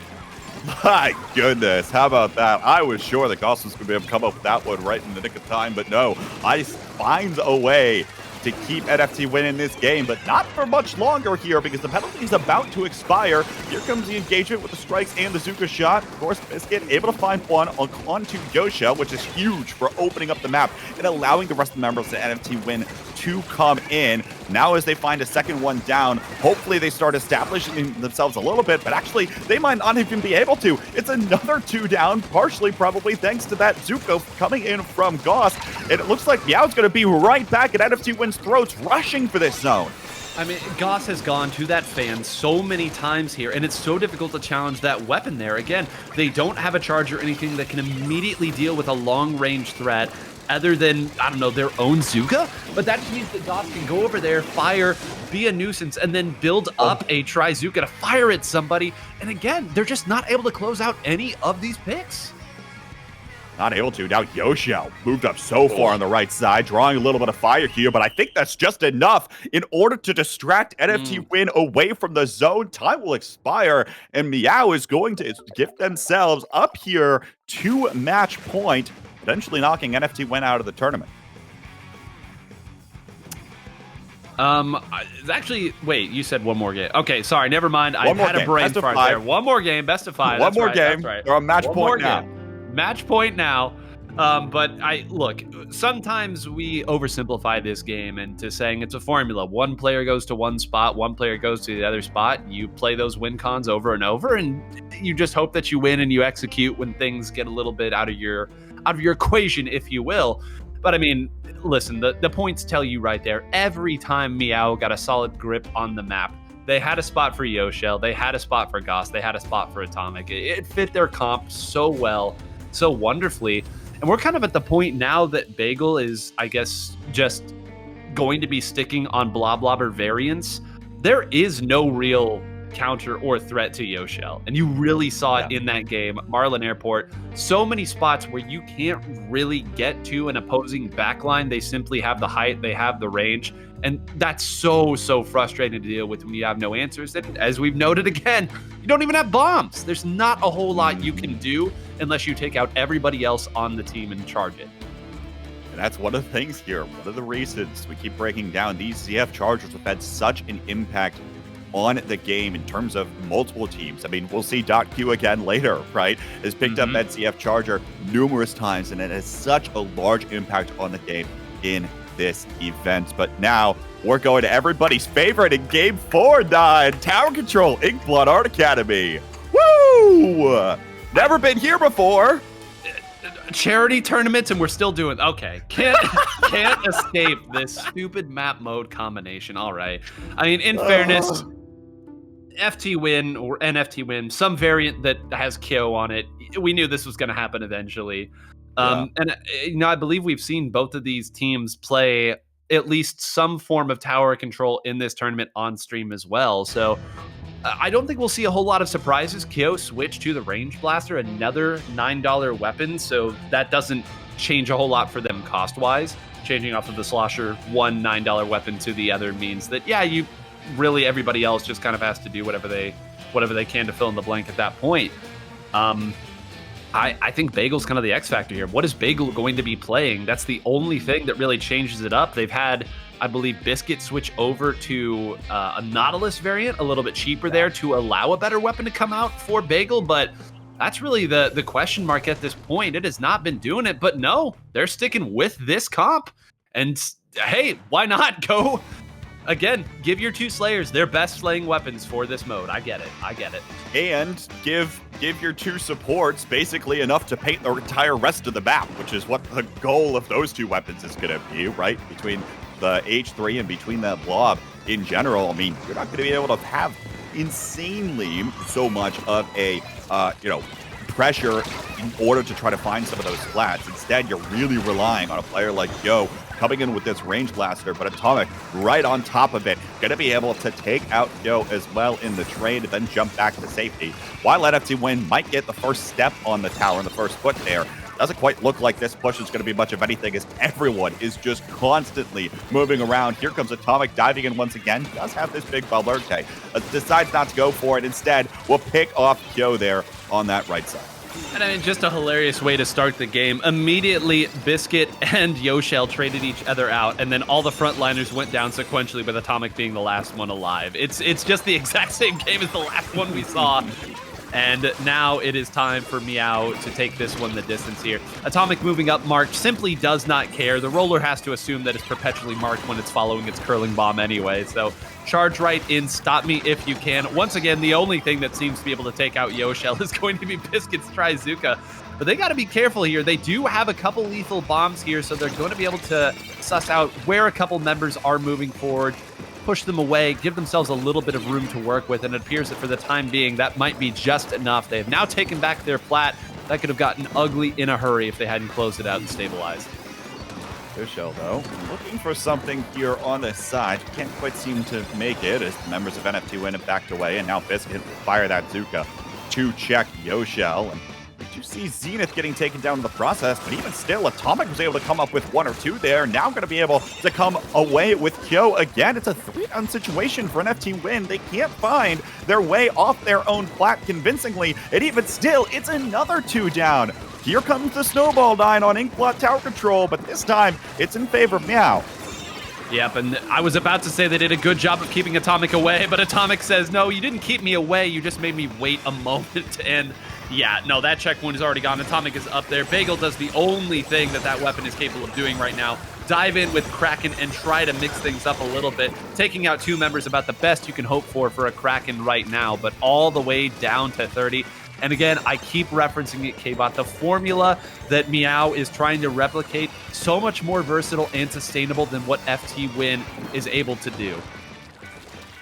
My goodness, how about that? I was sure that Goss was going to be able to come up with that one right in the nick of time, but no, Ice finds a way to keep NFT win in this game, but not for much longer here because the penalty is about to expire. Here comes the engagement with the strikes and the Zuka shot. Of course, Biscuit able to find one onto Yosha, which is huge for opening up the map and allowing the rest of the members of NFT win to come in. Now as they find a second one down, hopefully they start establishing themselves a little bit, but actually they might not even be able to. It's another 2 down, partially probably thanks to that Zuko coming in from Goss. And it looks like Meow's going to be right back at NFT Win's throats, rushing for this zone. I mean, Goss has gone to that fan so many times here, and it's so difficult to challenge that weapon there. Again, they don't have a charge or anything that can immediately deal with a long-range threat other than, I don't know, their own Zuka. But that means that Goss can go over there, fire, be a nuisance, and then build up a Tri-Zuka to fire at somebody. And again, they're just not able to close out any of these picks. Not able to. Now Yoshio moved up so far on the right side, drawing a little bit of fire here, but I think that's just enough in order to distract NFT Win away from the zone. Time will expire, and Meow is going to gift themselves up here to match point, eventually knocking NFT Win out of the tournament. Actually, wait, you said one more game. Okay, sorry, never mind. I had a brain best of fart 5. there. One more game, best of 5. One more game. That's right. They're on match One point more now. game. Match point now. But look, sometimes we oversimplify this game into saying it's a formula. One player goes to one spot, one player goes to the other spot. You play those win cons over and over, and you just hope that you win and you execute when things get a little bit out of your equation, if you will. But I mean, listen, the points tell you right there. Every time Meow got a solid grip on the map, they had a spot for Yoshell, they had a spot for Goss, they had a spot for Atomic. It fit their comp so well, so wonderfully. And we're kind of at the point now that Bagel is, I guess, just going to be sticking on Bloblobber variants. There is no real counter or threat to Yoshell. And you really saw it in that game. Marlin Airport, so many spots where you can't really get to an opposing backline. They simply have the height, they have the range. And that's so frustrating to deal with when you have no answers. And as we've noted again, you don't even have bombs. There's not a whole lot you can do unless you take out everybody else on the team and charge it. And that's one of the things here. One of the reasons we keep breaking down these ZF Chargers have had such an impact on the game in terms of multiple teams. I mean, we'll see .Q again later, right? Has picked up that ZF Charger numerous times, and it has such a large impact on the game in this event. But now we're going to everybody's favorite in Game 4, Tower Control, Inkblood Art Academy. Woo! Never been here before. Charity tournaments, and we're still doing okay. Can't escape this stupid map mode combination. All right. I mean, in fairness, FT win or NFT win, some variant that has Kyo on it. We knew this was going to happen eventually. And I believe we've seen both of these teams play at least some form of tower control in this tournament on stream as well. So I don't think we'll see a whole lot of surprises. Kyo switched to the Range Blaster, another $9 weapon, so that doesn't change a whole lot for them cost-wise. Changing off of the Slosher one $9 weapon to the other means that, you really, everybody else just kind of has to do whatever they can to fill in the blank at that point. I think Bagel's kind of the X factor here. What is Bagel going to be playing? That's the only thing that really changes it up. They've had, I believe, Biscuit switch over to a Nautilus variant, a little bit cheaper there to allow a better weapon to come out for Bagel, but that's really the question mark at this point. It has not been doing it, but no, they're sticking with this comp. And hey, why not go? Again, give your two Slayers their best slaying weapons for this mode. I get it. And give your two supports basically enough to paint the entire rest of the map, which is what the goal of those two weapons is going to be, right? Between the H3 and between that blob in general. I mean, you're not going to be able to have insanely so much of a, pressure in order to try to find some of those flats. Instead, you're really relying on a player like Yo coming in with this range blaster, but Atomic right on top of it. Going to be able to take out Yo as well in the trade, then jump back to safety. While NFT Win might get the first step on the tower and the first foot there, doesn't quite look like this push is going to be much of anything, as everyone is just constantly moving around. Here comes Atomic diving in once again. Does have this big Valverde. Decides not to go for it. Instead, will pick off Kyo there on that right side. And I mean, just a hilarious way to start the game. Immediately, Biscuit and Yoshell traded each other out, and then all the frontliners went down sequentially, with Atomic being the last one alive. It's just the exact same game as the last one we saw. And now it is time for Meow to take this one the distance here. Atomic moving up marked simply does not care. The roller has to assume that it's perpetually marked when it's following its curling bomb anyway. So charge right in, stop me if you can. Once again, the only thing that seems to be able to take out Yoshell is going to be Biscuit's Trizooka. But they got to be careful here. They do have a couple lethal bombs here, so they're going to be able to suss out where a couple members are moving forward, push them away, give themselves a little bit of room to work with, and it appears that for the time being, that might be just enough. They have now taken back their plat. That could have gotten ugly in a hurry if they hadn't closed it out and stabilized. Yoshell, though, looking for something here on this side. Can't quite seem to make it, as the members of NFT Win have backed away, and now Biscuit will fire that Zuka to check Yoshell. And you see Zenith getting taken down in the process, but even still, Atomic was able to come up with 1 or 2 there. Now going to be able to come away with Kyo again. It's a 3-down situation for an NFT Win. They can't find their way off their own plat convincingly, and even still, it's another 2 down. Here comes the Snowball 9 on Inkblot Tower Control, but this time, it's in favor of Meow. Yep, and I was about to say they did a good job of keeping Atomic away, but Atomic says, no, you didn't keep me away, you just made me wait a moment to end. Yeah, no, that checkpoint is already gone. Atomic is up there. Bagel does the only thing that weapon is capable of doing right now. Dive in with Kraken and try to mix things up a little bit. Taking out 2 members about the best you can hope for a Kraken right now, but all the way down to 30. And again, I keep referencing it, K-Bot. The formula that Meow is trying to replicate, so much more versatile and sustainable than what FT Win is able to do.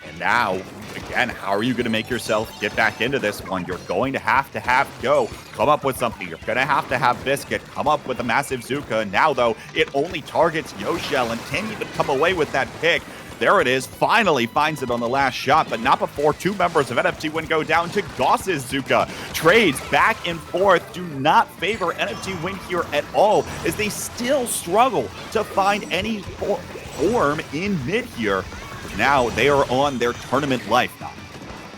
And now, again, how are you going to make yourself get back into this one? You're going to have Yo come up with something. You're going to have Biscuit come up with a massive Zuka. Now, though, it only targets Yoshell and can't even come away with that pick. There it is. Finally finds it on the last shot, but not before 2 members of NFT Win go down to Goss's Zuka. Trades back and forth do not favor NFT Win here at all, as they still struggle to find any form in mid here. Now they are on their tournament life now.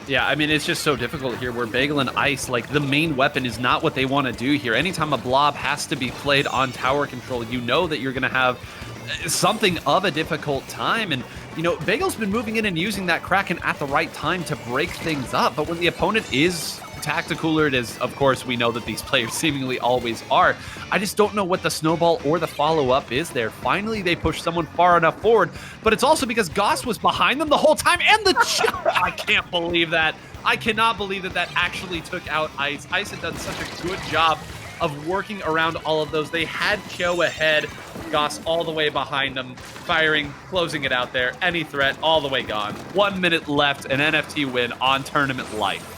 Yeah, I mean, it's just so difficult here where Bagel and Ice, like, the main weapon is not what they want to do here. Anytime a blob has to be played on tower control, you know that you're going to have something of a difficult time. And, you know, Bagel's been moving in and using that Kraken at the right time to break things up. But when the opponent is tacticooler, as of course we know that these players seemingly always are, I just don't know what the snowball or the follow-up is there. Finally, they push someone far enough forward, but it's also because Goss was behind them the whole time, and I can't believe that. I cannot believe that actually took out Ice. Ice had done such a good job of working around all of those. They had Kyo ahead, Goss all the way behind them, firing, closing it out there. Any threat, all the way gone. 1 minute left, an NFT Win on tournament life.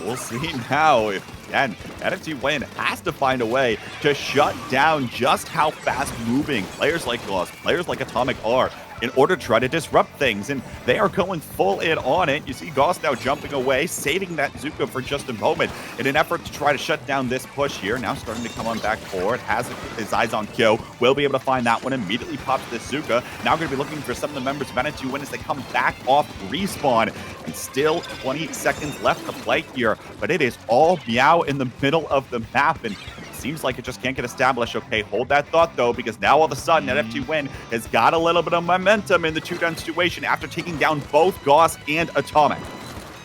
We'll see now if, again, NFT Win has to find a way to shut down just how fast-moving players like Goss, players like Atomic are, in order to try to disrupt things, and they are going full in on it. You see Goss now jumping away, saving that Zuka for just a moment in an effort to try to shut down this push here. Now starting to come on back forward, has his eyes on Kyo, will be able to find that one, immediately pops this Zuka. Now going to be looking for some of the members of NFT Win as they come back off respawn, and still 20 seconds left to play here, but it is all Meow in the middle of the map, and seems like it just can't get established. Okay, hold that thought, though, because now all of a sudden, NFT Win has got a little bit of momentum in the 2-down situation after taking down both Goss and Atomic.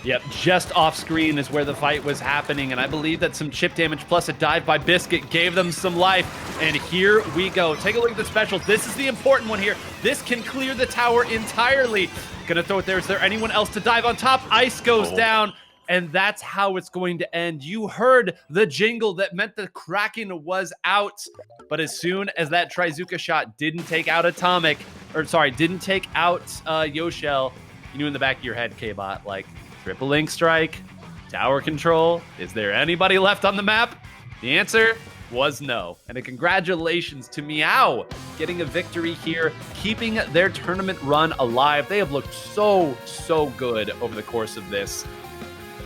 Yep, just off screen is where the fight was happening, and I believe that some chip damage plus a dive by Biscuit gave them some life, and here we go. Take a look at the specials. This is the important one here. This can clear the tower entirely. Gonna throw it there. Is there anyone else to dive on top? Ice goes down. And that's how it's going to end. You heard the jingle that meant the Kraken was out. But as soon as that Trizooka shot didn't take out didn't take out Yoshell, you knew in the back of your head, K-Bot, like, triple link strike, tower control. Is there anybody left on the map? The answer, was no. And a congratulations to Meow getting a victory here, keeping their tournament run alive. They have looked so good over the course of this.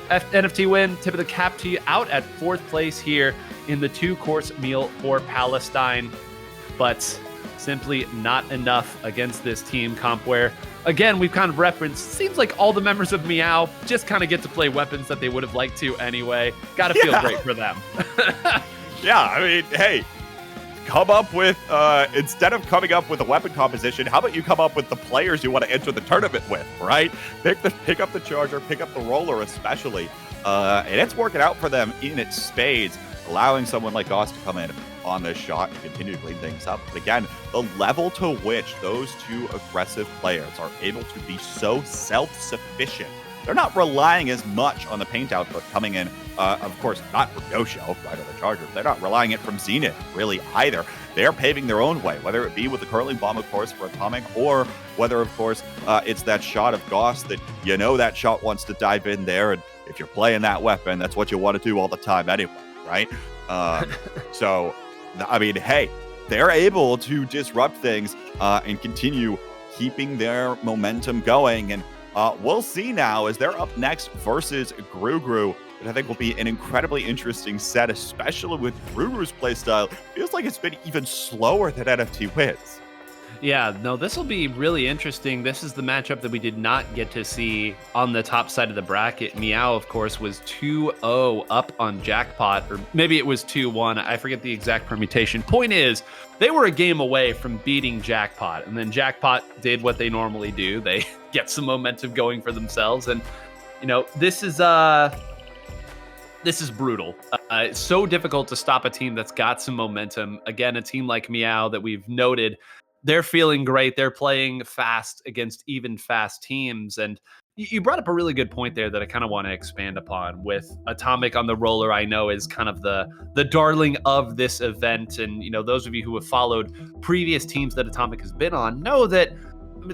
NFT win, tip of the cap to you, out at 4th place here in the 2-course meal for Palestine. But simply not enough against this team comp where, again, we've kind of referenced, seems like all the members of Meow just kind of get to play weapons that they would have liked to anyway. Gotta feel great for them. Yeah, I mean, hey, come up with, instead of coming up with a weapon composition, how about you come up with the players you want to enter the tournament with, right? Pick up the Charger, pick up the Roller especially, and it's working out for them in its spades, allowing someone like Goss to come in on this shot and continue to clean things up. But again, the level to which those two aggressive players are able to be so self-sufficient, they're not relying as much on the paint output coming in, of course, not from Yosho, right, or the Charger. They're not relying it from Zenith, really, either. They're paving their own way, whether it be with the curling bomb, of course, for Atomic, or whether, of course, it's that shot of Goss that, you know, that shot wants to dive in there, and if you're playing that weapon, that's what you want to do all the time anyway, right? So, I mean, hey, they're able to disrupt things and continue keeping their momentum going, and we'll see now as they're up next versus Gru. And I think will be an incredibly interesting set, especially with Gru's playstyle. Feels like it's been even slower than NFT wins. Yeah, no, this will be really interesting. This is the matchup that we did not get to see on the top side of the bracket. Meow, of course, was 2-0 up on Jackpot, or maybe it was 2-1. I forget the exact permutation. Point is, they were a game away from beating Jackpot, and then Jackpot did what they normally do. They get some momentum going for themselves, and, you know, this is brutal. It's so difficult to stop a team that's got some momentum. Again, a team like Meow that we've noted, they're feeling great. They're playing fast against even fast teams. And you brought up a really good point there that I kind of want to expand upon with Atomic on the Roller. I know is kind of the darling of this event. And, you know, those of you who have followed previous teams that Atomic has been on know that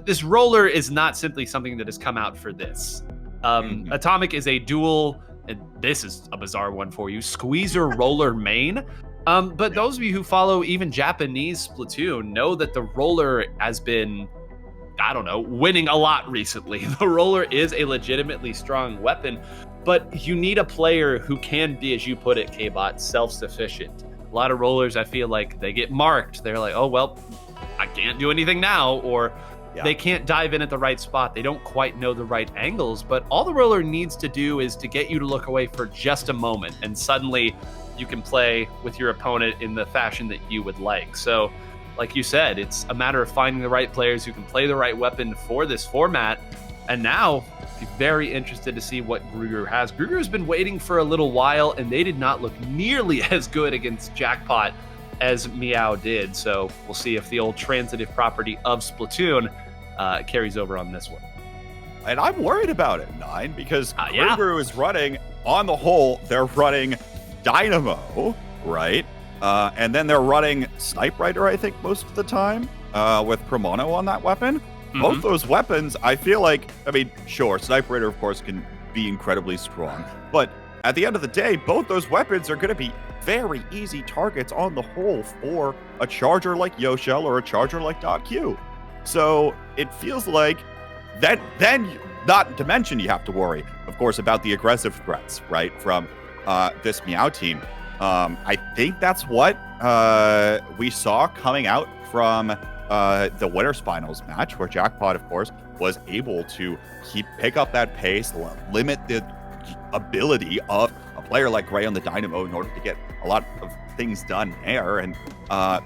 this Roller is not simply something that has come out for this. Atomic is a dual, and this is a bizarre one for you, Squeezer Roller main. But those of you who follow even Japanese Splatoon know that the Roller has been, I don't know, winning a lot recently. The Roller is a legitimately strong weapon, but you need a player who can be, as you put it, K-Bot, self-sufficient. A lot of Rollers, I feel like they get marked. They're like, oh, well, I can't do anything now, or they can't dive in at the right spot. They don't quite know the right angles, but all the Roller needs to do is to get you to look away for just a moment, and suddenly you can play with your opponent in the fashion that you would like. So, like you said, it's a matter of finding the right players who can play the right weapon for this format. And now, be very interested to see what Gru has. Gru has been waiting for a little while, and they did not look nearly as good against Jackpot as Meow did. So we'll see if the old transitive property of Splatoon carries over on this one. And I'm worried about it, Nine, because Yeah. Gru is running, on the whole, they're running Dynamo, right? And then they're running Snipe Rider, I think, most of the time, with Promono on that weapon. Both those weapons, I feel like, I mean, sure, Snipe Rider, of course, can be incredibly strong, but at the end of the day, both those weapons are going to be very easy targets on the whole for a Charger like Yoshell or a Charger like .Q. So it feels like then not to mention you have to worry, of course, about the aggressive threats, right, from this Meow team. I think that's what we saw coming out from the Winners Finals match, where Jackpot, of course, was able to pick up that pace, limit the ability of a player like Gray on the Dynamo in order to get a lot of things done there. And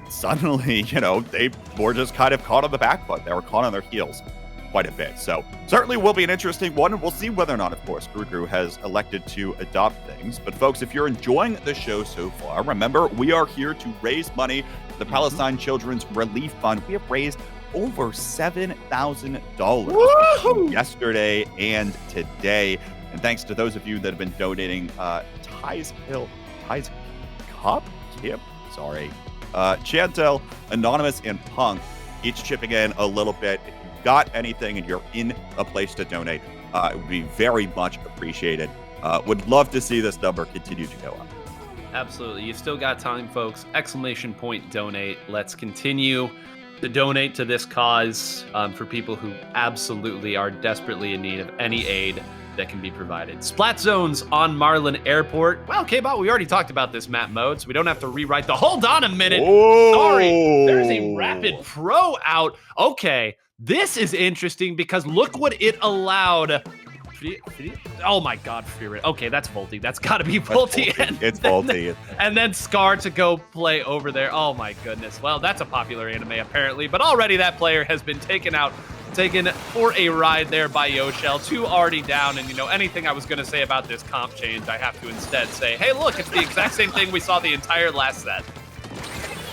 suddenly, you know, they were just kind of caught on the back foot. They were caught on their heels quite a bit. So certainly will be an interesting one. We'll see whether or not, of course, Gru has elected to adopt things. But folks, if you're enjoying the show so far, remember, we are here to raise money for the Palestine Children's Relief Fund. We have raised over $7,000 yesterday and today. And thanks to those of you that have been donating, Chantel, Anonymous, and Punk, each chipping in a little bit. If you've got anything and you're in a place to donate, it would be very much appreciated. Would love to see this number continue to go up. Absolutely. You've still got time, folks. Exclamation point donate. Let's continue to donate to this cause for people who absolutely are desperately in need of any aid that can be provided. Splat zones on Marlin Airport. Well, K-Bot, we already talked about this map mode, so we don't have to rewrite the. Hold on a minute. Whoa. Sorry. There's a Rapid Pro out. Okay. This is interesting because look what it allowed. Oh my God, Fear. Okay, that's Volty. That's got to be Volty. It's Volty. And then Scar to go play over there. Oh my goodness. Well, that's a popular anime apparently, but already that player has been taken for a ride there by Yoshell. 2 already down, and anything I was going to say about this comp change, I have to instead say, hey, look, it's the exact same thing we saw the entire last set.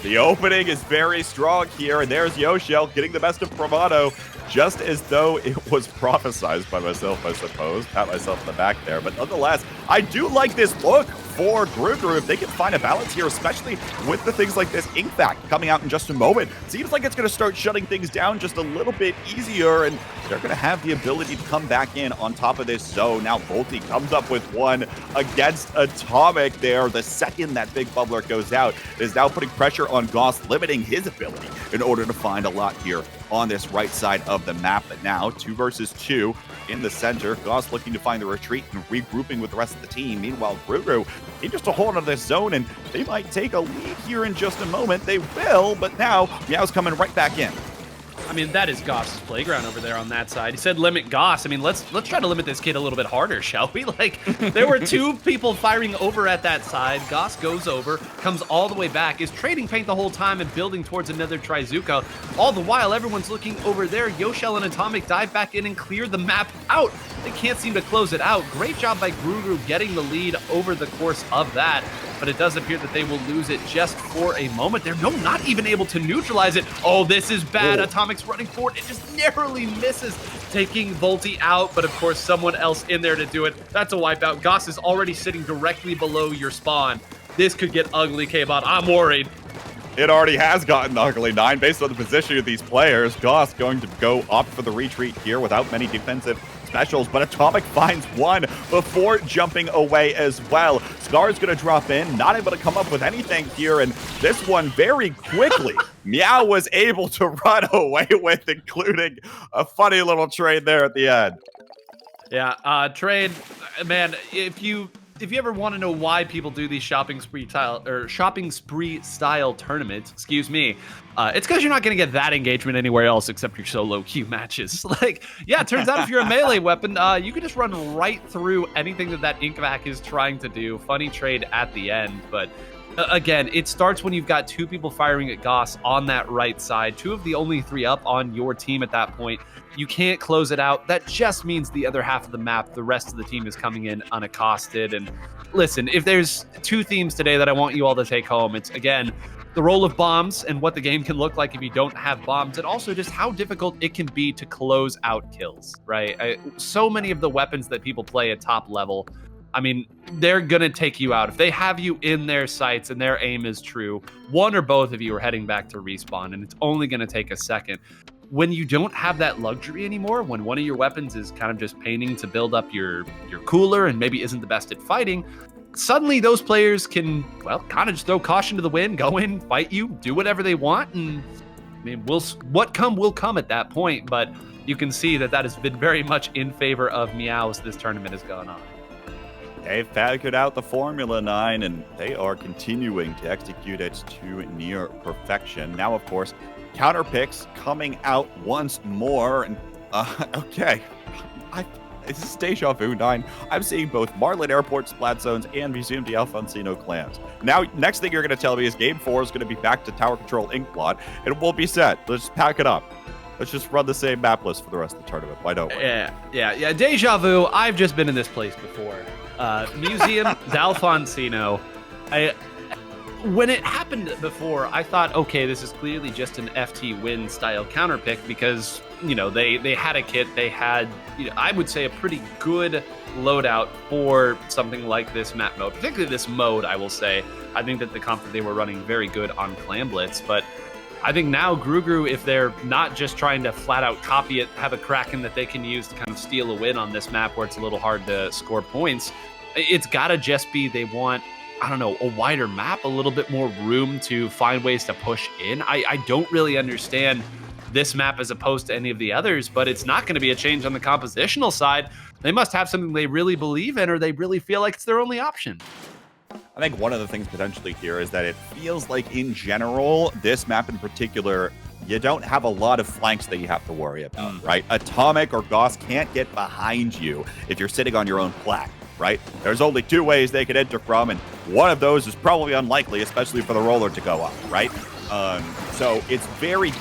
The opening is very strong here, and there's Yoshell getting the best of Bravado, just as though it was prophesized by myself, I suppose. Pat myself in the back there, but nonetheless, I do like this look for Grugru if they can find a balance here, especially with the things like this Ink Fact coming out in just a moment. Seems like it's going to start shutting things down just a little bit easier, and they're going to have the ability to come back in on top of this zone. Now Volty comes up with one against Atomic there. The second that big bubbler goes out, it is now putting pressure on Goss, limiting his ability in order to find a lot here on this right side of the map. But now 2 versus 2 in the center. Goss looking to find the retreat and regrouping with the rest of the team. Meanwhile, Grugru in just a hold on this zone, and they might take a lead here in just a moment. They will, but now Meow's coming right back in. I mean, that is Goss's playground over there on that side. He said limit Goss. I mean, let's try to limit this kid a little bit harder, shall we? Like, there were 2 people firing over at that side. Goss goes over, comes all the way back, is trading paint the whole time and building towards another Trizuka. All the while, everyone's looking over there. Yoshell and Atomic dive back in and clear the map out. They can't seem to close it out. Great job by Grugru getting the lead over the course of that. But it does appear that they will lose it just for a moment. They're not even able to neutralize it. Oh, this is bad. Atomic's running forward. It just narrowly misses, taking Volty out. But of course, someone else in there to do it. That's a wipeout. Goss is already sitting directly below your spawn. This could get ugly, K-Bot. I'm worried. It already has gotten ugly. 9 based on the position of these players. Goss going to go opt for the retreat here without many defensive specials, but Atomic finds one before jumping away as well. Scar's gonna drop in, not able to come up with anything here, and this one very quickly, Meow was able to run away with, including a funny little trade there at the end. Yeah, trade, man, if you ever want to know why people do these shopping spree style tournaments, excuse me, it's because you're not going to get that engagement anywhere else except your solo queue matches. Like, yeah, it turns out if you're a melee weapon, you can just run right through anything that Inkvac is trying to do. Funny trade at the end, but again, it starts when you've got 2 people firing at Goss on that right side, 2 of the only 3 up on your team at that point. You can't close it out. That just means the other half of the map, the rest of the team is coming in unaccosted. And listen, if there's 2 themes today that I want you all to take home, it's, again, the role of bombs and what the game can look like if you don't have bombs, and also just how difficult it can be to close out kills, right? So many of the weapons that people play at top level, I mean, they're going to take you out. If they have you in their sights and their aim is true, one or both of you are heading back to respawn, and it's only going to take a second. When you don't have that luxury anymore, when one of your weapons is kind of just painting to build up your cooler and maybe isn't the best at fighting, suddenly those players can, well, kind of just throw caution to the wind, go in, fight you, do whatever they want, and I mean, what come will come at that point. But you can see that has been very much in favor of Meow as this tournament has gone on. They've figured out the Formula 9, and they are continuing to execute it to near perfection. Now, of course, counter picks coming out once more. And okay, this is deja vu 9. I'm seeing both Marlin Airport Splat Zones and Museum de Alfonsino clans. Now, next thing you're going to tell me is Game 4 is going to be back to Tower Control Inkblot, and we'll be set. Let's pack it up. Let's just run the same map list for the rest of the tournament. Why don't we? Yeah. Deja vu. I've just been in this place before. Museum d'Alfonsino. When it happened before, I thought, okay, this is clearly just an FT win style counter pick because, they had a kit. They had, I would say, a pretty good loadout for something like this map mode, particularly this mode, I will say. I think that the comp that they were running very good on Clan Blitz, but I think now Grugru, if they're not just trying to flat out copy it, have a Kraken that they can use to kind of steal a win on this map where it's a little hard to score points, it's got to just be they want I don't know, a wider map, a little bit more room to find ways to push in. I don't really understand this map as opposed to any of the others, but it's not going to be a change on the compositional side. They must have something they really believe in, or they really feel like it's their only option. I think one of the things potentially here is that it feels like, in general, this map in particular, you don't have a lot of flanks that you have to worry about, right? Atomic or Gauss can't get behind you if you're sitting on your own flag, right? There's only 2 ways they could enter from, and one of those is probably unlikely, especially for the roller to go up, right? So it's very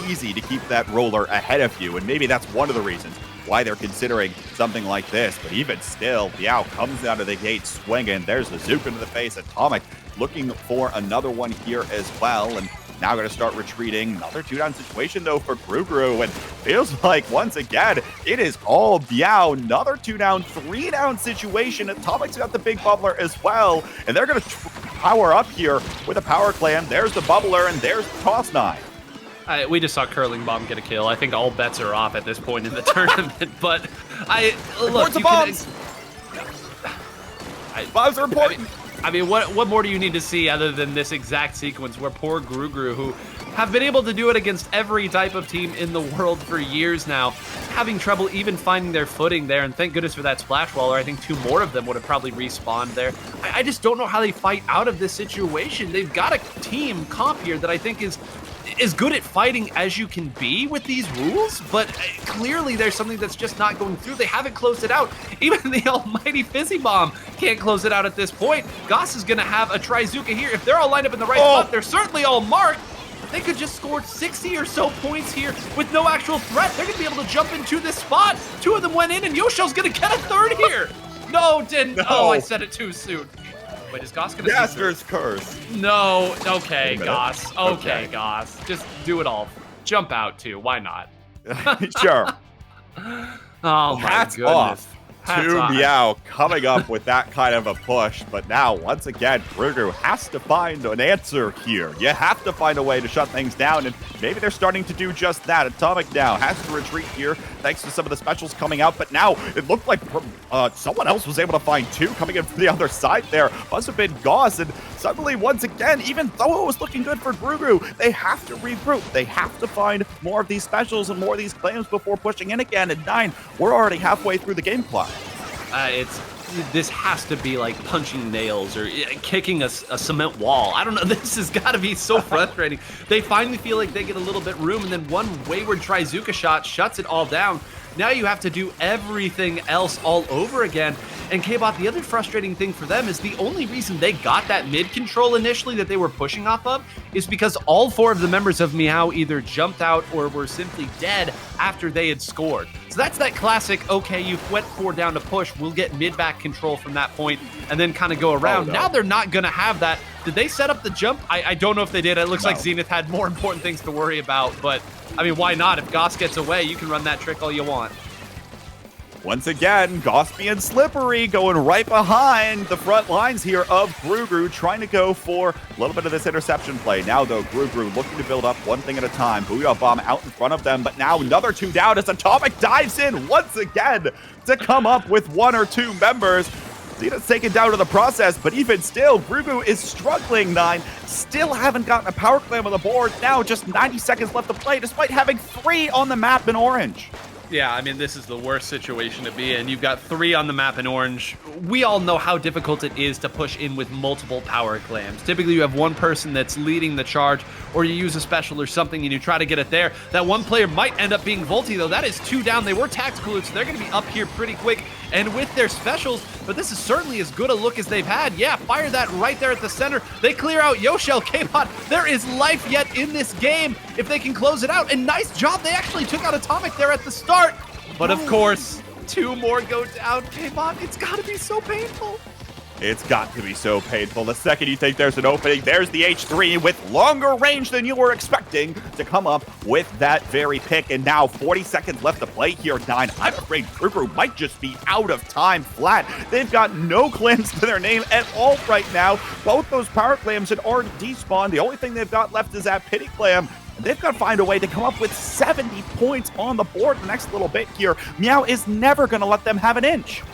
easy to keep that roller ahead of you, and maybe that's one of the reasons why they're considering something like this. But even still, Biao comes out of the gate swinging. There's the Zook into the face. Atomic looking for another one here as well, and now going to start retreating. Another 2-down situation, though, for Gru, and feels like, once again, it is all Biao. Another 2-down, 3-down situation. Atomic's got the big bubbler as well, and they're going to power up here with a power clam. There's the bubbler, and there's the toss 9. We just saw Curling Bomb get a kill. I think all bets are off at this point in the tournament. But look, bombs. Bombs are important. I mean, what more do you need to see other than this exact sequence where poor Gru, who have been able to do it against every type of team in the world for years now, having trouble even finding their footing there, and thank goodness for that splash wall, or I think 2 more of them would have probably respawned there. I just don't know how they fight out of this situation. They've got a team comp here that I think is as good at fighting as you can be with these rules, but clearly there's something that's just not going through. They haven't closed it out. Even the almighty Fizzy Bomb can't close it out at this point. Goss is going to have a Trizuka here. If they're all lined up in the right spot, they're certainly all marked. They could just score 60 or so points here with no actual threat. They're going to be able to jump into this spot. 2 of them went in, and Yosho's going to get a 3rd here. No, didn't. No. Oh, I said it too soon. Wait, is Goss gonna Master's Curse. No. Okay, Goss. Okay, Goss. Just do it all. Jump out too. Why not? Sure. Oh, hats my goodness. off to Biao coming up with that kind of a push. But now, once again, Gru has to find an answer here. You have to find a way to shut things down, and maybe they're starting to do just that. Atomic now has to retreat here thanks to some of the specials coming out, but now it looked like someone else was able to find 2 coming in from the other side there. Must have been Gauss, and suddenly, once again, even though it was looking good for Gru, they have to regroup. They have to find more of these specials and more of these claims before pushing in again. And 9, we're already halfway through the game clock. This has to be like punching nails or kicking a cement wall. I don't know. This has got to be so frustrating. They finally feel like they get a little bit room, and then one wayward Trizuka shot shuts it all down. Now you have to do everything else all over again. And K-Bot, the other frustrating thing for them is the only reason they got that mid control initially that they were pushing off of is because all 4 of the members of Meow either jumped out or were simply dead after they had scored. So that's that classic, okay, you went 4 down to push, we'll get mid-back control from that point and then kind of go around. Now they're not going to have that. Did they set up the jump? I don't know if they did. It looks like Zenith had more important things to worry about, but I mean, why not? If Goss gets away, you can run that trick all you want. Once again, Goss being slippery, going right behind the front lines here of Gru, trying to go for a little bit of this interception play. Now, though, Gru looking to build up one thing at a time. Booyah Bomb out in front of them, but now another 2 down as Atomic dives in once again to come up with 1 or 2 members. Zenith's taken down to the process, but even still, Gru is struggling. 9 still haven't gotten a power clam on the board. Now just 90 seconds left to play, despite having 3 on the map in orange. Yeah, I mean, this is the worst situation to be in. You've got 3 on the map in orange. We all know how difficult it is to push in with multiple power clams. Typically, you have one person that's leading the charge, or you use a special or something and you try to get it there. That one player might end up being Volty, though. That is 2 down. They were tactical, so they're going to be up here pretty quick and with their specials, but this is certainly as good a look as they've had. Yeah, fire that right there at the center. They clear out Yoshel, K-Bot. There is life yet in this game if they can close it out, and nice job. They actually took out Atomic there at the start, but of course, 2 more go down. K-Bot, it's got to be so painful. It's got to be so painful. The second you think there's an opening, there's the H3 with longer range than you were expecting to come up with that very pick. And now 40 seconds left to play here, 9. I'm afraid Gru might just be out of time flat. They've got no clams to their name at all right now. Both those power clams had already despawned. The only thing they've got left is that pity clam. They've got to find a way to come up with 70 points on the board the next little bit here. Meow is never going to let them have an inch.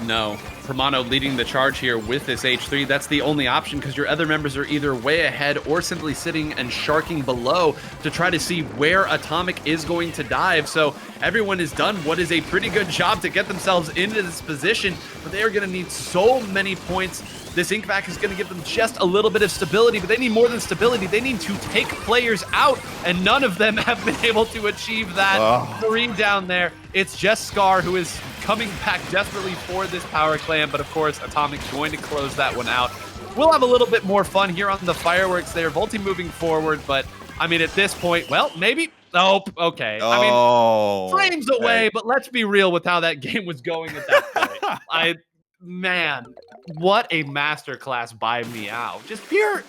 No, Hermano leading the charge here with this H3. That's the only option because your other members are either way ahead or simply sitting and sharking below to try to see where Atomic is going to dive. So everyone has done what is a pretty good job to get themselves into this position, but they are going to need so many points. This Inkvac is going to give them just a little bit of stability, but they need more than stability. They need to take players out, and none of them have been able to achieve that. 3 down there. It's just Scar who is coming back desperately for this power clan, but of course, Atomic's going to close that one out. We'll have a little bit more fun here on the fireworks there. Volti moving forward, but I mean, at this point, well, maybe. Nope. Okay. I mean, frames away, but let's be real with how that game was going at that point. Man, what a masterclass by Meow. Just pure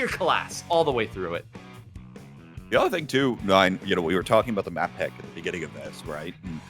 class all the way through it. The other thing too, Nine, you know, we were talking about the map pick at the beginning of this, right? And,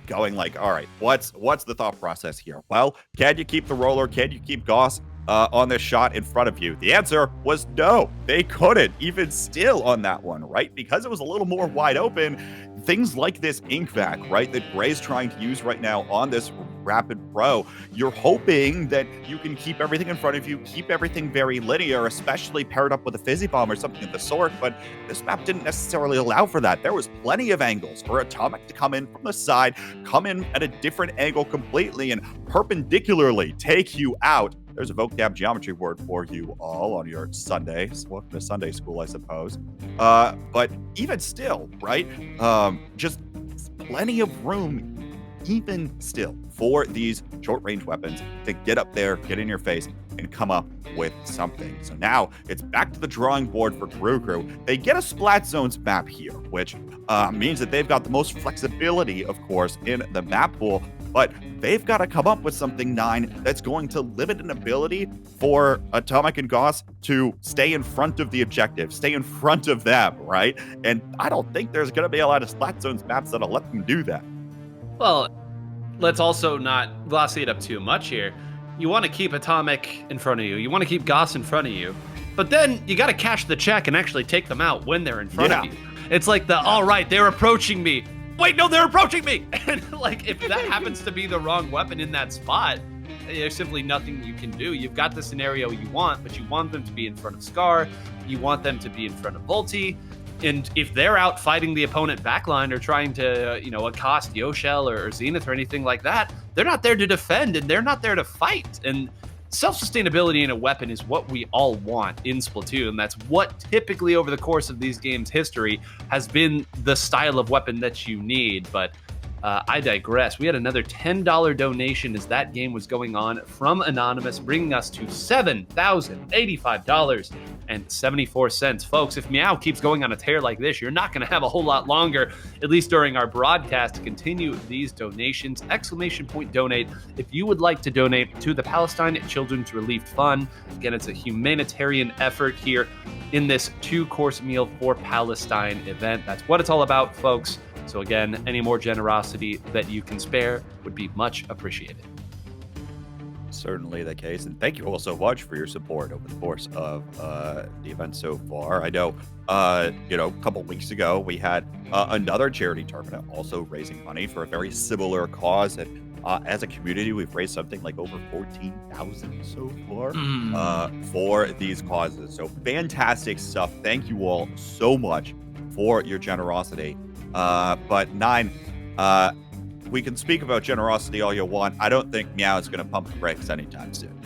going like, all right, what's the thought process here? Well, can you keep the roller? Can you keep Goss on this shot in front of you? The answer was no, they couldn't, even still on that one, right? Because it was a little more wide open. Things like this Inkvac, right, that Gray's trying to use right now on this Rapid Pro, you're hoping that you can keep everything in front of you, keep everything very linear, especially paired up with a Fizzy Bomb or something of the sort, but this map didn't necessarily allow for that. There was plenty of angles for Atomic to come in from the side, come in at a different angle completely, and perpendicularly take you out. There's a vocab geometry word for you all on your Sundays. Welcome to Sunday school, I suppose. But even still, right? Just plenty of room, even still, for these short-range weapons to get up there, get in your face, and come up with something. So now it's back to the drawing board for Crew. They get a Splat Zones map here, which means that they've got the most flexibility, of course, in the map pool. But they've got to come up with something, Nine, that's going to limit an ability for Atomic and Goss to stay in front of the objective, stay in front of them, right? And I don't think there's going to be a lot of Splat Zones maps that'll let them do that. Well, let's also not glossy it up too much here. You want to keep Atomic in front of you. You want to keep Goss in front of you. But then you got to cash the check and actually take them out when they're in front of you. It's like all right, they're approaching me. Wait, no, they're approaching me. And like, if that happens to be the wrong weapon in that spot, there's simply nothing you can do. You've got the scenario you want, but you want them to be in front of Scar. You want them to be in front of Volti. And if they're out fighting the opponent backline or trying to, accost Yoshell or Zenith or anything like that, they're not there to defend and they're not there to fight. And self-sustainability in a weapon is what we all want in Splatoon. That's what typically over the course of these games' history has been the style of weapon that you need. But I digress. We had another $10 donation as that game was going on from Anonymous, bringing us to $7,085.74. Folks, if Meow keeps going on a tear like this, you're not going to have a whole lot longer, at least during our broadcast, to continue these donations. ! Donate if you would like to donate to the Palestine Children's Relief Fund. Again, it's a humanitarian effort here in this 2-course meal for Palestine event. That's what it's all about, folks. So again, any more generosity that you can spare would be much appreciated. Certainly the case, and thank you all so much for your support over the course of the event so far. I know, a couple weeks ago we had another charity tournament also raising money for a very similar cause, and as a community we've raised something like over 14,000 so far for these causes. So fantastic stuff. Thank you all so much for your generosity. But Nine, we can speak about generosity all you want. I don't think Meow is going to pump the brakes anytime soon.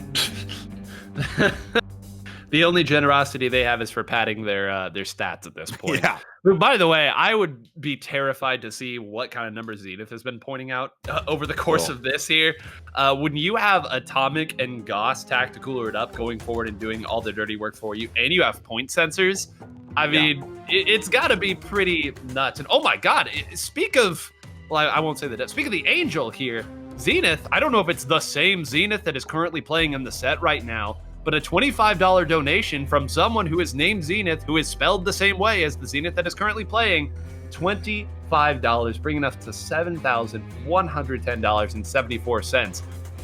The only generosity they have is for padding their stats at this point. Yeah. But by the way, I would be terrified to see what kind of numbers Zenith has been pointing out over the course of this here. When you have Atomic and Goss tactical it up going forward and doing all the dirty work for you, and you have point sensors, I mean, it's got to be pretty nuts. And oh my God, speak of the Angel here, Zenith, I don't know if it's the same Zenith that is currently playing in the set right now, but a $25 donation from someone who is named Zenith, who is spelled the same way as the Zenith that is currently playing, $25, bringing us to $7,110.74.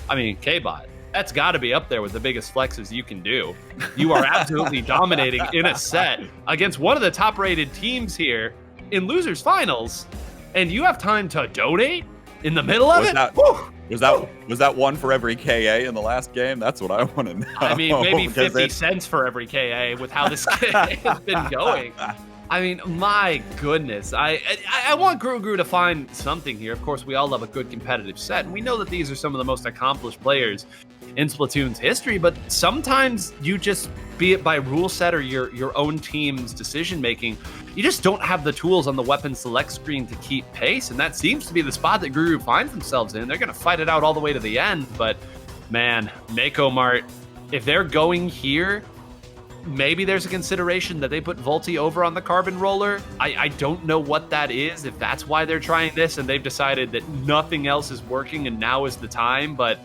I mean, K-Bot, that's got to be up there with the biggest flexes you can do. You are absolutely dominating in a set against one of the top-rated teams here in losers finals, and you have time to donate in the middle of it? Was that one for every KA in the last game? That's what I want to know. I mean, maybe 'Cause 50 cents for every KA with how this game has been going. I mean, my goodness. I want Gru to find something here. Of course, we all love a good competitive set, and we know that these are some of the most accomplished players in Splatoon's history, but sometimes you just, be it by rule set or your own team's decision making, you just don't have the tools on the weapon select screen to keep pace, and that seems to be the spot that Guru finds themselves in. They're going to fight it out all the way to the end, but man, Mako Mart, if they're going here, maybe there's a consideration that they put Volti over on the Carbon Roller. I don't know what that is, if that's why they're trying this and they've decided that nothing else is working and now is the time, but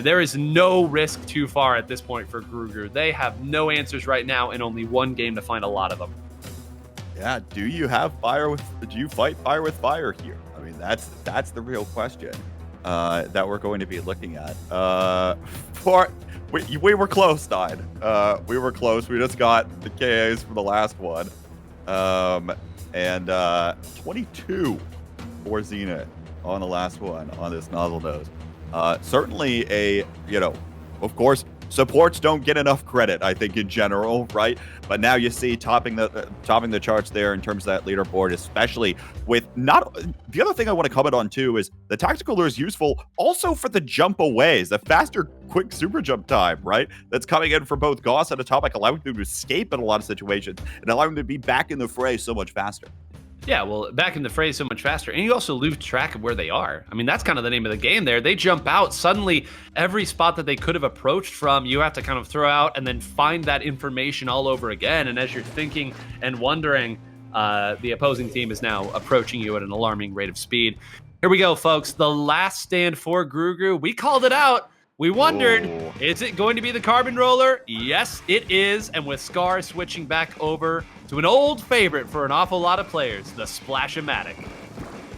there is no risk too far at this point for Gru. They have no answers right now and only one game to find a lot of them. Yeah, do you fight fire with fire here? I mean, that's the real question that we're going to be looking at. We were close, Nine. We were close. We just got the KAs from the last one. And 22 for Zenith on the last one on this nozzle nose. Certainly of course, supports don't get enough credit, I think, in general, right? But now you see topping the charts there in terms of that leaderboard, especially with the other thing I want to comment on too is the tactical lure is useful also for the jump aways, the faster, quick super jump time, right? That's coming in for both Gauss and Atomic, allowing them to escape in a lot of situations and allowing them to be back in the fray so much faster. Yeah, well, back in the fray so much faster, and you also lose track of where they are. I mean, that's kind of the name of the game there. They jump out, suddenly every spot that they could have approached from, you have to kind of throw out and then find that information all over again. And as you're thinking and wondering, the opposing team is now approaching you at an alarming rate of speed. Here we go, folks. The last stand for Gru. We called it out. We wondered, is it going to be the Carbon Roller? Yes, it is. And with Scar switching back over to an old favorite for an awful lot of players, the Splash-O-Matic.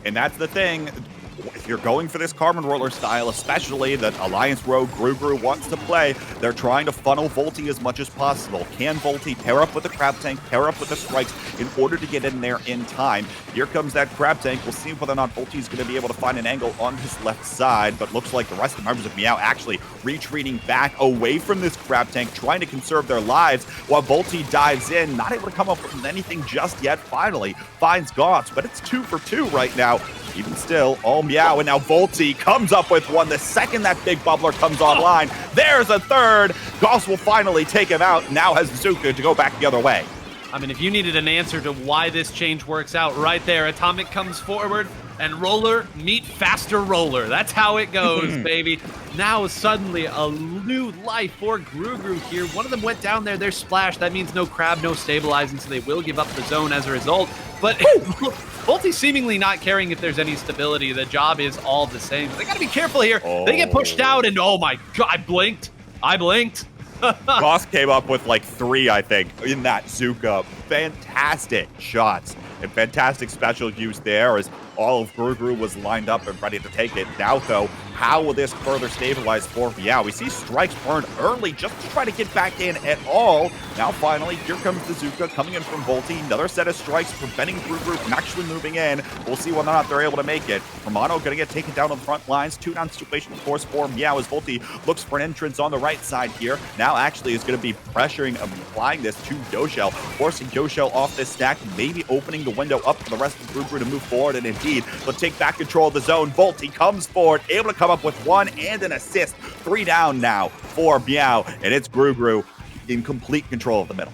And that's the thing. If you're going for this Carbon Roller style, especially that Alliance Rogue Gru wants to play, they're trying to funnel Volti as much as possible. Can Volti pair up with the Crab Tank, pair up with the Strikes in order to get in there in time? Here comes that Crab Tank. We'll see whether or not Volti is going to be able to find an angle on his left side, but looks like the rest of the members of Meow actually retreating back away from this Crab Tank, trying to conserve their lives while Volti dives in, not able to come up with anything just yet. Finally finds Gauss, but it's 2 for 2 right now. Even still, all Meow, and now Volti comes up with one the second that big bubbler comes online. There's a third. Gauss will finally take him out. Now has Zuka to go back the other way. I mean, if you needed an answer to why this change works out, right there, Atomic comes forward, and Roller meet faster Roller. That's how it goes, baby. Now suddenly a new life for Gru here. One of them went down there. They're splashed. That means no crab, no stabilizing, so they will give up the zone as a result. But Volti seemingly not caring if there's any stability. The job is all the same. They got to be careful here. They get pushed out, and oh my god, I blinked. Gauss came up with like 3, I think, in that Zuka. Fantastic shots and fantastic special use there as all of Gru was lined up and ready to take it. Now, though, how will this further stabilize for Meow? We see Strikes burned early just to try to get back in at all. Now, finally, here comes the Zuka coming in from Volti. Another set of strikes preventing Gru from actually moving in. We'll see whether or not they're able to make it. Romano going to get taken down on the front lines. 2-down situation, of course, for Meow as Volti looks for an entrance on the right side here. Now, actually, is going to be pressuring and applying this to Yoshell, forcing Yoshell off this stack, maybe opening the window up for the rest of Gru to move forward. And indeed, let's take back control of the zone. Volti comes forward, able to come up with 1 and an assist. 3 down now for Meow, and it's Gru in complete control of the middle.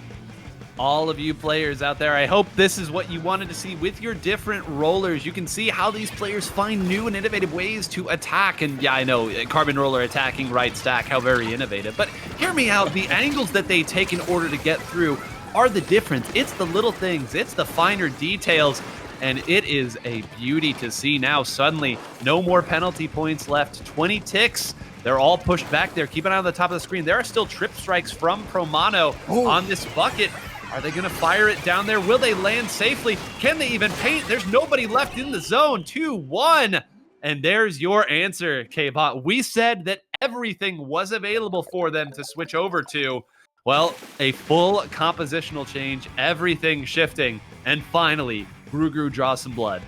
All of you players out there, I hope this is what you wanted to see with your different rollers. You can see how these players find new and innovative ways to attack. And yeah, I know, Carbon Roller attacking right stack, how very innovative. But hear me out, the angles that they take in order to get through are the difference. It's the little things, it's the finer details. And it is a beauty to see now. Suddenly, no more penalty points left. 20 ticks. They're all pushed back there. Keep an eye on the top of the screen. There are still trip strikes from Promano on this bucket. Are they going to fire it down there? Will they land safely? Can they even paint? There's nobody left in the zone. 2-1. And there's your answer, K-Bot. We said that everything was available for them to switch over to. Well, a full compositional change, everything shifting. And finally, Gru draws some blood.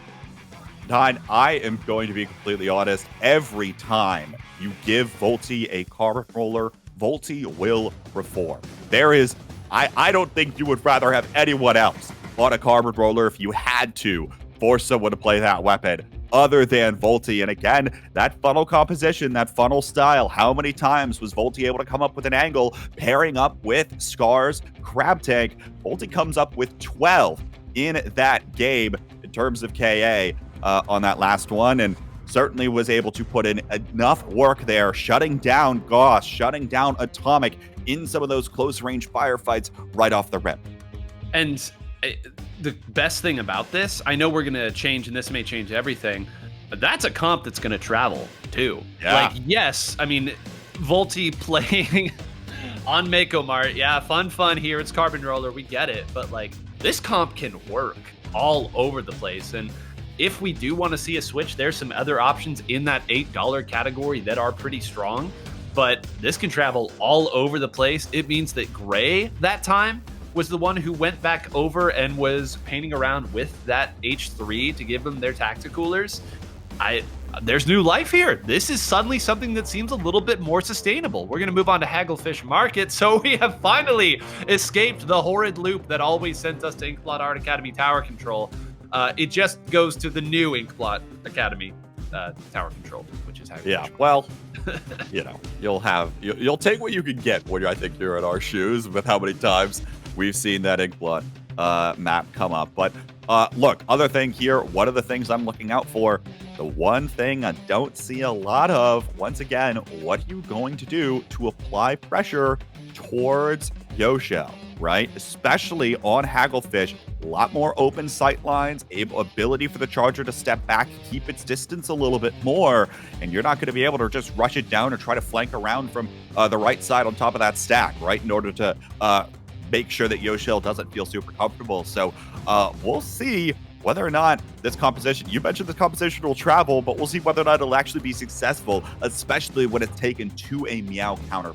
Nine, I am going to be completely honest. Every time you give Volti a carbon roller, Volti will reform. I don't think you would rather have anyone else on a carbon roller if you had to force someone to play that weapon other than Volti. And again, that funnel composition, that funnel style, how many times was Volti able to come up with an angle pairing up with Scar's Crab Tank? Volti comes up with 12 in that game in terms of KA on that last one, and certainly was able to put in enough work there, shutting down Gauss, shutting down Atomic in some of those close-range firefights right off the rip. And the best thing about this, I know we're going to change, and this may change everything, but that's a comp that's going to travel, too. Yeah. Like, yes, I mean, Volti playing on Mako Mart, yeah, fun here, it's Carbon Roller, we get it, but, like, this comp can work all over the place, and if we do want to see a switch, there's some other options in that $8 category that are pretty strong, but this can travel all over the place. It means that Gray that time was the one who went back over and was painting around with that H3 to give them their tacticoolers. There's new life here. This is suddenly something that seems a little bit more sustainable. We're going to move on to Hagglefish Market. So we have finally escaped the horrid loop that always sent us to Inkblot Art Academy Tower Control. It just goes to the new Inkblot Academy Tower Control, which is Hagglefish. Yeah, well, you know, you'll take what you can get when I think you're in our shoes with how many times we've seen that Inkblot map come up. But look, other thing here, one of the things I'm looking out for, the one thing I don't see a lot of, once again, what are you going to do to apply pressure towards Yoshel, right? Especially on Hagglefish, a lot more open sight lines, ability for the Charger to step back, keep its distance a little bit more, and you're not going to be able to just rush it down or try to flank around from the right side on top of that stack, right? In order to make sure that Yoshel doesn't feel super comfortable. So we'll see whether or not this composition, you mentioned this composition will travel, but we'll see whether or not it'll actually be successful, especially when it's taken to a Meow counter.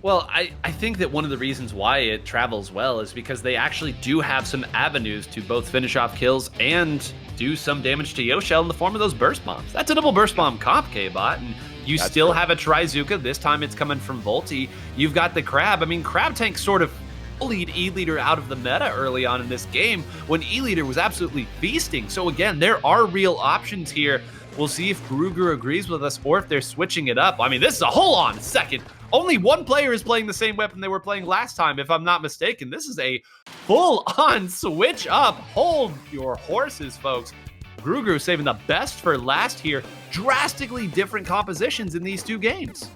Well, I think that one of the reasons why it travels well is because they actually do have some avenues to both finish off kills and do some damage to Yoshel in the form of those burst bombs. That's a double burst bomb comp, K-Bot, and you That's still true. have a Trizuka. This time it's coming from Volti. You've got the Crab. I mean, Crab Tank sort of bullied E-Leader out of the meta early on in this game when E-Leader was absolutely feasting. So again, there are real options here. We'll see if Gruger agrees with us or if they're switching it up. I mean, this is a hold on a second. Only one player is playing the same weapon they were playing last time, if I'm not mistaken. This is a full-on switch up. Hold your horses, folks. Gruger saving the best for last here. Drastically different compositions in these two games.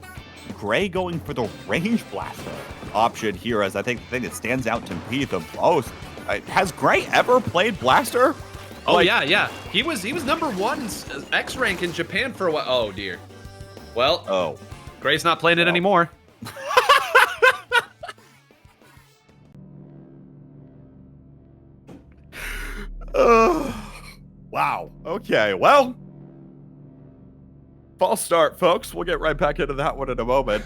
Gray going for the range blaster option here, as I think the thing that stands out to me the most. Has Gray ever played blaster? Oh, like, yeah. He was number one X rank in Japan for a while. Oh dear. Well, Gray's not playing it anymore. Wow. Okay. Well, false start, folks. We'll get right back into that one in a moment.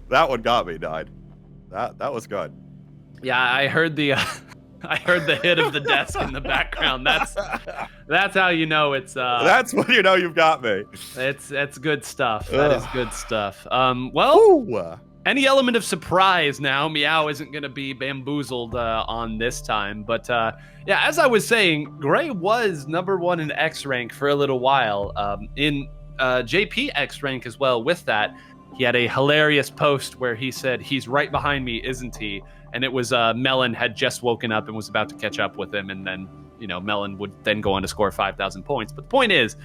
That one got me, Nine. That was good. Yeah, I heard the hit of the desk in the background. That's how you know it's That's when you know you've got me. It's good stuff. That is good stuff. Well, Ooh. Any element of surprise now, Meow isn't going to be bamboozled on this time. But yeah, as I was saying, Gray was number one in X rank for a little while. In JP X rank as well with that. He had a hilarious post where he said, "He's right behind me, isn't he?" And it was Melon had just woken up and was about to catch up with him. And then, you know, Melon would then go on to score 5,000 points. But the point is,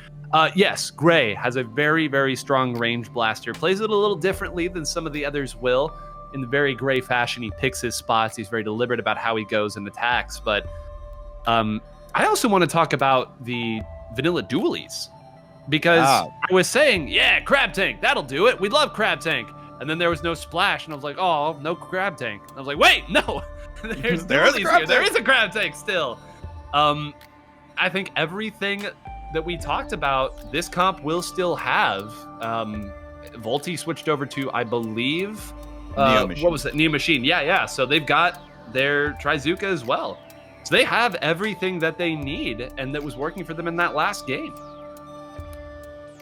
yes, Gray has a very, very strong range blaster. Plays it a little differently than some of the others will. In the very Gray fashion, he picks his spots. He's very deliberate about how he goes and attacks. But I also want to talk about the vanilla dualies. Because I was saying, yeah, Crab Tank, that'll do it. We love Crab Tank. And then there was no splash, and I was like, oh, no Crab Tank. And I was like, wait, no. There's dualies here. There is a Crab Tank still. I think everything that we talked about, this comp will still have. Volti switched over to, I believe, Neo Machine. What was that? Neo Machine. Yeah. So they've got their Trizuka as well. So they have everything that they need, and that was working for them in that last game.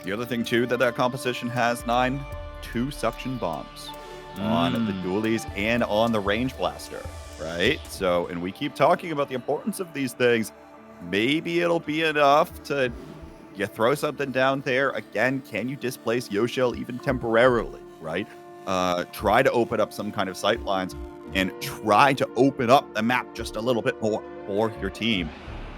The other thing, too, that composition has, 9, 2 suction bombs on the dualies and on the range blaster, right? So, and we keep talking about the importance of these things. Maybe it'll be enough to throw something down there. Again, can you displace Yoshel even temporarily, right? Try to open up some kind of sight lines and try to open up the map just a little bit more for your team.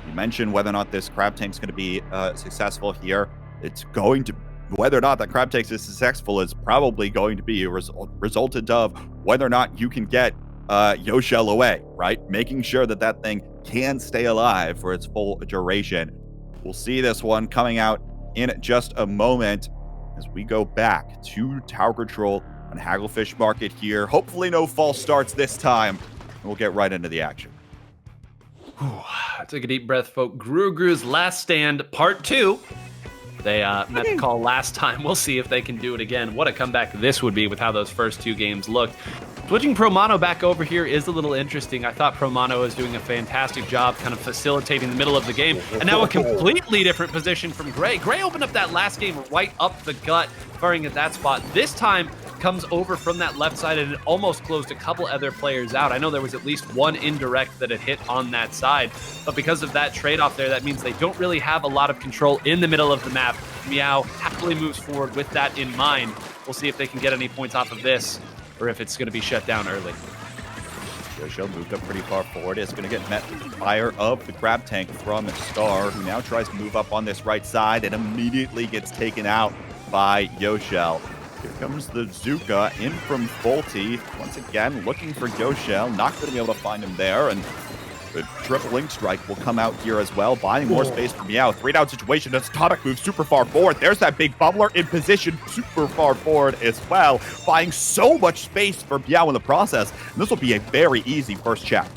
You mentioned whether or not this crab tank's going to be successful here. It's going to, whether or not that crab tank is successful is probably going to be a resultant of whether or not you can get Yoshel away, right? Making sure that that thing can stay alive for its full duration. We'll see this one coming out in just a moment as we go back to tower control on Hagglefish Market here. Hopefully no false starts this time, and we'll get right into the action. Take a deep breath, folk. Gru's Last Stand Part 2. They met the call last time. We'll see if they can do it again. What a comeback this would be with how those first 2 games looked. Switching ProMono back over here is a little interesting. I thought ProMono was doing a fantastic job kind of facilitating the middle of the game. And now a completely different position from Gray. Gray opened up that last game right up the gut, firing at that spot. This time comes over from that left side and it almost closed a couple other players out. I know there was at least one indirect that had hit on that side, but because of that trade-off there, that means they don't really have a lot of control in the middle of the map. Meow happily moves forward with that in mind. We'll see if they can get any points off of this, or if it's going to be shut down early. Yoshel moved up pretty far forward. It's going to get met with the fire of the grab tank from Star, who now tries to move up on this right side and immediately gets taken out by Yoshel. Here comes the Zuka in from Volty. Once again, looking for Yoshel. Not going to be able to find him there. And the triple link strike will come out here as well, buying more space for Meow. 3-down situation as Atomic moves super far forward. There's that big bubbler in position super far forward as well, buying so much space for Meow in the process. And this will be a very easy first check.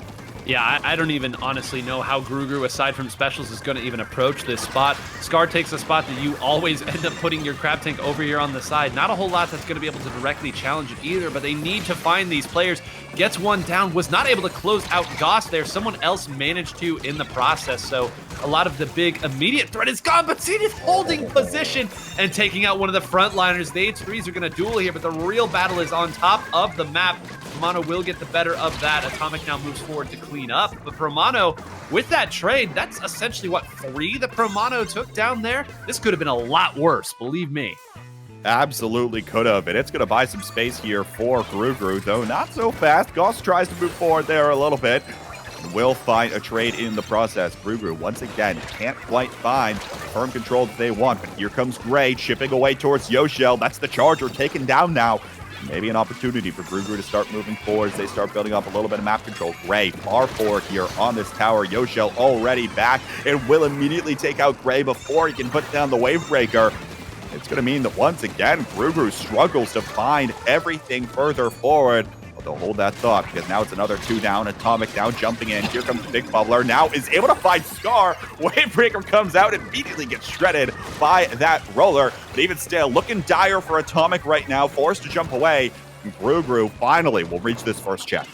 Yeah, I don't even honestly know how Gru, aside from specials, is going to even approach this spot. Scar takes a spot that you always end up putting your crab tank over here on the side. Not a whole lot that's going to be able to directly challenge it either, but they need to find these players. Gets one down, was not able to close out Goss there. Someone else managed to in the process, so a lot of the big immediate threat is gone, but Seed is holding position and taking out one of the frontliners. The H3s are going to duel here, but the real battle is on top of the map. Promano will get the better of that. Atomic now moves forward to clean up, but Promano, with that trade, that's essentially what, 3 that Promano took down there? This could have been a lot worse, believe me. Absolutely could have, and it's going to buy some space here for Gru, though not so fast. Goss tries to move forward there a little bit. Will find a trade in the process. Gru, once again, can't quite find firm control that they want, but here comes Gray chipping away towards Yoshel. That's the Charger taken down now. Maybe an opportunity for Gru to start moving forward as they start building up a little bit of map control. Gray far forward here on this tower. Yoshel already back and will immediately take out Gray before he can put down the wave breaker. It's going to mean that once again, Gru struggles to find everything further forward. They'll hold that thought because now it's another 2 down. Atomic now jumping in. Here comes the big bubbler. Now is able to find Scar. Wavebreaker comes out and immediately gets shredded by that roller. But even still, looking dire for Atomic right now. Forced to jump away. And Gru finally will reach this first check.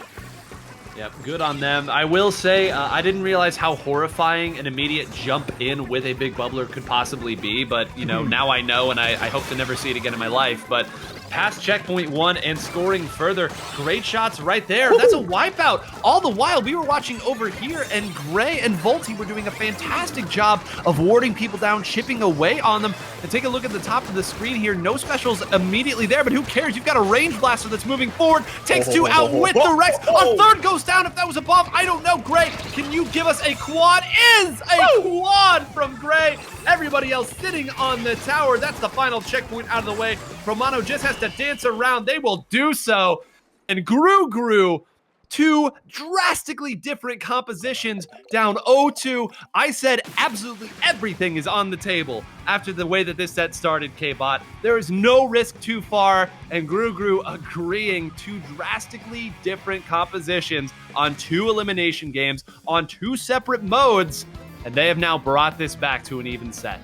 Yep, good on them. I will say, I didn't realize how horrifying an immediate jump in with a big bubbler could possibly be, but, you know, now I know, and I hope to never see it again in my life, but past checkpoint 1 and scoring further. Great shots right there. That's a wipeout. All the while, we were watching over here, and Gray and Volty were doing a fantastic job of warding people down, chipping away on them. And take a look at the top of the screen here. No specials immediately there, but who cares? You've got a range blaster that's moving forward. Takes 2 out with the Rex. A third goes down. If that was a bomb, I don't know. Gray, can you give us a quad? Is a quad from Gray. Everybody else sitting on the tower. That's the final checkpoint out of the way. Promano just has to dance around. They will do so. And Gru, 2 drastically different compositions down 0-2. I said absolutely everything is on the table after the way that this set started, K-Bot. There is no risk too far, and Gru agreeing 2 drastically different compositions on 2 elimination games on 2 separate modes, and they have now brought this back to an even set.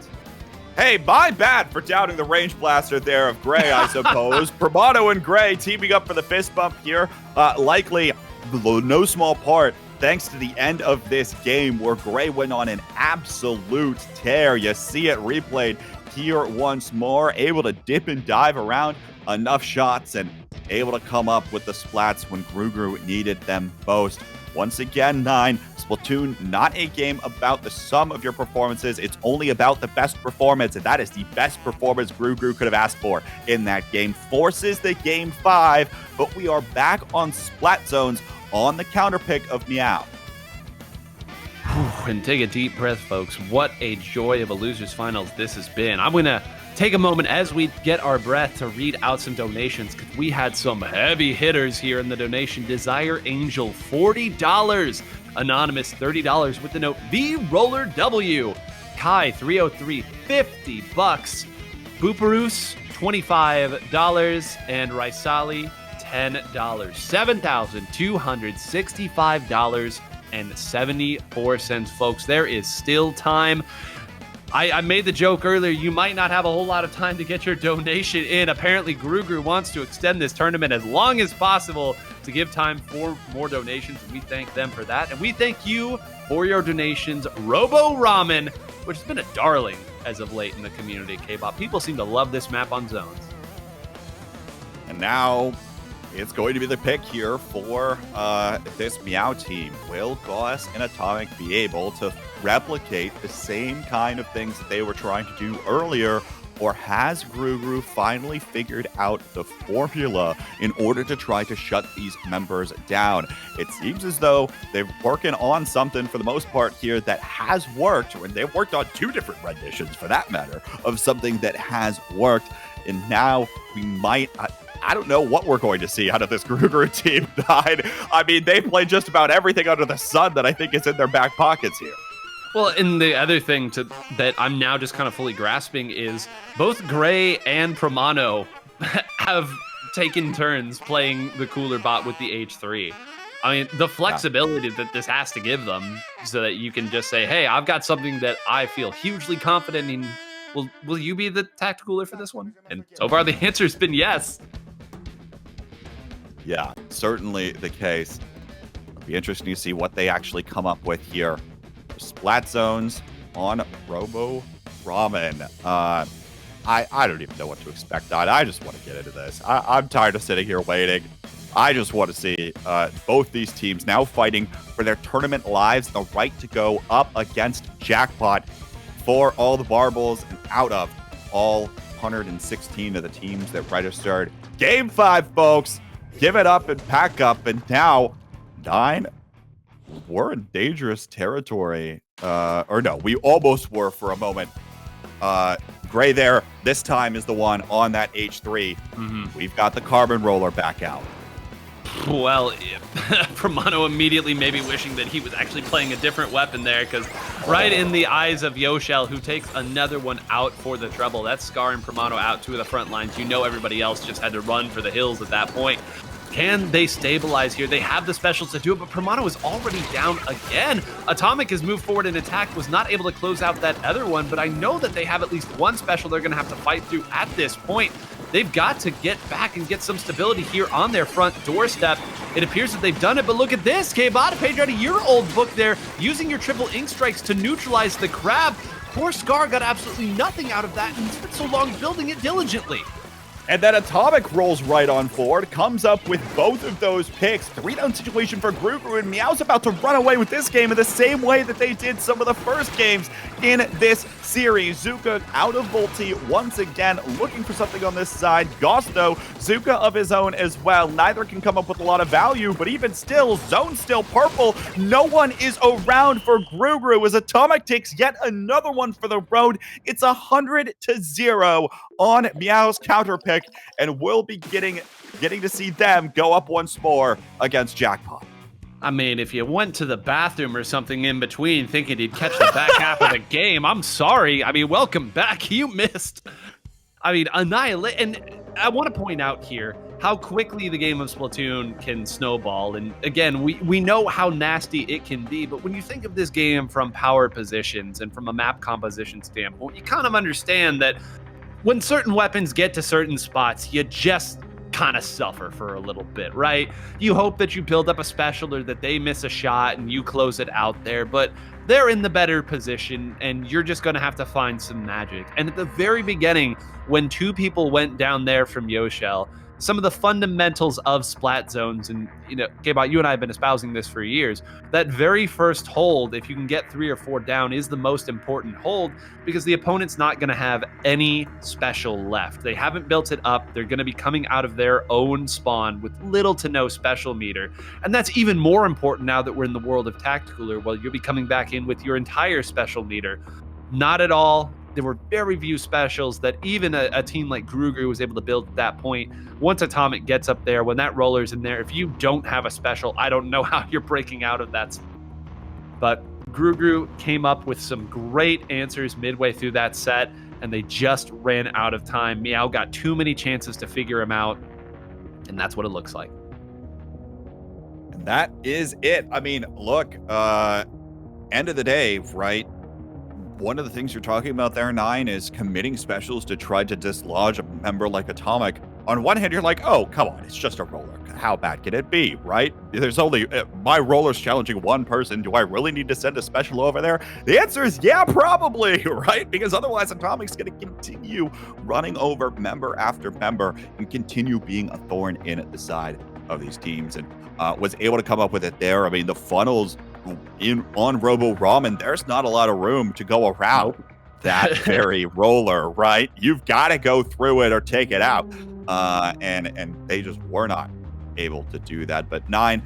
Hey, my bad for doubting the range blaster there of Gray, I suppose. Promano and Gray teaming up for the fist bump here. Likely, no small part thanks to the end of this game where Gray went on an absolute tear. You see it replayed here once more, able to dip and dive around enough shots and able to come up with the splats when Grugru needed them most. Once again, 9, Splatoon, not a game about the sum of your performances. It's only about the best performance, and that is the best performance Grugru could have asked for in that game. Forces the game 5, but we are back on Splat Zones on the counter pick of Meow. And take a deep breath, folks. What a joy of a Losers Finals this has been. I'm going to take a moment as we get our breath to read out some donations, because we had some heavy hitters here in the donation. Desire Angel, $40. Anonymous, $30 with the note V Roller W. Kai, 303, $50. Booparus, $25. And Raisali, $10. $7,265.74, folks. There is still time. I made the joke earlier, you might not have a whole lot of time to get your donation in. Apparently, Grugru wants to extend this tournament as long as possible to give time for more donations, and we thank them for that. And we thank you for your donations. Robo Ramen, which has been a darling as of late in the community, K-pop. People seem to love this map on Zones. And now it's going to be the pick here for this Meow team. Will Gauss and Atomic be able to replicate the same kind of things that they were trying to do earlier, or has Grugru finally figured out the formula in order to try to shut these members down? It seems as though they're working on something for the most part here that has worked, and they've worked on 2 different renditions for that matter of something that has worked, and now we might... I don't know what we're going to see out of this Grugru team. I mean, they play just about everything under the sun that I think is in their back pockets here. Well, and the other thing that I'm now just kind of fully grasping is both Gray and Promano have taken turns playing the cooler bot with the H3. I mean, the flexibility that this has to give them so that you can just say, hey, I've got something that I feel hugely confident in. Will you be the tacticooler for this one? And so far, the answer's been yes. Yeah, certainly the case. It'll be interesting to see what they actually come up with here. Splat Zones on Robo Ramen. I don't even know what to expect. I just want to get into this. I'm tired of sitting here waiting. I just want to see both these teams now fighting for their tournament lives, the right to go up against Jackpot for all the marbles and out of all 116 of the teams that registered. Game 5, folks. Give it up and pack up. And now, 9, we're in dangerous territory. Or no, we almost were for a moment. Gray there, this time is the one on that H3. We've got the Carbon Roller back out. Well, Promano immediately maybe wishing that he was actually playing a different weapon there, because right in the eyes of Yoshel, who takes another one out for the treble. That's Scar and Promano out 2 of the front lines. You know everybody else just had to run for the hills at that point. Can they stabilize here? They have the specials to do it, but Promano is already down again. Atomic has moved forward and attack, was not able to close out that other one, but I know that they have at least one special they're going to have to fight through at this point. They've got to get back and get some stability here on their front doorstep. It appears that they've done it, but look at this. K-Bot, a page out of your old book there, using your triple ink strikes to neutralize the crab. Poor Scar got absolutely nothing out of that, and he's been so long building it diligently. And then Atomic rolls right on forward, comes up with both of those picks. 3-down situation for Grugru, and Meow's about to run away with this game in the same way that they did some of the first games in this series. Zuka out of Volti once again, looking for something on this side. Goss, though, Zuka of his own as well. Neither can come up with a lot of value, but even still, Zone still purple. No one is around for Grugru as Atomic takes yet another one for the road. It's 100-0 on Meow's counter pick, and we'll be getting to see them go up once more against Jackpot. I mean, if you went to the bathroom or something in between thinking you'd catch the back half of the game, I'm sorry. I mean, welcome back. You missed. I mean, annihilate. And I want to point out here how quickly the game of Splatoon can snowball. And again, we know how nasty it can be, but when you think of this game from power positions and from a map composition standpoint, you kind of understand that when certain weapons get to certain spots, you just kind of suffer for a little bit, right? You hope that you build up a special or that they miss a shot and you close it out there, but they're in the better position and you're just going to have to find some magic. And at the very beginning, when two people went down there from Yoshel, some of the fundamentals of splat zones, and K-Bot, you and I have been espousing this for years, that very first hold, if you can get 3 or 4 down, is the most important hold because the opponent's not going to have any special left. They haven't built it up. They're going to be coming out of their own spawn with little to no special meter. And that's even more important now that we're in the world of Tacticooler. Well, you'll be coming back in with your entire special meter. Not at all. There were very few specials that even a team like Grugru was able to build at that point. Once Atomic gets up there, when that roller's in there, if you don't have a special, I don't know how you're breaking out of that. But Grugru came up with some great answers midway through that set, and they just ran out of time. Meow got too many chances to figure him out, and that's what it looks like. And that is it. I mean, look, end of the day, right? One of the things you're talking about there, Nine, is committing specials to try to dislodge a member like Atomic. On one hand, you're like, oh, come on, it's just a roller. How bad can it be, right? There's only, my roller's challenging one person. Do I really need to send a special over there? The answer is yeah, probably, right? Because otherwise Atomic's going to continue running over member after member and continue being a thorn in the side of these teams, and was able to come up with it there. I mean, the funnels on Robo Ramen, there's not a lot of room to go around that very roller, right? You've got to go through it or take it out. And they just were not able to do that. But Nine,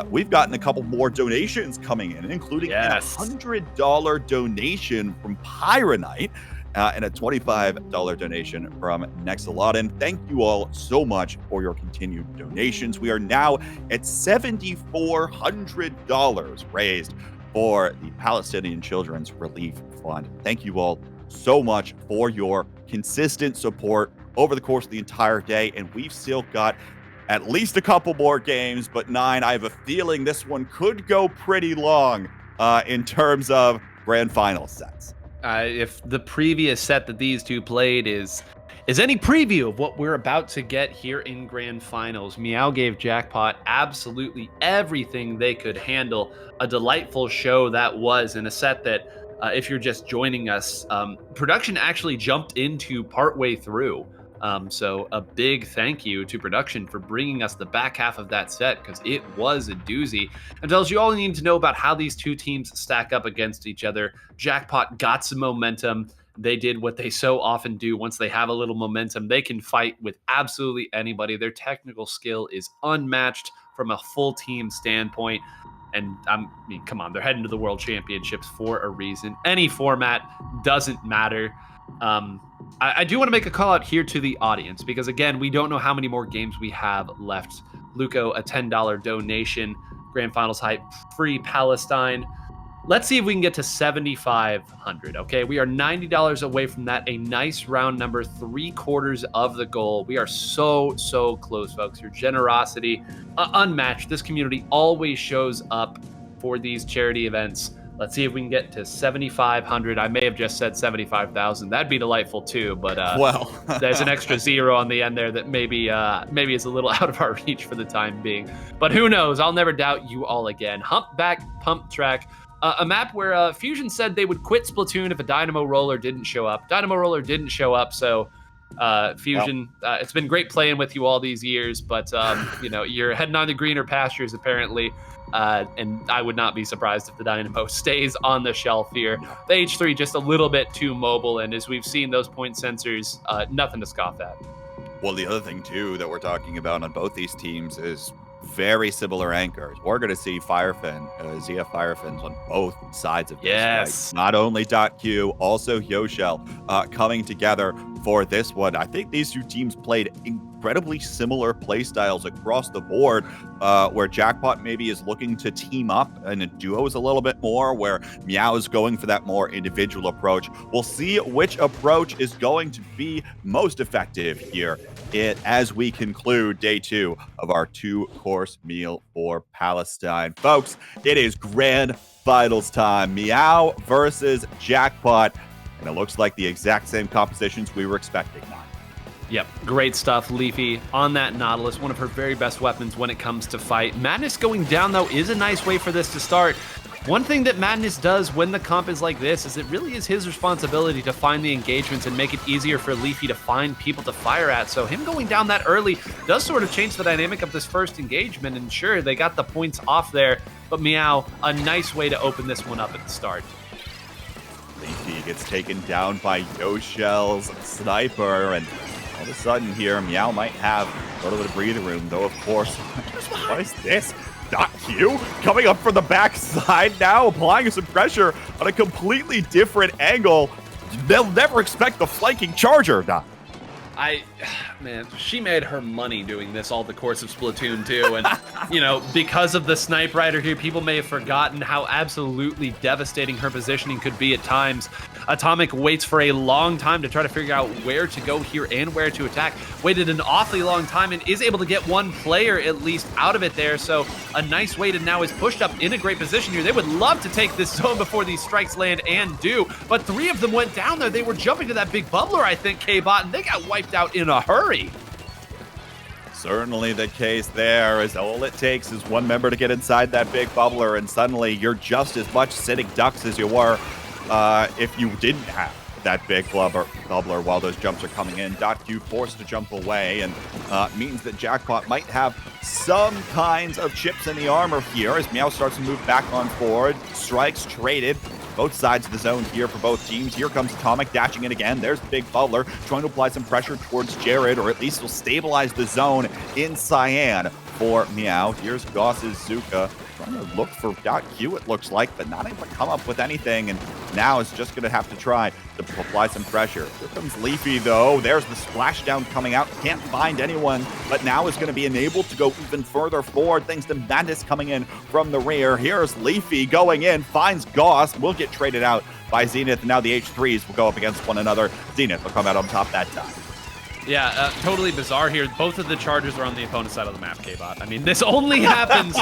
we've gotten a couple more donations coming in, including a $100 donation from Pyronite. And a $25 donation from Nexalodin. Thank you all so much for your continued donations. We are now at $7,400 raised for the Palestinian Children's Relief Fund. Thank you all so much for your consistent support over the course of the entire day. And we've still got at least a couple more games, but Nine, I have a feeling this one could go pretty long in terms of grand final sets. If the previous set that these two played is any preview of what we're about to get here in grand finals, Meow gave Jackpot absolutely everything they could handle. A delightful show that was, in a set that, if you're just joining us, production actually jumped into partway through. So a big thank you to production for bringing us the back half of that set, because it was a doozy and tells you all you need to know about how these two teams stack up against each other. Jackpot got some momentum. They did what they so often do. Once they have a little momentum, they can fight with absolutely anybody. Their technical skill is unmatched from a full team standpoint. And I mean, come on, they're heading to the World Championships for a reason. Any format doesn't matter. I do want to make a call out here to the audience, because again, we don't know how many more games we have left. Luco, a $10 donation, Grand Finals hype, free Palestine. Let's see if we can get to 7,500. Okay, we are $90 away from that. A nice round number, 3/4 of the goal. We are so close, folks. Your generosity, unmatched. This community always shows up for these charity events. Let's see if we can get to 7,500. I may have just said 75,000. That'd be delightful too, but well, there's an extra zero on the end there that maybe is a little out of our reach for the time being. But who knows? I'll never doubt you all again. Humpback Pump Track, a map where Fusion said they would quit Splatoon if a Dynamo Roller didn't show up. Dynamo Roller didn't show up, so Fusion, it's been great playing with you all these years, but you're heading on to greener pastures apparently. And I would not be surprised if the Dynamo stays on the shelf here. The H3 just a little bit too mobile, and as we've seen those point sensors, nothing to scoff at. Well, the other thing too that we're talking about on both these teams is very similar anchors. We're going to see Firefin, ZF Firefins on both sides of this. Yes. Right? Not only .Q, also Yoshel coming together for this one. I think these two teams played incredibly similar play styles across the board, where Jackpot maybe is looking to team up and duos a little bit more, where Meow is going for that more individual approach. We'll see which approach is going to be most effective here as we conclude day 2 of our 2-course meal for Palestine. Folks, it is grand finals time. Meow versus Jackpot. And it looks like the exact same compositions we were expecting now. Yep, great stuff, Leafy on that Nautilus, one of her very best weapons when it comes to fight. Madness going down, though, is a nice way for this to start. One thing that Madness does when the comp is like this is it really is his responsibility to find the engagements and make it easier for Leafy to find people to fire at. So him going down that early does sort of change the dynamic of this first engagement. And sure, they got the points off there, but Meow, a nice way to open this one up at the start. Leafy gets taken down by Yoshel's sniper, and all of a sudden here, Meow might have a little bit of breathing room, though, of course. What is this? .Q coming up from the backside now, applying some pressure on a completely different angle. They'll never expect the flanking charger. Man, she made her money doing this all the course of Splatoon 2, and, you know, because of the Snipe Rider here, people may have forgotten how absolutely devastating her positioning could be at times. Atomic waits for a long time to try to figure out where to go here and where to attack. Waited an awfully long time and is able to get one player at least out of it there, so a nice way to now is pushed up in a great position here. They would love to take this zone before these strikes land and do, but 3 of them went down there. They were jumping to that big bubbler, I think, K-Bot, and they got wiped out in a hurry. Certainly the case there, is all it takes is one member to get inside that big bubbler, and suddenly you're just as much sitting ducks as you were if you didn't have that big bubbler while those jumps are coming in. .Q forced to jump away, and means that Jackpot might have some kinds of chips in the armor here as Meow starts to move back on forward. Strikes traded. Both sides of the zone here for both teams. Here comes Atomic dashing in again. There's Big Bubbler trying to apply some pressure towards Jared, or at least will stabilize the zone in Cyan for Meow. Here's Goss's Zuka trying to look for .Q, it looks like, but not able to come up with anything, and now is just going to have to try to apply some pressure. Here comes Leafy, though. There's the splashdown coming out. Can't find anyone, but now is going to be enabled to go even further forward thanks to Madness coming in from the rear. Here's Leafy going in, finds Goss, will get traded out by Zenith, and now the H3s will go up against one another. Zenith will come out on top that time. Yeah, totally bizarre here. Both of the chargers are on the opponent's side of the map, K-Bot. I mean, this only happens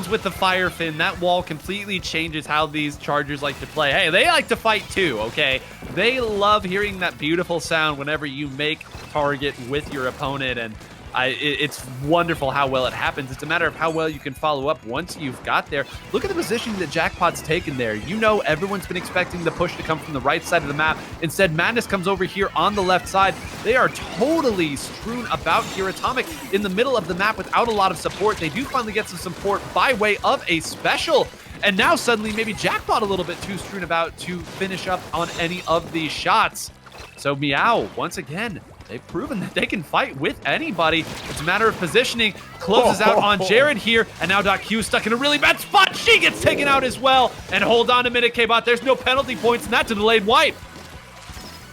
with the fire fin. That wall completely changes how these chargers like to play. Hey, they like to fight too, okay? They love hearing that beautiful sound whenever you make target with your opponent, and it's wonderful how well it happens. It's a matter of how well you can follow up once you've got there. Look at the positioning that Jackpot's taken there. You know everyone's been expecting the push to come from the right side of the map. Instead, Madness comes over here on the left side. They are totally strewn about here. Atomic in the middle of the map without a lot of support. They do finally get some support by way of a special. And now suddenly maybe Jackpot a little bit too strewn about to finish up on any of these shots. So Meow, once again, they've proven that they can fight with anybody. It's a matter of positioning. Closes out on Jared here, and now .Q is stuck in a really bad spot. She gets taken out as well. And hold on a minute, K-Bot. There's no penalty points, and that's a delayed wipe.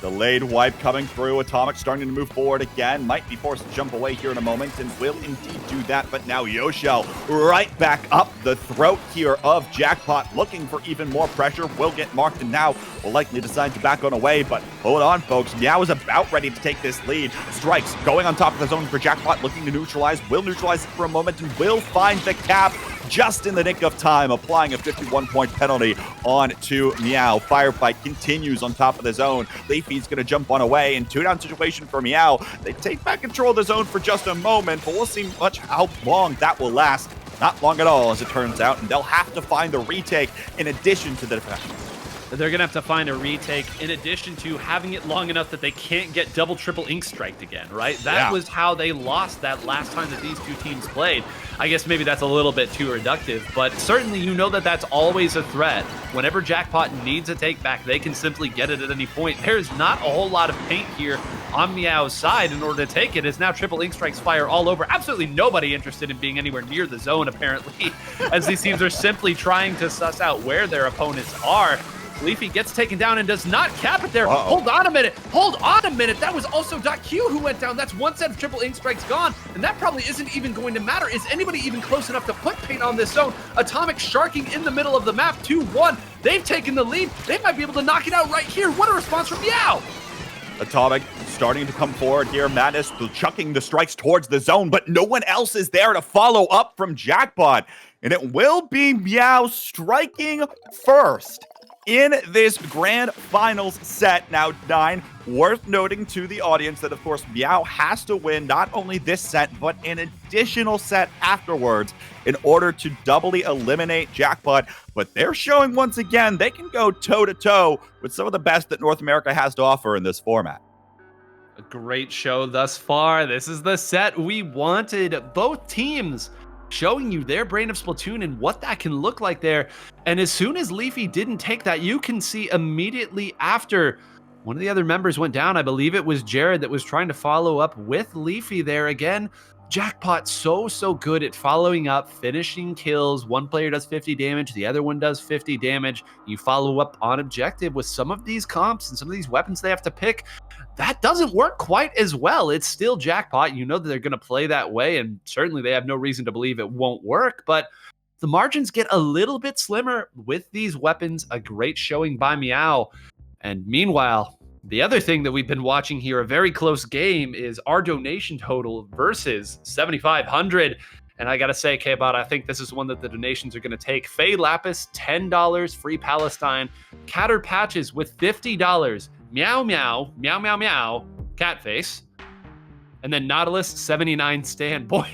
Delayed wipe coming through. Atomic starting to move forward again. Might be forced to jump away here in a moment, and will indeed do that. But now Yoshel right back up the throat here of Jackpot, looking for even more pressure. Will get marked, and now will likely decide to back on away. But hold on, folks. Meow is about ready to take this lead. Strikes going on top of the zone for Jackpot, looking to neutralize. Will neutralize it for a moment, and will find the cap just in the nick of time, applying a 51-point penalty on to Meow. Firefight continues on top of the zone. Leafy's going to jump on away, and 2-down situation for Meow. They take back control of the zone for just a moment, but we'll see much how long that will last. Not long at all, as it turns out, and they'll have to find the retake in addition to the defense. They're going to have to find a retake in addition to having it long enough that they can't get double, triple ink striked again, right? That was how they lost that last time that these two teams played. I guess maybe that's a little bit too reductive, but certainly you know that that's always a threat. Whenever Jackpot needs a take back, they can simply get it at any point. There's not a whole lot of paint here on Meow's side in order to take it. It's now triple ink strikes fire all over. Absolutely nobody interested in being anywhere near the zone, apparently, as these teams are simply trying to suss out where their opponents are. Leafy gets taken down and does not cap it there. Hold on a minute. Hold on a minute. That was also .Q who went down. That's one set of triple ink strikes gone, and that probably isn't even going to matter. Is anybody even close enough to put paint on this zone? Atomic sharking in the middle of the map, 2-1. They've taken the lead. They might be able to knock it out right here. What a response from Meow. Atomic starting to come forward here. Madness chucking the strikes towards the zone, but no one else is there to follow up from Jackpot. And it will be Meow striking first in this grand finals set. Now, 9, worth noting to the audience that, of course, Meow has to win not only this set, but an additional set afterwards in order to doubly eliminate Jackpot. But they're showing once again they can go toe-to-toe with some of the best that North America has to offer in this format. A great show thus far. This is the set we wanted. Both teams showing you their brain of Splatoon and what that can look like there. And as soon as Leafy didn't take that, you can see immediately after one of the other members went down. I believe it was Jared that was trying to follow up with Leafy there again. Jackpot so good at following up, finishing kills. One player does 50 damage, the other one does 50 damage. You follow up on objective with some of these comps and some of these weapons they have to pick. That doesn't work quite as well. It's still Jackpot. You know that they're going to play that way, and certainly they have no reason to believe it won't work, but the margins get a little bit slimmer with these weapons. A great showing by Meow. And meanwhile, the other thing that we've been watching here, a very close game, is our donation total versus 7,500. And I got to say, K-Bot, I think this is one that the donations are going to take. Faye Lapis, $10, Free Palestine. Catter Patches with $50. Meow, meow, meow, meow, meow, Catface. And then Nautilus, 79 Stan. Boy,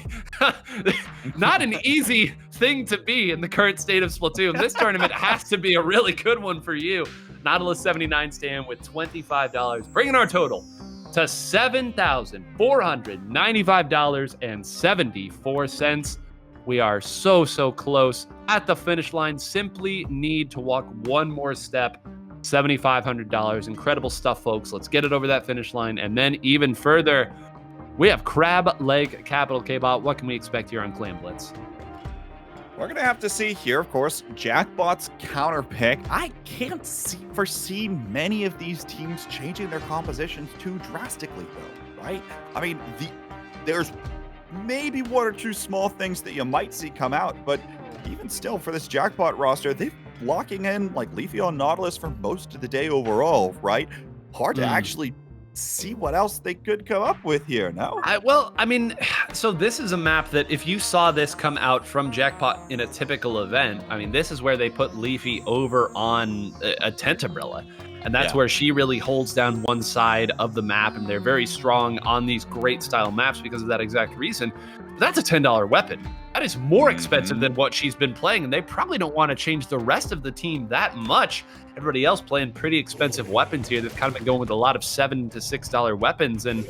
not an easy thing to be in the current state of Splatoon. This tournament has to be a really good one for you. Nautilus 79 Stan with $25, bringing our total to $7,495.74. We are so close at the finish line. Simply need to walk one more step. $7,500. Incredible stuff, folks. Let's get it over that finish line. And then even further, we have Crab Leg Capital. K-Bot, what can we expect here on Clan Blitz? We're going to have to see here, of course, Jackpot's counter pick. I can't foresee many of these teams changing their compositions too drastically, though, right? I mean, there's maybe one or two small things that you might see come out, but even still, for this Jackpot roster, they're locking in like Leafy on Nautilus for most of the day overall, right? Hard to actually see what else they could come up with here, no? So this is a map that if you saw this come out from Jackpot in a typical event, I mean, this is where they put Leafy over on a tent umbrella. And that's where she really holds down one side of the map, and they're very strong on these great style maps because of that exact reason. But that's a $10 weapon. That is more expensive than what she's been playing, and they probably don't want to change the rest of the team that much. Everybody else playing pretty expensive weapons here. They've kind of been going with a lot of $7 to $6 weapons, and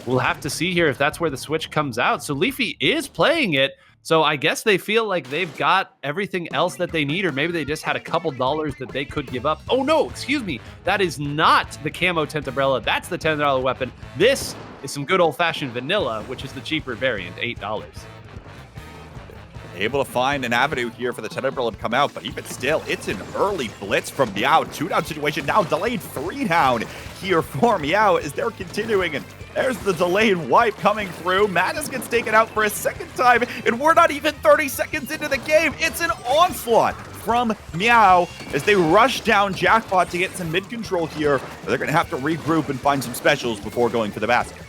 we'll have to see here if that's where the switch comes out. So Leafy is playing it. So I guess they feel like they've got everything else that they need, or maybe they just had a couple dollars that they could give up. Oh no, excuse me. That is not the camo tent umbrella. That's the $10 weapon. This is some good old-fashioned vanilla, which is the cheaper variant, $8. Able to find an avenue here for the tent umbrella to come out, but even still, it's an early blitz from Meow. 2-down situation, now delayed 3-down here for Meow as they're continuing, and there's the delayed wipe coming through. Madness gets taken out for a second time, and we're not even 30 seconds into the game. It's an onslaught from Meow as they rush down Jackpot to get some mid-control here, but they're going to have to regroup and find some specials before going for the basket.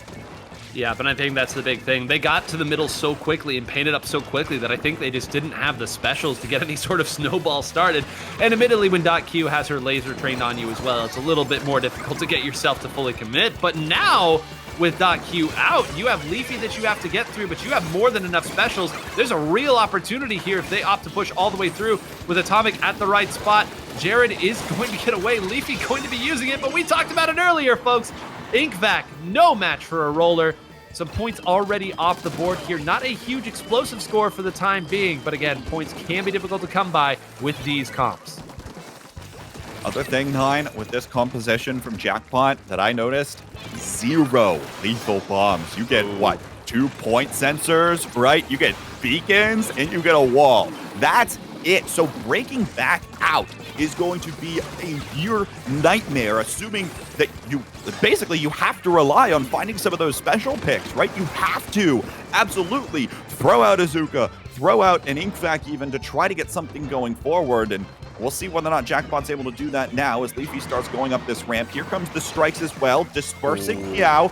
Yeah, but I think that's the big thing. They got to the middle so quickly and painted up so quickly that I think they just didn't have the specials to get any sort of snowball started. And admittedly, when .Q has her laser trained on you as well, it's a little bit more difficult to get yourself to fully commit. But now, with .Q out, you have Leafy that you have to get through, but you have more than enough specials. There's a real opportunity here if they opt to push all the way through with Atomic at the right spot. Jared is going to get away. Leafy going to be using it, but we talked about it earlier, folks. Inkvac, no match for a roller. Some points already off the board here. Not a huge explosive score for the time being, but again, points can be difficult to come by with these comps. Other thing, 9, with this composition from Jackpot that I noticed, 0 lethal bombs. You get, what, 2-point sensors, right? You get beacons, and you get a wall. That's it. So breaking back out is going to be a near nightmare, assuming that you have to rely on finding some of those special picks, right? You have to absolutely throw out Azuka, throw out an Inkvac even to try to get something going forward, and we'll see whether or not Jackpot's able to do that now as Leafy starts going up this ramp. Here comes the strikes as well, dispersing Meow.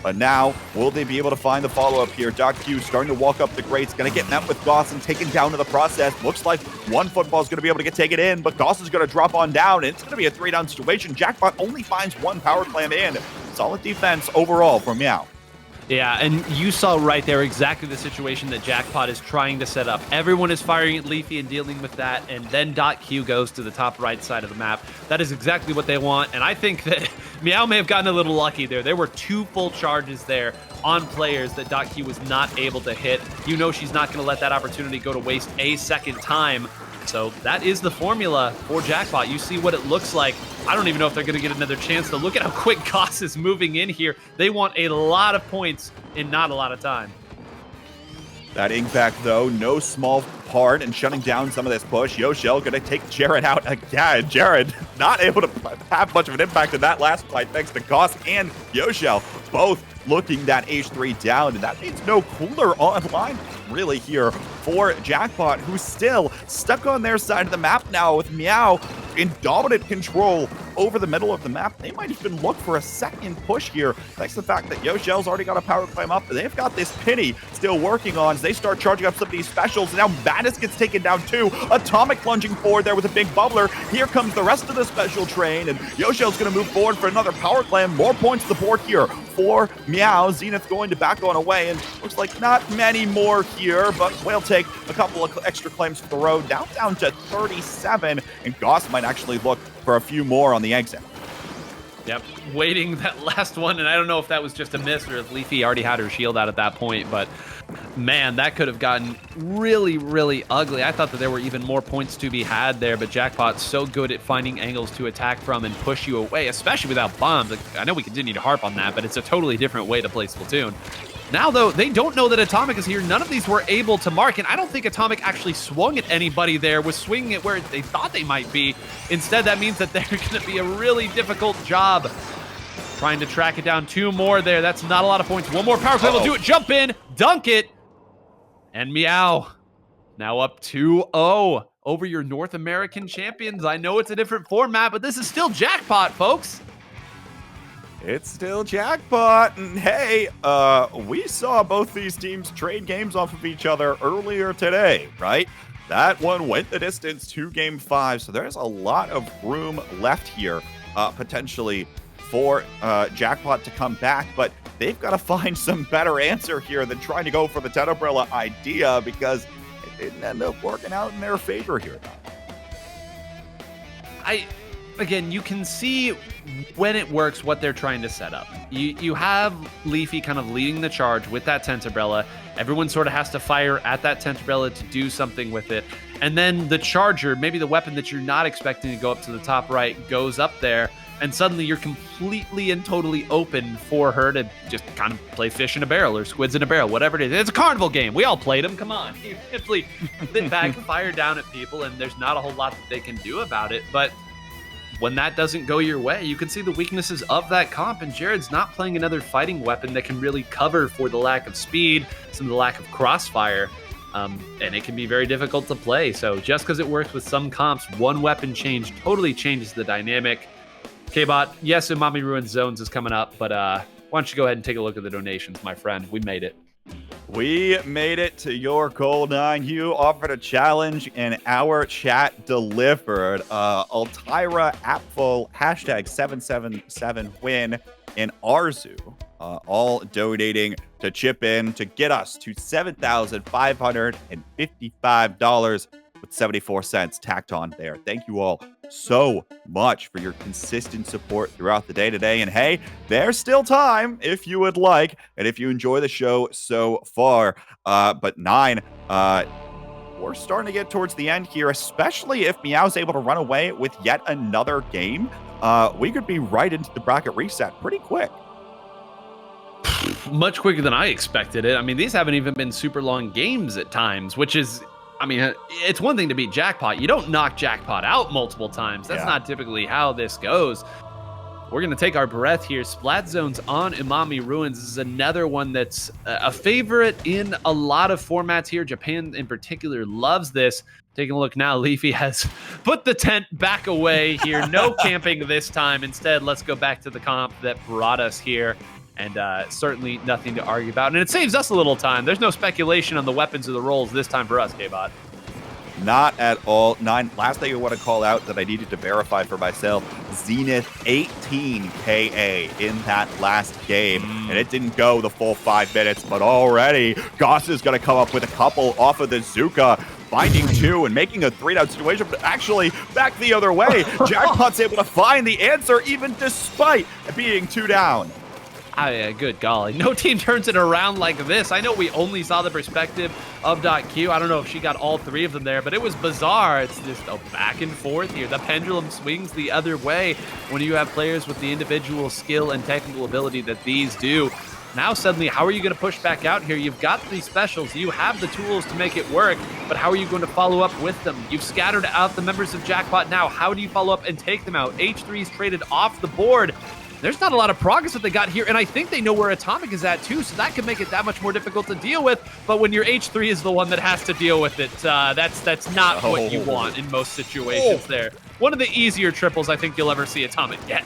But now, will they be able to find the follow-up here? .Q starting to walk up the grates, going to get met with Goss and taken down to the process. Looks like one football is going to be able to get taken in, but Goss is going to drop on down, and it's going to be a 3-down situation. Jackpot only finds one power clam in. Solid defense overall from Meow. Yeah, and you saw right there exactly the situation that Jackpot is trying to set up. Everyone is firing at Leafy and dealing with that, and then .Q goes to the top right side of the map. That is exactly what they want, and I think that Meow may have gotten a little lucky there. There were 2 full charges there on players that .Q was not able to hit. You know she's not going to let that opportunity go to waste a second time. So that is the formula for Jackpot. You see what it looks like. I don't even know if they're going to get another chance to look at how quick Goss is moving in here. They want a lot of points in not a lot of time. That impact, though, no small part in shutting down some of this push. Yoshel going to take Jared out again. Jared not able to have much of an impact in that last fight thanks to Goss and Yoshel, both looking that H3 down, and that means no cooler online really here for Jackpot, who's still stuck on their side of the map now with Meow in dominant control over the middle of the map. They might even look for a second push here, thanks to the fact that Yoshel's already got a power climb up, and they've got this Penny still working on as they start charging up some of these specials. And now Madness gets taken down too. Atomic lunging forward there with a big bubbler. Here comes the rest of the special train, and Yoshel's going to move forward for another power climb. More points to the board here for Meow. Zenith going to back on away, and looks like not many more here, but we'll take a couple of extra claims for the road. Down to 37, and Goss might actually look for a few more on the exit. Yep, waiting that last one, and I don't know if that was just a miss or if Leafy already had her shield out at that point, but man, that could have gotten really, really ugly. I thought that there were even more points to be had there, but Jackpot's so good at finding angles to attack from and push you away, especially without bombs. Like, I know we continue to harp on that, but it's a totally different way to play Splatoon. Now, though, they don't know that Atomic is here. None of these were able to mark, and I don't think Atomic actually swung at anybody there, was swinging it where they thought they might be. Instead, that means that they're going to be a really difficult job trying to track it down. 2 more there. That's not a lot of points. 1 more power play will do it. Jump in, dunk it, and Meow now up 2-0 over your North American champions. I know it's a different format, but this is still Jackpot, folks. It's still Jackpot, and hey, we saw both these teams trade games off of each other earlier today, right? That one went the distance to Game 5, so there's a lot of room left here, potentially, for Jackpot to come back, but they've got to find some better answer here than trying to go for the 10 Umbrella idea, because it didn't end up working out in their favor here. Again, you can see when it works what they're trying to set up. You have Leafy kind of leading the charge with that tent umbrella. Everyone sort of has to fire at that tent umbrella to do something with it. And then the charger, maybe the weapon that you're not expecting to go up to the top right, goes up there. And suddenly you're completely and totally open for her to just kind of play fish in a barrel or squids in a barrel, whatever it is. It's a carnival game. We all played them. Come on. You simply sit back, fire down at people, and there's not a whole lot that they can do about it. But when that doesn't go your way, you can see the weaknesses of that comp, and Jared's not playing another fighting weapon that can really cover for the lack of speed, some of the lack of crossfire, and it can be very difficult to play. So just because it works with some comps, one weapon change totally changes the dynamic. K-Bot, yes, Umami Ruins Zones is coming up, but why don't you go ahead and take a look at the donations, my friend. We made it. We made it to your goal 9. You offered a challenge and our chat delivered. Altira, Apfel, #777win, and Arzu, all donating to chip in to get us to $7,555 with 74 cents tacked on there. Thank you all so much for your consistent support throughout the day today. And hey, there's still time if you would like, and if you enjoy the show so far. But 9, we're starting to get towards the end here, especially if Meow's able to run away with yet another game. We could be right into the bracket reset pretty quick. Much quicker than I expected it. I mean, these haven't even been super long games at times, which is, I mean, it's one thing to beat Jackpot. You don't knock Jackpot out multiple times. That's not typically how this goes. We're going to take our breath here. Splat Zones on Umami Ruins. This is another one that's a favorite in a lot of formats here. Japan in particular loves this. Taking a look now, Leafy has put the tent back away here. No camping this time. Instead, let's go back to the comp that brought us here. and certainly nothing to argue about. And it saves us a little time. There's no speculation on the weapons or the roles this time for us, K-Bot. Not at all. Last thing I want to call out that I needed to verify for myself, Zenith 18 KA in that last game. And it didn't go the full 5 minutes, but already Goss is going to come up with a couple off of the Zuka, finding 2 and making a 3-down situation, but actually back the other way. Jackpot's able to find the answer even despite being 2 down. Good golly. No team turns it around like this. I know we only saw the perspective of .Q. I don't know if she got all 3 of them there, but it was bizarre. It's just a back and forth here. The pendulum swings the other way when you have players with the individual skill and technical ability that these do. Now suddenly, how are you going to push back out here? You've got these specials. You have the tools to make it work, but how are you going to follow up with them? You've scattered out the members of Jackpot now. How do you follow up and take them out? H3's traded off the board. There's not a lot of progress that they got here, and I think they know where Atomic is at too, so that could make it that much more difficult to deal with. But when your H3 is the one that has to deal with it, that's not what you want in most situations there. One of the easier triples I think you'll ever see Atomic get.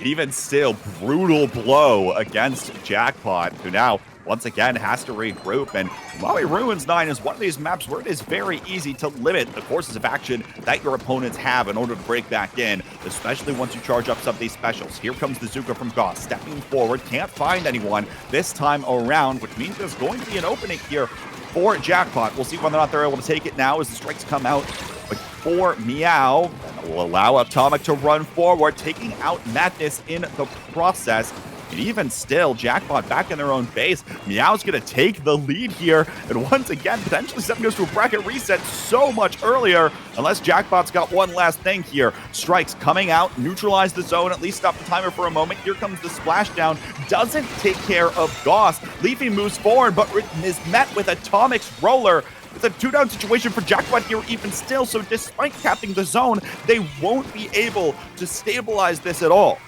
Even still, brutal blow against Jackpot, who now once again has to regroup. And Maui Ruins 9 is one of these maps where it is very easy to limit the courses of action that your opponents have in order to break back in, especially once you charge up some of these specials. Here comes the Zuka from Goss, stepping forward, can't find anyone this time around, which means there's going to be an opening here for Jackpot. We'll see whether or not they're able to take it now as the strikes come out. But for Meow, that will allow Atomic to run forward, taking out Madness in the process. And even still, Jackpot back in their own base. Meow's going to take the lead here. And once again, potentially something goes to a bracket reset so much earlier, unless Jackpot's got one last thing here. Strikes coming out, neutralize the zone, at least stop the timer for a moment. Here comes the splashdown. Doesn't take care of Goss. Leafy moves forward, but is met with Atomic's roller. It's a 2-down situation for Jackpot here even still, so despite capping the zone, they won't be able to stabilize this at all.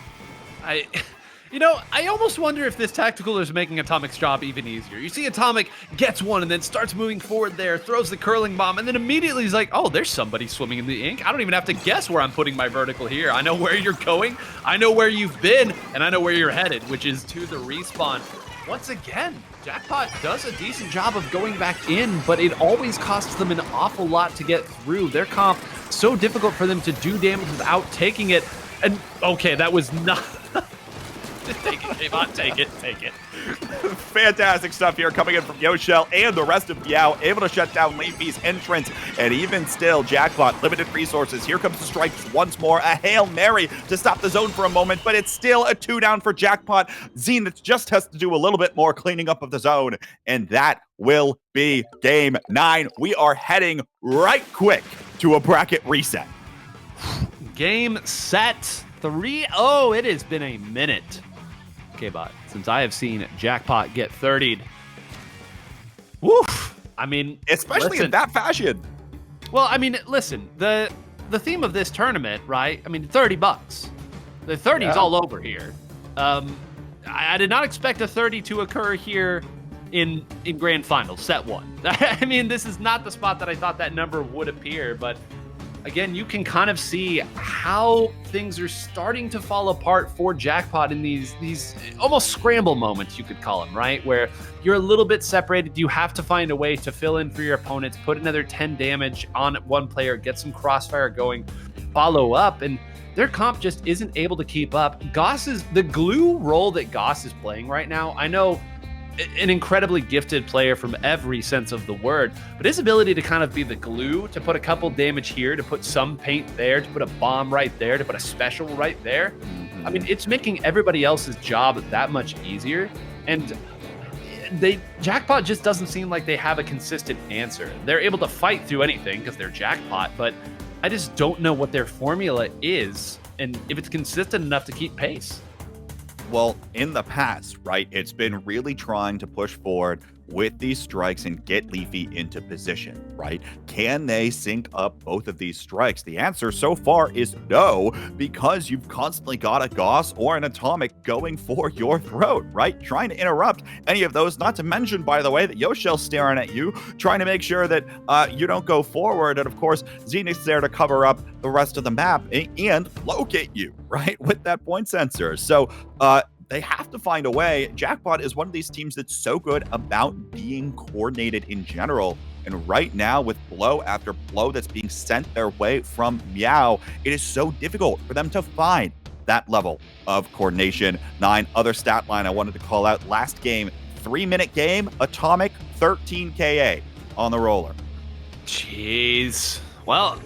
I almost wonder if this tactical is making Atomic's job even easier. You see Atomic gets one and then starts moving forward there, throws the curling bomb, and then immediately he's like, oh, there's somebody swimming in the ink. I don't even have to guess where I'm putting my vertical here. I know where you're going, I know where you've been, and I know where you're headed, which is to the respawn. Once again, Jackpot does a decent job of going back in, but it always costs them an awful lot to get through. Their comp, so difficult for them to do damage without taking it. And okay, that was not... Take it, K-Bot, take it. Fantastic stuff here coming in from Yoshell and the rest of Meow, able to shut down Leafy's entrance. And even still, Jackpot, limited resources. Here comes the strikes once more. A Hail Mary to stop the zone for a moment, but it's still a 2-down for Jackpot. Zenith just has to do a little bit more cleaning up of the zone, and that will be game 9. We are heading right quick to a bracket reset. Game set 3-0. It has been a minute, K-Bot, since I have seen Jackpot get 30'd. Woof! I mean, especially in that fashion. Well, I mean, listen, the theme of this tournament, right? I mean, $30. The 30's all over here. I did not expect a 30 to occur here in Grand Finals, set 1. I mean, this is not the spot that I thought that number would appear, but again, you can kind of see how things are starting to fall apart for Jackpot in these almost scramble moments, you could call them, right? Where you're a little bit separated. You have to find a way to fill in for your opponents, put another 10 damage on one player, get some crossfire going, follow up, and their comp just isn't able to keep up. The glue role that Goss is playing right now, I know an incredibly gifted player from every sense of the word, but his ability to kind of be the glue, to put a couple damage here, to put some paint there, to put a bomb right there, to put a special right there. I mean, it's making everybody else's job that much easier. And Jackpot just doesn't seem like they have a consistent answer. They're able to fight through anything because they're Jackpot, but I just don't know what their formula is and if it's consistent enough to keep pace. Well, in the past, right, it's been really trying to push forward with these strikes and get Leafy into position, right? Can they sync up both of these strikes? The answer so far is no, because you've constantly got a Goss or an Atomic going for your throat, right? Trying to interrupt any of those, not to mention, by the way, that Yoshell's staring at you, trying to make sure that you don't go forward. And of course, Zenith's there to cover up the rest of the map and locate you, right? With that point sensor. So they have to find a way. Jackpot is one of these teams that's so good about being coordinated in general. And right now, with blow after blow that's being sent their way from Meow, it is so difficult for them to find that level of coordination. 9 other stat line I wanted to call out. Last game, 3-minute game, Atomic 13 KA on the roller. Jeez. Well,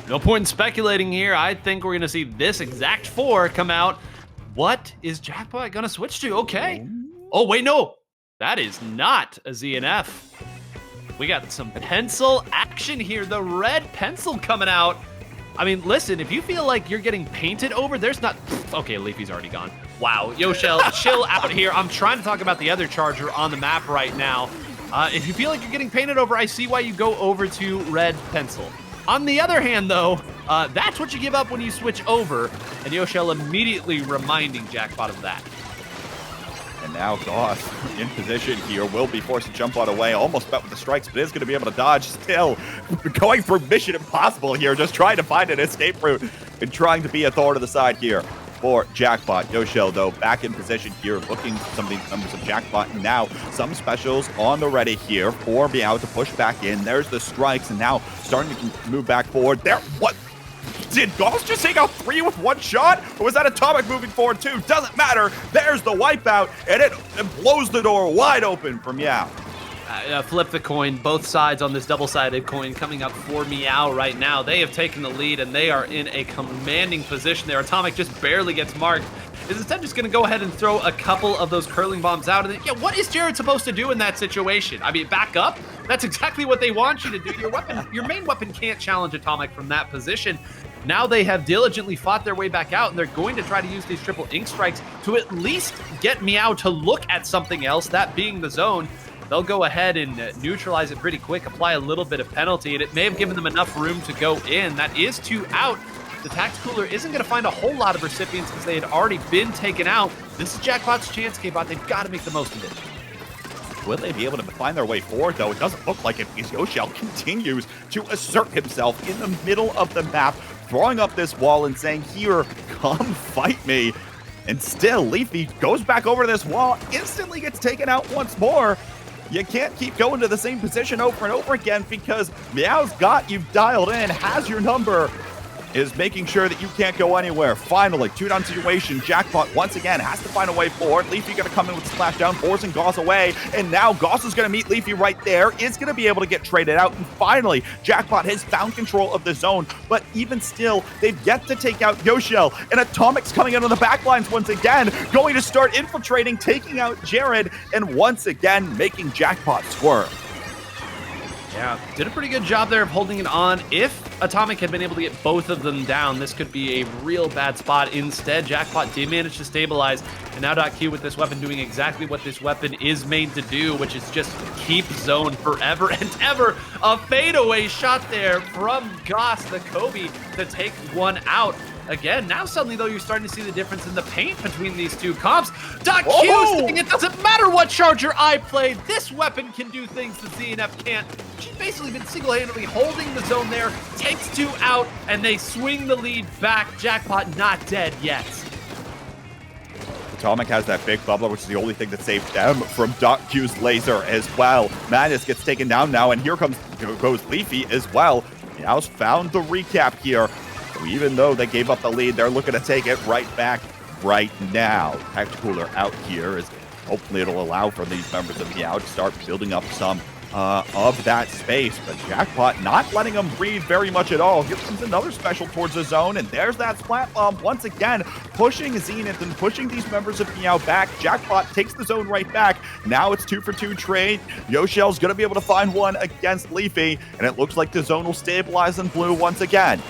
no point in speculating here. I think we're going to see this exact 4 come out. What is Jackpot going to switch to? Okay. Oh, wait, no. That is not a ZNF. We got some pencil action here. The red pencil coming out. I mean, listen, if you feel like you're getting painted over, there's not... Okay, Leafy's already gone. Wow. Yoshell, chill out here. I'm trying to talk about the other charger on the map right now. If you feel like you're getting painted over, I see why you go over to red pencil. On the other hand, though, that's what you give up when you switch over, and Yoshell immediately reminding Jackpot of that. And now Goss in position here will be forced to jump out of the way. Almost met with the strikes, but is going to be able to dodge still. Going through Mission Impossible here, just trying to find an escape route and trying to be a thorn to the side here for Jackpot. Yoshell, though, back in position here, looking for some of these members of Jackpot. And now some specials on the ready here for Meow to push back in. There's the strikes, and now starting to move back forward. There, what? Did Goss just take out 3 with 1 shot? Or was that Atomic moving forward too? Doesn't matter. There's the wipeout, and it blows the door wide open for Meow. Flip the coin. Both sides on this double-sided coin coming up for Meow right now. They have taken the lead, and they are in a commanding position there. Atomic just barely gets marked. Is instead just going to go ahead and throw a couple of those curling bombs out. And then, yeah, what is Jared supposed to do in that situation? I mean, back up? That's exactly what they want you to do. Your main weapon can't challenge Atomic from that position. Now they have diligently fought their way back out, and they're going to try to use these triple ink strikes to at least get Meow to look at something else, that being the zone. They'll go ahead and neutralize it pretty quick, apply a little bit of penalty, and it may have given them enough room to go in. That is 2 out. The Tacticooler isn't going to find a whole lot of recipients because they had already been taken out. This is Jackpot's chance, K-Bot. They've got to make the most of it. Will they be able to find their way forward, though? It doesn't look like it because Yoshell continues to assert himself in the middle of the map, throwing up this wall and saying, here, come fight me. And still, Leafy goes back over this wall, instantly gets taken out once more. You can't keep going to the same position over and over again because Meow's got you dialed in, has your number, is making sure that you can't go anywhere. Finally, 2-down situation. Jackpot once again has to find a way forward. Leafy going to come in with Splashdown, forcing Goss away. And now Goss is going to meet Leafy right there. Is going to be able to get traded out. And finally, Jackpot has found control of the zone. But even still, they've yet to take out Yoshell. And Atomic's coming in on the back lines once again, going to start infiltrating, taking out Jared, and once again making Jackpot swerve. Yeah, did a pretty good job there of holding it on. If Atomic had been able to get both of them down, this could be a real bad spot. Instead, Jackpot did manage to stabilize, and now .Q with this weapon doing exactly what this weapon is made to do, which is just keep zone forever and ever. A fadeaway shot there from Goss, the Kobe, to take one out. Again, now suddenly, though, you're starting to see the difference in the paint between these two comps. .Q saying it doesn't matter what charger I play, this weapon can do things that ZNF can't. She's basically been single-handedly holding the zone there, takes 2 out, and they swing the lead back. Jackpot not dead yet. Atomic has that big bubbler, which is the only thing that saved them from .Q's laser as well. Madness gets taken down now, and here goes Leafy as well. Meow's found the recap here. Even though they gave up the lead, they're looking to take it right back right now. Tacticooler out here is hopefully it'll allow for these members of Meow to start building up some of that space. But Jackpot not letting them breathe very much at all. Here comes another special towards the zone, and there's that splat bomb once again, pushing Zenith and pushing these members of Meow back. Jackpot takes the zone right back. Now it's 2-for-2 trade. Yoshell's going to be able to find one against Leafy, and it looks like the zone will stabilize in blue once again.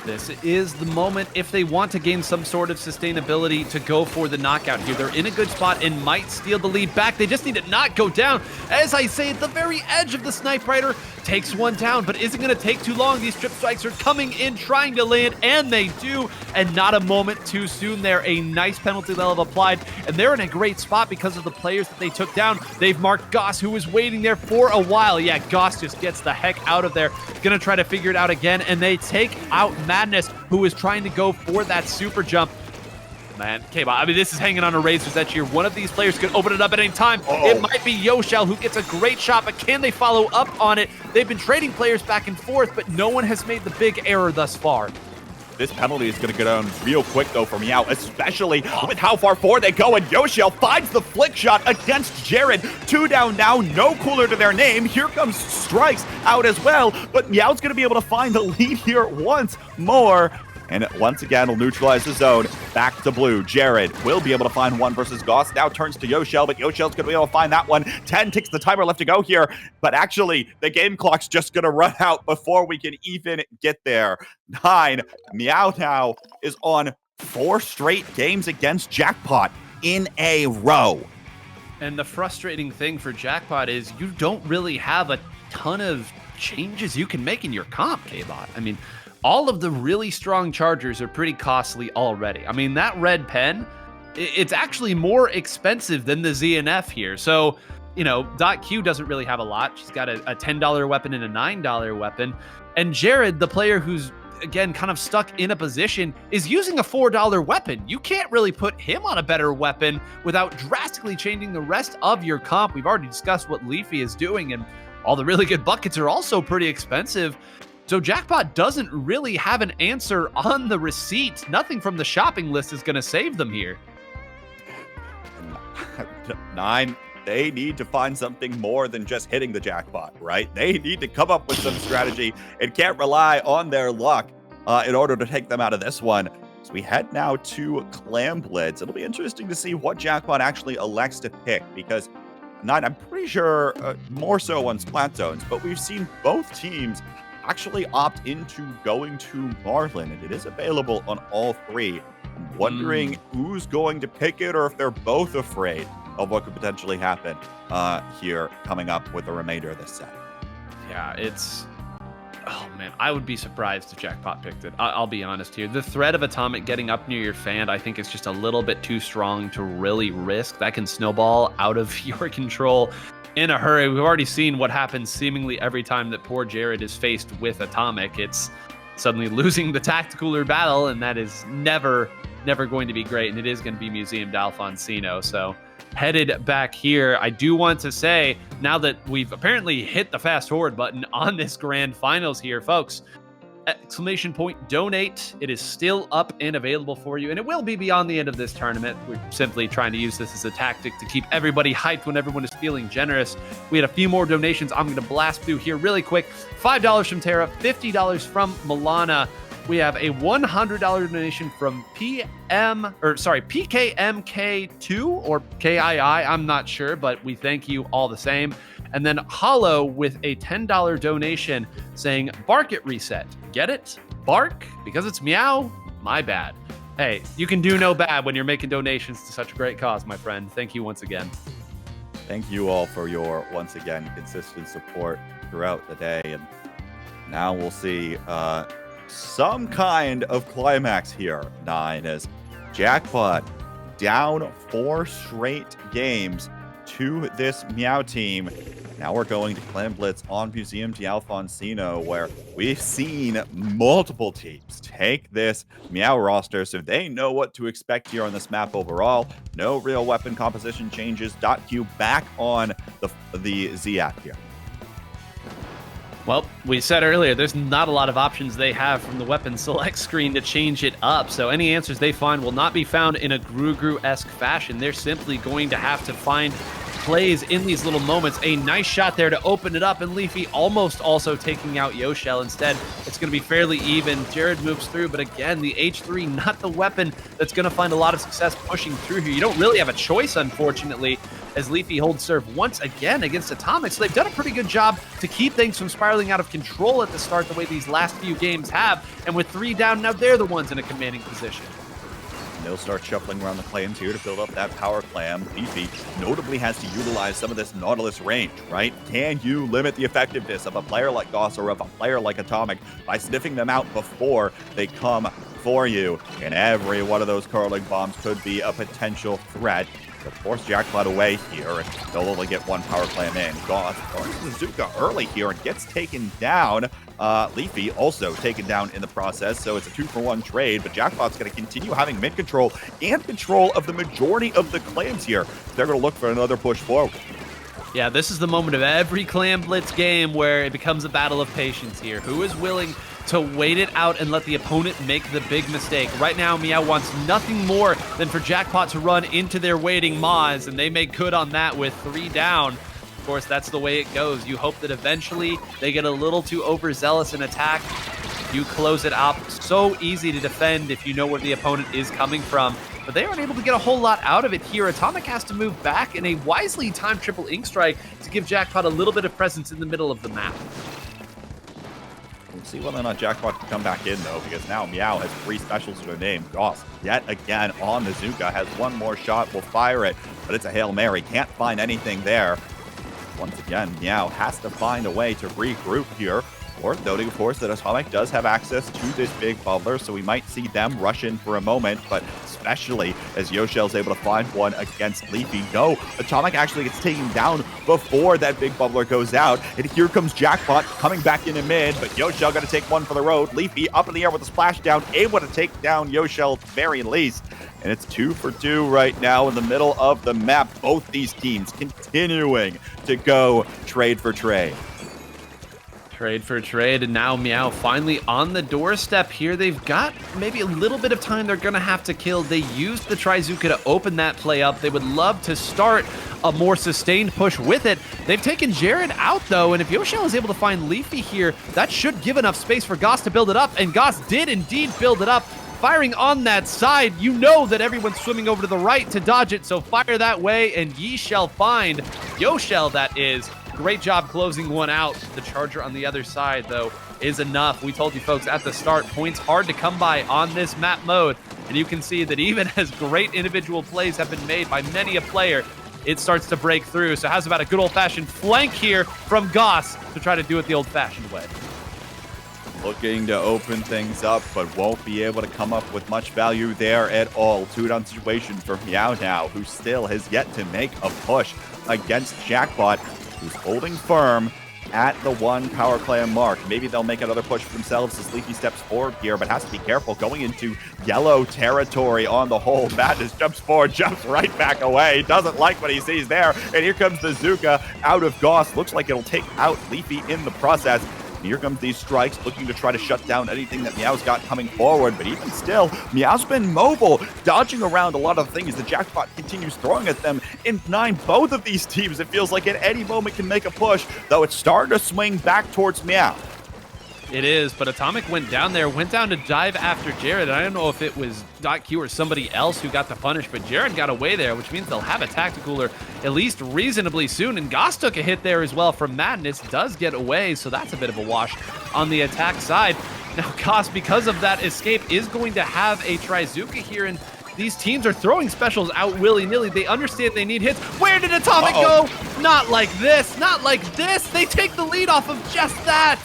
This is the moment if they want to gain some sort of sustainability to go for the knockout here. They're in a good spot and might steal the lead back. They just need to not go down. As I say, at the very edge of the Snipe Rider, takes one down, but isn't going to take too long. These trip strikes are coming in, trying to land, and they do, and not a moment too soon there. A nice penalty level applied, and they're in a great spot because of the players that they took down. They've marked Goss, who was waiting there for a while. Yeah, Goss just gets the heck out of there. Going to try to figure it out again, and they take out Madness, who is trying to go for that super jump. man. K-Bot, I mean, this is hanging on a razor's edge here. One of these players could open it up at any time. Oh. It might be Yoshel who gets a great shot, but can they follow up on it? They've been trading players back and forth, but no one has made the big error thus far. This penalty is going to go down real quick, though, for Meow, especially with how far forward they go. And Yoshel finds the flick shot against Jared. 2 down now, no cooler to their name. Here comes Strikes out as well. But Meow's going to be able to find the lead here once more. And once again, will neutralize the zone. Back to blue. Jared will be able to find one versus Goss. Now turns to Yoshel, but Yoshel's going to be able to find that one. 10 ticks the timer left to go here. But actually, the game clock's just going to run out before we can even get there. 9. Meow now is on 4 straight games against Jackpot in a row. And the frustrating thing for Jackpot is you don't really have a ton of changes you can make in your comp, K-Bot. I mean, all of the really strong chargers are pretty costly already. I mean, that red pen, it's actually more expensive than the ZNF here. So, you know, .Q doesn't really have a lot. She's got a $10 weapon and a $9 weapon. And Jared, the player who's, again, kind of stuck in a position, is using a $4 weapon. You can't really put him on a better weapon without drastically changing the rest of your comp. We've already discussed what Leafy is doing, and all the really good buckets are also pretty expensive. So Jackpot doesn't really have an answer on the receipt. Nothing from the shopping list is going to save them here. 9, they need to find something more than just hitting the jackpot, right? They need to come up with some strategy and can't rely on their luck in order to take them out of this one. So we head now to Clam Blitz. It'll be interesting to see what Jackpot actually elects to pick, because 9, I'm pretty sure more so on Splat Zones, but we've seen both teams actually opt into going to Marlin, and it is available on all 3. I'm wondering who's going to pick it, or if they're both afraid of what could potentially happen here coming up with the remainder of this set. Yeah, it's... Oh, man, I would be surprised if Jackpot picked it. I'll be honest here. The threat of Atomic getting up near your fan, I think, is just a little bit too strong to really risk. That can snowball out of your control in a hurry. We've already seen what happens seemingly every time that poor Jared is faced with Atomic. It's suddenly losing the tactical battle, and that is never going to be great. And it is going to be Museum d'Alfonsino. So headed back here, I do want to say, now that we've apparently hit the fast forward button on this grand finals here, folks, ! Donate. It is still up and available for you, and it will be beyond the end of this tournament. We're simply trying to use this as a tactic to keep everybody hyped when everyone is feeling generous. We had a few more donations I'm going to blast through here really quick. $5 from Tara, $50 from Milana. We have a $100 donation from PKMK2 or KII. I'm not sure, but we thank you all the same. And then Hollow with a $10 donation saying, bark it reset. Get it? Bark? Because it's meow? My bad. Hey, you can do no bad when you're making donations to such a great cause, my friend. Thank you once again. Thank you all for your, once again, consistent support throughout the day. And now we'll see some kind of climax here, 9, as Jackpot down 4 straight games to this Meow team. Now we're going to Clan Blitz on Museum d'Alfonsino, where we've seen multiple teams take this Meow roster, so they know what to expect here on this map overall. No real weapon composition changes. .Q back on the ZF here. Well, we said earlier, there's not a lot of options they have from the weapon select screen to change it up. So any answers they find will not be found in a Gru-Gru-esque fashion. They're simply going to have to find plays in these little moments. A nice shot there to open it up, and Leafy almost also taking out Yoshel. Instead, it's going to be fairly even. Jared moves through, but again, the H3, not the weapon that's going to find a lot of success pushing through here. You don't really have a choice, unfortunately, as Leafy holds serve once again against Atomic. So they've done a pretty good job to keep things from spiraling out of control at the start the way these last few games have. And with 3 down, now they're the ones in a commanding position. They'll start shuffling around the clams here to build up that power clam. Leafy notably has to utilize some of this Nautilus range, right? Can you limit the effectiveness of a player like Goss or of a player like Atomic by sniffing them out before they come for you? And every one of those curling bombs could be a potential threat They'll force Jackpot away here, and they'll only get one power clam in. Goss forces Zuka early here and gets taken down. Leafy also taken down in the process, so it's a 2-for-1 trade, but Jackpot's going to continue having mid control and control of the majority of the clams here. They're going to look for another push forward. Yeah, this is the moment of every Clam Blitz game where it becomes a battle of patience here. Who is willing to wait it out and let the opponent make the big mistake? Right now, Meow wants nothing more than for Jackpot to run into their waiting Maws, and they make good on that with 3 down. Of course, that's the way it goes. You hope that eventually they get a little too overzealous in attack. You close it up. So easy to defend if you know where the opponent is coming from. But they aren't able to get a whole lot out of it here. Atomic has to move back in a wisely timed triple ink strike to give Jackpot a little bit of presence in the middle of the map. We'll see whether or not Jackpot can come back in, though, because now Meow has 3 specials to their name. Goss, yet again on the Zuka, has one more shot, will fire it, but it's a Hail Mary. Can't find anything there. Once again, Meow has to find a way to regroup here. Worth noting, of course, that Atomic does have access to this big bubbler, so we might see them rush in for a moment, but especially as Yoshel's able to find one against Leafy. No, Atomic actually gets taken down before that big bubbler goes out, and here comes Jackpot coming back into mid, but Yoshel got to take one for the road. Leafy up in the air with a splashdown, able to take down Yoshel at the very least. And it's 2 for 2 right now in the middle of the map. Both these teams continuing to go trade for trade. Trade for trade, and now Meow finally on the doorstep here. They've got maybe a little bit of time they're going to have to kill. They used the Trizuka to open that play up. They would love to start a more sustained push with it. They've taken Jared out, though, and if Yoshel is able to find Leafy here, that should give enough space for Goss to build it up, and Goss did indeed build it up. Firing on that side, you know that everyone's swimming over to the right to dodge it, so fire that way, and ye shall find. Yoshel, that is. Great job closing one out. The charger on the other side, though, is enough. We told you folks at the start, points hard to come by on this map mode. And you can see that even as great individual plays have been made by many a player, it starts to break through. So how's about a good old-fashioned flank here from Goss to try to do it the old-fashioned way? Looking to open things up, but won't be able to come up with much value there at all. 2-down situation for Meow now, who still has yet to make a push against Jackpot, who's holding firm at the 1 power clam mark. Maybe they'll make another push for themselves as Leafy steps forward here, but has to be careful going into yellow territory on the whole. Madness jumps forward, jumps right back away. Doesn't like what he sees there. And here comes the Zuka out of Goss. Looks like it'll take out Leafy in the process. And here comes these strikes, looking to try to shut down anything that Meow's got coming forward. But even still, Meow's been mobile, dodging around a lot of things the Jackpot continues throwing at them. In 9, both of these teams, it feels like at any moment can make a push, though it's starting to swing back towards Meow. It is, but Atomic went down to dive after Jared. I don't know if it was .Q or somebody else who got the punish, but Jared got away there, which means they'll have a Tacticooler at least reasonably soon. And Goss took a hit there as well from Madness, does get away, so that's a bit of a wash on the attack side. Now Goss, because of that escape, is going to have a Trizuka here, and these teams are throwing specials out willy-nilly. They understand they need hits. Where did Atomic go? Not like this, not like this. They take the lead off of just that.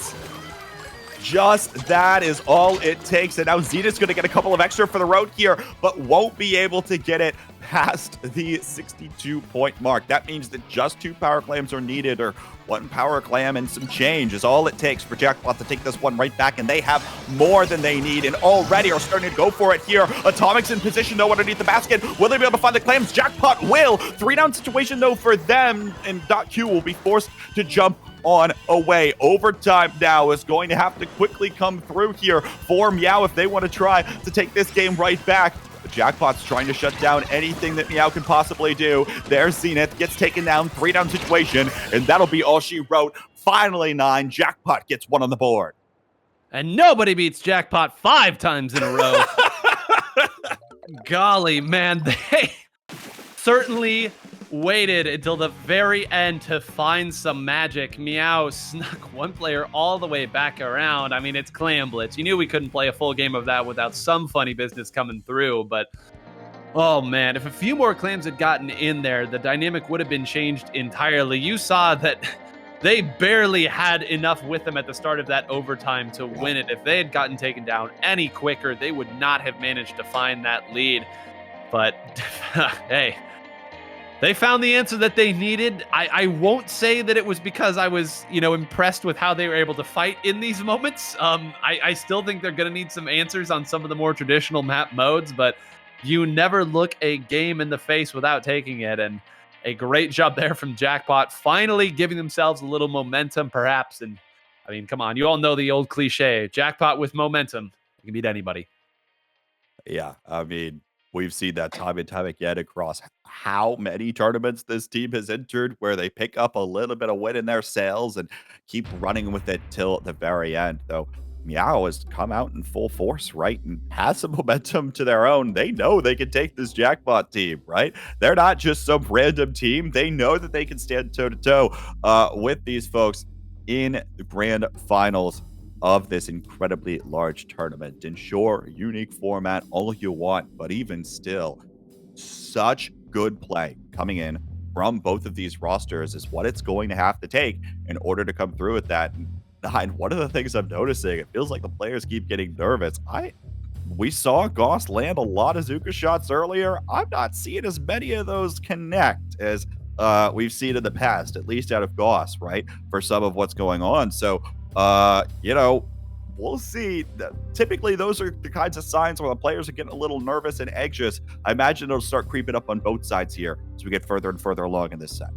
Just that is all it takes. And now Zenith's going to get a couple of extra for the road here, but won't be able to get it past the 62-point mark. That means that just 2 power clams are needed, or 1 power clam and some change is all it takes for Jackpot to take this one right back, and they have more than they need and already are starting to go for it here. Atomic's in position, though, underneath the basket. Will they be able to find the clams? Jackpot will. 3-down situation, though, for them, and .Q will be forced to jump on away. Overtime now is going to have to quickly come through here for Meow if they want to try to take this game right back. The Jackpot's trying to shut down anything that Meow can possibly do. There's Zenith, gets taken down, 3-down situation, and that'll be all she wrote. Finally 9, Jackpot gets 1 on the board. And nobody beats Jackpot 5 times in a row. Golly, man, they certainly waited until the very end to find some magic. Meow snuck one player all the way back around. I mean, it's Clam Blitz. You knew we couldn't play a full game of that without some funny business coming through, but oh man, if a few more clams had gotten in there, the dynamic would have been changed entirely. You saw that they barely had enough with them at the start of that overtime to win it. If they had gotten taken down any quicker, they would not have managed to find that lead. But hey, They found the answer that they needed. I won't say that it was because I was, impressed with how they were able to fight in these moments. I still think they're going to need some answers on some of the more traditional map modes, but you never look a game in the face without taking it. And a great job there from Jackpot, finally giving themselves a little momentum, perhaps. And I mean, come on, you all know the old cliche: Jackpot with momentum, you can beat anybody. Yeah, I mean, we've seen that time and time again across how many tournaments this team has entered where they pick up a little bit of win in their sails and keep running with it till the very end. Though Meow has come out in full force, right? And has some momentum to their own. They know they can take this Jackpot team, right? They're not just some random team. They know that they can stand toe to toe with these folks in the grand finals of this incredibly large tournament. And sure, unique format, all you want, but even still, such good play coming in from both of these rosters is what it's going to have to take in order to come through with that. And one of the things I'm noticing, it feels like the players keep getting nervous. We saw Goss land a lot of Zuka shots earlier. I'm not seeing as many of those connect as we've seen in the past, at least out of Goss, right? For some of what's going on. So we'll see. Typically, those are the kinds of signs where the players are getting a little nervous and anxious. I imagine it'll start creeping up on both sides here as we get further and further along in this set.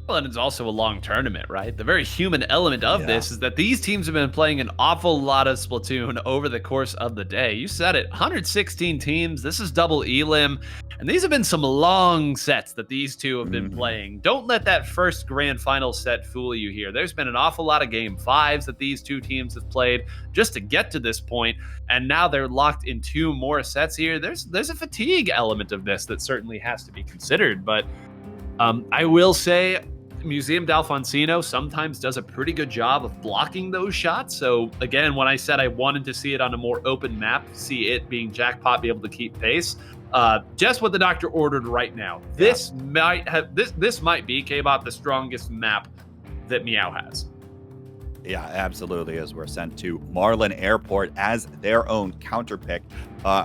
Well, and it's also a long tournament, right? The very human element of this is that these teams have been playing an awful lot of Splatoon over the course of the day. You said it, 116 teams. This is double elim. And these have been some long sets that these two have been playing. Don't let that first grand final set fool you here. There's been an awful lot of game fives that these two teams have played just to get to this point. And now they're locked in 2 more sets here. There's a fatigue element of this that certainly has to be considered. But I will say, Museum d'Alfonsino sometimes does a pretty good job of blocking those shots. So again, when I said I wanted to see it on a more open map, see it being Jackpot be able to keep pace, just what the doctor ordered right now. This might be K-Bot the strongest map that Meow has. Yeah, absolutely. As we're sent to Marlin Airport as their own counter pick.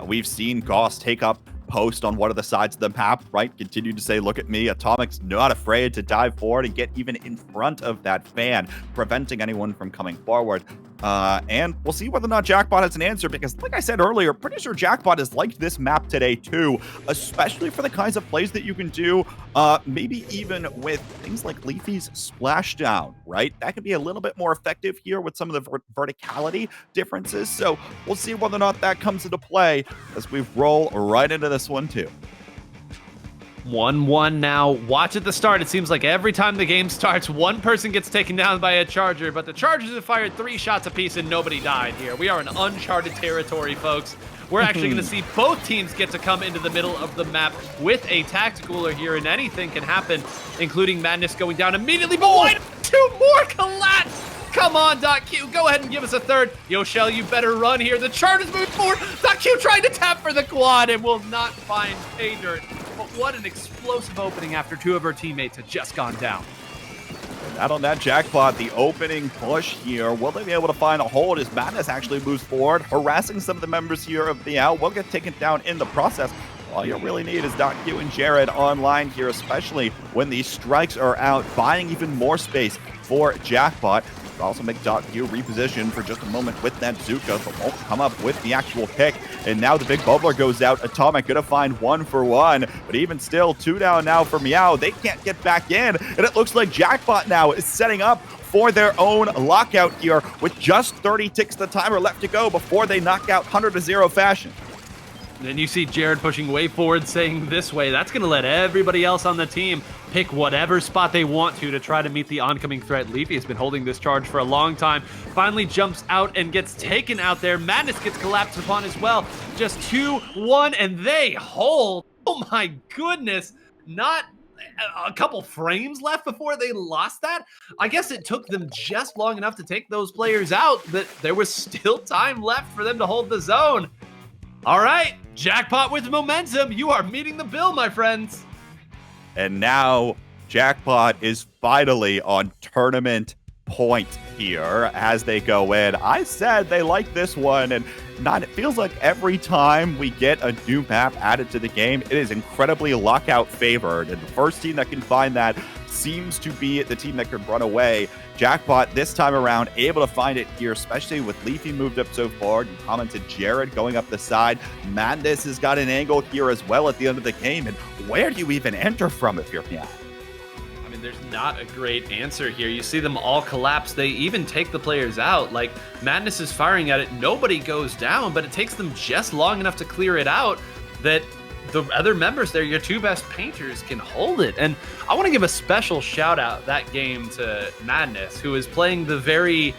We've seen Goss take up post on one of the sides of the map, right? Continue to say, look at me. Atomic's not afraid to dive forward and get even in front of that fan, preventing anyone from coming forward. And we'll see whether or not Jackpot has an answer, because like I said earlier, pretty sure Jackpot has liked this map today too, especially for the kinds of plays that you can do, maybe even with things like Leafy's splashdown, right? That could be a little bit more effective here with some of the verticality differences. So we'll see whether or not that comes into play as we roll right into this one too. 1-1 now. Watch at the start. It seems like every time the game starts, one person gets taken down by a Charger, but the Chargers have fired 3 shots apiece and nobody died here. We are in uncharted territory, folks. We're actually going to see both teams get to come into the middle of the map with a tacticaler here, and anything can happen, including Madness going down immediately. But why 2 more collapse? Come on, .Q, go ahead and give us a third. Yoshell, you better run here. The Chargers move forward. .Q trying to tap for the quad and will not find pay dirt. But what an explosive opening after 2 of her teammates had just gone down. Not on that Jackpot, the opening push here. Will they be able to find a hold as Madness actually moves forward, harassing some of the members here of the Out? Will get taken down in the process. All you really need is .Q and Jared online here, especially when these strikes are out, buying even more space for Jackpot. Also make .Q reposition for just a moment with that Zuka, but won't come up with the actual pick. And now the big bubbler goes out. Atomic gonna find 1 for 1, but even still, 2 down now for Meow. They can't get back in, and it looks like Jackpot now is setting up for their own lockout here with just 30 ticks the timer left to go before they knock out 100-0 fashion. Then you see Jared pushing way forward, saying this way. That's going to let everybody else on the team pick whatever spot they want to try to meet the oncoming threat. Leafy has been holding this charge for a long time. Finally jumps out and gets taken out there. Madness gets collapsed upon as well. Just 2-1, and they hold. Oh my goodness. Not a couple frames left before they lost that. I guess it took them just long enough to take those players out that there was still time left for them to hold the zone. All right, Jackpot with momentum. You are meeting the bill, my friends. And now Jackpot is finally on tournament point here as they go in. I said they like this one, and it feels like every time we get a new map added to the game, it is incredibly lockout favored, and the first team that can find that seems to be the team that could run away. Jackpot this time around able to find it here, especially with Leafy moved up so far. You commented Jared going up the side. Madness has got an angle here as well at the end of the game, and where do you even enter from if you're Meow? There's not a great answer here. You see them all collapse. They even take the players out. Like, Madness is firing at it. Nobody goes down, but it takes them just long enough to clear it out that the other members there, your two best painters, can hold it. And I want to give a special shout out that game to Madness, who is playing the very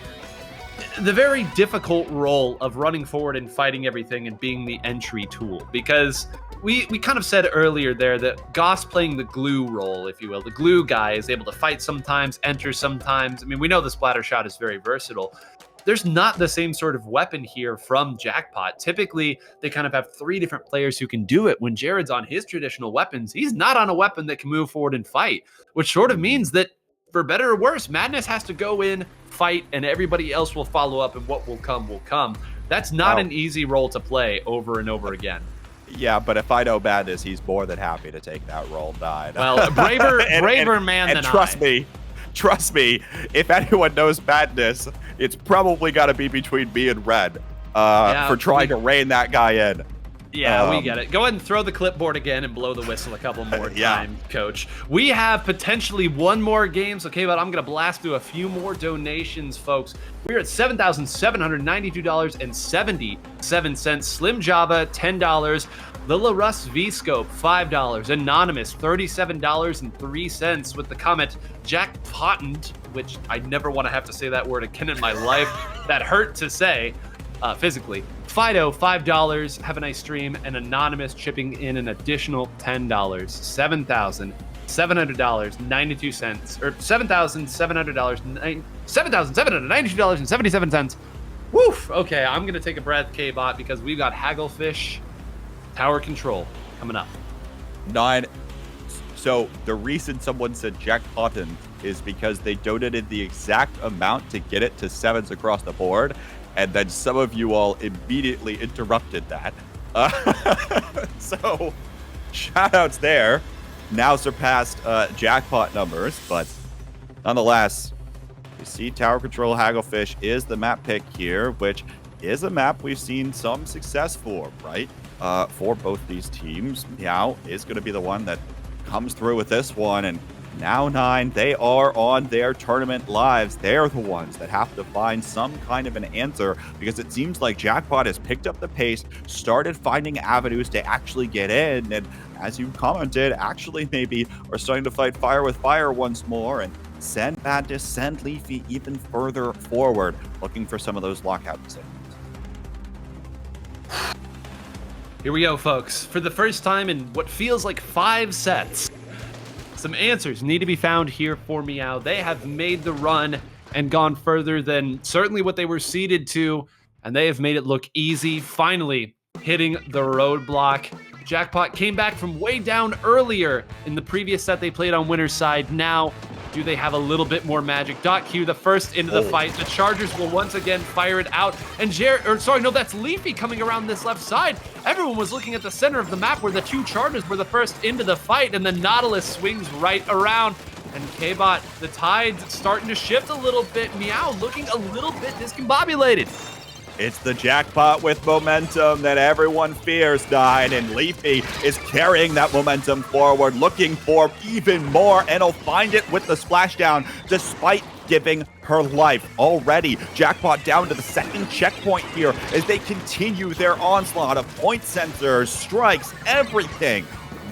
difficult role of running forward and fighting everything and being the entry tool, because we kind of said earlier there that Goss playing the glue role, if you will. The glue guy is able to fight sometimes, enter sometimes. I mean, we know the splatter shot is very versatile. There's not the same sort of weapon here from Jackpot. Typically, they kind of have three different players who can do it. When Jared's on his traditional weapons, he's not on a weapon that can move forward and fight, which sort of means that, for better or worse, Madness has to go in, fight, and everybody else will follow up, and what will come will come. That's not an easy role to play over and over again. Yeah, but if I know Madness, he's more than happy to take that role, Nine. Well, braver man than I. Trust me, if anyone knows Madness, it's probably got to be between me and Red for trying to rein that guy in. Yeah, we get it. Go ahead and throw the clipboard again and blow the whistle a couple more times, Coach. We have potentially one more game, so but I'm going to blast through a few more donations, folks. We're at $7,792.77. Slim Java, $10. Lila Russ V-Scope, $5. Anonymous, $37.03 with the comment, Jack Pottent, which I never want to have to say that word again in my life. That hurt to say physically. Fido, $5. Have a nice stream. And Anonymous chipping in an additional $10. $7,700.92, or $7,792.77. Woof. Okay, I'm gonna take a breath, K-Bot, because we've got Hagglefish Tower Control coming up. 9. So the reason someone said Jack Potton is because they donated the exact amount to get it to 7s across the board, and then some of you all immediately interrupted that. So shout-outs there. Now surpassed jackpot numbers, but nonetheless, you see Tower Control Hagglefish is the map pick here, which is a map we've seen some success for, right? For both these teams. Meow is going to be the one that comes through with this one, and now 9, they are on their tournament lives. They're the ones that have to find some kind of an answer, because it seems like Jackpot has picked up the pace, started finding avenues to actually get in, and as you commented, actually maybe are starting to fight fire with fire once more and send Madness, send Leafy even further forward, looking for some of those lockout decisions. Here we go, folks. For the first time in what feels like 5 sets, some answers need to be found here for Meow. They have made the run and gone further than certainly what they were seeded to, and they have made it look easy, finally hitting the roadblock. Jackpot came back from way down earlier in the previous set they played on winner's side. Now, do they have a little bit more magic? .Q, the first into the fight. The Chargers will once again fire it out. And that's Leafy coming around this left side. Everyone was looking at the center of the map where the two Chargers were the first into the fight, and the Nautilus swings right around. And K-Bot, the tide's starting to shift a little bit. Meow looking a little bit discombobulated. It's the Jackpot with momentum that everyone fears, 9, and Leafy is carrying that momentum forward, looking for even more, and he'll find it with the splashdown, despite giving her life. Already, Jackpot down to the second checkpoint here as they continue their onslaught of point sensors, strikes, everything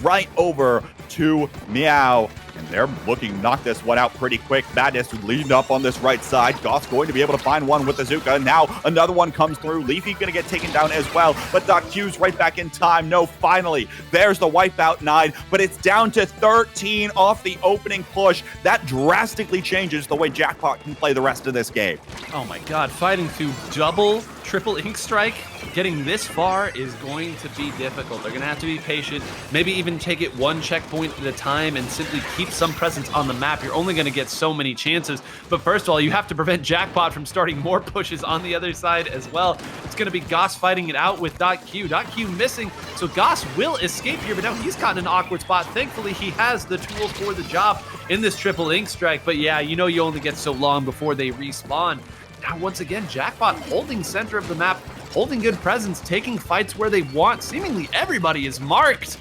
right over to Meow. And they're looking to knock this one out pretty quick. Madness leading up on this right side. Goss going to be able to find one with the Zuka. Now another one comes through. Leafy going to get taken down as well. But Q's right back in time. No, finally, there's the wipeout 9. But it's down to 13 off the opening push. That drastically changes the way Jackpot can play the rest of this game. Oh my god, fighting through double, triple ink strike, getting this far is going to be difficult. They're going to have to be patient, maybe even take it one checkpoint at a time and simply keep some presence on the map, you're only going to get so many chances. But first of all, you have to prevent Jackpot from starting more pushes on the other side as well. It's going to be Goss fighting it out with .Q. .Q missing, so Goss will escape here, but now he's caught in an awkward spot. Thankfully, he has the tools for the job in this triple ink strike, but yeah, you know you only get so long before they respawn. Now, once again, Jackpot holding center of the map, holding good presence, taking fights where they want. Seemingly everybody is marked.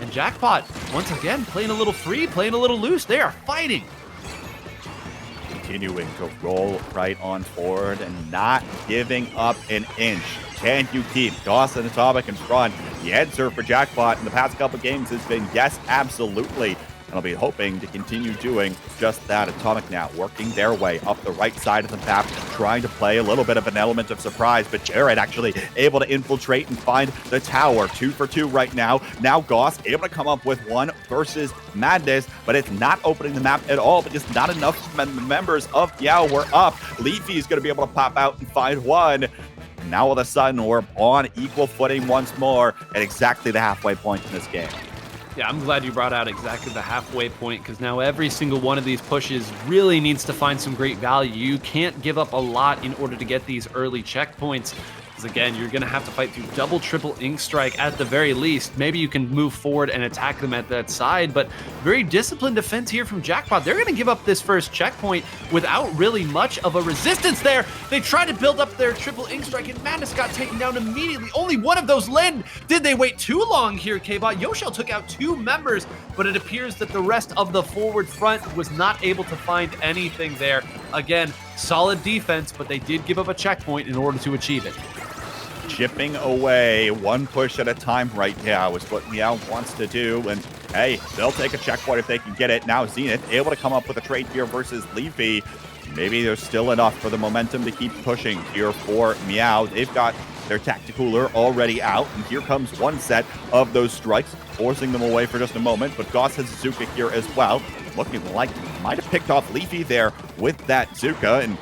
And Jackpot, once again, playing a little free, playing a little loose. They are fighting. Continuing to roll right on forward and not giving up an inch. Can you keep Goss and Atomic in front? The answer for Jackpot in the past couple games has been yes, absolutely. And I'll be hoping to continue doing just that. Atomic now working their way up the right side of the map, trying to play a little bit of an element of surprise, but Jared actually able to infiltrate and find the tower. 2 for 2 right now. Now Goss able to come up with one versus Madness, but it's not opening the map at all because not enough members of Meow were up. Leafy is going to be able to pop out and find one. And now all of a sudden, we're on equal footing once more at exactly the halfway point in this game. Yeah, I'm glad you brought out exactly the halfway point, because now every single one of these pushes really needs to find some great value. You can't give up a lot in order to get these early checkpoints. Because again, you're going to have to fight through double, triple ink strike at the very least. Maybe you can move forward and attack them at that side, but very disciplined defense here from Jackpot. They're going to give up this first checkpoint without really much of a resistance there. They tried to build up their triple ink strike, and Madness got taken down immediately. Only one of those landed. Did they wait too long here, K-Bot? Yoshel took out 2 members, but it appears that the rest of the forward front was not able to find anything there. Again, solid defense, but they did give up a checkpoint in order to achieve it. Chipping away one push at a time right now is what Meow wants to do. And hey, they'll take a checkpoint if they can get it. Now Zenith able to come up with a trade here versus Leafy. Maybe there's still enough for the momentum to keep pushing here for Meow. They've got their Tacticooler already out, and here comes one set of those strikes, forcing them away for just a moment. But Goss has Zuka here as well. Looking like he might have picked off Leafy there with that Zuka, and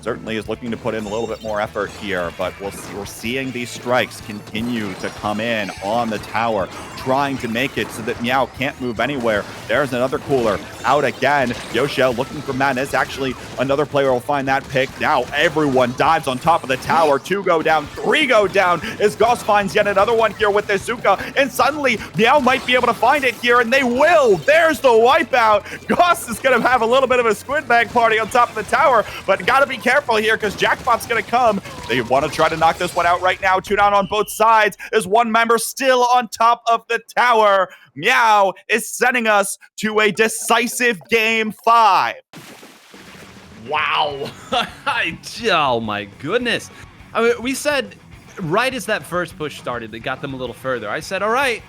certainly is looking to put in a little bit more effort here, but we're seeing these strikes continue to come in on the tower, trying to make it so that Meow can't move anywhere. There's another cooler out again. Yoshel looking for Madness. Actually, another player will find that pick. Now everyone dives on top of the tower. 2 go down, 3 go down as Goss finds yet another one here with their Zuka, and suddenly Meow might be able to find it here, and they will. There's the wipeout. Goss is going to have a little bit of a squid bag party on top of the tower, but got to be careful here because Jackpot's going to come. They want to try to knock this one out right now. 2 down on both sides. There's one member still on top of the tower. Meow is sending us to a decisive game 5. Wow. Oh my goodness. I mean, we said right as that first push started, they got them a little further. I said, all right,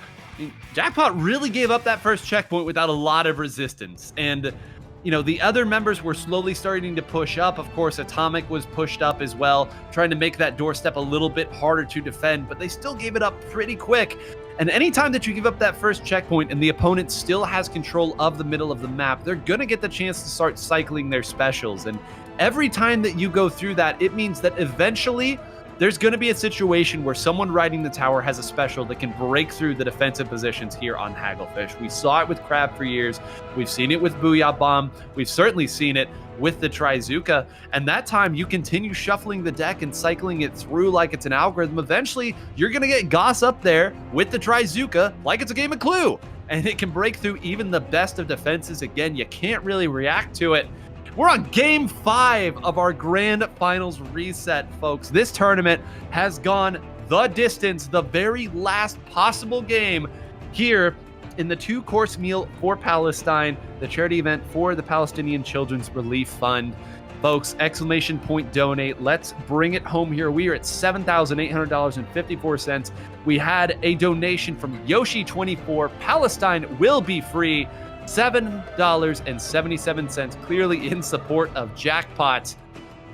Jackpot really gave up that first checkpoint without a lot of resistance. And you know, the other members were slowly starting to push up. Of course, Atomic was pushed up as well, trying to make that doorstep a little bit harder to defend, but they still gave it up pretty quick. And anytime that you give up that first checkpoint and the opponent still has control of the middle of the map, they're going to get the chance to start cycling their specials. And every time that you go through that, it means that eventually there's going to be a situation where someone riding the tower has a special that can break through the defensive positions here on Hagglefish. We saw it with Crab for years. We've seen it with Booyah Bomb. We've certainly seen it with the Trizuka. And that time you continue shuffling the deck and cycling it through like it's an algorithm. Eventually, you're going to get Goss up there with the Trizuka like it's a game of Clue. And it can break through even the best of defenses. Again, you can't really react to it. We're on game 5 of our grand finals reset, folks. This tournament has gone the distance, the very last possible game here in the 2-course meal for Palestine, the charity event for the Palestinian Children's Relief Fund. Folks, exclamation point donate. Let's bring it home here. We are at $7,800.54. We had a donation from Yoshi24. Palestine will be free. $7.77, clearly in support of Jackpot.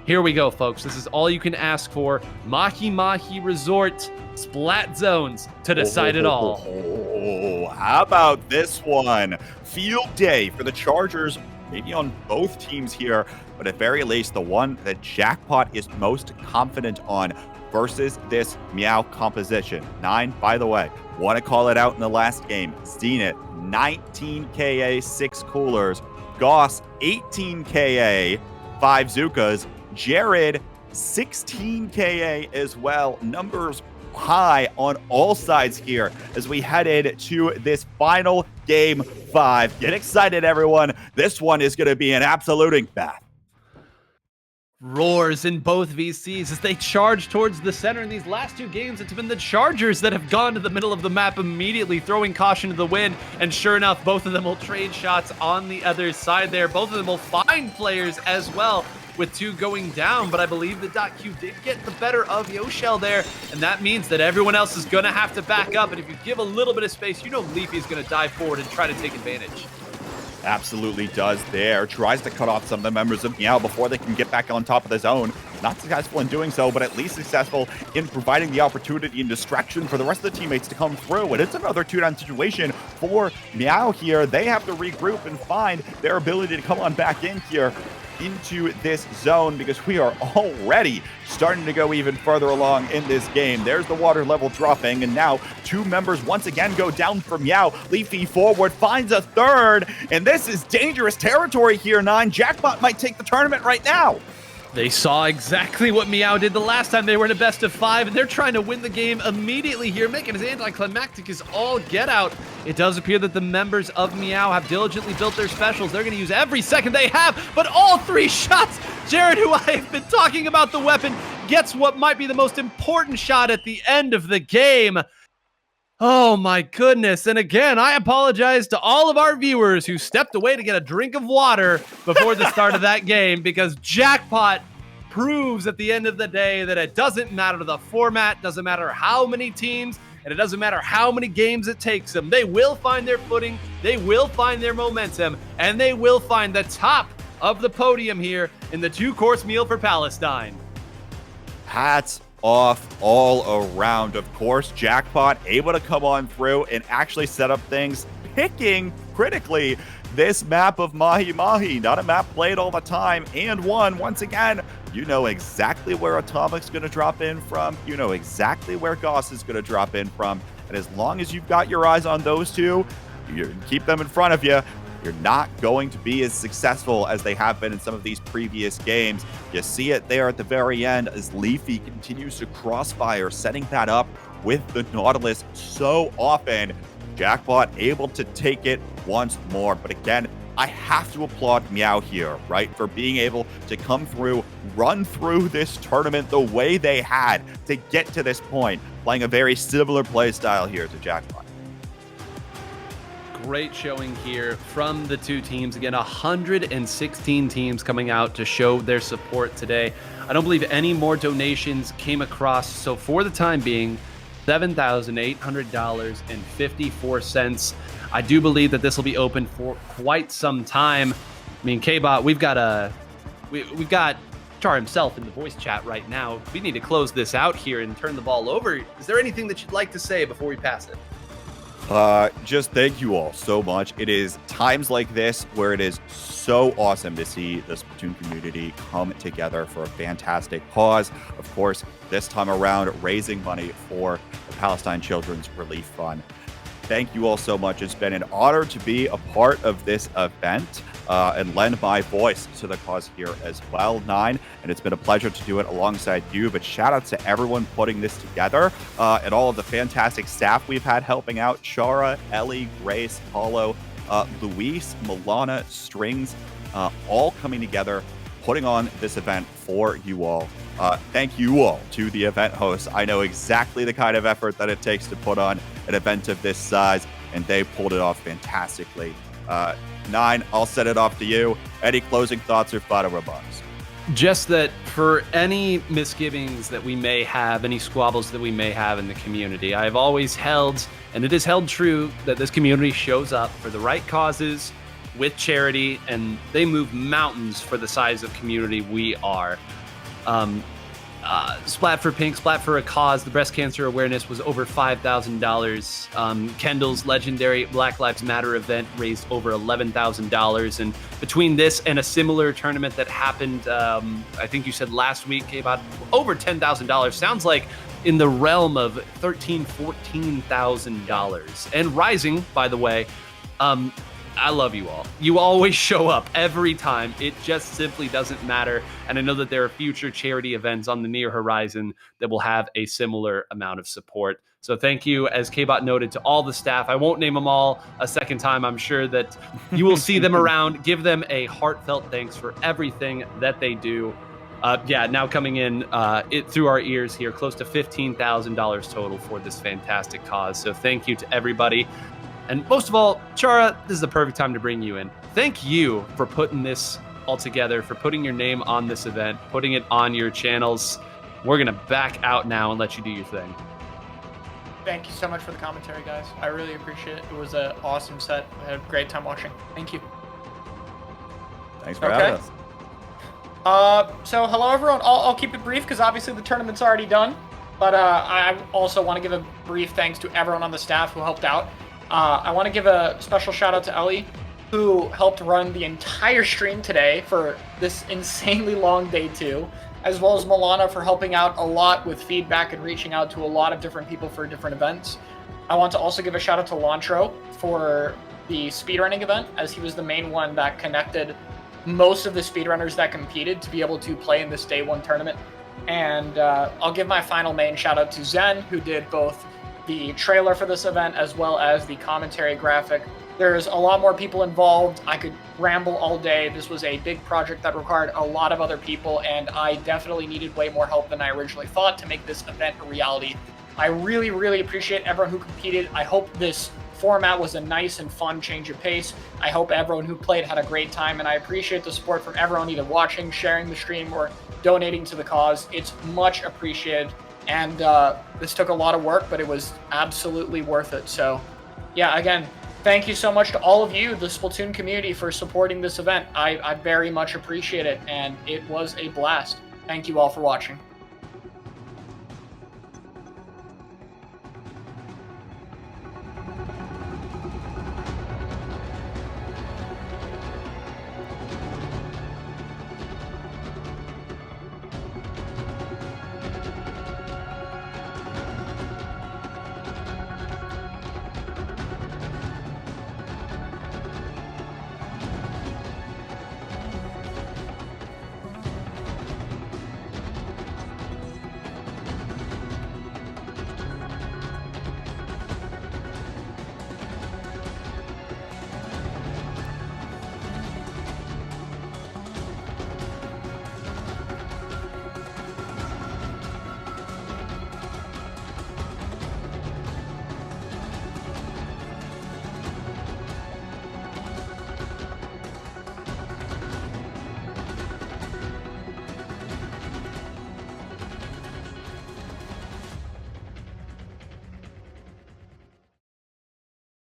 Here we go, folks. This is all you can ask for. Mahi Mahi Resort, Splat Zones to decide it all. How about this one? Field day for the Chargers maybe on both teams here, but at very least the one that Jackpot is most confident on versus this Meow composition. 9, by the way, want to call it out in the last game. Zenith, 19 KA, 6 coolers. Goss, 18 KA, 5 Zukas. Jared, 16 KA as well. Numbers high on all sides here as we headed to this final game 5. Get excited, everyone. This one is going to be an absolute ink bath. Roars in both VCs as they charge towards the center. In these last 2 games, it's been the Chargers that have gone to the middle of the map immediately, throwing caution to the wind. And sure enough, both of them will trade shots on the other side there. Both of them will find players as well, with 2 going down. But I believe that .Q did get the better of Yoshell there, and that means that everyone else is going to have to back up. And if you give a little bit of space, you know Leafy's going to dive forward and try to take advantage. Absolutely does there. Tries to cut off some of the members of Meow before they can get back on top of the zone. Not successful in doing so, but at least successful in providing the opportunity and distraction for the rest of the teammates to come through. And it's another 2-down situation for Meow here. They have to regroup and find their ability to come on back in here into this zone, because we are already starting to go even further along in this game. There's the water level dropping, and now 2 members once again go down for Meow. Leafy forward, finds a third, and this is dangerous territory here, 9. Jackpot might take the tournament right now. They saw exactly what Meow did the last time they were in a best of 5, and they're trying to win the game immediately here, making it as anticlimactic as all get out. It does appear that the members of Meow have diligently built their specials. They're going to use every second they have, but all 3 shots. Jared, who I've been talking about the weapon, gets what might be the most important shot at the end of the game. Oh my goodness. And again, I apologize to all of our viewers who stepped away to get a drink of water before the start of that game, because Jackpot proves at the end of the day that it doesn't matter the format, doesn't matter how many teams, and it doesn't matter how many games it takes them. They will find their footing, they will find their momentum, and they will find the top of the podium here in the 2-course meal for Palestine. Hats off all around. Of course, Jackpot able to come on through and actually set up things, picking critically this map of Mahi Mahi. Not a map played all the time, and one once again. You know exactly where Atomic's going to drop in from. You know exactly where Goss is going to drop in from. And as long as you've got your eyes on those 2, you keep them in front of you, you're not going to be as successful as they have been in some of these previous games. You see it there at the very end as Leafy continues to crossfire, setting that up with the Nautilus so often. Jackpot able to take it once more. But again, I have to applaud Meow here, right, for being able to come through, run through this tournament the way they had to get to this point, playing a very similar play style here to Jackpot. Great showing here from the 2 teams. Again, 116 teams coming out to show their support today. I don't believe any more donations came across. So for the time being, $7,800.54. I do believe that this will be open for quite some time. I mean, K-Bot, we've got Chara himself in the voice chat right now. We need to close this out here and turn the ball over. Is there anything that you'd like to say before we pass it? Just thank you all so much. It is times like this where it is so awesome to see the Splatoon community come together for a fantastic cause. Of course, this time around, raising money for the Palestine Children's Relief Fund. Thank you all so much. It's been an honor to be a part of this event and lend my voice to the cause here as well, 9. And it's been a pleasure to do it alongside you. But shout out to everyone putting this together and all of the fantastic staff we've had helping out. Chara, Ellie, Grace, Paulo, Luis, Milana, Strings, all coming together, putting on this event for you all. Thank you all to the event hosts. I know exactly the kind of effort that it takes to put on an event of this size, and they pulled it off fantastically. 9, I'll set it off to you. Any closing thoughts or final remarks? Just that for any misgivings that we may have, any squabbles that we may have in the community, I've always held, and it is held true, that this community shows up for the right causes with charity, and they move mountains for the size of community we are. Splat for Pink, Splat for a Cause. The breast cancer awareness was over $5,000. Kendall's legendary Black Lives Matter event raised over $11,000. And between this and a similar tournament that happened, I think you said last week, about over $10,000. Sounds like in the realm of $14,000. And rising, by the way. I love you all. You always show up every time. It just simply doesn't matter. And I know that there are future charity events on the near horizon that will have a similar amount of support. So thank you, as K-Bot noted, to all the staff. I won't name them all a second time. I'm sure that you will see them around. Give them a heartfelt thanks for everything that they do. Now coming in through our ears here, close to $15,000 total for this fantastic cause. So thank you to everybody. And most of all, Chara, this is the perfect time to bring you in. Thank you for putting this all together, for putting your name on this event, putting it on your channels. We're going to back out now and let you do your thing. Thank you so much for the commentary, guys. I really appreciate it. It was an awesome set. I had a great time watching. Thank you. Thanks for having us. So hello, everyone. I'll keep it brief because obviously the tournament's already done. But I also want to give a brief thanks to everyone on the staff who helped out. I want to give a special shout out to Ellie, who helped run the entire stream today for this insanely long day 2, as well as Milana for helping out a lot with feedback and reaching out to a lot of different people for different events. I want to also give a shout out to Lantro for the speedrunning event, as he was the main one that connected most of the speedrunners that competed to be able to play in this day 1 tournament. And I'll give my final main shout out to Zen, who did both the trailer for this event as well as the commentary graphic. There's a lot more people involved. I could ramble all day. This was a big project that required a lot of other people, and I definitely needed way more help than I originally thought to make this event a reality. I really, really appreciate everyone who competed. I hope this format was a nice and fun change of pace. I hope everyone who played had a great time, and I appreciate the support from everyone either watching, sharing the stream, or donating to the cause. It's much appreciated. And this took a lot of work, but it was absolutely worth it. So, yeah, again, thank you so much to all of you, the Splatoon community, for supporting this event. I very much appreciate it, and it was a blast. Thank you all for watching.